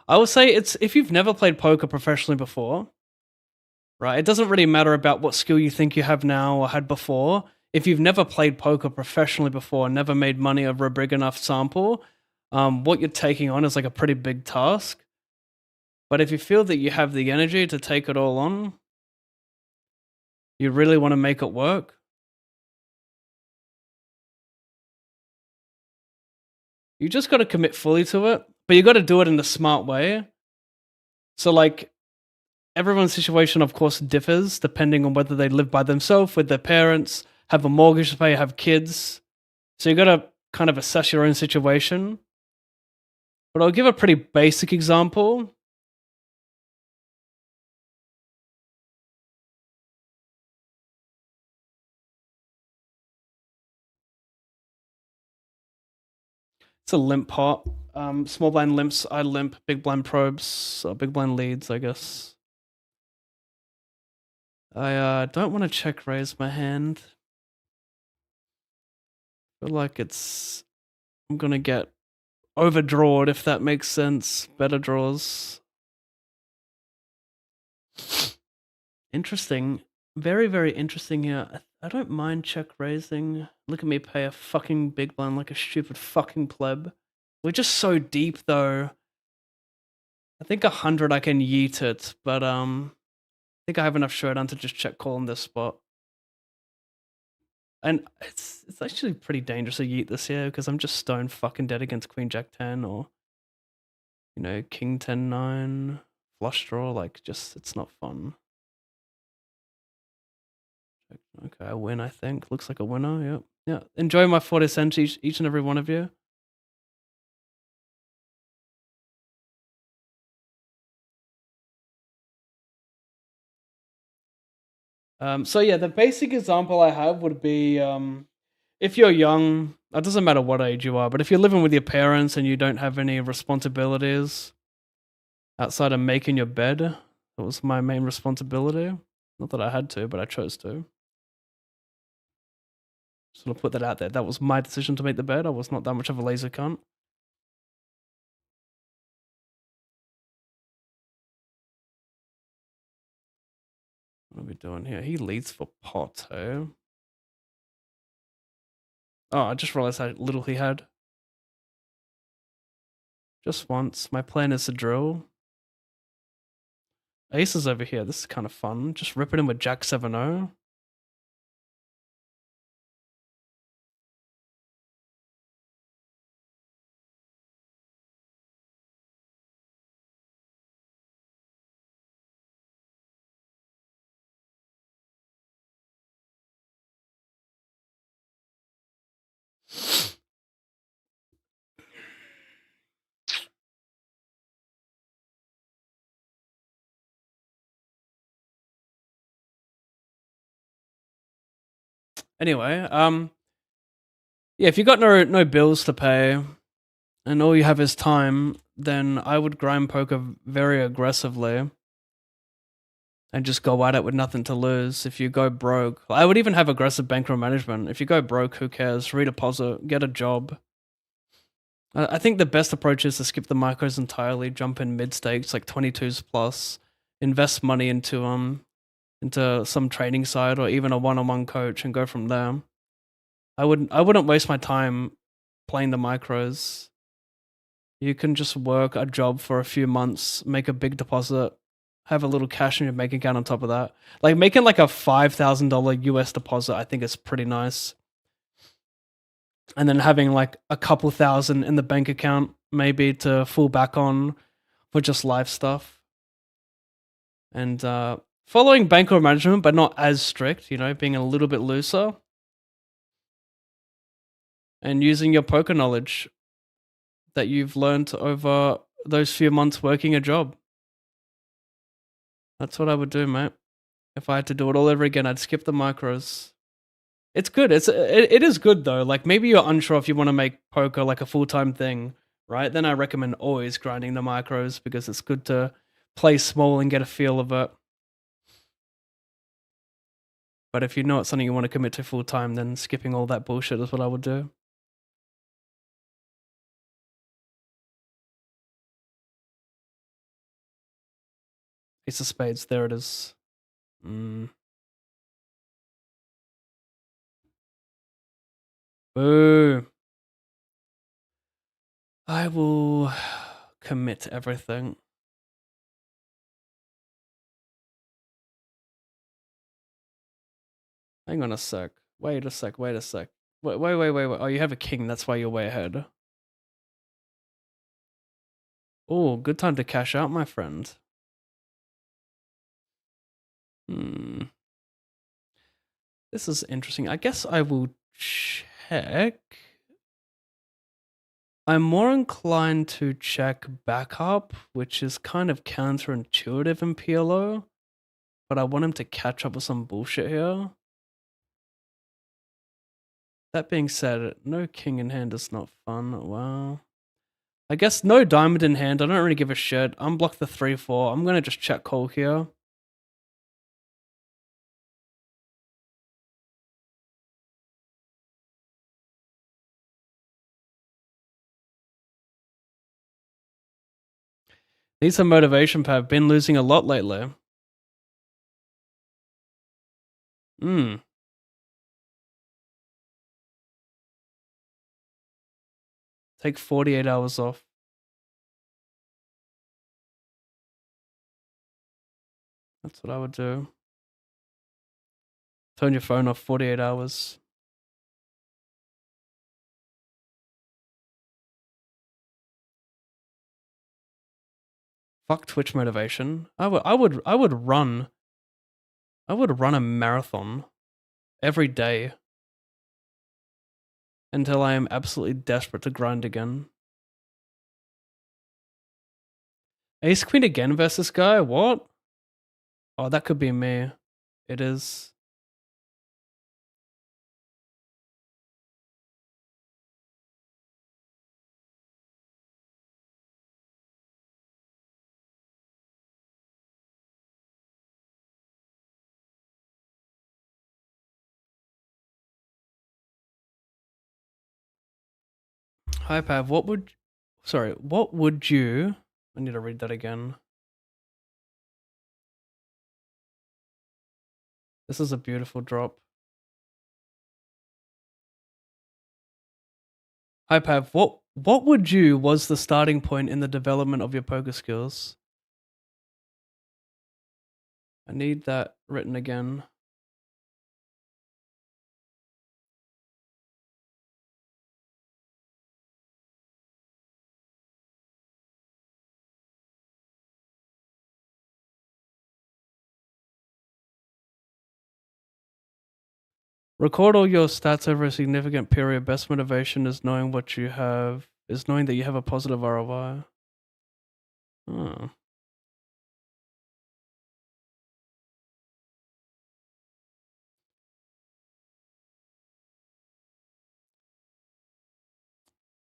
I will say it's if you've never played poker professionally before, right? It doesn't really matter about what skill you think you have now or had before. If you've never played poker professionally before, never made money over a big enough sample, what you're taking on is like a pretty big task. But if you feel that you have the energy to take it all on, you really want to make it work, you just got to commit fully to it, but you got to do it in a smart way. So, like, everyone's situation, of course, differs depending on whether they live by themselves, with their parents, have a mortgage to pay, have kids. So, you got to kind of assess your own situation. But I'll give a pretty basic example. It's a limp pot. Small blind limps, I limp. Big blind probes, big blind leads, I guess. I don't want to check raise my hand. I feel like I'm gonna get overdrawed, if that makes sense. Better draws. Interesting. Very, very interesting here. I don't mind check raising. Look at me pay a fucking big blind like a stupid fucking pleb. We're just so deep though. I think 100 I can yeet it, but I think I have enough showdown to just check call in this spot. And it's actually pretty dangerous to yeet this here because I'm just stone fucking dead against Queen Jack 10 or, you know, King 10 9, flush draw. Like, just, it's not fun. Okay, I win, I think. Looks like a winner, yep. Yeah, enjoy my 40 cents each and every one of you. So yeah, the basic example I have would be if you're young, it doesn't matter what age you are, but if you're living with your parents and you don't have any responsibilities outside of making your bed, that was my main responsibility. Not that I had to, but I chose to. Just want to put that out there. That was my decision to make the bed. I was not that much of a lazy cunt. What are we doing here? He leads for pot, eh? Oh, I just realized how little he had. Just once. My plan is to drill. Ace is over here. This is kind of fun. Just ripping him with Jack 7-0. Anyway, yeah, if you got no bills to pay and all you have is time, then I would grind poker very aggressively and just go at it with nothing to lose. If you go broke, I would even have aggressive bankroll management. If you go broke, who cares? Redeposit, get a job. I think the best approach is to skip the micros entirely, jump in mid stakes like 22s plus, invest money into some training side or even a one-on-one coach and go from there. I wouldn't waste my time playing the micros. You can just work a job for a few months, make a big deposit, have a little cash in your bank account on top of that. Like making like a $5,000 US deposit, I think is pretty nice. And then having like a couple thousand in the bank account maybe to fall back on for just life stuff. And following bankroll management, but not as strict, being a little bit looser. And using your poker knowledge that you've learned over those few months working a job. That's what I would do, mate. If I had to do it all over again, I'd skip the micros. It's good. It is good though. Like maybe you're unsure if you want to make poker like a full-time thing, right? Then I recommend always grinding the micros because it's good to play small and get a feel of it. But if you know it's something you want to commit to full-time, then skipping all that bullshit is what I would do. Ace of spades, there it is. Boo. I will commit to everything. Hang on a sec. Wait a sec. Wait. Oh, you have a king. That's why you're way ahead. Oh, good time to cash out, my friend. This is interesting. I guess I will check. I'm more inclined to check backup, which is kind of counterintuitive in PLO, but I want him to catch up with some bullshit here. That being said, no king in hand is not fun. Wow. I guess no diamond in hand. I don't really give a shit. Unblock the 3-4. I'm going to just check call here. Need some motivation, Pav. Been losing a lot lately. Take 48 hours off. That's what I would do. Turn your phone off 48 hours. Fuck Twitch motivation. I would run a marathon every day until I am absolutely desperate to grind again. Ace Queen again versus guy? What? Oh, that could be me. It is. Hi, Pav. What would you... I need to read that again. This is a beautiful drop. Hi, Pav. What would you was the starting point in the development of your poker skills? I need that written again. Record all your stats over a significant period. Best motivation is knowing what you have, is knowing that you have a positive ROI. Oh.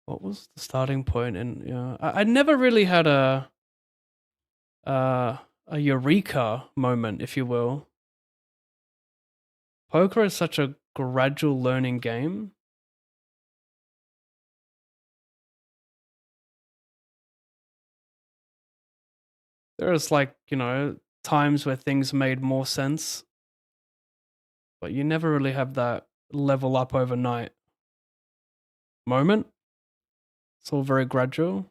What was the starting point? And I never really had uh, a eureka moment, if you will. Poker is such a gradual learning game. There is like, times where things made more sense, but you never really have that level up overnight moment. It's all very gradual.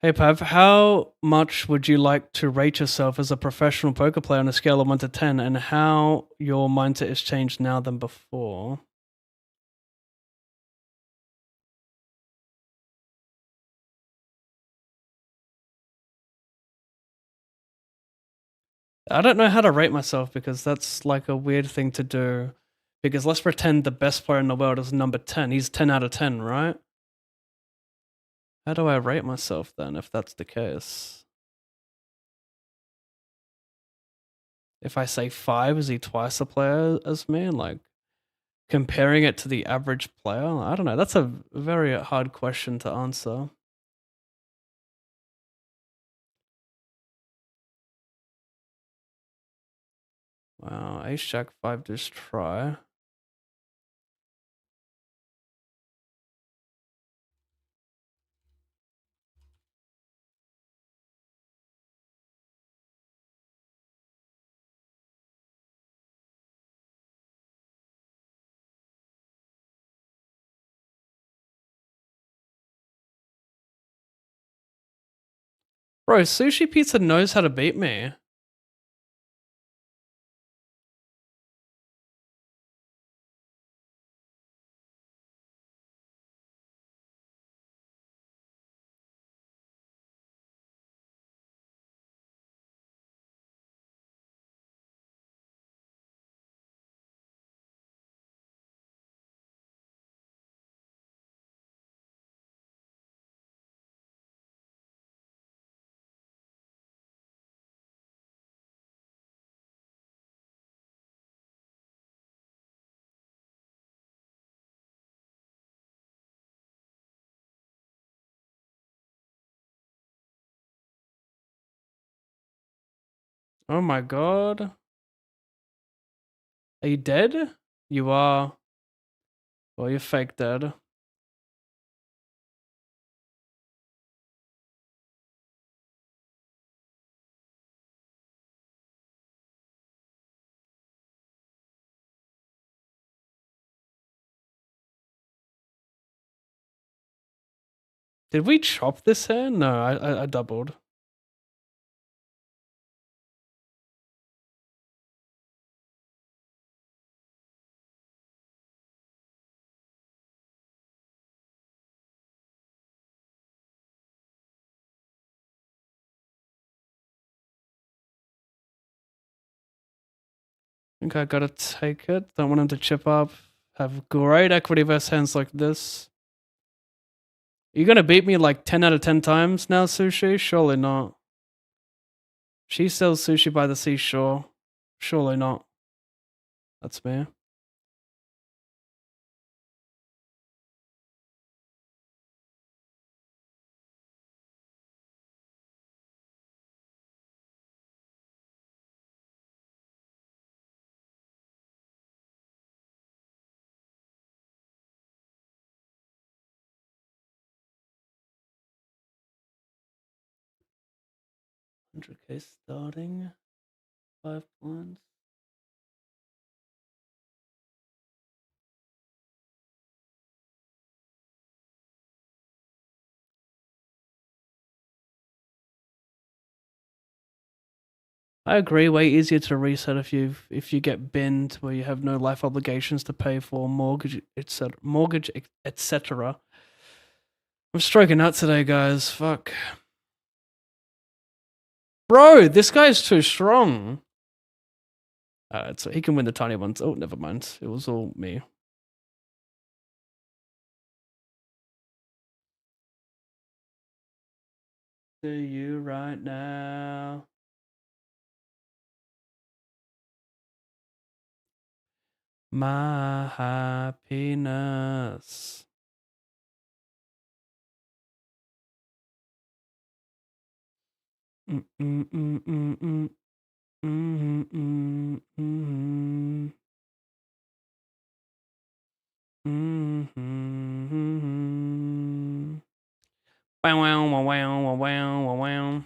Hey Pav, how much would you like to rate yourself as a professional poker player on a scale of 1 to 10, and how your mindset has changed now than before? I don't know how to rate myself because that's like a weird thing to do. Because let's pretend the best player in the world is number 10. He's 10 out of 10, right? How do I rate myself then if that's the case? If I say 5, is he twice a player as me? Like comparing it to the average player? I don't know. That's a very hard question to answer. Wow, ace jack 5 just try. Bro, Sushi Pizza knows how to beat me. Oh my god. Are you dead? You are. Well, you're fake dead. Did we chop this hand? No, I doubled. I think I gotta take it. Don't want him to chip up. Have great equity versus hands like this. You're gonna beat me like 10 out of 10 times now, Sushi? Surely not. She sells sushi by the seashore. Surely not. That's me. $100K starting. 5 blinds. I agree. Way easier to reset if you get binned where you have no life obligations to pay for mortgage, etc. I'm stroking out today, guys. Fuck, bro. This guy's too strong. So he can win the tiny ones. Oh, never mind. It was all me. To you right now. My happiness. Mm-mm-mm-mm-mm. Mm-mm-mm-mm. Mm-hmm. Wow, wow, wow, wow, wow, wow.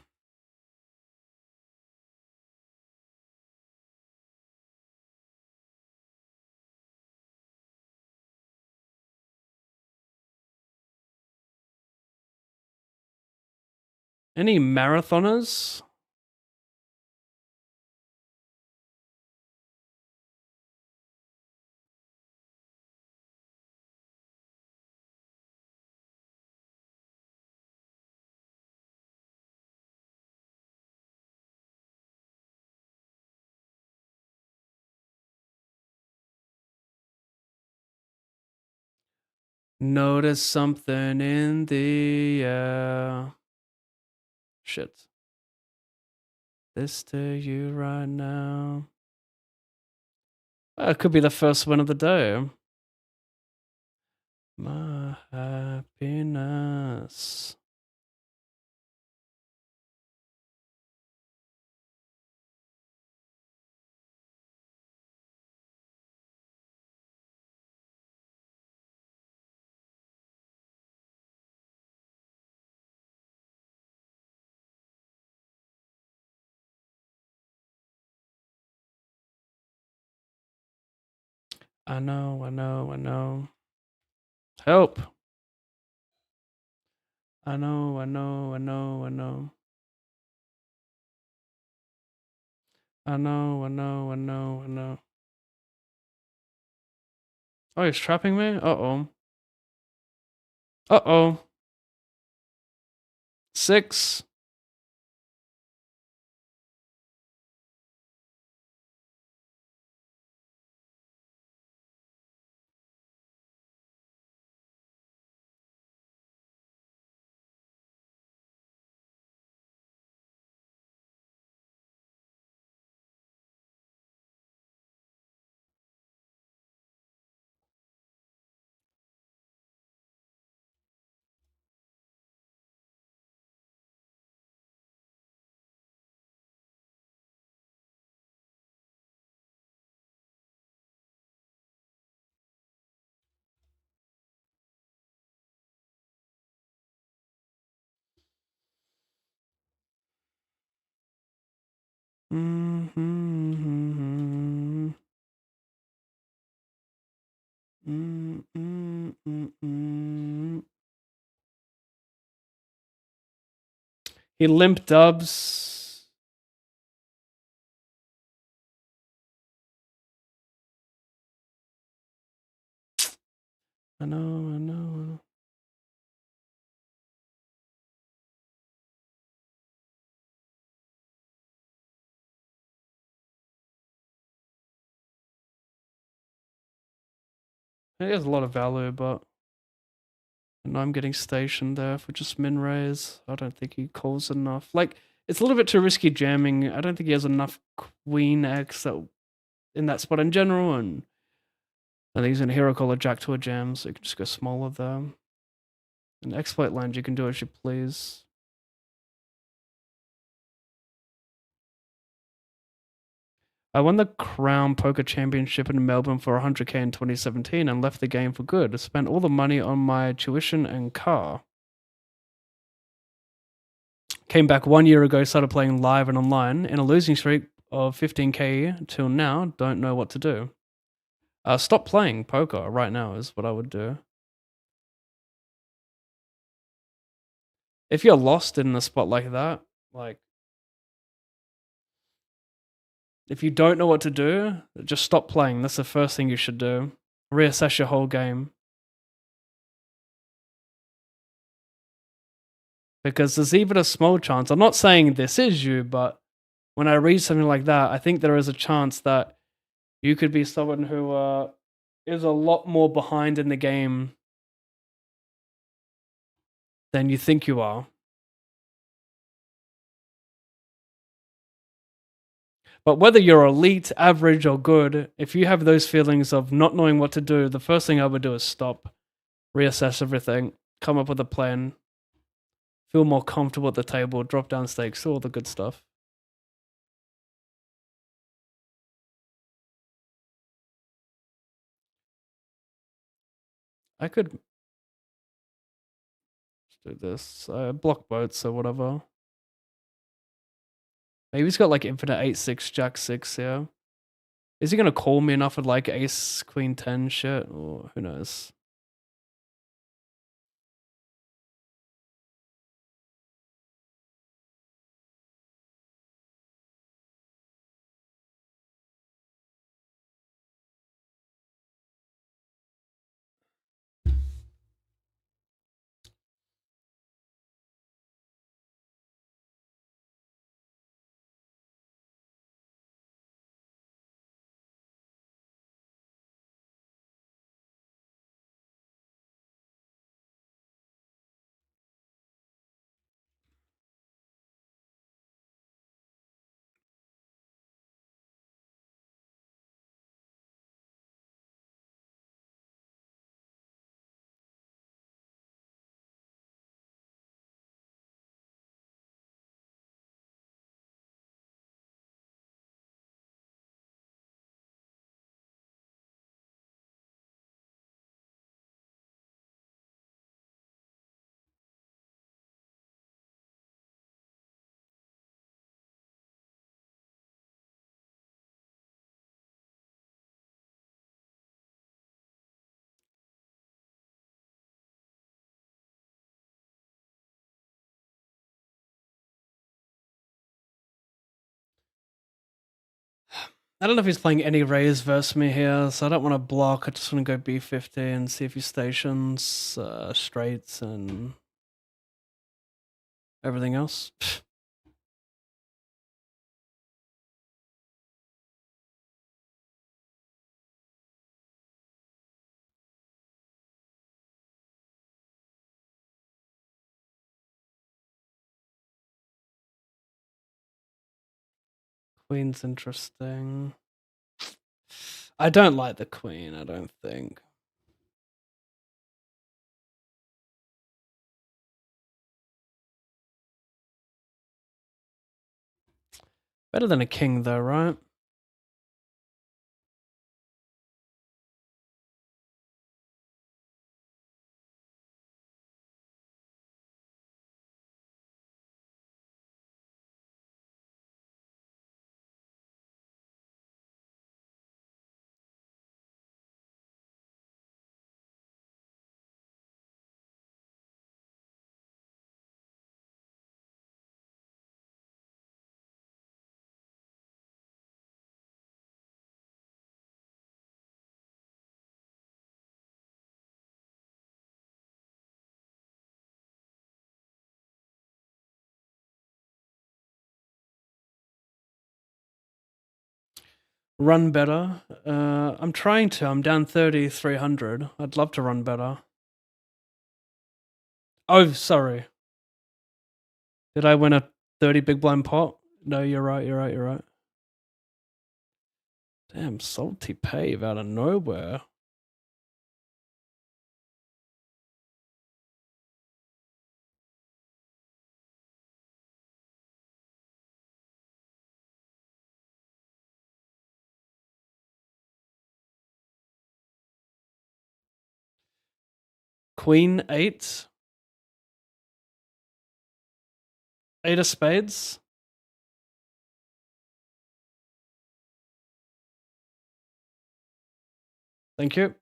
Any marathoners? Notice something in the air. Shit. This to you right now. It could be the first one of the day. My happiness. I know, I know, I know. Help. I know, I know, I know, I know. I know, I know, I know, I know. Oh, he's trapping me? Uh-oh. Uh-oh. 6. Mm-hmm. Mm-mm-mm-mm. He limp dubs. I know, I know. He has a lot of value, but and I'm getting stationed there for just min raise. I don't think he calls enough. Like, it's a little bit too risky jamming. I don't think he has enough queen X that in that spot in general, and I think he's in a hero call a jack to a jam, so you can just go smaller there. In exploit land, you can do as you please. I won the Crown Poker Championship in Melbourne for 100k in 2017 and left the game for good. I spent all the money on my tuition and car. Came back 1 year ago, started playing live and online in a losing streak of 15k till now. Don't know what to do. Stop playing poker right now is what I would do. If you're lost in a spot like that, like If you don't know what to do, just stop playing. That's the first thing you should do. Reassess your whole game. Because there's even a small chance, I'm not saying this is you, but when I read something like that, I think there is a chance that you could be someone who is a lot more behind in the game than you think you are. But whether you're elite, average, or good, if you have those feelings of not knowing what to do, the first thing I would do is stop, reassess everything, come up with a plan, feel more comfortable at the table, drop down stakes, all the good stuff. I could do this. Block boats or whatever. Maybe he's got like infinite 8-6, Jack-6 here. Is he gonna call me enough with like ace, queen 10 shit? Or who knows? I don't know if he's playing any raise versus me here, so I don't want to block. I just want to go b50 and see if he stations straights and everything else. Queen's interesting. I don't like the queen, I don't think. Better than a king though, right? Run better. I'm trying to. I'm down 3,300. I'd love to run better. Oh, sorry. Did I win a 30 big blind pot? No, you're right, you're right, you're right. Damn, salty pave out of nowhere. Queen 8. 8 of spades. Thank you.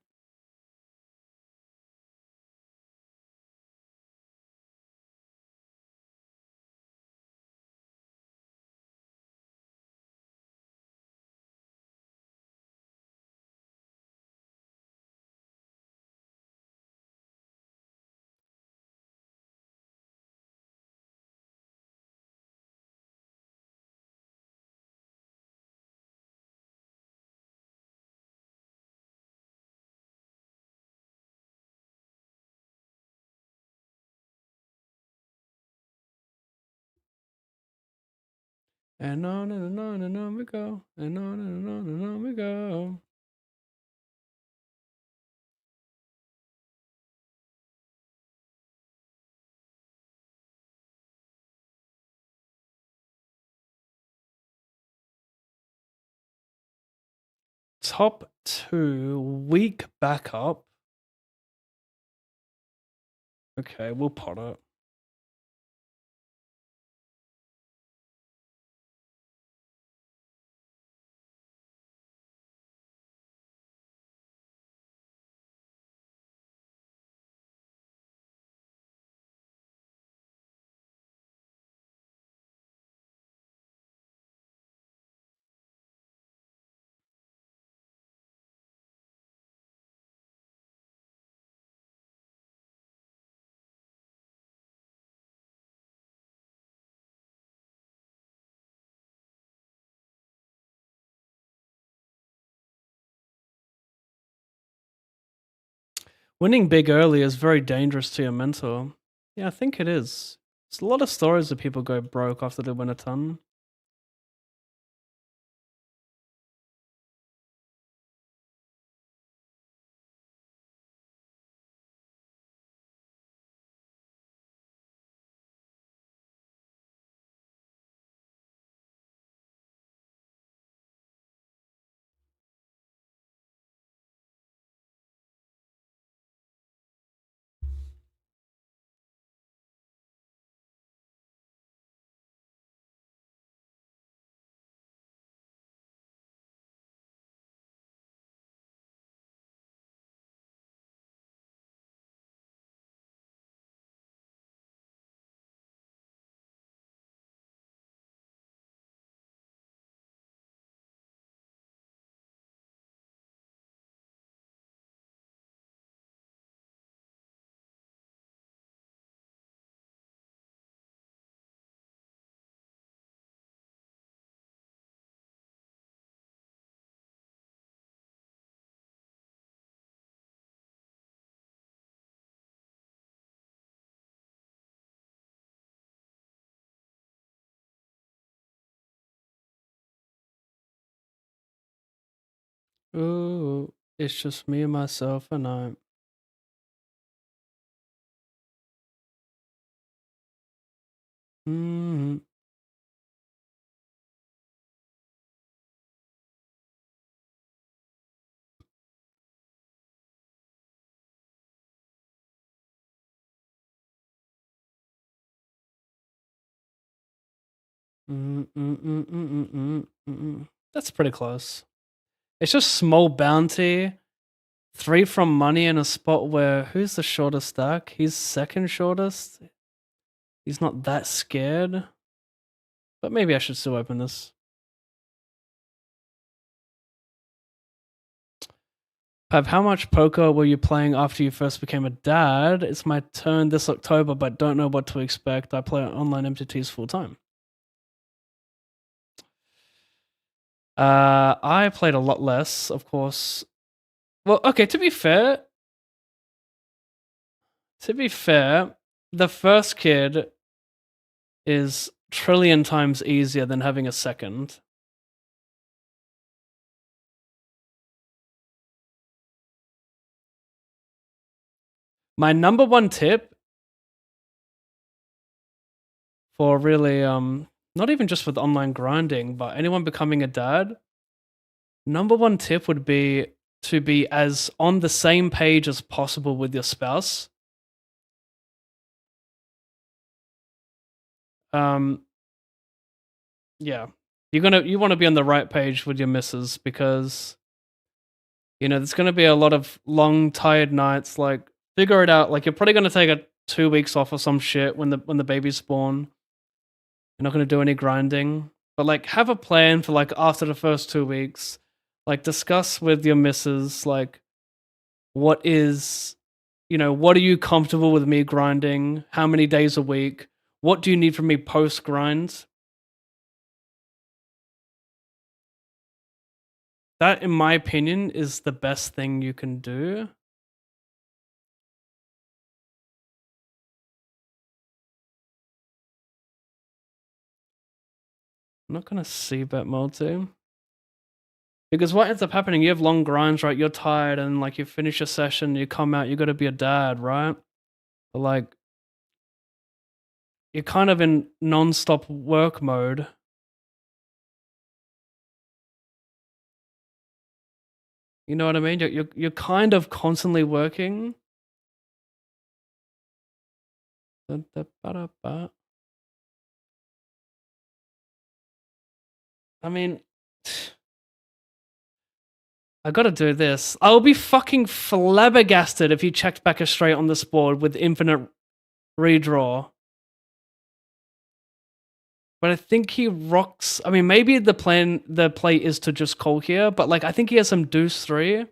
And on we go. And on we go. Top 2, weak backup. Okay, we'll pot it. Winning big early is very dangerous to your mentor. Yeah, I think it is. There's a lot of stories of people go broke after they win a ton. Ooh, it's just me and myself and I. Mm-hmm. That's pretty close. It's just small bounty, 3 from money in a spot where who's the shortest stack? He's second shortest. He's not that scared. But maybe I should still open this. Pav, how much poker were you playing after you first became a dad? It's my turn this October, but don't know what to expect. I play online MTTs full time. I played a lot less, of course. Well, okay, to be fair, the first kid is trillion times easier than having a second. My number one tip for really not even just with online grinding, but anyone becoming a dad, number one tip would be to be as on the same page as possible with your spouse. Yeah. You want to be on the right page with your missus because there's going to be a lot of long tired nights. Like, figure it out. Like, you're probably going to take 2 weeks off or some shit when the baby's born. You're not going to do any grinding, but like have a plan for like after the first 2 weeks. Like, discuss with your missus like what is what are you comfortable with me grinding? How many days a week? What do you need from me post grind? That, in my opinion, is the best thing you can do. I'm not gonna c-bet multi. Because what ends up happening, you have long grinds, right? You're tired and like you finish a session, you come out, you gotta be a dad, right? But like you're kind of in non-stop work mode. You know what I mean? You're kind of constantly working. I mean, I gotta do this. I will be fucking flabbergasted if he checked back a straight on this board with infinite redraw. But I think he rocks. I mean, maybe the play is to just call here, but like I think he has some deuce 3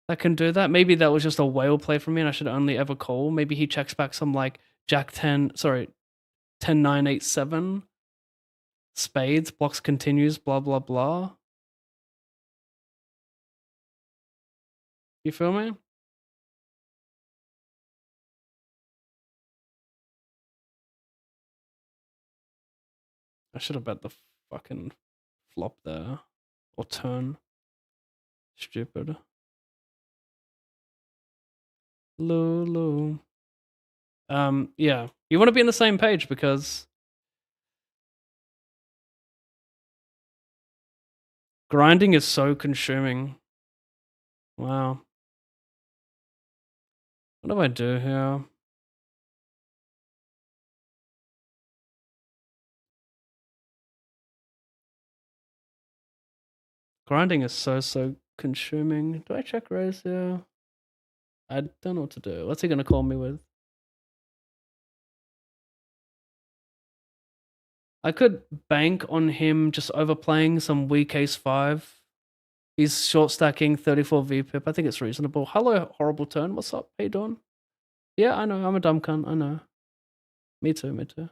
that can do that. Maybe that was just a whale play from me and I should only ever call. Maybe he checks back some like jack 10, sorry, 10 9 8 7 spades, blocks continues, blah blah blah. You feel me? I should have bet the fucking flop there. Or turn. Stupid. Lulu. Yeah. You want to be on the same page because grinding is so consuming. Wow. What do I do here? Grinding is so consuming. Do I check raise here? I don't know what to do. What's he gonna call me with? I could bank on him just overplaying some weak ace 5. He's short stacking 34 VPip. I think it's reasonable. Hello, horrible turn. What's up? How you doing? Yeah, I know. I'm a dumb cunt. I know. Me too. Me too.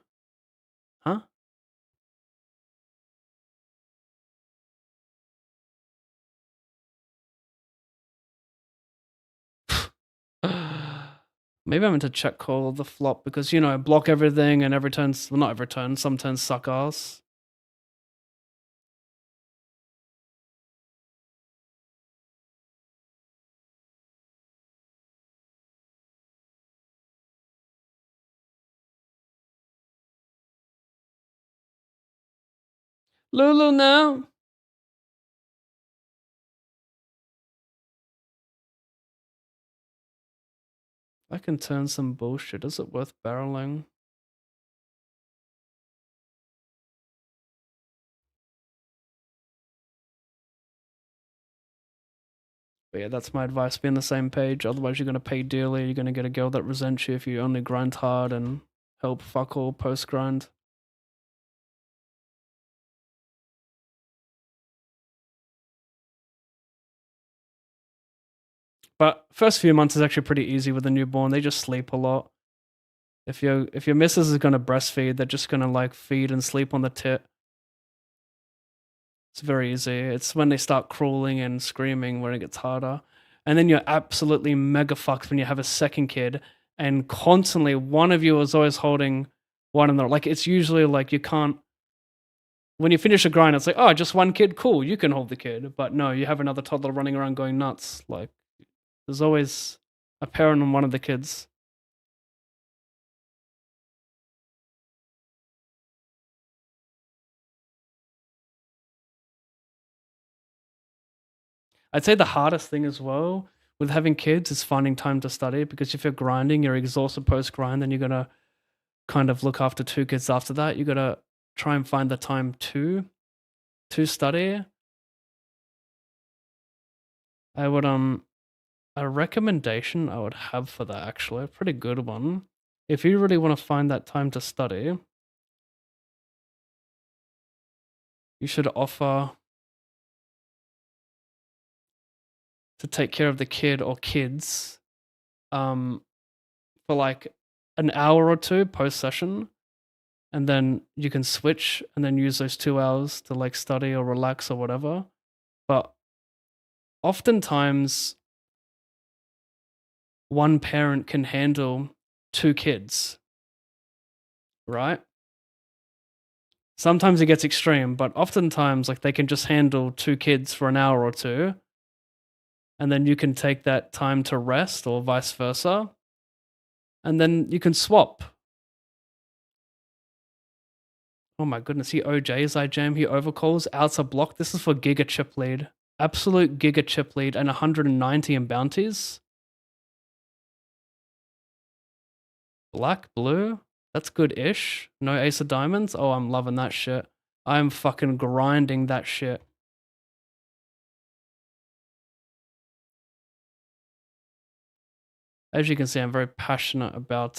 Huh? Maybe I'm meant to check call the flop because, you know, block everything and every turn, well, not every turn, some turns suck ass. Lulu now. I can turn some bullshit. Is it worth barreling? But yeah, that's my advice. Be on the same page. Otherwise, you're going to pay dearly. You're going to get a girl that resents you if you only grind hard and help fuck all post grind. But first few months is actually pretty easy with a newborn. They just sleep a lot. If your missus is going to breastfeed, they're just going to like feed and sleep on the tit. It's very easy. It's when they start crawling and screaming when it gets harder. And then you're absolutely mega fucked when you have a second kid and constantly one of you is always holding one another. Like it's usually like you can't, when you finish a grind, it's like, oh, just one kid, cool, you can hold the kid. But no, you have another toddler running around going nuts. Like there's always a parent on one of the kids. I'd say the hardest thing as well with having kids is finding time to study because if you're grinding, you're exhausted post grind, then you're gonna kind of look after 2 kids after that. You gotta try and find the time to study. I would a recommendation I would have for that actually, a pretty good one. If you really want to find that time to study, you should offer to take care of the kid or kids for like an hour or 2 post session, and then you can switch and then use those 2 hours to like study or relax or whatever. But oftentimes one parent can handle 2 kids, right? Sometimes it gets extreme, but oftentimes, like, they can just handle 2 kids for an hour or 2, and then you can take that time to rest or vice versa, and then you can swap. Oh my goodness, he OJs I jam, he overcalls, outs a block. This is for Giga Chip lead. Absolute Giga Chip lead and 190 in bounties. Black, blue? That's good-ish. No ace of diamonds? Oh, I'm loving that shit. I'm fucking grinding that shit. As you can see, I'm very passionate about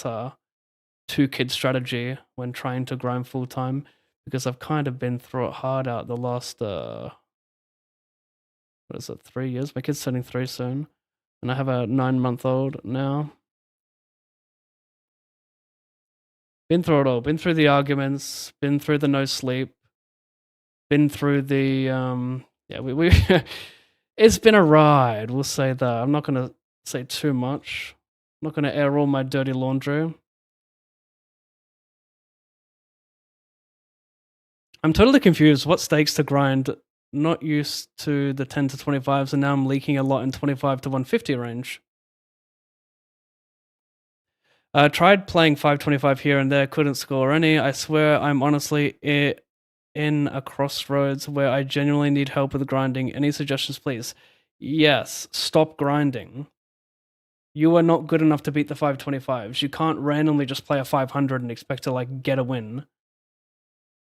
2-kid strategy when trying to grind full-time, because I've kind of been through it hard out the last, what is it, 3 years? My kid's turning 3 soon, and I have a 9-month-old now. Been through it all. Been through the arguments, been through the no sleep, been through the, yeah, we it's been a ride, we'll say that. I'm not gonna say too much. I'm not gonna air all my dirty laundry. I'm totally confused. What stakes to grind? Not used to the 10 to 25s, and now I'm leaking a lot in 25 to 150 range. Tried playing 525 here and there, couldn't score any. I swear I'm honestly in a crossroads where I genuinely need help with grinding. Any suggestions, please? Yes, stop grinding. You are not good enough to beat the 525s. You can't randomly just play a 500 and expect to, like, get a win.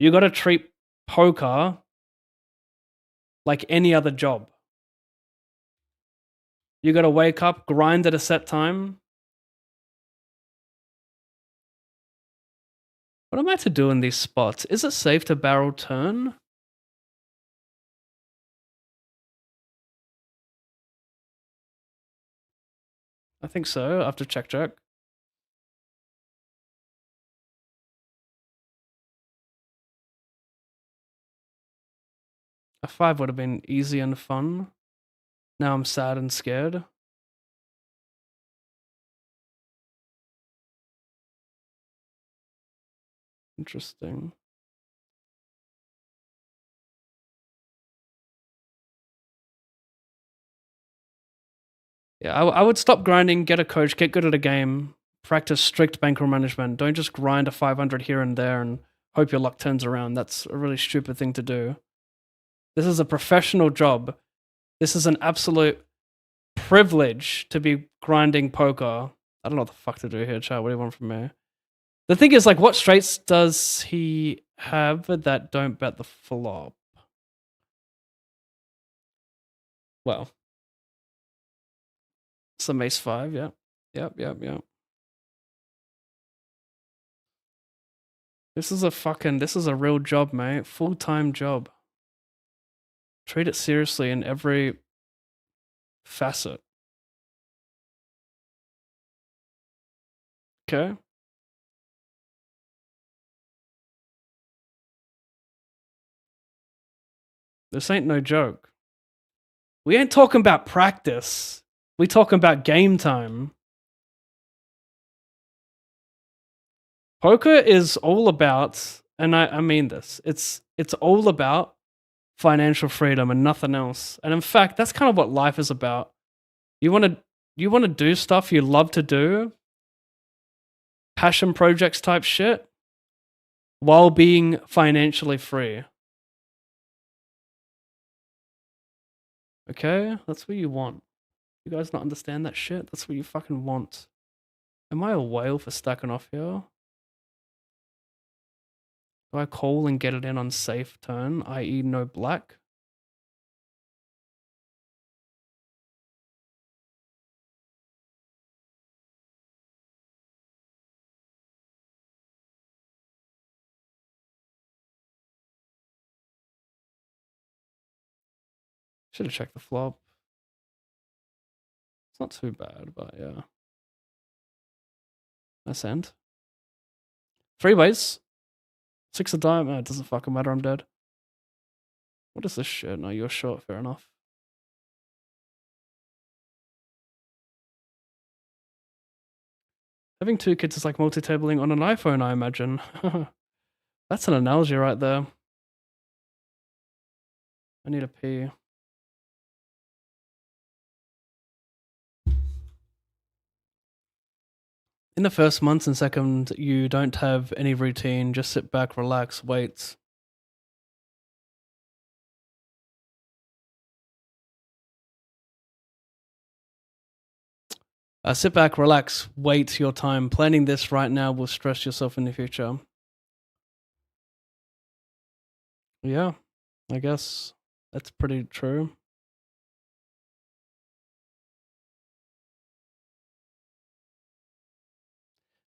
You gotta treat poker like any other job. You gotta wake up, grind at a set time. What am I to do in these spots? Is it safe to barrel turn? I think so, after check. A 5 would have been easy and fun. Now I'm sad and scared. Interesting. Yeah, I would stop grinding, get a coach, get good at a game, practice strict bankroll management. Don't just grind a 500 here and there and hope your luck turns around. That's a really stupid thing to do. This is a professional job. This is an absolute privilege to be grinding poker. I don't know what the fuck to do here, chat. What do you want from me? The thing is, like, what straights does he have that don't bet the flop? Well, some ace 5, yeah. Yep. This is a real job, mate. Full-time job. Treat it seriously in every facet. Okay? This ain't no joke. We ain't talking about practice. We talking about game time. Poker is all about, and I mean this, it's all about financial freedom and nothing else. And in fact, that's kind of what life is about. You wanna do stuff you love to do, passion projects type shit, while being financially free. Okay? That's what you want. You guys not understand that shit? That's what you fucking want. Am I a whale for stacking off here? Do I call and get it in on safe turn, i.e. no black? Should have checked the flop. It's not too bad, but yeah. I send. 3 ways. 6 of diamond. Oh, it doesn't fucking matter, I'm dead. What is this shit? No, you're short, fair enough. Having 2 kids is like multi-tabling on an iPhone, I imagine. That's an analogy right there. I need a pee. In the first month and second, you don't have any routine. Just sit back, relax, wait. Sit back, relax, wait your time. Planning this right now will stress yourself in the future. Yeah, I guess that's pretty true.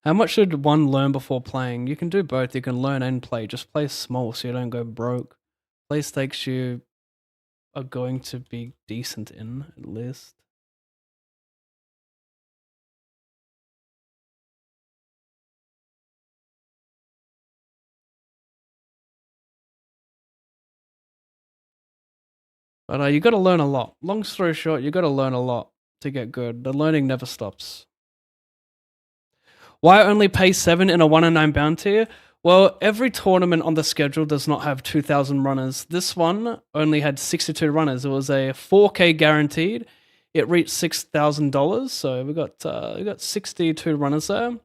How much should one learn before playing? You can do both. You can learn and play. Just play small so you don't go broke. Play stakes you are going to be decent in, at least. But you got to learn a lot. Long story short, you got to learn a lot to get good. The learning never stops. Why only pay 7 in a 1 in 9 bounty? Well, every tournament on the schedule does not have 2,000 runners. This one only had 62 runners. It was a 4K guaranteed. It reached $6,000, so we got 62 runners there.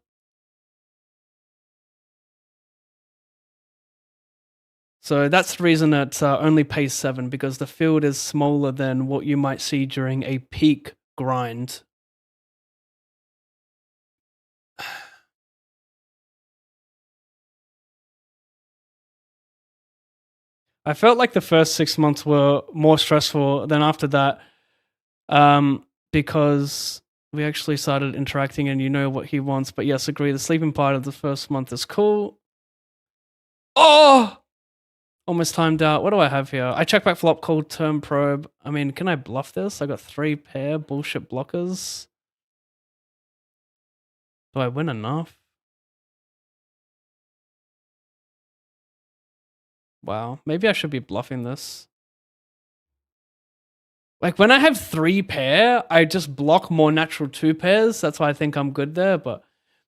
So that's the reason it only pays 7, because the field is smaller than what you might see during a peak grind. I felt like the first 6 months were more stressful than after that, because we actually started interacting and you know what he wants. But yes, agree, the sleeping part of the first month is cool. Oh! Almost timed out. What do I have here? I check back flop, cold turn probe. I mean, can I bluff this? I got 3 pair bullshit blockers. Do I win enough? Wow, maybe I should be bluffing this. Like, when I have 3 pair, I just block more natural 2 pairs. That's why I think I'm good there, but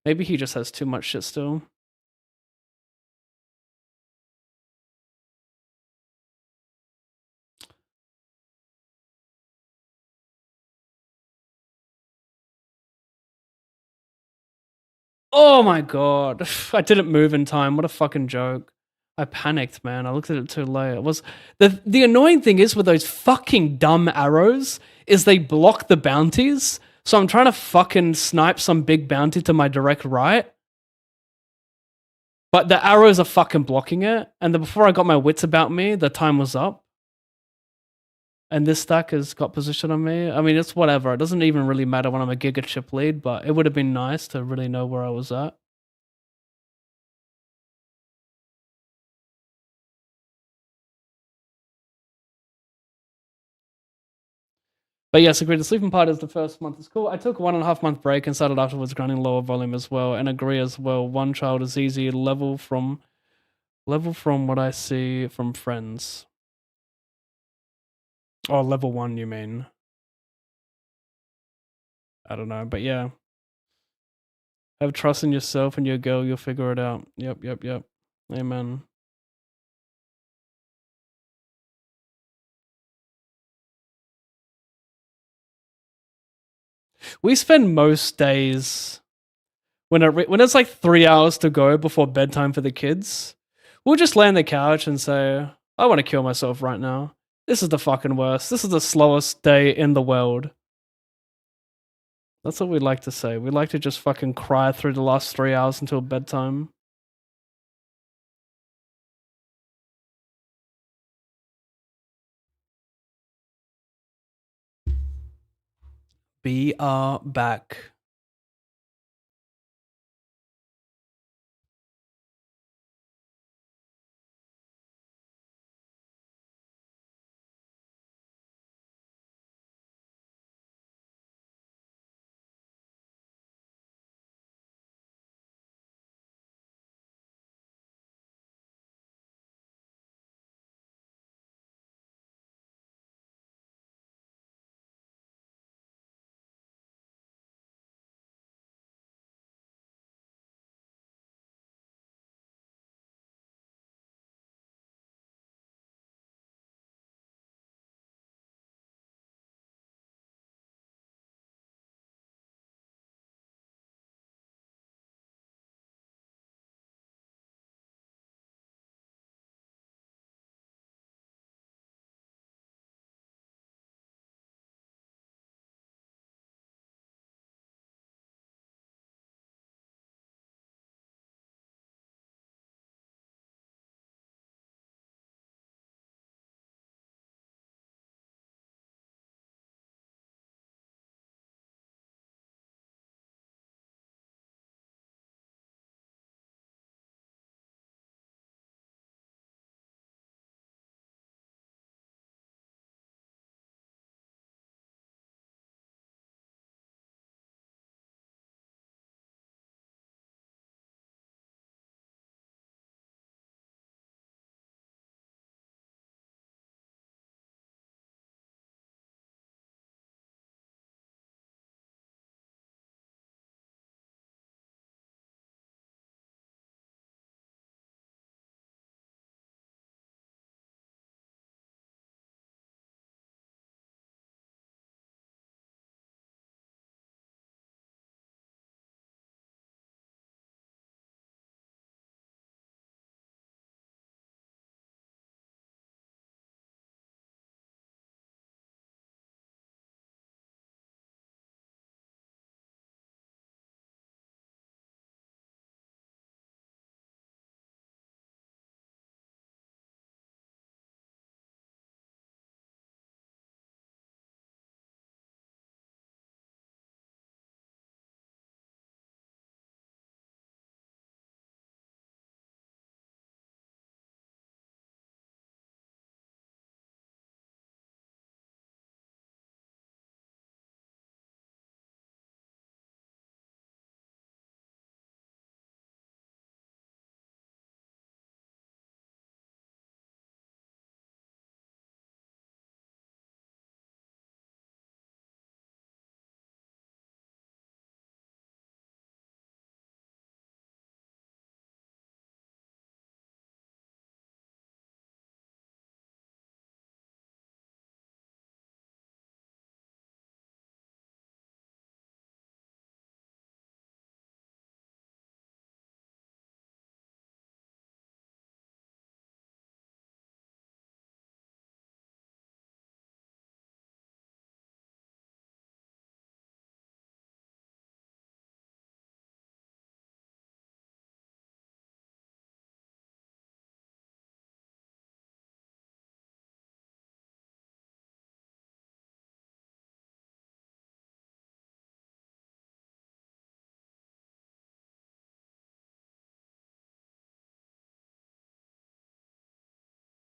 maybe he just has too much shit still. Oh my god. I didn't move in time. What a fucking joke. I panicked, man. I looked at it too late. It was the annoying thing is with those fucking dumb arrows is they block the bounties. So I'm trying to fucking snipe some big bounty to my direct right. But the arrows are fucking blocking it. And before I got my wits about me, the time was up. And this stack has got position on me. I mean, it's whatever. It doesn't even really matter when I'm a giga chip lead, but it would have been nice to really know where I was at. But yes, agree. The sleeping part is the first month is cool. I took 1.5 month break and started afterwards grinding lower volume as well, and agree as well. One child is easy. Level from what I see from friends. Oh, level 1, you mean? I don't know, but yeah. Have trust in yourself and your girl. You'll figure it out. Yep. Amen. We spend most days when it's like 3 hours to go before bedtime for the kids. We'll just lay on the couch and say, "I want to kill myself right now. This is the fucking worst. This is the slowest day in the world." That's what we like to say. We like to just fucking cry through the last 3 hours until bedtime. We are back.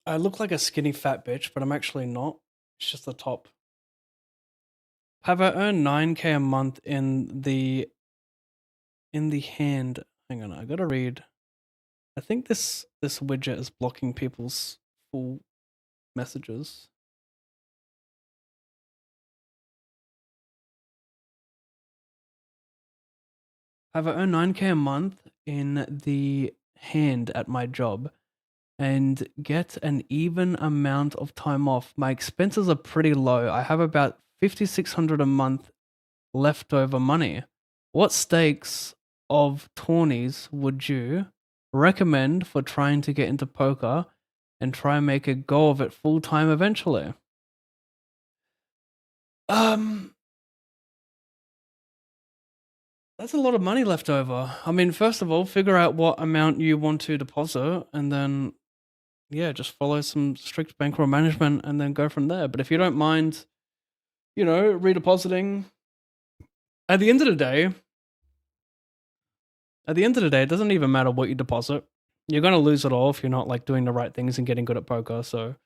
I look like a skinny fat bitch, but I'm actually not. It's just the top. Have I earned 9K a month in the hand? Hang on, I gotta read. I think this widget is blocking people's full messages. Have I earned 9K a month in the hand at my job and get an even amount of time off? My expenses are pretty low. I have about 5,600 a month leftover money. What stakes of tourneys would you recommend for trying to get into poker and try and make a go of it full time eventually? Um, that's a lot of money left over. I mean, first of all, figure out what amount you want to deposit and then yeah, just follow some strict bankroll management and then go from there. But if you don't mind, redepositing, at the end of the day, it doesn't even matter what you deposit. You're gonna lose it all if you're not like doing the right things and getting good at poker. So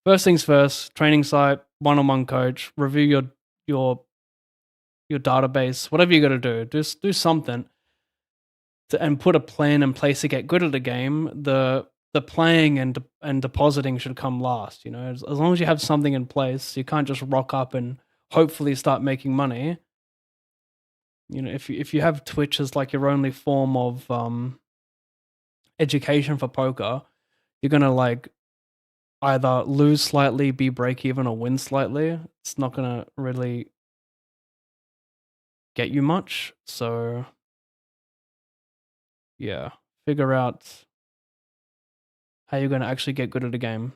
first things first, training site, one-on-one coach, review your database, whatever you got to do. Just do something and put a plan in place to get good at the game. The playing and depositing should come last. As long as you have something in place, you can't just rock up and hopefully start making money. If you have Twitch as like your only form of education for poker, you're gonna like either lose slightly, be break even, or win slightly. It's not gonna really get you much. So yeah, figure out how you're gonna actually get good at a game.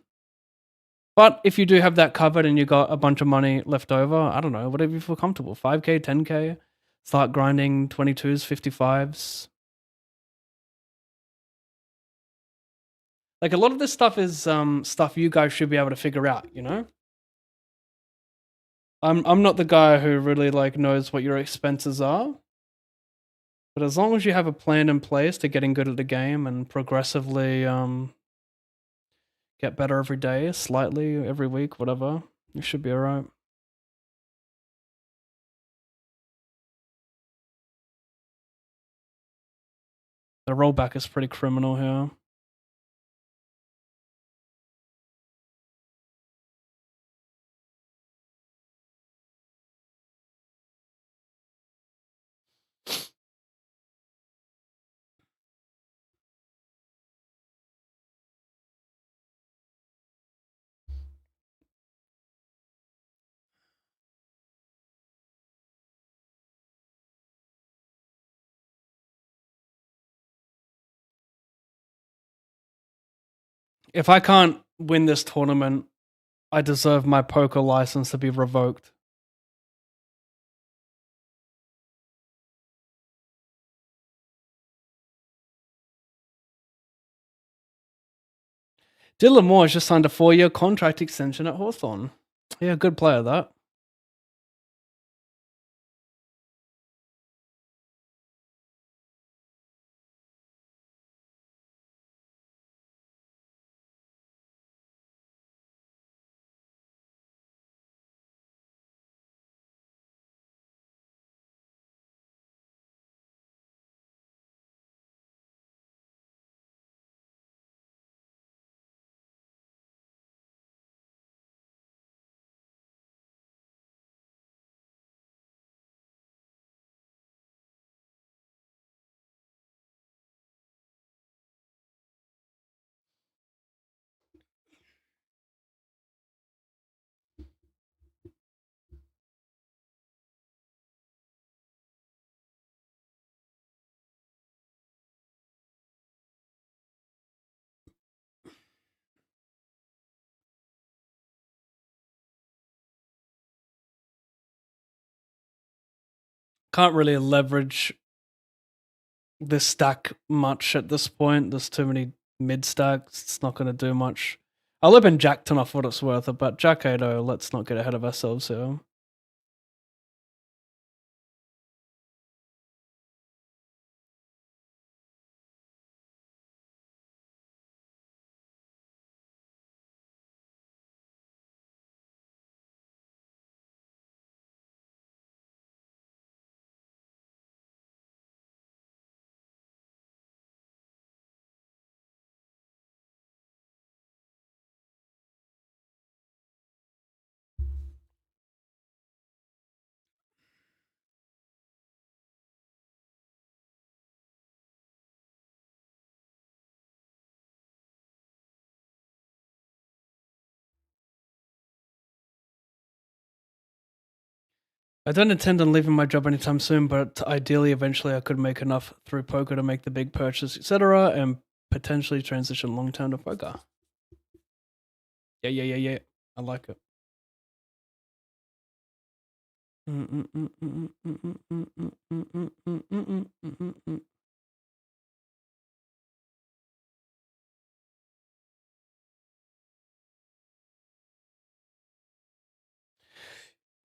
But if you do have that covered and you got a bunch of money left over, I don't know, whatever you feel comfortable. 5K, 10K, start grinding 22s, 55s. Like a lot of this stuff is stuff you guys should be able to figure out. I'm not the guy who really like knows what your expenses are. But as long as you have a plan in place to getting good at the game and progressively get better every day, slightly every week, whatever, you should be alright. The rollback is pretty criminal here. If I can't win this tournament, I deserve my poker license to be revoked. Dylan Moore has just signed a 4-year contract extension at Hawthorn. Yeah, good player, that. Can't really leverage this stack much at this point. There's too many mid stacks. It's not going to do much. I'll open Jack 10 off what it's worth, but Jack 8 let's not get ahead of ourselves here. I don't intend on leaving my job anytime soon, but ideally, eventually, I could make enough through poker to make the big purchase, etc., and potentially transition long term to poker. Yeah. I like it.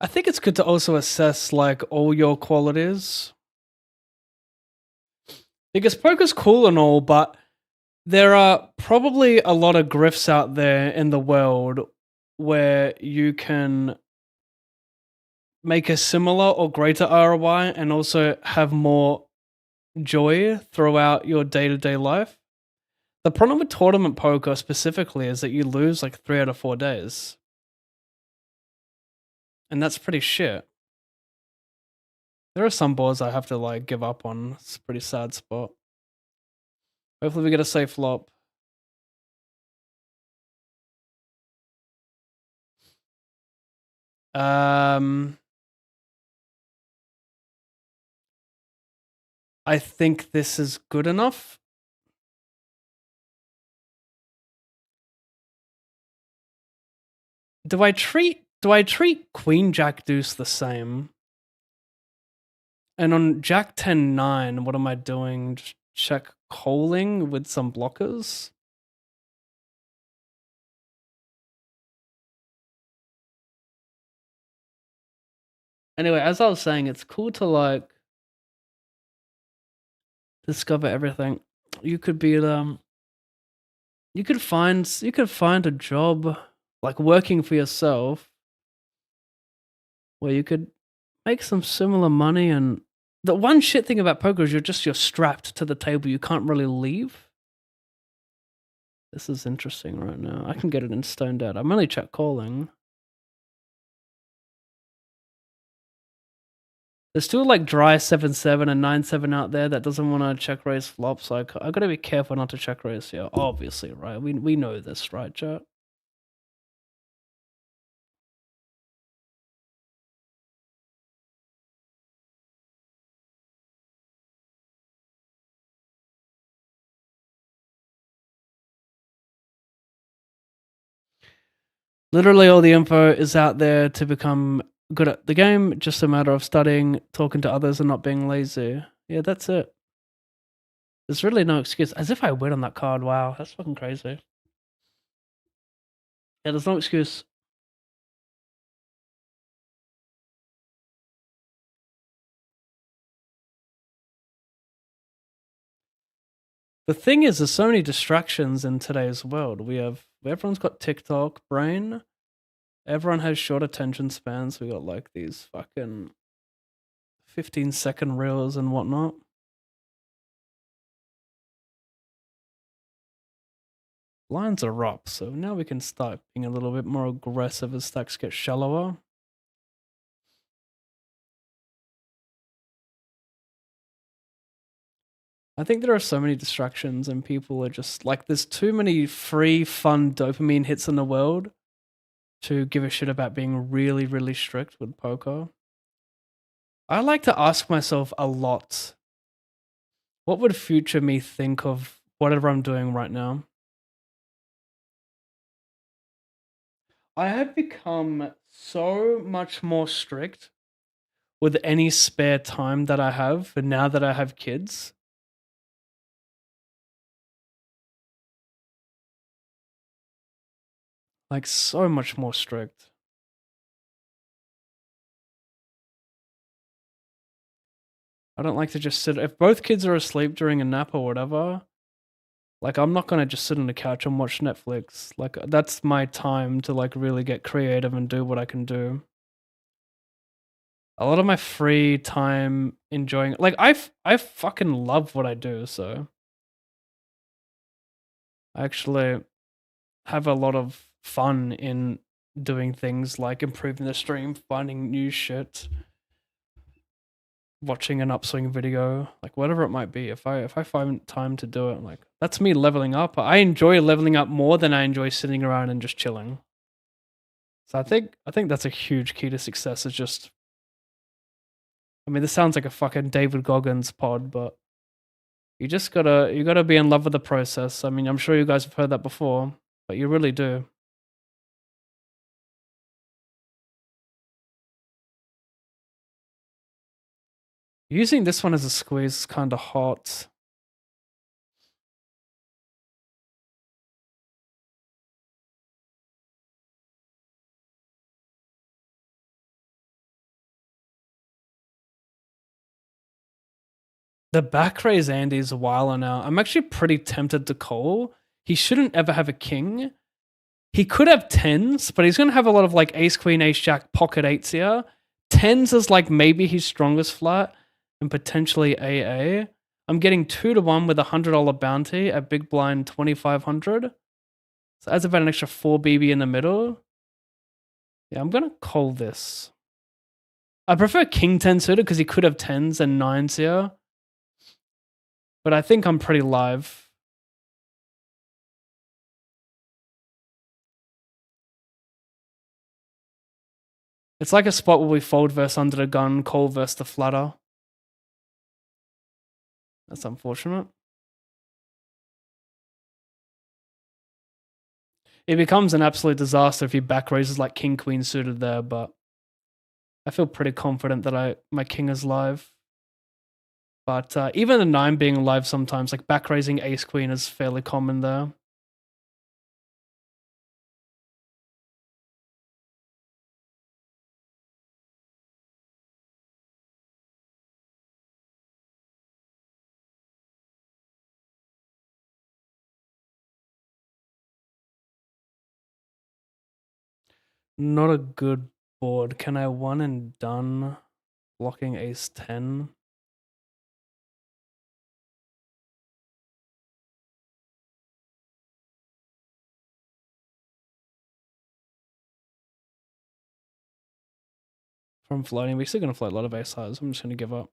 I think it's good to also assess like all your qualities. Because poker's cool and all, but there are probably a lot of grifts out there in the world where you can make a similar or greater ROI and also have more joy throughout your day-to-day life. The problem with tournament poker specifically is that you lose like 3 out of 4 days. And that's pretty shit. There are some boards I have to like give up on. It's a pretty sad spot. Hopefully we get a safe flop. I think this is good enough. Do I treat Queen Jack Deuce the same? And on Jack 10-9, what am I doing? Just check calling with some blockers? Anyway, as I was saying, it's cool to like discover everything. You could be you could find a job like working for yourself where you could make some similar money. And the one shit thing about poker is you're strapped to the table. You can't really leave. This is interesting right now. I can get it in stone dead. I'm only check calling. There's still like dry 7-7 and 9-7 out there that doesn't want to check raise flops. So I gotta be careful not to check raise here. Obviously, right? We know this, right, chat? Literally all the info is out there to become good at the game. Just a matter of studying, talking to others, and not being lazy. Yeah, that's it. There's really no excuse. As if I win on that card. Wow, that's fucking crazy. Yeah, there's no excuse. The thing is, there's so many distractions in today's world. Everyone's got TikTok brain. Everyone has short attention spans. We got like these fucking 15-second reels and whatnot. Lines are up, so now we can start being a little bit more aggressive as stacks get shallower. I think there are so many distractions and people are just like, there's too many free, fun dopamine hits in the world to give a shit about being really, really strict with poker. I like to ask myself a lot, what would future me think of whatever I'm doing right now? I have become so much more strict with any spare time that I have, and now that I have kids. Like, so much more strict. I don't like to just sit. If both kids are asleep during a nap or whatever, like, I'm not gonna just sit on the couch and watch Netflix. Like, that's my time to like really get creative and do what I can do. A lot of my free time enjoying, like, I fucking love what I do, so I actually have a lot of fun in doing things like improving the stream, finding new shit, watching an upswing video, like whatever it might be. If I find time to do it, like, that's me leveling up. I enjoy leveling up more than I enjoy sitting around and just chilling. So I think that's a huge key to success, is just I mean, this sounds like a fucking David Goggins pod, but you gotta be in love with the process. I mean, I'm sure you guys have heard that before, but you really do. Using this one as a squeeze is kind of hot. The back raise Andy is a while now. I'm actually pretty tempted to call. He shouldn't ever have a king. He could have tens, but he's going to have a lot of like ace, queen, ace, jack, pocket eights here. Tens is like maybe his strongest flat and potentially AA. I'm getting 2-1 with a $100 bounty at big blind 2,500. So adds about an extra 4 BB in the middle. Yeah, I'm going to call this. I prefer king 10 suited because he could have tens and nines here. But I think I'm pretty live. It's like a spot where we fold versus under the gun, call versus the flutter. That's unfortunate. It becomes an absolute disaster if he back raises like king queen suited there, but I feel pretty confident that my king is live. But even the 9 being live sometimes, like back raising ace queen is fairly common there. Not a good board. Can I one and done blocking ace 10? From floating, we're still going to float a lot of ace highs. I'm just going to give up.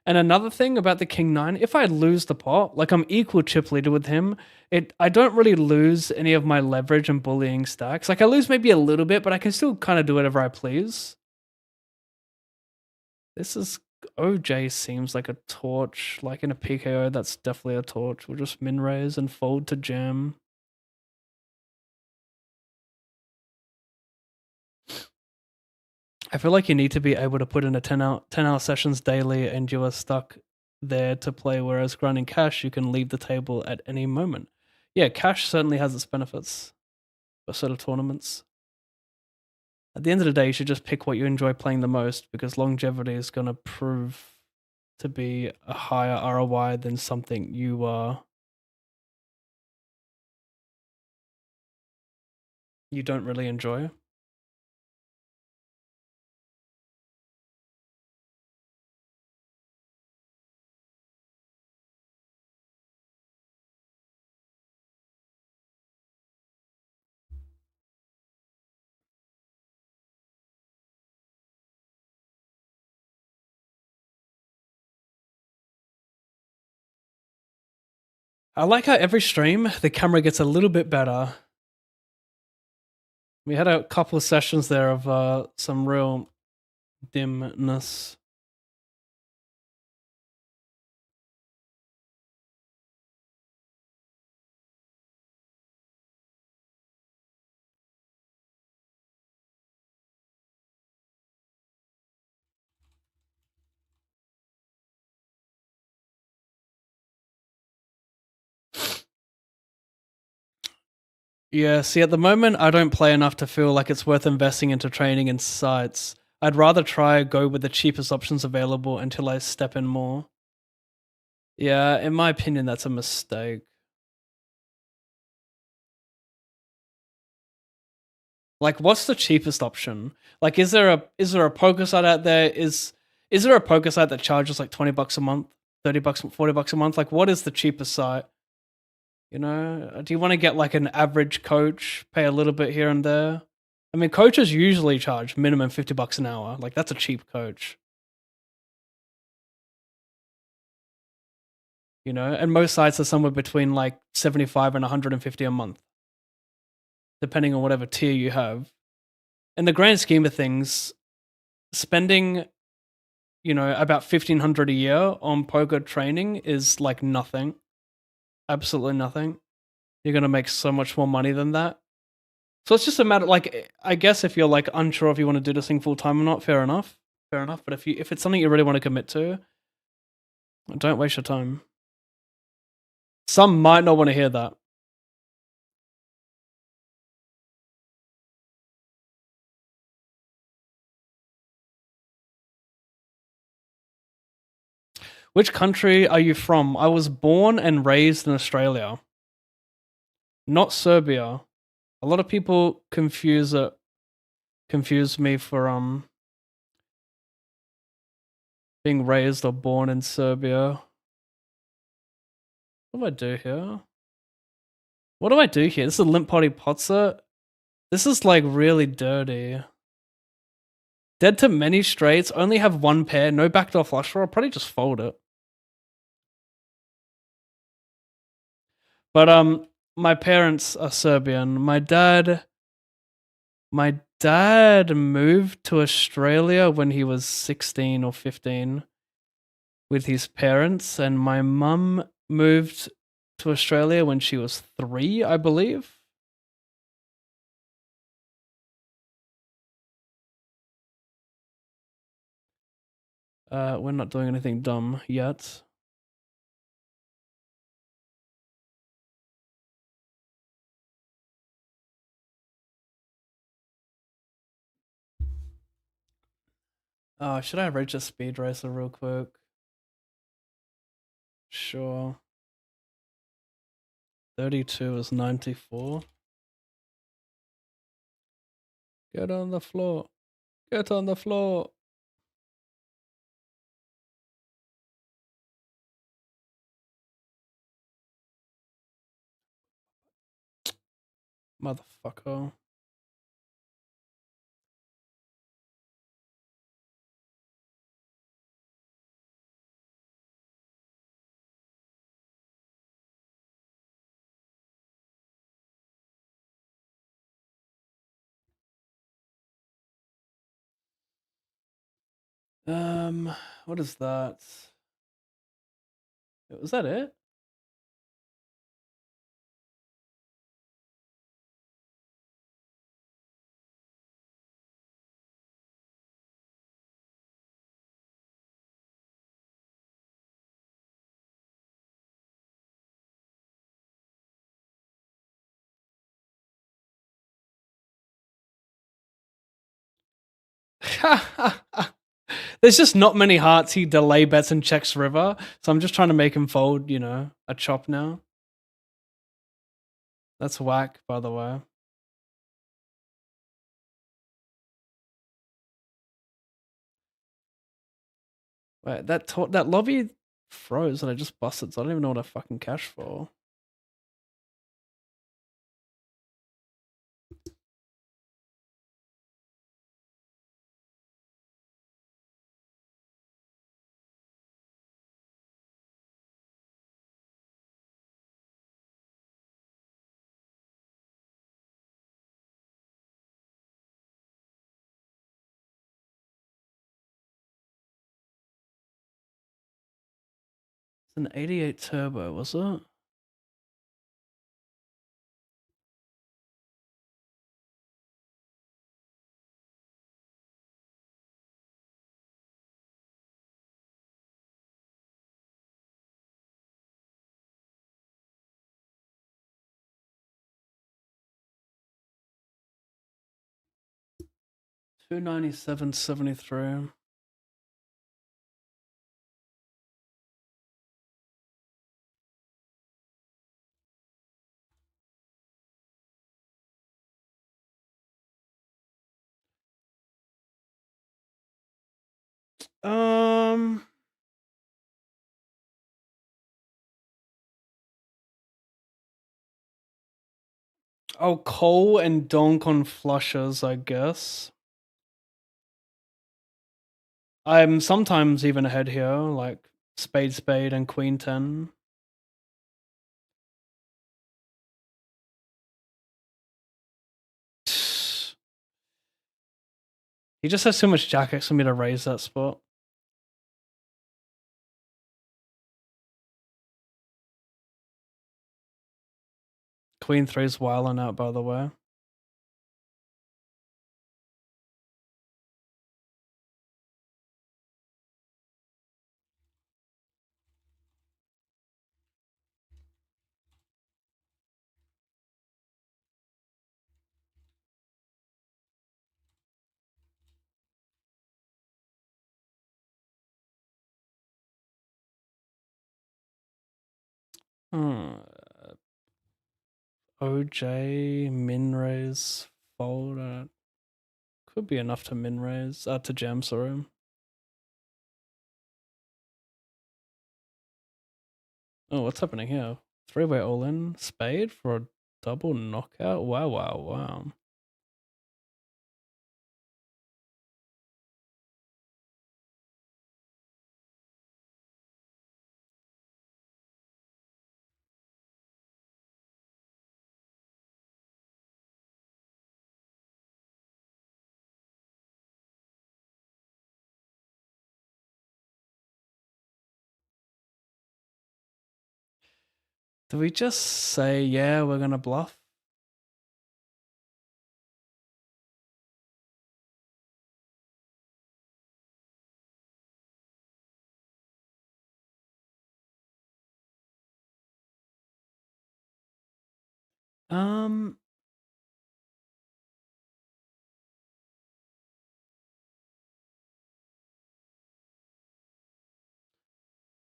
And another thing about the king 9, if I lose the pot, like I'm equal chip leader with him, I don't really lose any of my leverage and bullying stacks. Like I lose maybe a little bit, but I can still kind of do whatever I please. This is OJ seems like a torch. Like in a PKO, that's definitely a torch. We'll just min raise and fold to jam. I feel like you need to be able to put in a 10-hour sessions daily and you are stuck there to play, whereas grinding cash, you can leave the table at any moment. Yeah, cash certainly has its benefits for sort of tournaments. At the end of the day, you should just pick what you enjoy playing the most because longevity is going to prove to be a higher ROI than something you don't really enjoy. I like how every stream, the camera gets a little bit better. We had a couple of sessions there of some real dimness. Yeah, see, at the moment, I don't play enough to feel like it's worth investing into training and sites. I'd rather go with the cheapest options available until I step in more. Yeah, in my opinion, that's a mistake. Like, what's the cheapest option? Like, is there a poker site out there? Is there a poker site that charges like $20 a month, $30, $40 a month? Like, what is the cheapest site? You know, do you want to get like an average coach, pay a little bit here and there? I mean, coaches usually charge minimum $50 an hour. Like, that's a cheap coach. you know, and most sites are somewhere between like 75 and 150 a month, depending on whatever tier you have. In the grand scheme of things, spending, you know, about 1,500 a year on poker training is like nothing. Absolutely nothing. You're gonna make so much more money than that. So it's just a matter, like, I guess if you're like unsure if you want to do this thing full time or not, fair enough. Fair enough. But if it's something you really want to commit to, don't waste your time. Some might not want to hear that. Which country are you from? I was born and raised in Australia, not Serbia. A lot of people confuse me for being raised or born in Serbia. What do I do here? What do I do here? This is a limp potty potser. This is like really dirty. Dead to many straights. Only have one pair. No backdoor flush draw. I'll probably just fold it. But my parents are Serbian. My dad moved to Australia when he was 16 or 15 with his parents, and my mum moved to Australia when she was 3, I believe. We're not doing anything dumb yet. Should I reach a speed racer real quick? Sure. 32 is 94. Get on the floor. Get on the floor. Motherfucker. What is that? Was that it? There's just not many hearts. He delay bets and checks river, so I'm just trying to make him fold, you know, a chop now. That's whack, by the way. Wait, that lobby froze and I just busted, so I don't even know what I fucking cash for. It's an 88 turbo, was it? $297.73. Oh, Cole and Donk on flushes, I guess. I'm sometimes even ahead here, like spade, spade, and queen 10. He just has too much jack X for me to raise that spot. Queen 3's wilding out, by the way. OJ, min raise, fold. Could be enough to min raise. To jam, sorry. Oh, what's happening here? Three-way all-in, spade for a double knockout? Wow, wow, wow. Do we just say, yeah, we're gonna bluff?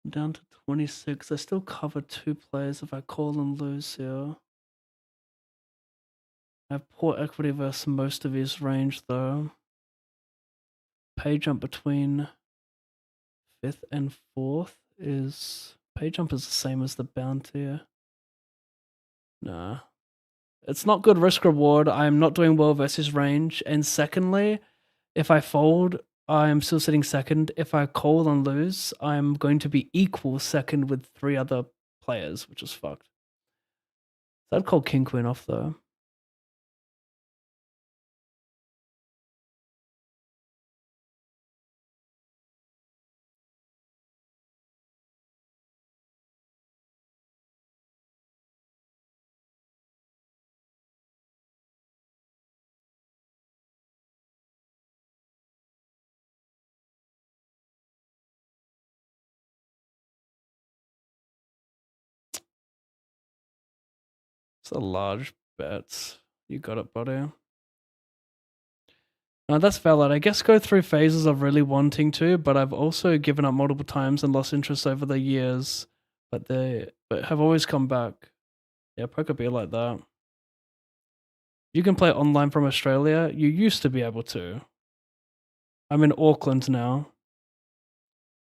Down to 26. I still cover 2 players if I call and lose here. I have poor equity versus most of his range though. Pay jump between 5th and 4th is... Pay jump is the same as the bounty. Nah. It's not good risk reward. I'm not doing well versus range. And secondly, if I fold, I'm still sitting second. If I call and lose, I'm going to be equal second with 3 other players, which is fucked. So I'd call king queen off though. It's a large bet. You got it, buddy. No, that's valid. I guess go through phases of really wanting to, but I've also given up multiple times and lost interest over the years. But they have always come back. Yeah, poker be like that. You can play online from Australia. You used to be able to. I'm in Auckland now.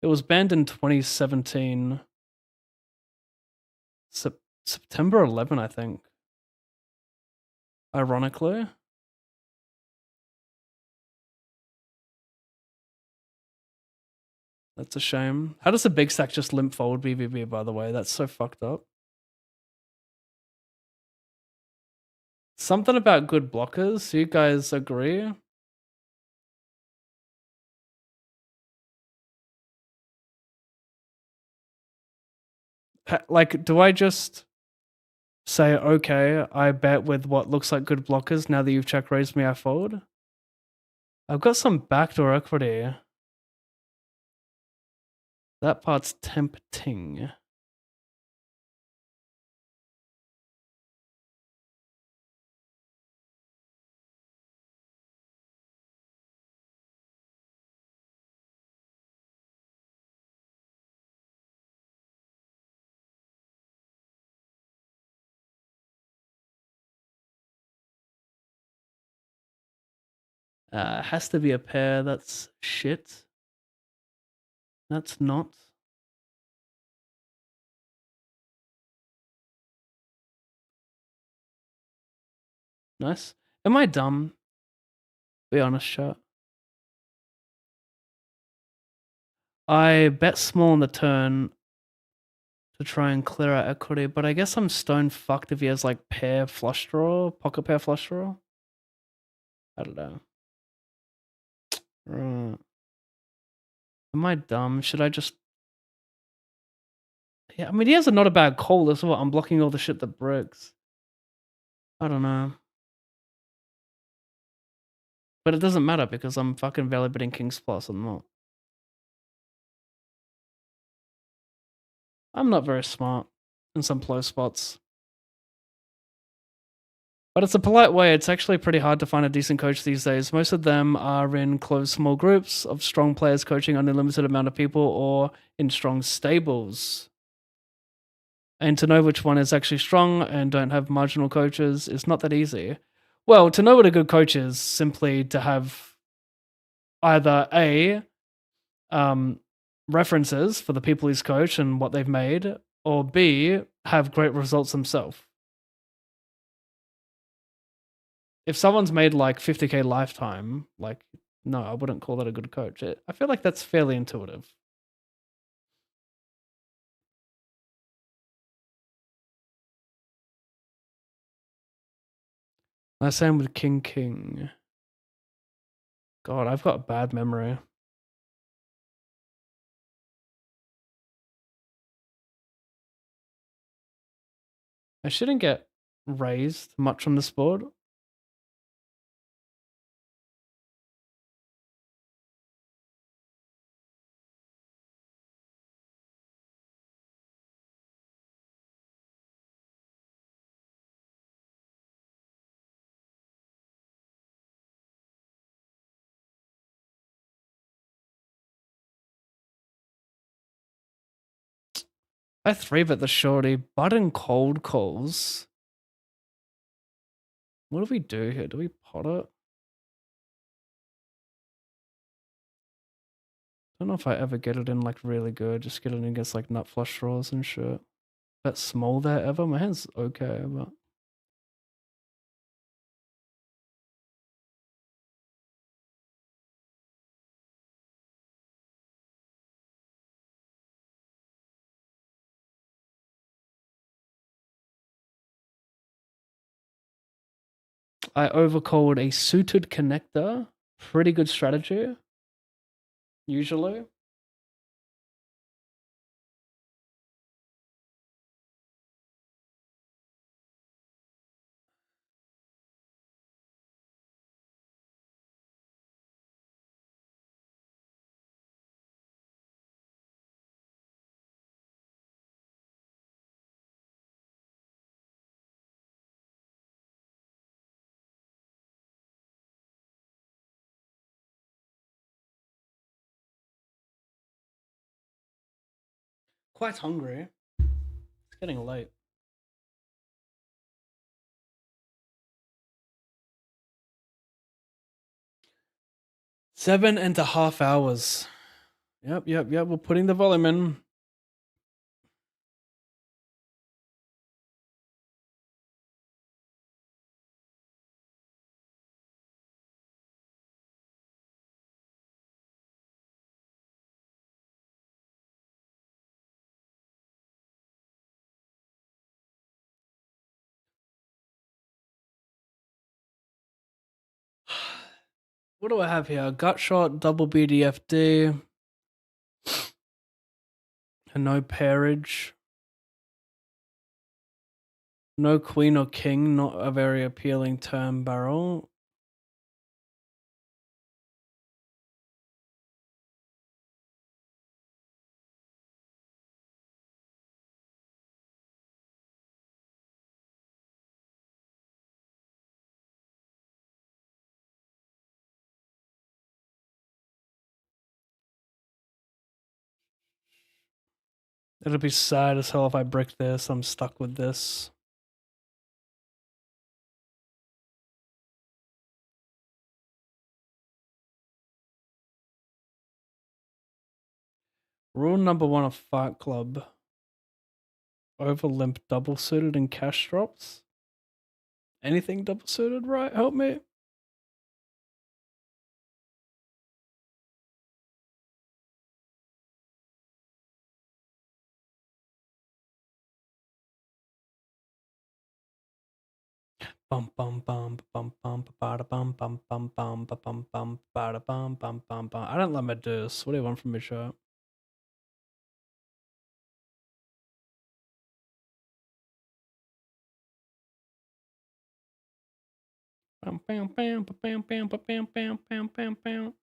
It was banned in 2017. September 11, I think. Ironically. That's a shame. How does a big stack just limp fold BVB, by the way? That's so fucked up. Something about good blockers. Do you guys agree? Like, do I just say, okay, I bet with what looks like good blockers, now that you've check raised me, I fold? I've got some backdoor equity. That part's tempting. Has to be a pair. That's shit. That's not. Nice. Am I dumb? Be honest, chat. I bet small on the turn to try and clear out equity, but I guess I'm stone fucked if he has like pair flush draw, pocket pair flush draw. I don't know. Right. Am I dumb? Should I just... Yeah, I mean, he has a not a bad call as well. I'm blocking all the shit that breaks. I don't know. But it doesn't matter because I'm fucking value betting Kings Plus. I'm not. I'm not very smart in some close spots. But it's a polite way. It's actually pretty hard to find a decent coach these days. Most of them are in closed small groups of strong players coaching on a limited amount of people or in strong stables. And to know which one is actually strong and don't have marginal coaches is not that easy. Well, to know what a good coach is, simply to have either A, references for the people he's coached and what they've made, or B, have great results themselves. If someone's made like 50K lifetime, like, no, I wouldn't call that a good coach. I feel like that's fairly intuitive. Same with King King. God, I've got a bad memory. I shouldn't get raised much on this board. I 3-bet the shorty, button cold calls. What do we do here? Do we pot it? I don't know if I ever get it in like really good. Just get it in against like nut flush draws and shit. That small there ever? My hand's okay, but... I overcalled a suited connector. Pretty good strategy. Usually. Quite hungry. It's getting late. Seven and a half hours. Yep. We're putting the volume in. What do I have here? Gut shot, double BDFD. And no pairage. No queen or king, not a very appealing turn barrel. It'll be sad as hell if I brick this. I'm stuck with this. Rule number 1 of Fight Club. Over limp double suited and cash drops. Anything double suited, right? Help me. Bum bum bum bum bum bada bum bum bum bum bum bum bada bum bum bum bum. I don't let me do this. What do you want from me, chat? Bam bam bam bam bam bam bam bam bam bam bam.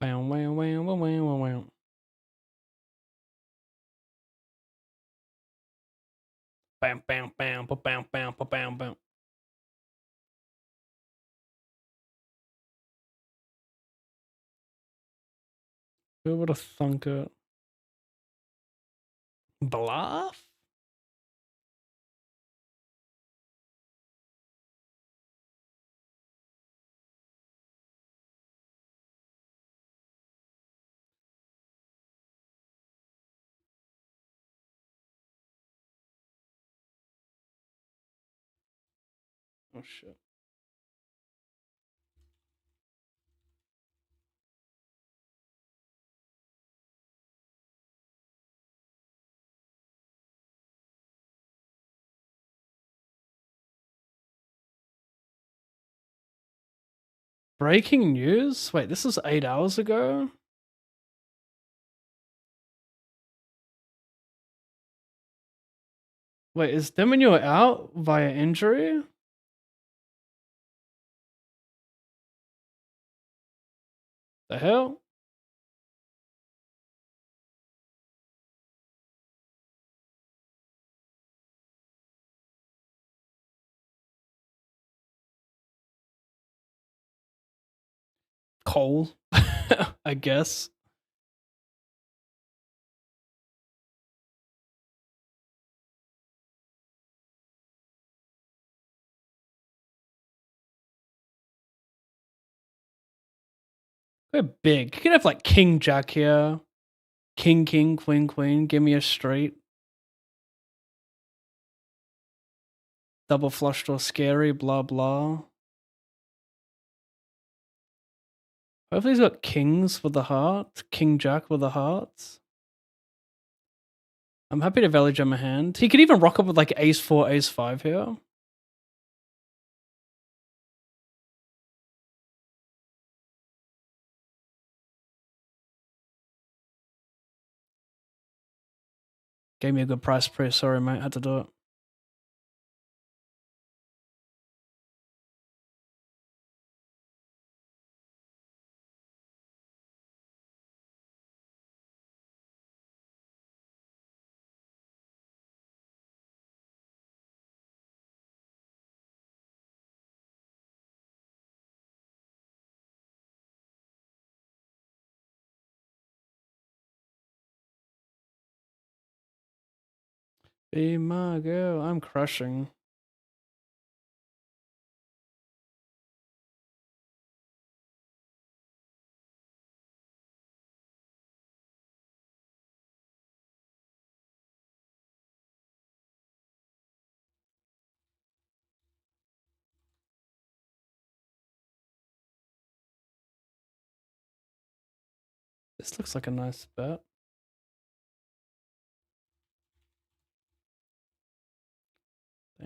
Bam wham wham wham wham wham. Bam bam bam bam bam bam bam bam. Who would have thunk it? Bluff? Oh shit. Breaking news? Wait, this is 8 hours ago? Wait, is Deminure out via injury? The hell? Cole, I guess. We're big. You could have like King Jack here. King, King, Queen, Queen. Give me a straight. Double flush draw scary, blah, blah. Hopefully he's got kings with the heart. King Jack with the hearts. I'm happy to value jam a hand. He could even rock up with like ace 4, ace 5 here. Gave me a good price pre. Sorry, mate. Had to do it. Be my girl. I'm crushing. This looks like a nice bet.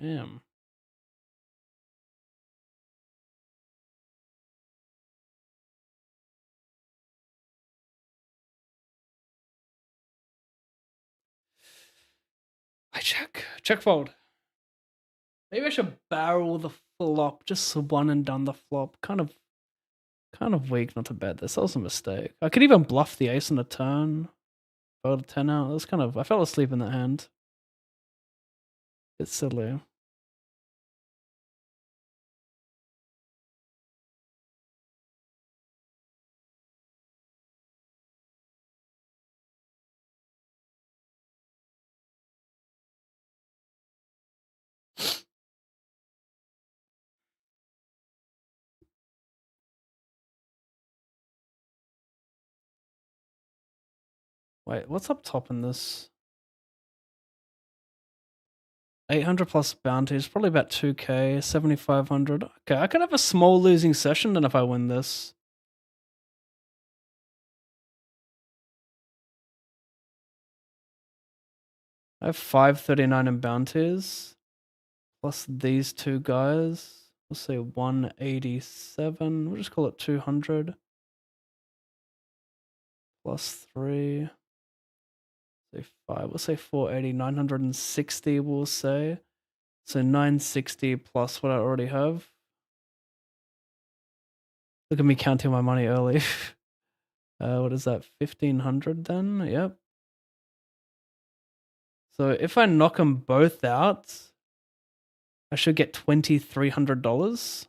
Damn. I check. Check fold. Maybe I should barrel the flop. Just one and done the flop. Kind of weak not to bet this. That was a mistake. I could even bluff the ace on the turn. Fold a 10 out. That was kind of... I fell asleep in that hand. It's silly. Wait, what's up top in this? 800 plus bounties, probably about 2k, 7,500. Okay, I could have a small losing session then if I win this. I have 539 in bounties. Plus these two guys. Let's say 187. We'll just call it 200. Plus 3. Say 5. We'll say 480. 960, we'll say. So 960 plus what I already have. Look at me counting my money early. What is that? 1500 then? Yep. So if I knock them both out, I should get $2,300.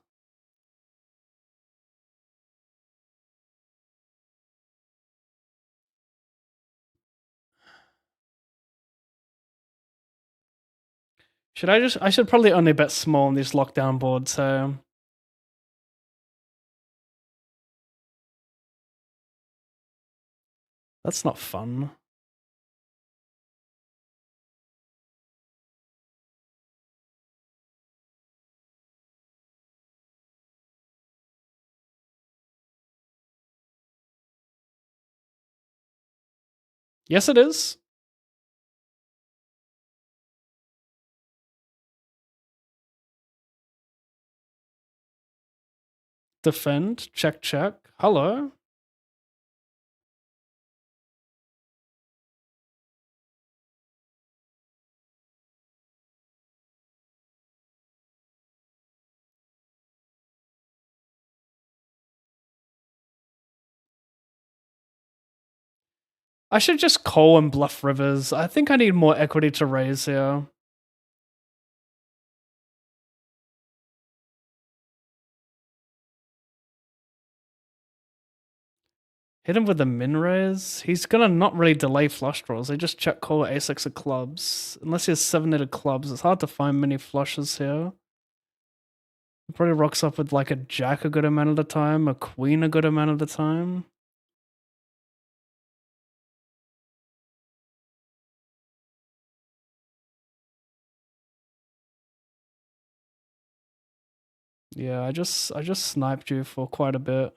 I should probably only bet small on this lockdown board, so. That's not fun. Yes, it is. Defend. Check, check. Hello. I should just call and bluff rivers. I think I need more equity to raise here. Hit him with the min raise. He's gonna not really delay flush draws. They just check call ace-x of clubs. Unless he has 7-netted clubs, it's hard to find many flushes here. He probably rocks up with like a jack a good amount of the time, a queen a good amount of the time. Yeah, I just sniped you for quite a bit.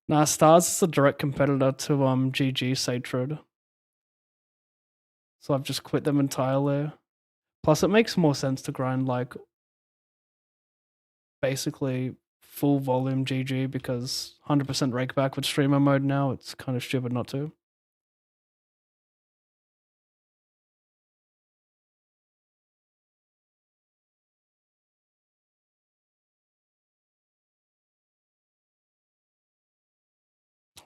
Nah, Stars is a direct competitor to GG Satred. So I've just quit them entirely. Plus it makes more sense to grind like basically full volume GG because 100% rakeback with streamer mode now, it's kind of stupid not to.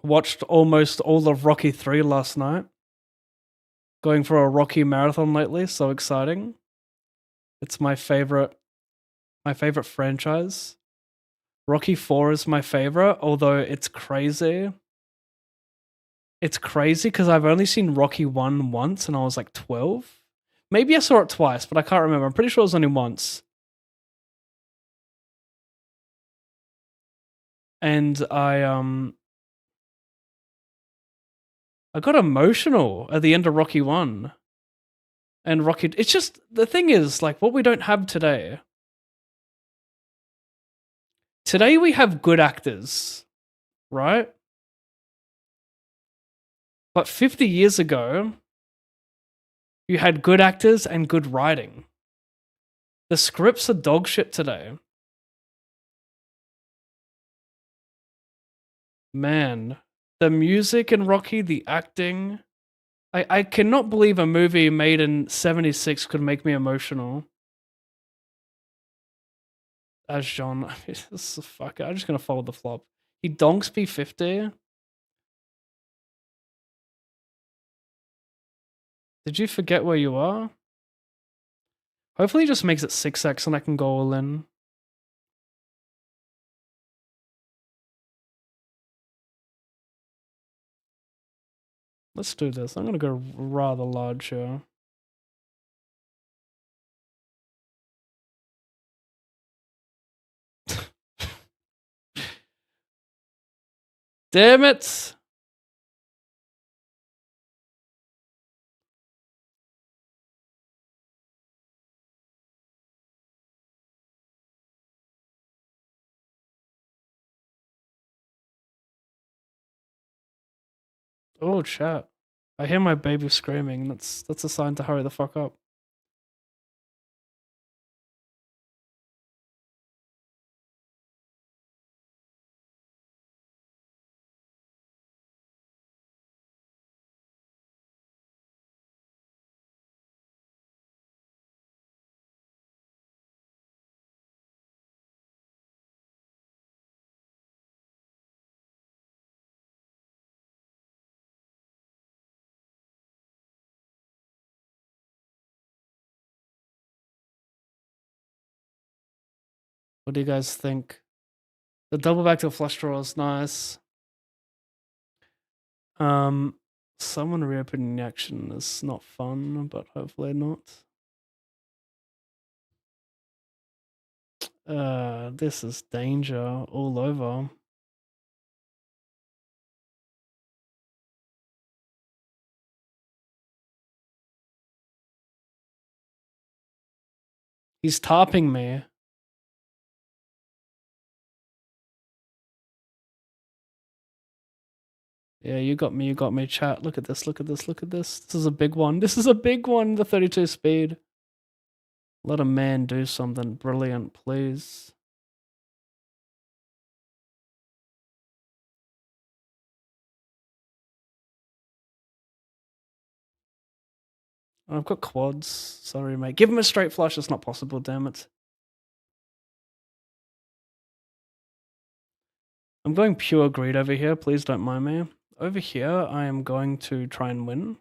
Watched almost all of Rocky 3 last night. Going for a Rocky marathon lately, so exciting. It's my favorite franchise. Rocky 4 is my favorite, although it's crazy. It's crazy because I've only seen Rocky 1 once and I was like 12. Maybe I saw it twice, but I can't remember. I'm pretty sure it was only once. And I got emotional at the end of Rocky 1. And Rocky, it's just, the thing is, like, what we don't have today. Today we have good actors, right? But 50 years ago, you had good actors and good writing. The scripts are dog shit today. Man, the music in Rocky, the acting. I cannot believe a movie made in 76 could make me emotional. As John, this is fuck. I'm just gonna fold the flop. He donks P50. Did you forget where you are? Hopefully he just makes it 6x and I can go all in. Let's do this. I'm gonna go rather large here. Damn it! Oh, chat. I hear my baby screaming. That's a sign to hurry the fuck up. What do you guys think? The double back to flush draw is nice. Um, someone reopening the action is not fun, but hopefully not. This is danger all over. He's tarping me. Yeah, you got me, chat. Look at this, look at this, look at this. This is a big one. This is a big one, the 32 speed. Let a man do something brilliant, please. I've got quads. Sorry, mate. Give him a straight flush. It's not possible, damn it. I'm going pure greed over here. Please don't mind me. Over here, I am going to try and win.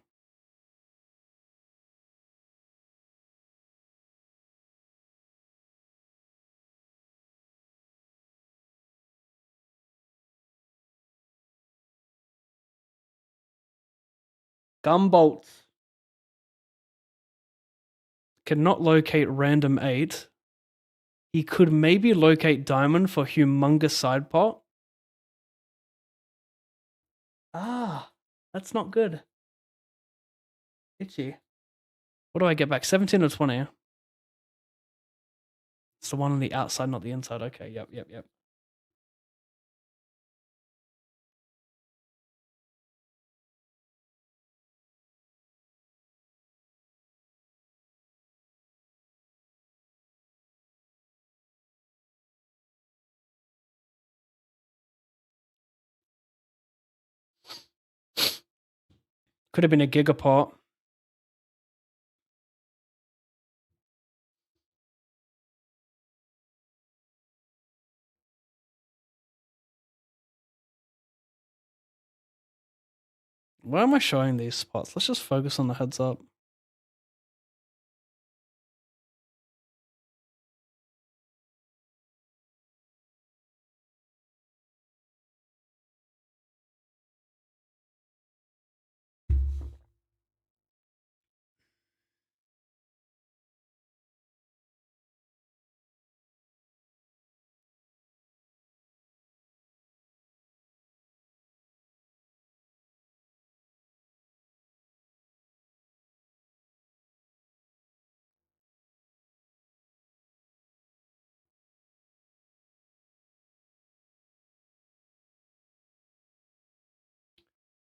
Gumbolt cannot locate random 8. He could maybe locate diamond for humongous side pot. Ah, that's not good. Itchy. What do I get back? 17 or 20? It's the one on the outside, not the inside. Okay, yep. Could have been a gigapot. Why am I showing these spots? Let's just focus on the heads up.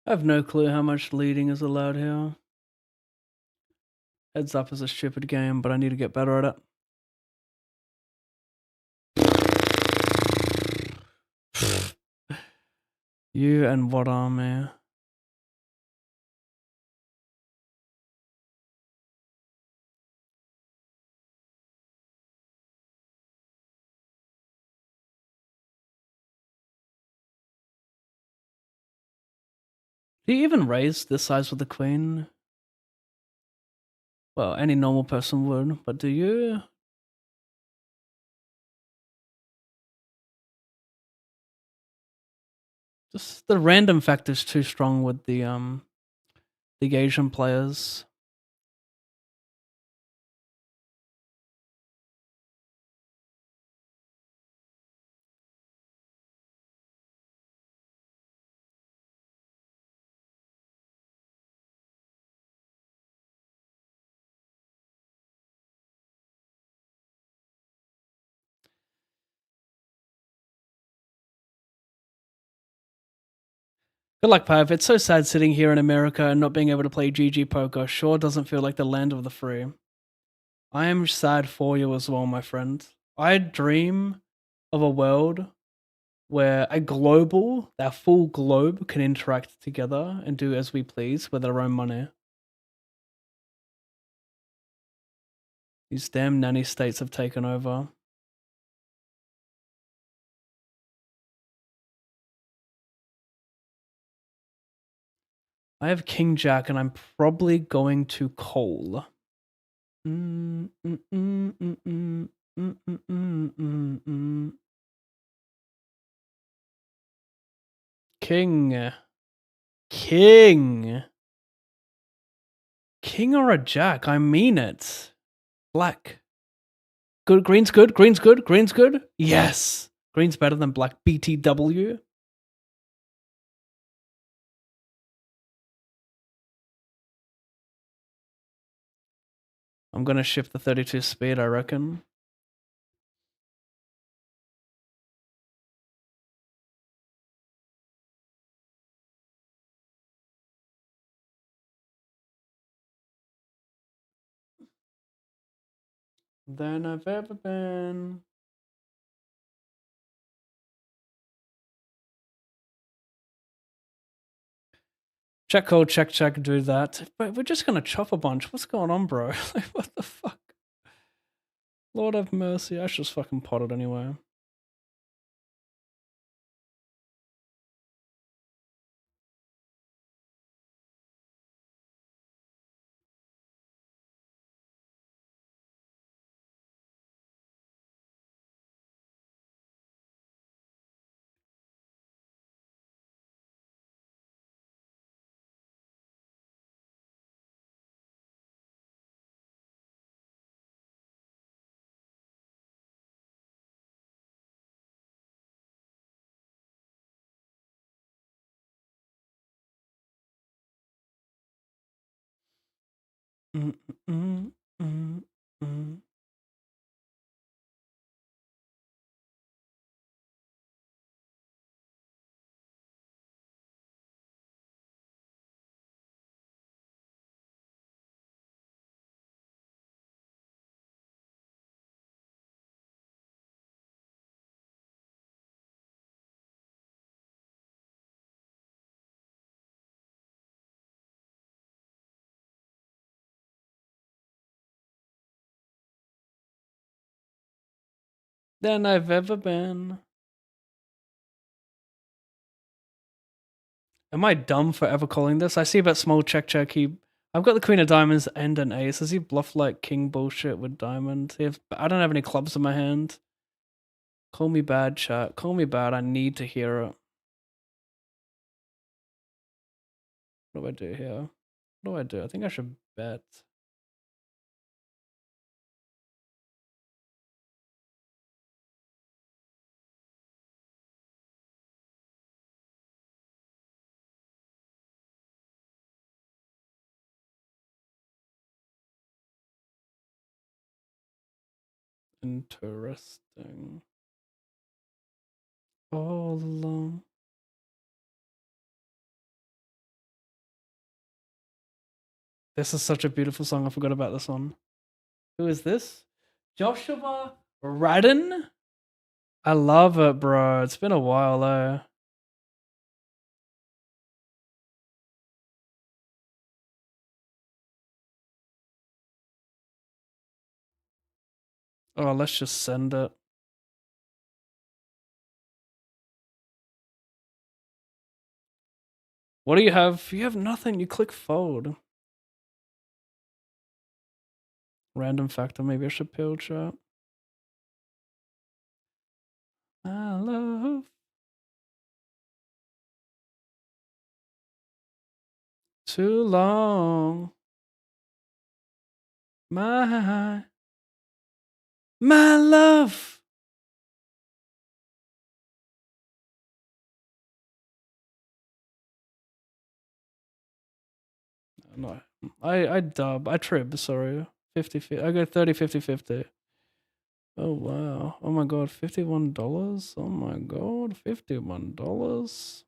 I have no clue how much leading is allowed here. Heads up is a stupid game, but I need to get better at it. You and what army? Do you even raise this size with the queen? Well, any normal person would, but do you? Just the random factor's too strong with the Asian players. Good luck, Pipe. It's so sad sitting here in America and not being able to play GG poker. Sure doesn't feel like the land of the free. I am sad for you as well, my friend. I dream of a world where our full globe can interact together and do as we please with our own money. These damn nanny states have taken over. I have King Jack and I'm probably going to call. King. King. King or a jack? I mean it. Black. Good. Green's good. Green's good. Green's good. Yes. Green's better than black. BTW. I'm going to shift the 32 speed, I reckon. Than I've ever been. Check code, check, do that. But we're just gonna chop a bunch. What's going on, bro? Like, what the fuck? Lord have mercy. I should just fucking pot it anyway. Mm, mm, mm, mm. Than I've ever been. Am I dumb for ever calling this? I see about small check. I've got the queen of diamonds and an ace. Does he bluff like king bullshit with diamond? I don't have any clubs in my hand. Call me bad, chat. Call me bad. I need to hear it. What do I do here? What do I do? I think I should bet. Interesting. All along. This is such a beautiful song. I forgot about this one. Who is this? Joshua Radin? I love it, bro. It's been a while, though. Oh, let's just send it. What do you have? You have nothing. You click fold. Random factor. Maybe I should pill chat. I love. Too long. My love. No, I dub. I trib. Sorry, 50. I go 30, 50, 50. Oh wow. Oh my god, $51. Oh my god, $51.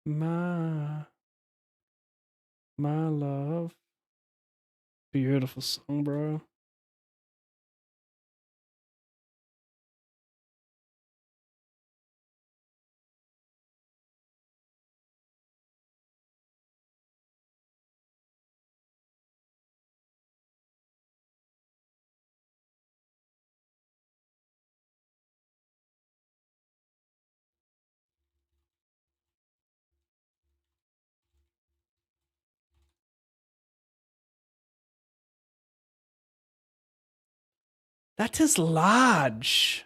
My love. Beautiful song, bro. That is large.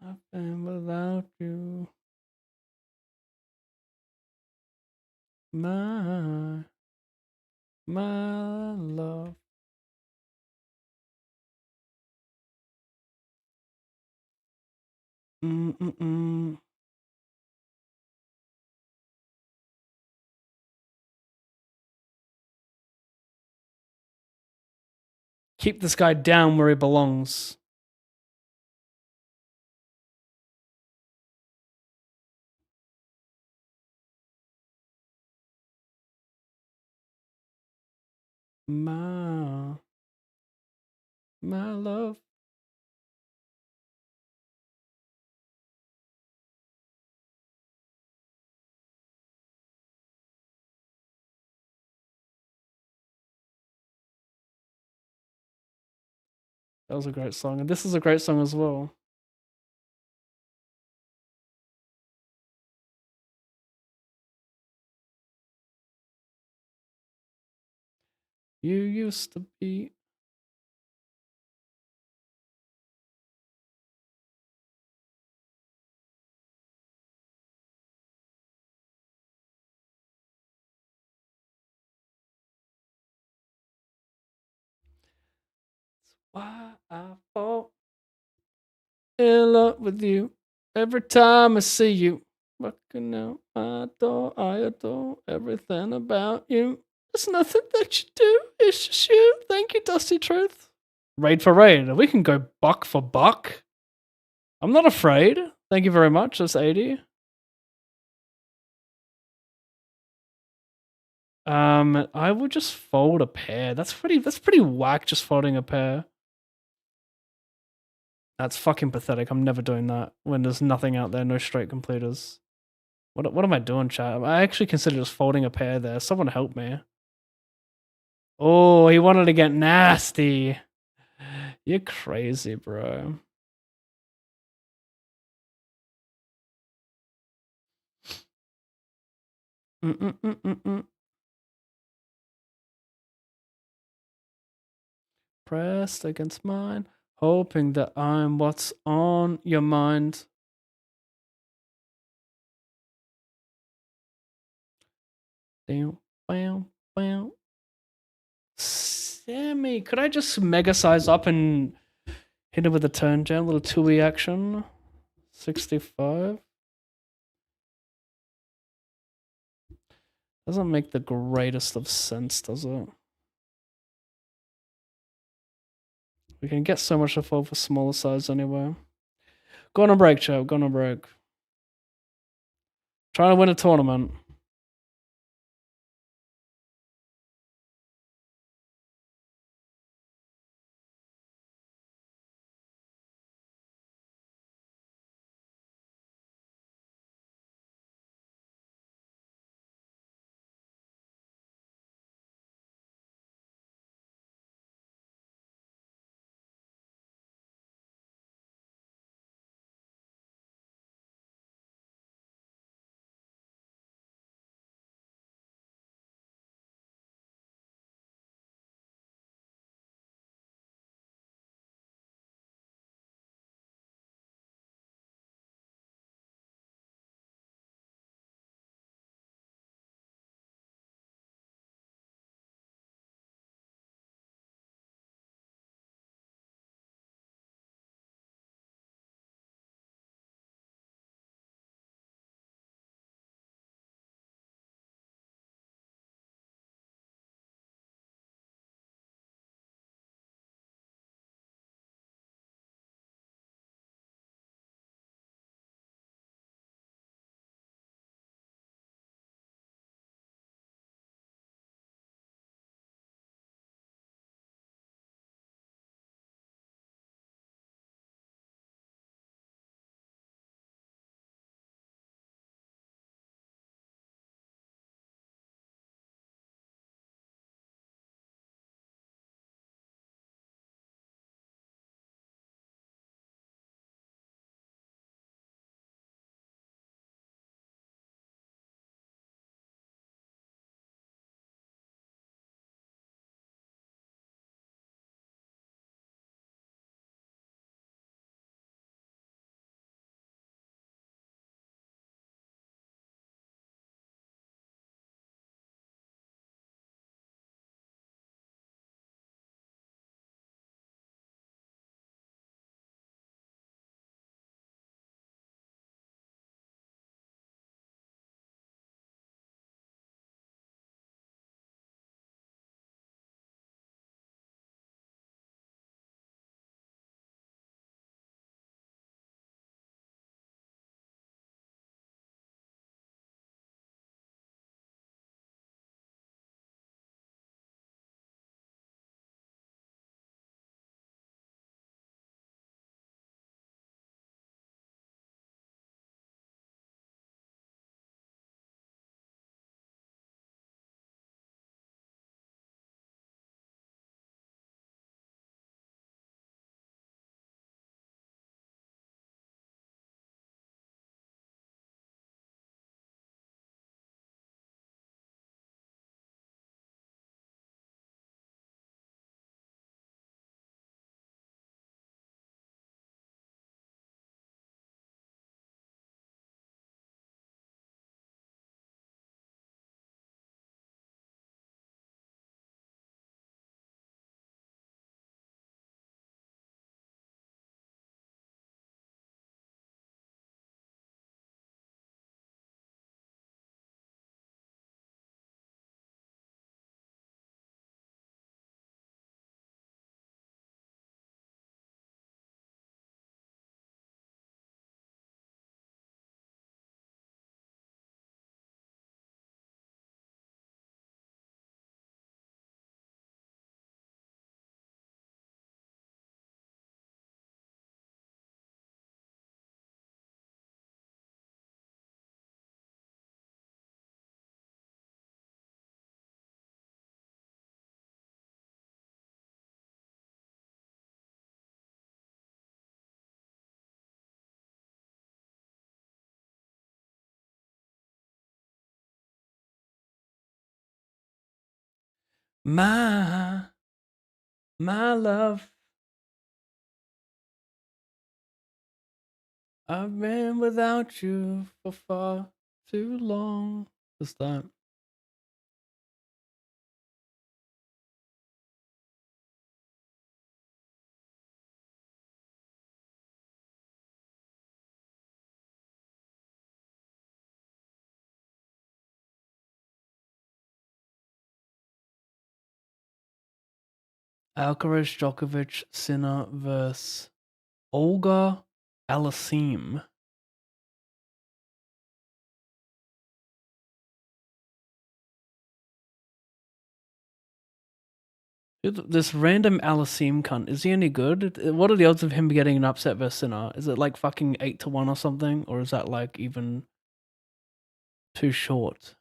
I've been without you. My love. Mm-mm-mm. Keep this guy down where he belongs. My love. That was a great song. And this is a great song as well. You used to be. Why I fall in love with you every time I see you. Walking out my door, I adore everything about you. There's nothing that you do, it's just you. Thank you, Dusty Truth. Raid for raid. We can go buck for buck. I'm not afraid. Thank you very much. That's 80. I would just fold a pair. That's pretty whack just folding a pair. That's fucking pathetic. I'm never doing that when there's nothing out there, no straight completers. What am I doing, chat? I actually consider just folding a pair there. Someone help me. Oh, he wanted to get nasty. You're crazy, bro. Mm-mm-mm-mm-mm. Pressed against mine, hoping that I'm what's on your mind. Bam, bam, bam. Sammy, could I just mega size up and hit it with a turn jam? Little 2E action. 65. Doesn't make the greatest of sense, does it? We can get so much to fold for smaller size anyway. Go on a break, chat. Go on a break. Trying to win a tournament. My love. I've been without you for far too long. What's that? Alcaraz, Djokovic, Sinner versus Olga Aliassime. This random Aliassime cunt, is he any good? What are the odds of him getting an upset versus Sinner? Is it like fucking 8-1 or something? Or is that like even too short?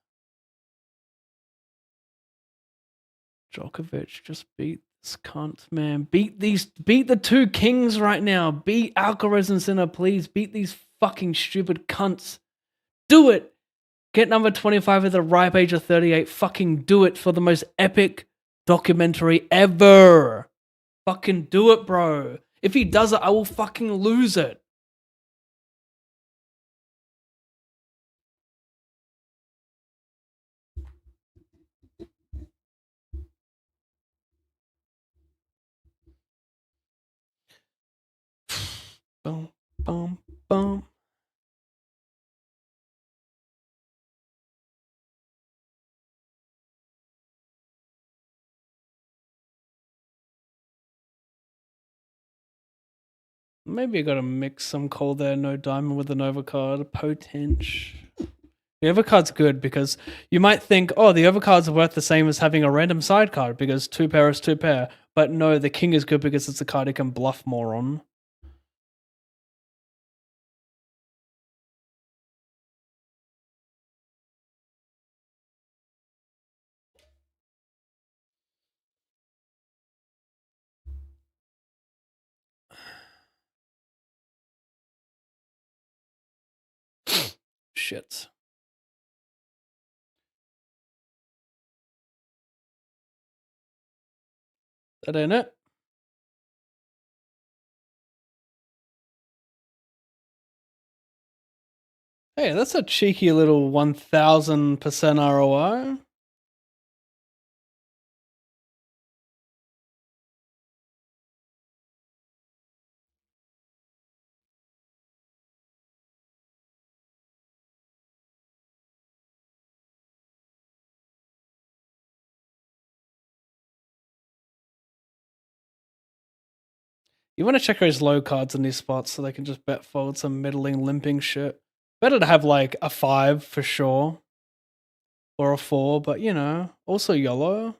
Djokovic, just beat this cunt, man. Beat the two kings right now. Beat Alcaraz and Sinner, please. Beat these fucking stupid cunts. Do it! Get number 25 at the ripe age of 38. Fucking do it for the most epic documentary ever. Fucking do it, bro. If he does it, I will fucking lose it. Boom, boom, boom. Maybe I gotta mix some call there. No diamond with an overcard. Potential. The overcard's good because you might think, oh, the overcard's worth the same as having a random side card because 2 pair is 2 pair. But no, the king is good because it's a card you can bluff more on. Shit. That ain't it. Hey, that's a cheeky little 1000% ROI. You want to check his low cards in these spots so they can just bet fold some middling limping shit. Better to have like a 5 for sure. Or a 4, but you know, also YOLO.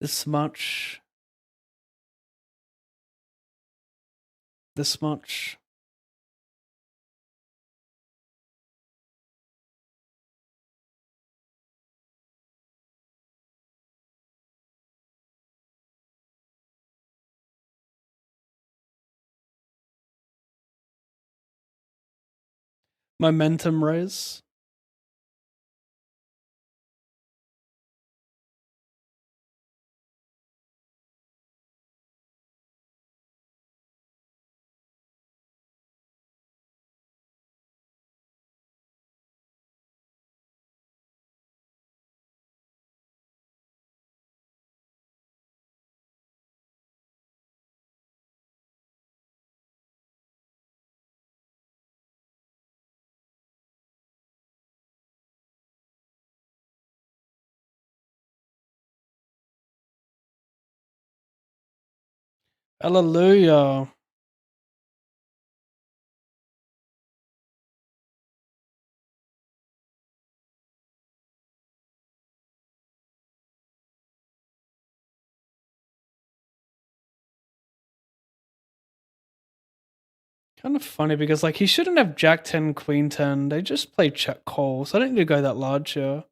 This much. This much. Momentum raise. Hallelujah. Kind of funny because like he shouldn't have Jack 10, Queen 10. They just play check call, so I don't need to go that large here.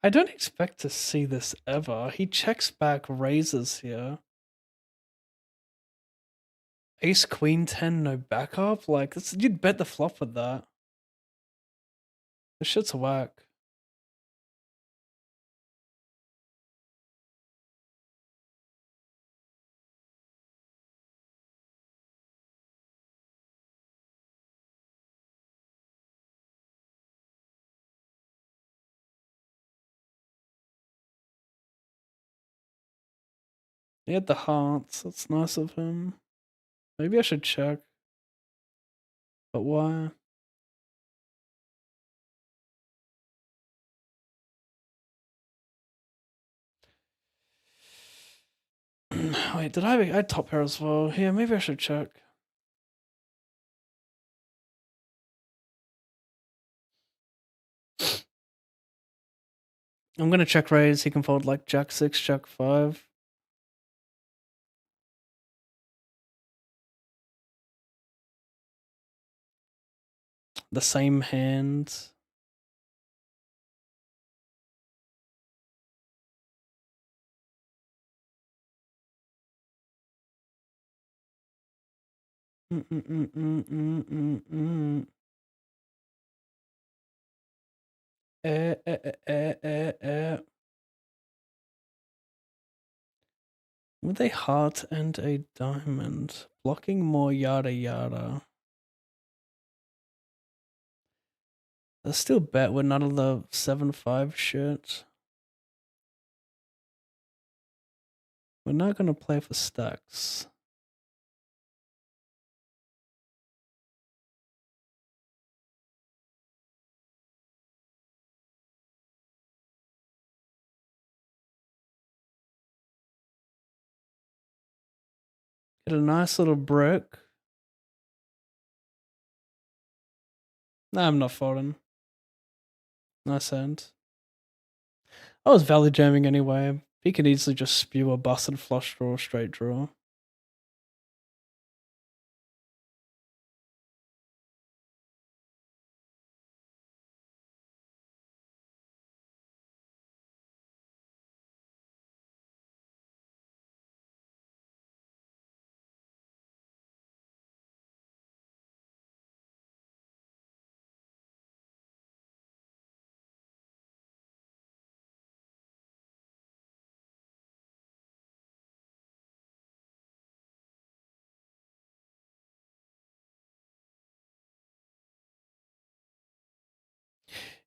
I don't expect to see this ever. He checks back, raises here. Ace Queen 10, no backup? Like, you'd bet the flop with that. This shit's whack. He had the hearts. That's nice of him. Maybe I should check. But why? Wait, did I had top pair as well? Yeah, maybe I should check. I'm gonna check raise. He can fold like Jack 6, Jack 5. The same hand. With a heart and a diamond. Blocking more yada yada. I still bet with none of the 7-5 shit. We're not gonna play for stacks. Get a nice little brick. Nah, I'm not folding. Nice hand. I was value jamming anyway. He could easily just spew a busted flush draw, straight draw.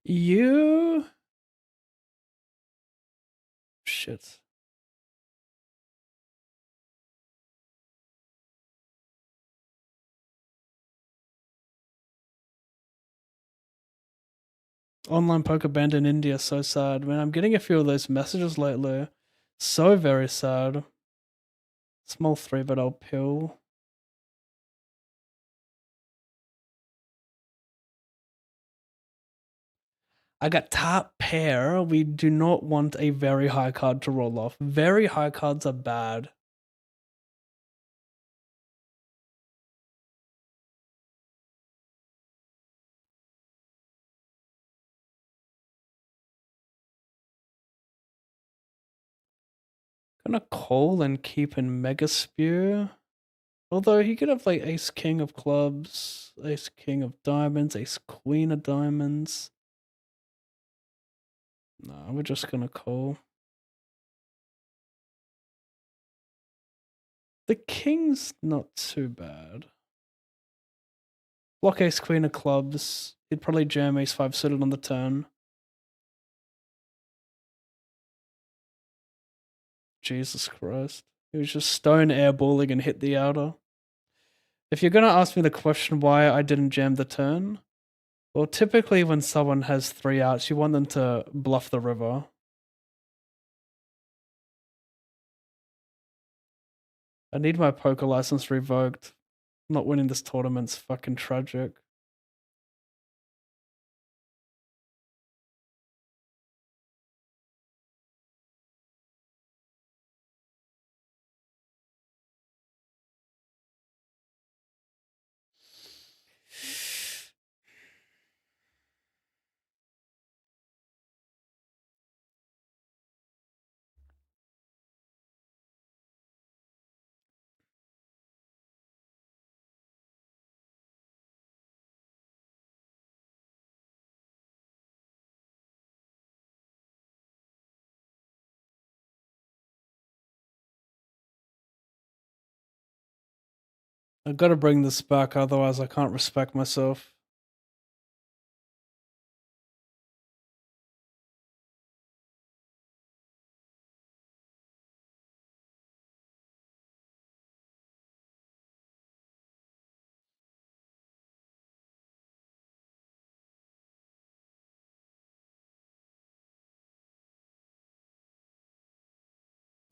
You shit. Online poker banned in India, so sad. Man, I'm getting a few of those messages lately. So very sad. Small 3, but I'll pill. I got top pair. We do not want a very high card to roll off. Very high cards are bad. Gonna call and keep in Mega Spew. Although he could have like Ace King of clubs, Ace King of diamonds, Ace Queen of diamonds. No, we're just gonna call. The King's not too bad. Block Ace Queen of clubs. He'd probably jam Ace 5 suited on the turn. Jesus Christ. He was just stone airballing and hit the outer. If you're gonna ask me the question why I didn't jam the turn, well, typically when someone has 3 outs, you want them to bluff the river. I need my poker license revoked. Not winning this tournament's fucking tragic. I've got to bring this back, otherwise I can't respect myself.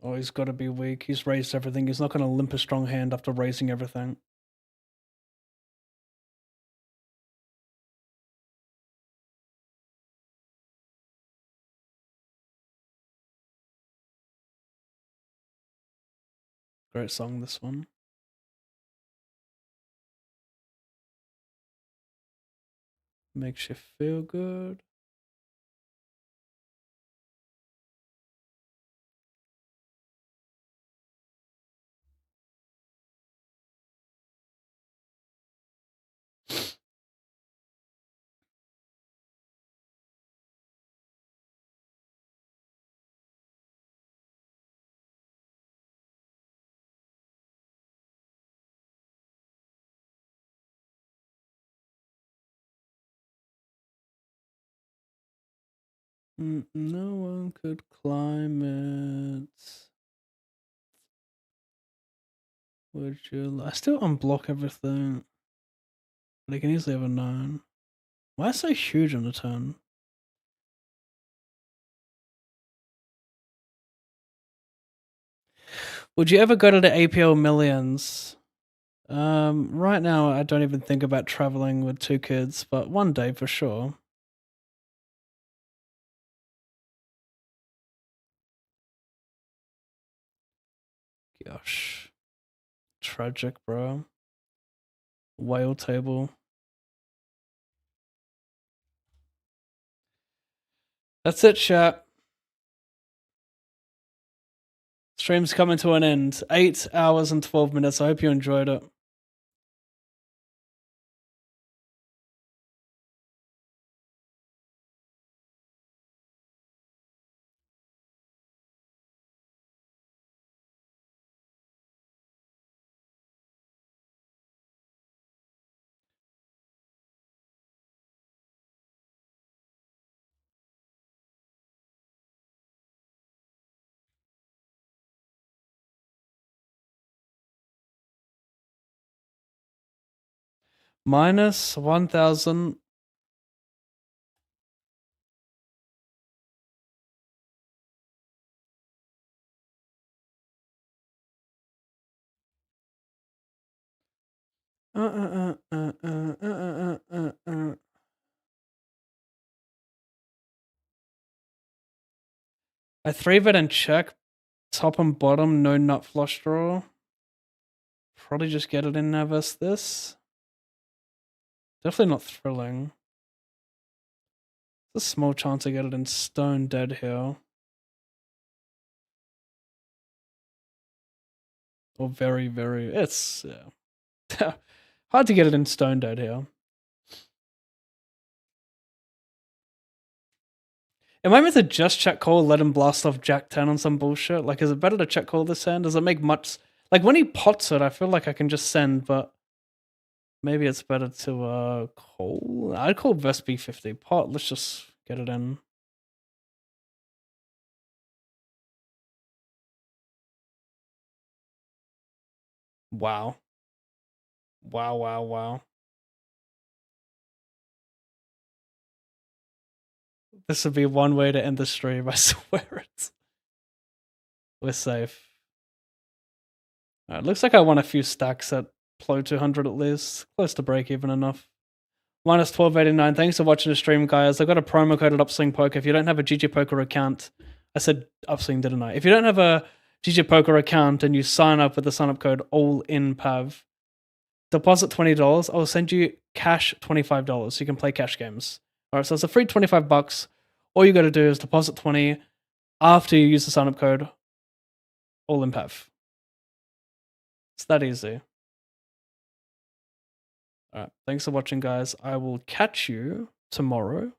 Oh, he's got to be weak. He's raised everything. He's not going to limp a strong hand after raising everything. Great song, this one. Makes you feel good. No one could climb it. Would you? I still unblock everything. But I can easily have a 9. Why so huge on the turn? Would you ever go to the APL Millions? Right now I don't even think about traveling with 2 kids, but one day for sure. Gosh. Tragic, bro. Whale table. That's it, chat. Stream's coming to an end. 8 hours and 12 minutes. I hope you enjoyed it. Minus 1,000. I 3-bet and check. Top and bottom, no nut flush draw. Probably just get it in now versus this. Definitely not thrilling. There's a small chance I get it in stone dead here. Or very, very... It's... Yeah. Hard to get it in stone dead here. Am I meant to just check call, let him blast off Jack 10 on some bullshit? Like, is it better to check call this hand? Does it make much... Like, when he pots it, I feel like I can just send, but... Maybe it's better to call. I'd call verse B50 pot. Let's just get it in. Wow. Wow, wow, wow. This would be one way to end the stream, I swear it. We're safe. Looks like I won a few stacks at Plo 200 at least. Close to break even enough. Minus 1289. Thanks for watching the stream, guys. I've got a promo code at Upswing Poker. If you don't have a GG Poker account, I said Upswing, didn't I? If you don't have a GG Poker account and you sign up with the sign up code ALLINPAV, deposit $20. I'll send you cash $25 so you can play cash games. All right, so it's a free $25. All you got to do is deposit 20 after you use the sign up code ALLINPAV. It's that easy. All right, thanks for watching, guys. I will catch you tomorrow,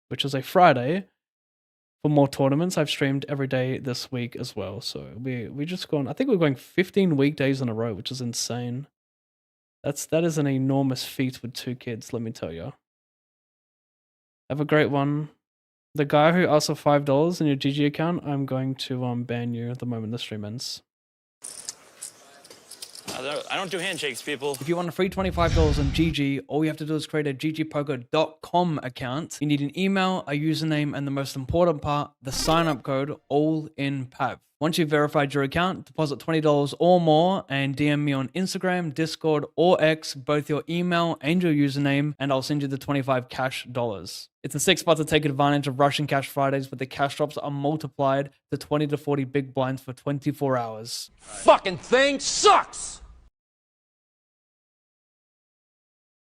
which is a Friday, for more tournaments. I've streamed every day this week as well. So we just gone, I think we're going 15 weekdays in a row, which is insane. That is an enormous feat with 2 kids, let me tell you. Have a great one. The guy who asked for $5 in your GG account, I'm going to ban you the moment the stream ends. I don't do handshakes, people. If you want a free $25 on GG, all you have to do is create a ggpoker.com account. You need an email, a username, and the most important part, the sign-up code, all in PAV. Once you've verified your account, deposit $20 or more and DM me on Instagram, Discord, or X, both your email and your username, and I'll send you the 25 cash dollars. It's a sick spot to take advantage of Russian Cash Fridays, but the cash drops are multiplied to 20 to 40 big blinds for 24 hours. Fucking thing sucks!